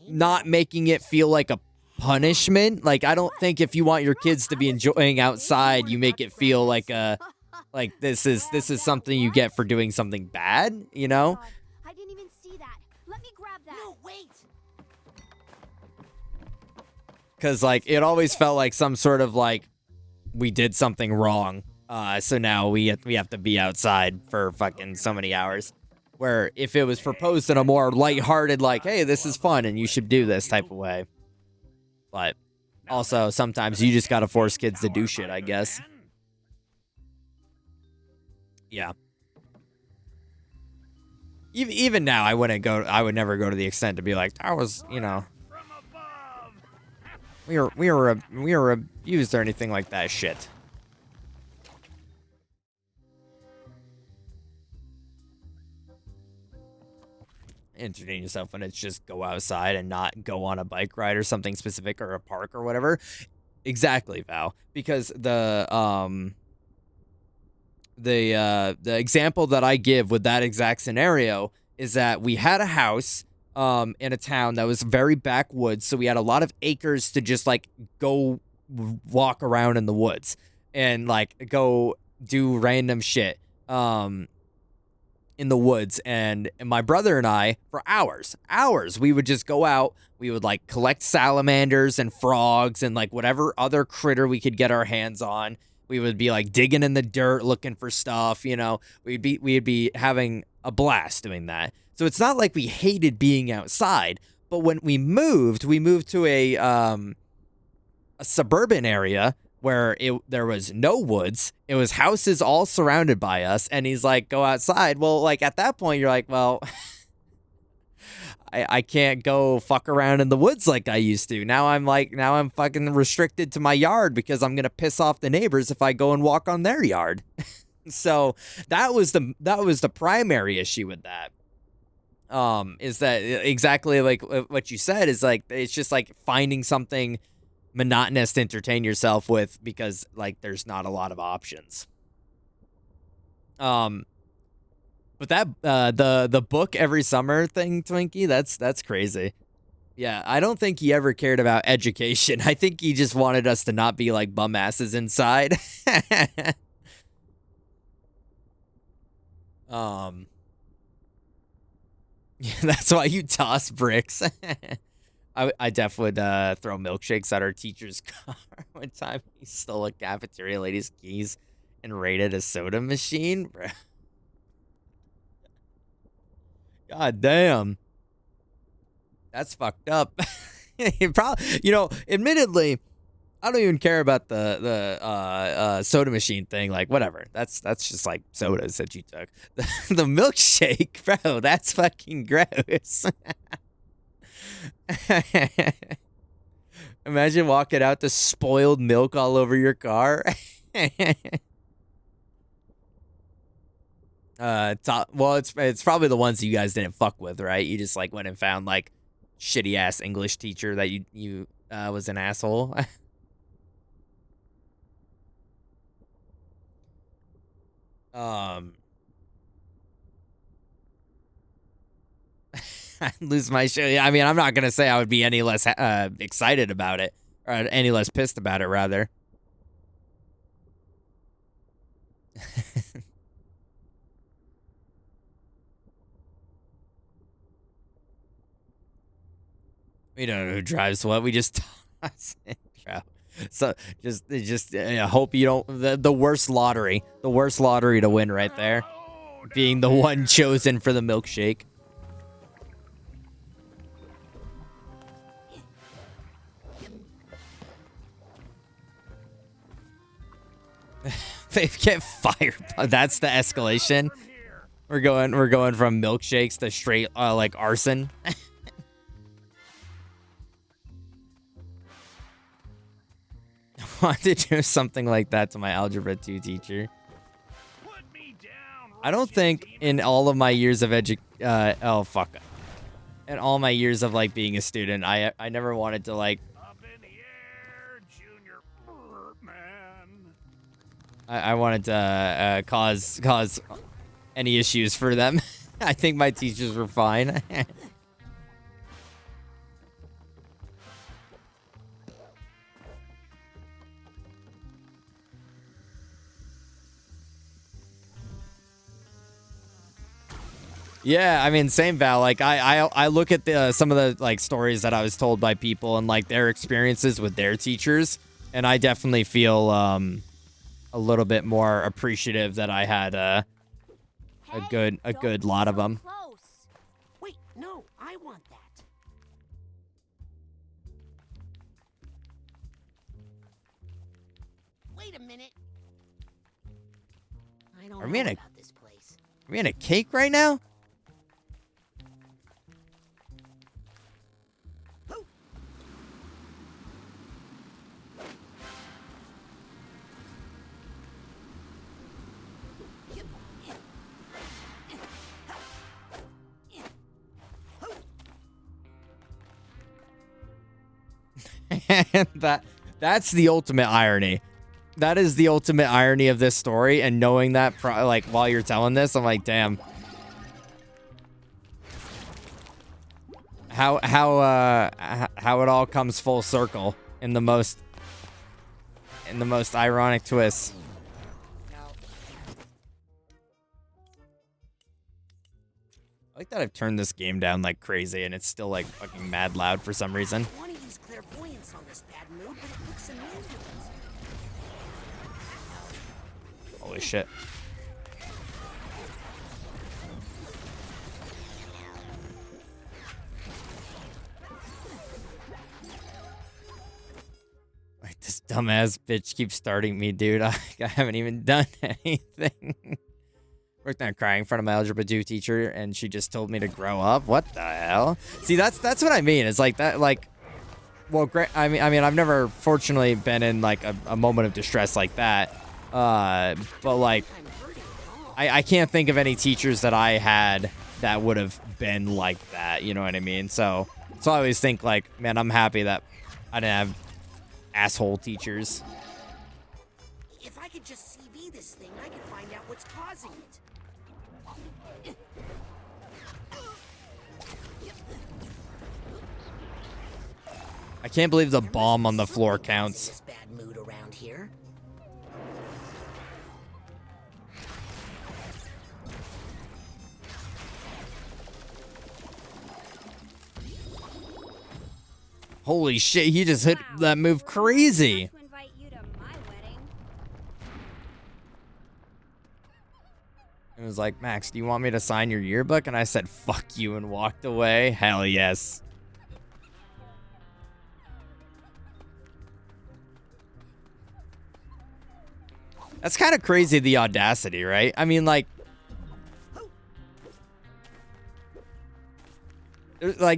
not making it feel like a punishment. Like, I don't think if you want your kids to be enjoying outside, you make it feel like this is something you get for doing something bad, you know? I didn't even see that. Let me grab that. No, wait. Because, like, it always felt like some sort of, like, we did something wrong. So now we have to be outside for fucking so many hours. Where if it was proposed in a more lighthearted, like, hey, this is fun and you should do this type of way. But also, sometimes you just gotta force kids to do shit, I guess. Yeah. Even now, I would never go to the extent to be like, that was, you know, we were abused or anything like that shit. Entertain yourself when it's just go outside and not go on a bike ride or something specific or a park or whatever. Exactly, Val. Because the example that I give with that exact scenario is that we had a house in a town that was very backwoods, so we had a lot of acres to just, like, go walk around in the woods and, like, go do random shit. in the woods, and my brother and I, for hours, we would just go out. We would like collect salamanders and frogs and like whatever other critter we could get our hands on. We would be like digging in the dirt looking for stuff, you know. We'd be having a blast doing that. So it's not like we hated being outside, but when we moved to a suburban area where there was no woods. It was houses all surrounded by us. And he's like, go outside. Well, like at that point, you're like, well, I can't go fuck around in the woods like I used to. Now I'm fucking restricted to my yard because I'm going to piss off the neighbors if I go and walk on their yard. So that was the primary issue with that. Is that exactly like what you said, is like, it's just like finding something monotonous to entertain yourself with because like there's not a lot of options. But that the book every summer thing, Twinkie, that's crazy. Yeah, I don't think he ever cared about education. I think he just wanted us to not be like bum asses inside. Yeah, that's why you toss bricks. I definitely would throw milkshakes at our teacher's car. One time he stole a cafeteria lady's keys and raided a soda machine. Bro. God damn. That's fucked up. Admittedly, I don't even care about the soda machine thing. Like, whatever. That's just like sodas that you took. The milkshake, bro, that's fucking gross. Imagine walking out to spoiled milk all over your car. It's probably the ones you guys didn't fuck with, right? You just like went and found like shitty ass English teacher that you was an asshole. I lose my shit. I mean, I'm not gonna say I would be any less excited about it, or any less pissed about it, rather. We don't know who drives what. We just toss it, bro. So just hope you don't the worst lottery to win right there, being the one chosen for the milkshake. They get fired. That's the escalation. We're going from milkshakes to straight like arson. I wanted to do something like that to my Algebra 2 teacher. I don't think in all of my years of in all my years of like being a student, I never wanted to like I wanted to cause any issues for them. I think my teachers were fine. Yeah, I mean, same, Val. Like, I look at some of the like stories that I was told by people and like their experiences with their teachers, and I definitely feel a little bit more appreciative that I had a good lot of them. Wait, no, I want that. Wait a minute. I don't know about this place. Are we in a cake right now? That's the ultimate irony. That is the ultimate irony of this story, and knowing that like while you're telling this, I'm like, damn. How it all comes full circle in the most ironic twist. like that I've turned this game down like crazy and it's still like fucking mad loud for some reason. I want to use clairvoyance on this bad mood, but it looks immune to it. Holy shit. Like, this dumbass bitch keeps starting me, dude. I haven't even done anything. Worked on crying in front of my algebra 2 teacher, and she just told me to grow up. What the hell? See, that's what I mean. It's like that, like, well, I mean, I've never, fortunately, been in like a moment of distress like that. But like, I can't think of any teachers that I had that would have been like that. You know what I mean? So I always think like, man, I'm happy that I didn't have asshole teachers. If I could just CV this thing, I could find out what's causing it. I can't believe the bomb on the floor counts. This bad mood around here. Holy shit, he just hit that move crazy. It was like, Max, do you want me to sign your yearbook? And I said, fuck you, and walked away. Hell yes. That's kind of crazy, the audacity, right? I mean, like,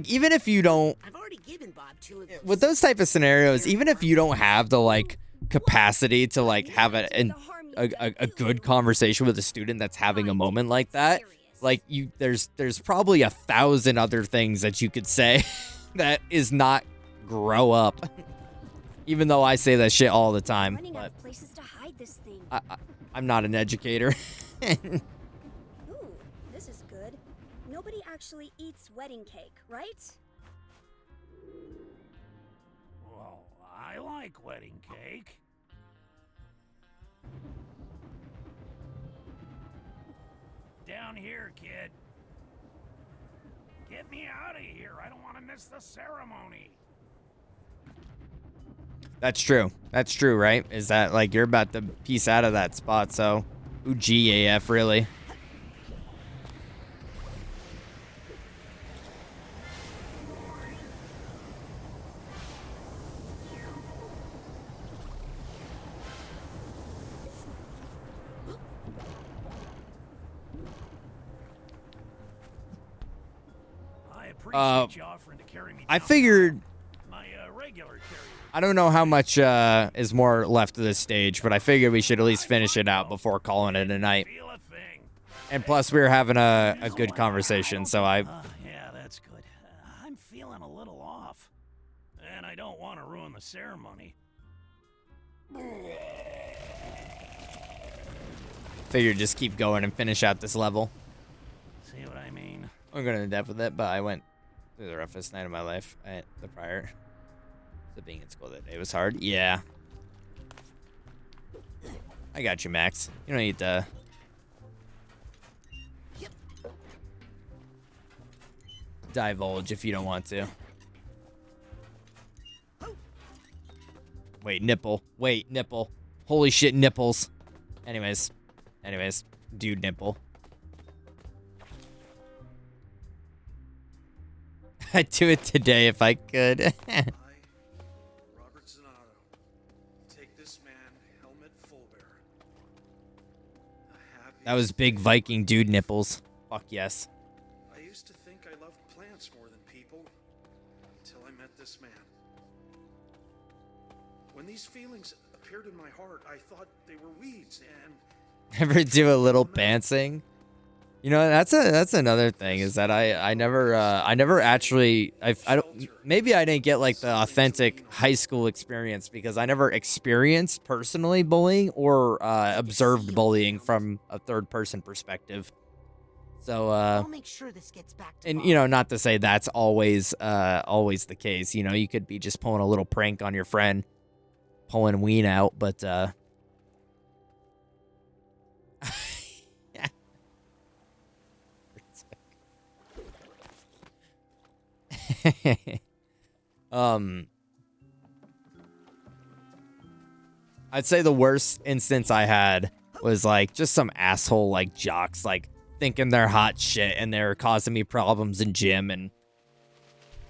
even if you don't, I've already given Bob 2 of those. with those type of scenarios, even if you don't have the, like, capacity to, like, have a good conversation with a student that's having a moment like that, like, there's probably 1,000 other things that you could say that is not grow up. Even though I say that shit all the time, but I'm not an educator. Ooh, this is good. Nobody actually eats wedding cake, right? Well, I like wedding cake. Down here, kid. Get me out of here. I don't want to miss the ceremony. That's true. That's true, right? Is that, like, you're about to piece out of that spot, so ooh, GAF, really. I appreciate you offering to carry me. I figured, My regular carrier. I don't know how much is more left of this stage, but I figured we should at least finish it out before calling it a night. And plus, we were having a good conversation, so Yeah, that's good. I'm feeling a little off, and I don't want to ruin the ceremony. figured just keep going and finish out this level. See what I mean? I'm going to depth with it, but I went through the roughest night of my life at the prior. So being in school that day was hard. Yeah. I got you, Max. You don't need to... divulge if you don't want to. Wait, nipple. Wait, nipple. Holy shit, nipples. Anyways, dude nipple. I'd do it today if I could. Robert Zanotto, take this man, Helmet Fullbear. That was big Viking dude nipples. Fuck yes. I used to think I loved plants more than people until I met this man. When these feelings appeared in my heart, I thought they were weeds and Ever do a little dancing? You know, that's another thing is that I never actually I don't, maybe I didn't get like the authentic high school experience because I never experienced personally bullying or observed bullying from a third person perspective. So I'll make sure this gets back to and Bob. you know, not to say that's always the case. You know, you could be just pulling a little prank on your friend, pulling ween out, but I'd say the worst instance I had was like just some asshole like jocks like thinking they're hot shit and they're causing me problems in gym, and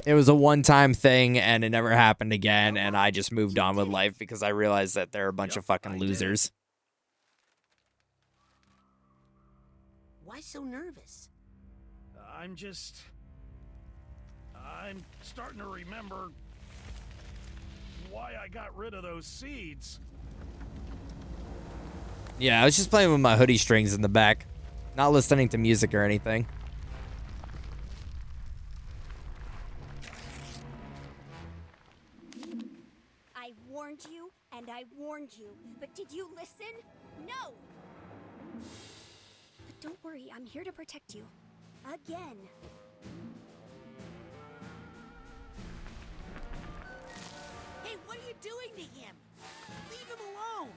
it was a one-time thing and it never happened again, and I just moved on with life because I realized that they're a bunch of fucking losers. Why so nervous? I'm starting to remember why I got rid of those seeds. Yeah, I was just playing with my hoodie strings in the back, not listening to music or anything. I warned you, and I warned you, but did you listen? No! But don't worry, I'm here to protect you. Again. Hey, what are you doing to him? Leave him alone!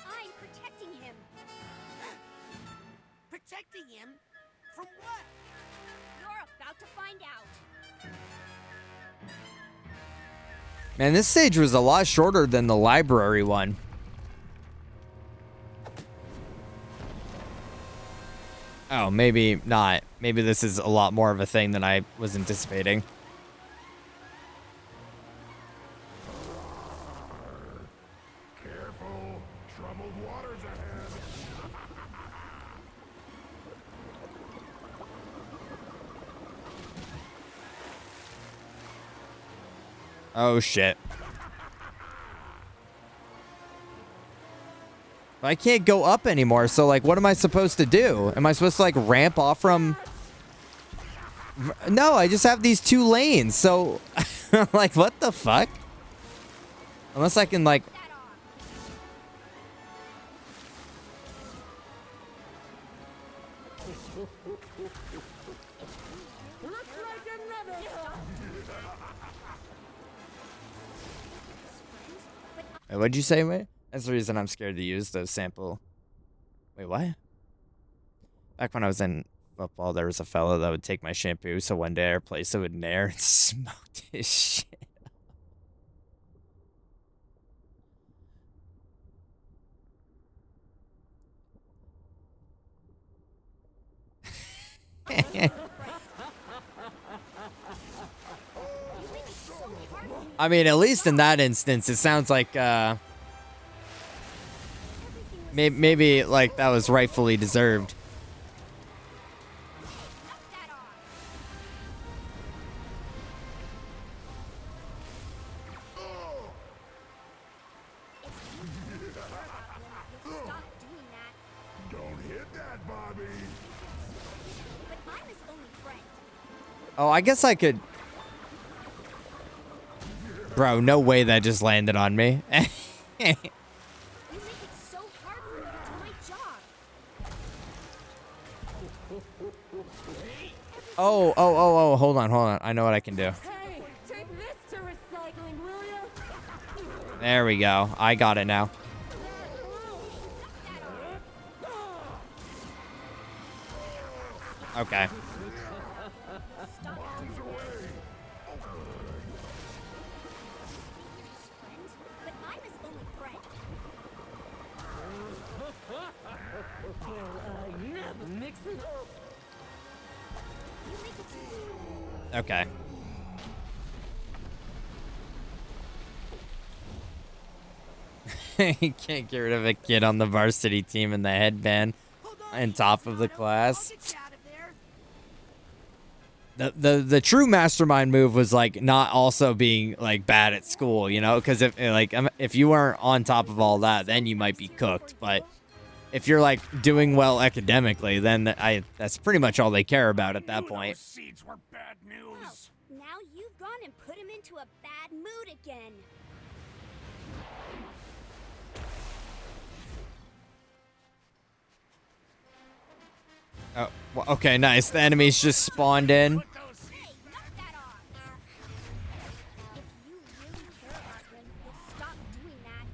I'm protecting him. Protecting him? From what? You're about to find out. Man, this stage was a lot shorter than the library one. Oh, maybe not. Maybe this is a lot more of a thing than I was anticipating. Careful, troubled waters ahead. Oh, shit. I can't go up anymore, so, like, what am I supposed to do? Am I supposed to, like, ramp off from... No, I just have these 2 lanes, so... like, what the fuck? Unless I can, like... Wait, what'd you say, wait? That's the reason I'm scared to use those sample... Wait, what? Back when I was in football, there was a fellow that would take my shampoo, so one day I replaced it with Nair and smoked his shit. I mean, at least in that instance, it sounds like, maybe like that was rightfully deserved. Don't hit that, Bobby. But I'm his only friend. Oh, I guess I could... Bro, no way that just landed on me. You make it so hard for me to do my job. Oh, hold on. I know what I can do. Hey, take this to recycling, will you? There we go. I got it now. Okay. But I'm his only friend. Never mix it up. You make it so... Okay. You can't get rid of a kid on the varsity team in the headband on top of the class. The true mastermind move was like not also being like bad at school, you know, because if you weren't on top of all that, then you might be cooked. But if you're like doing well academically, then that's pretty much all they care about at that point. Seeds were bad news. Now you've gone and put him into a bad mood again. Oh, well, okay, nice. The enemies just spawned in. Hey, knock that off. If you really care about him, you'll stop doing that.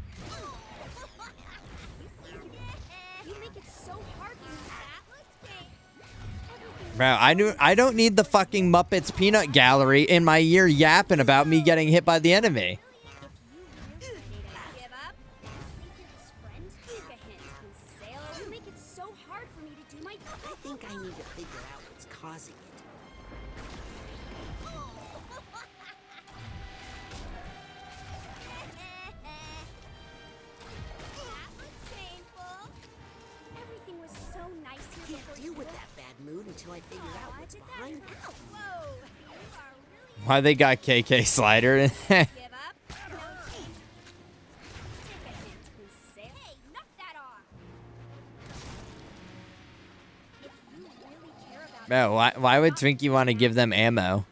You make it so hard for me, Pat. Bro, I don't need the fucking Muppets peanut gallery in my ear yapping about me getting hit by the enemy. I think I need to figure out what's causing it. Everything was so nice here Can't deal with that bad mood until I figure out what's behind it. Whoa! Why they got KK Slider in Give up? No change. Take a hint and say, hey, knock that off. If you really care about Bro, why would Twinkie want to give them ammo?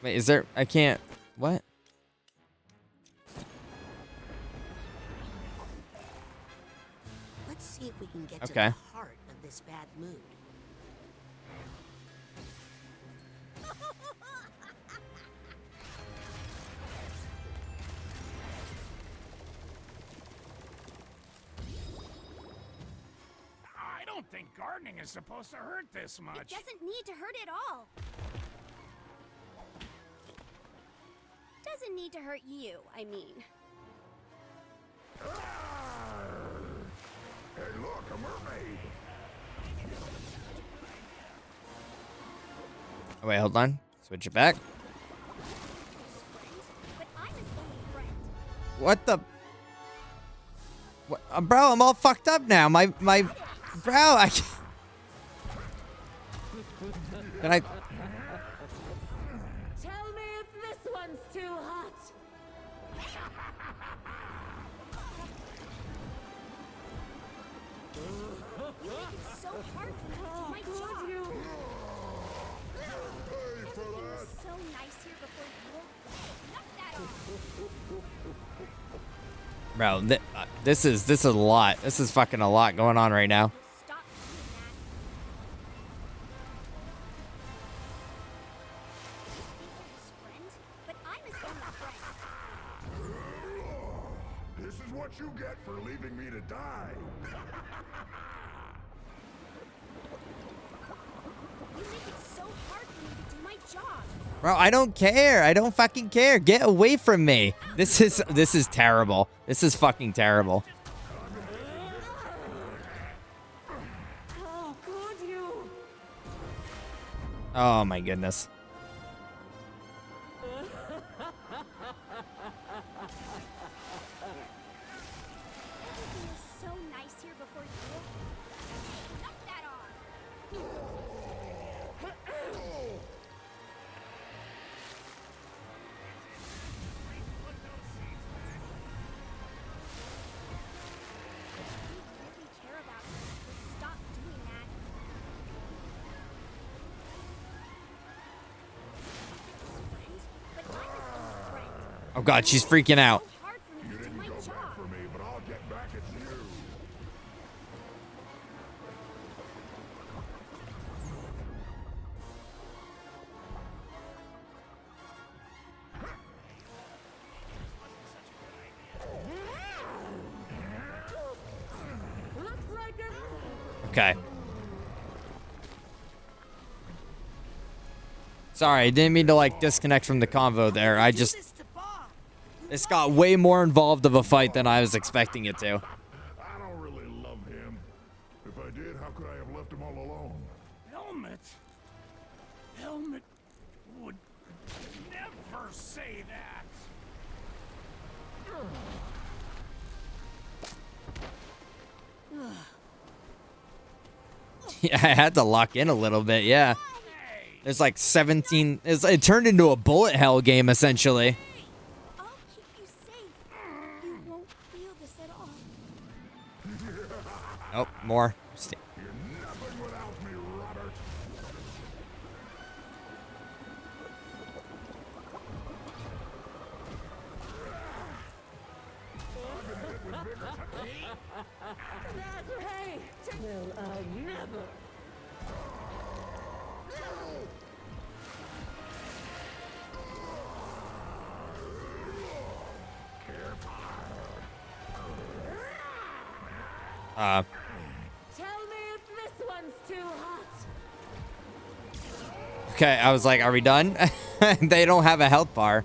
Wait, is there... I can't... What? Let's see if we can get to Okay. the heart of this bad mood. I don't think gardening is supposed to hurt this It much. doesn't need to hurt at all. Doesn't need to hurt you, I mean. Hey, look, a mermaid. Oh, wait, hold on. Switch it back. But I'm his only friend. What the... What? Bro, I'm all fucked up now. My... Bro, I can't... Can I... Tell me if this one's too hot. You make it so hard for me to do my job. Everything was so nice here before you. Knock that off. Bro, this is a lot. This is fucking a lot going on right now. Stop doing that. But I'm his only friend. This is what you get for leaving me to die. You make it so hard for me to do my job. Bro, I don't care. I don't fucking care. Get away from me. This is terrible. This is fucking terrible. How could you? Oh my goodness. Everything was so nice here before you. Knock that off. You really care about me. Stop doing that. But I'm his only friend. Oh god, she's freaking out. Hard for me to do my job. For me, but I'll get back at you. Looks like a... Okay. Sorry, I didn't mean to like disconnect from the convo there. I just... This got way more involved of a fight than I was expecting it to. I don't really love him. If I did, how could I have left him all alone? Helmet would never say that. Yeah, I had to lock in a little bit, yeah. There's like 17... It turned into a bullet hell game, essentially. I'll keep you safe. You won't feel this at all. Oh, more. Nothing without me, Robert. That hate will I never... Uh, Tell me if this one's too hot. okay, I was like, are we done? They don't have a health bar.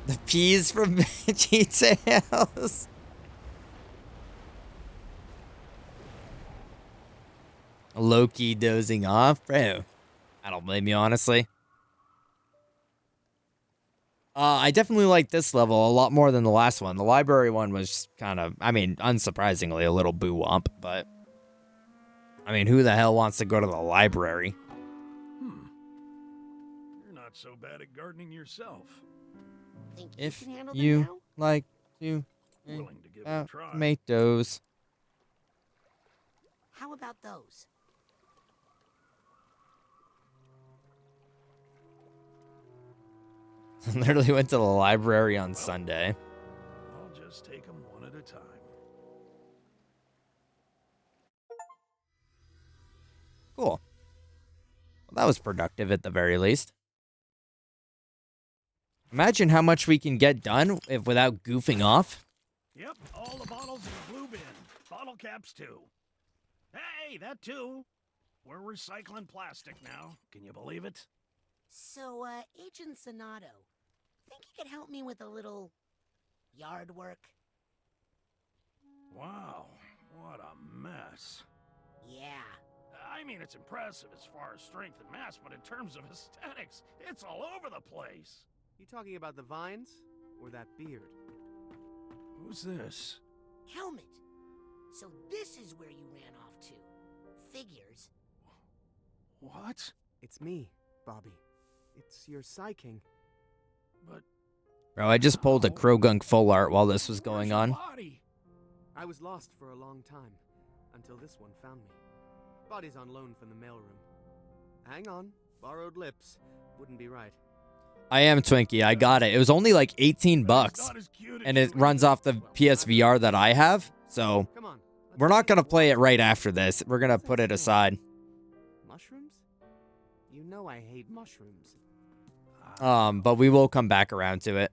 The peas from details. Loki dozing off, bro. I don't blame you, honestly. I definitely like this level a lot more than the last one. The library one was kind of, I mean, unsurprisingly, a little boo-womp, but... I mean, who the hell wants to go to the library? You're not so bad at gardening yourself. Think If you can handle them you now? like to Willing to give it a try. tomatoes. How about those? Literally went to the library on Sunday. I'll just take them one at a time. Cool. Well, that was productive at the very least. Imagine how much we can get done if without goofing off. Yep, all the bottles in the blue bin. Bottle caps, too. Hey, that too. We're recycling plastic now. Can you believe it? So, Agent Sonato, think you could help me with a little yard work? Wow, what a mess. Yeah. I mean, it's impressive as far as strength and mass, but in terms of aesthetics, it's all over the place. You talking about the vines? Or that beard? Who's this? Helmet. So this is where you ran off to. Figures. What? It's me, Bobby. It's your Psy King. But... Bro, I just pulled a Krogunk full art while this was going on. Body? I was lost for a long time, until this one found me. Body's on loan from the mailroom. Hang on, borrowed lips. Wouldn't be right. I am Twinkie. I got it. It was only like 18 bucks. And it runs off the PSVR that I have. So we're not going to play it right after this. We're going to put it aside. Mushrooms? You know I hate mushrooms. But we will come back around to it.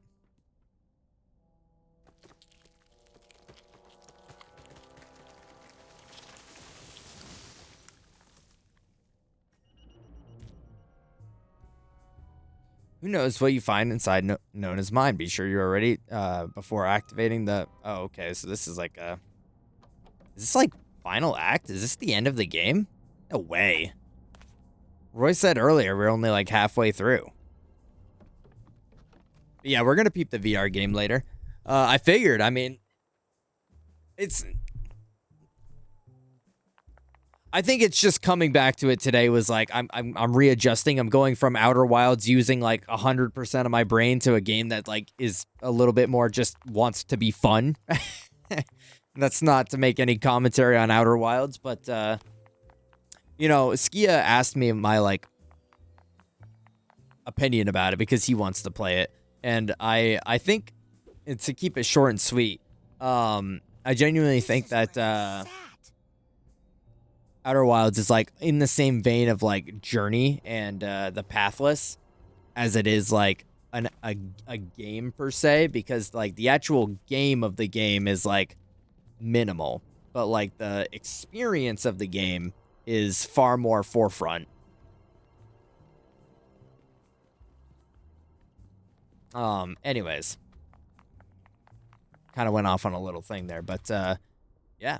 Who knows what you find inside known as mine? Be sure you're ready before activating the... Oh, okay. So this is like a... Is this like final act? Is this the end of the game? No way. Roy said earlier we're only like halfway through. But yeah, we're going to peep the VR game later. I figured, I mean... It's... I think it's just coming back to it today was like I'm readjusting. I'm going from Outer Wilds using like 100% of my brain to a game that like is a little bit more just wants to be fun. That's not to make any commentary on Outer Wilds, but you know, Skia asked me my like opinion about it because he wants to play it, and I think to keep it short and sweet, I genuinely think that Outer Wilds is like in the same vein of like Journey and the Pathless as it is like a game per se, because like the actual game of the game is like minimal, but like the experience of the game is far more forefront. Anyways, kind of went off on a little thing there, but yeah.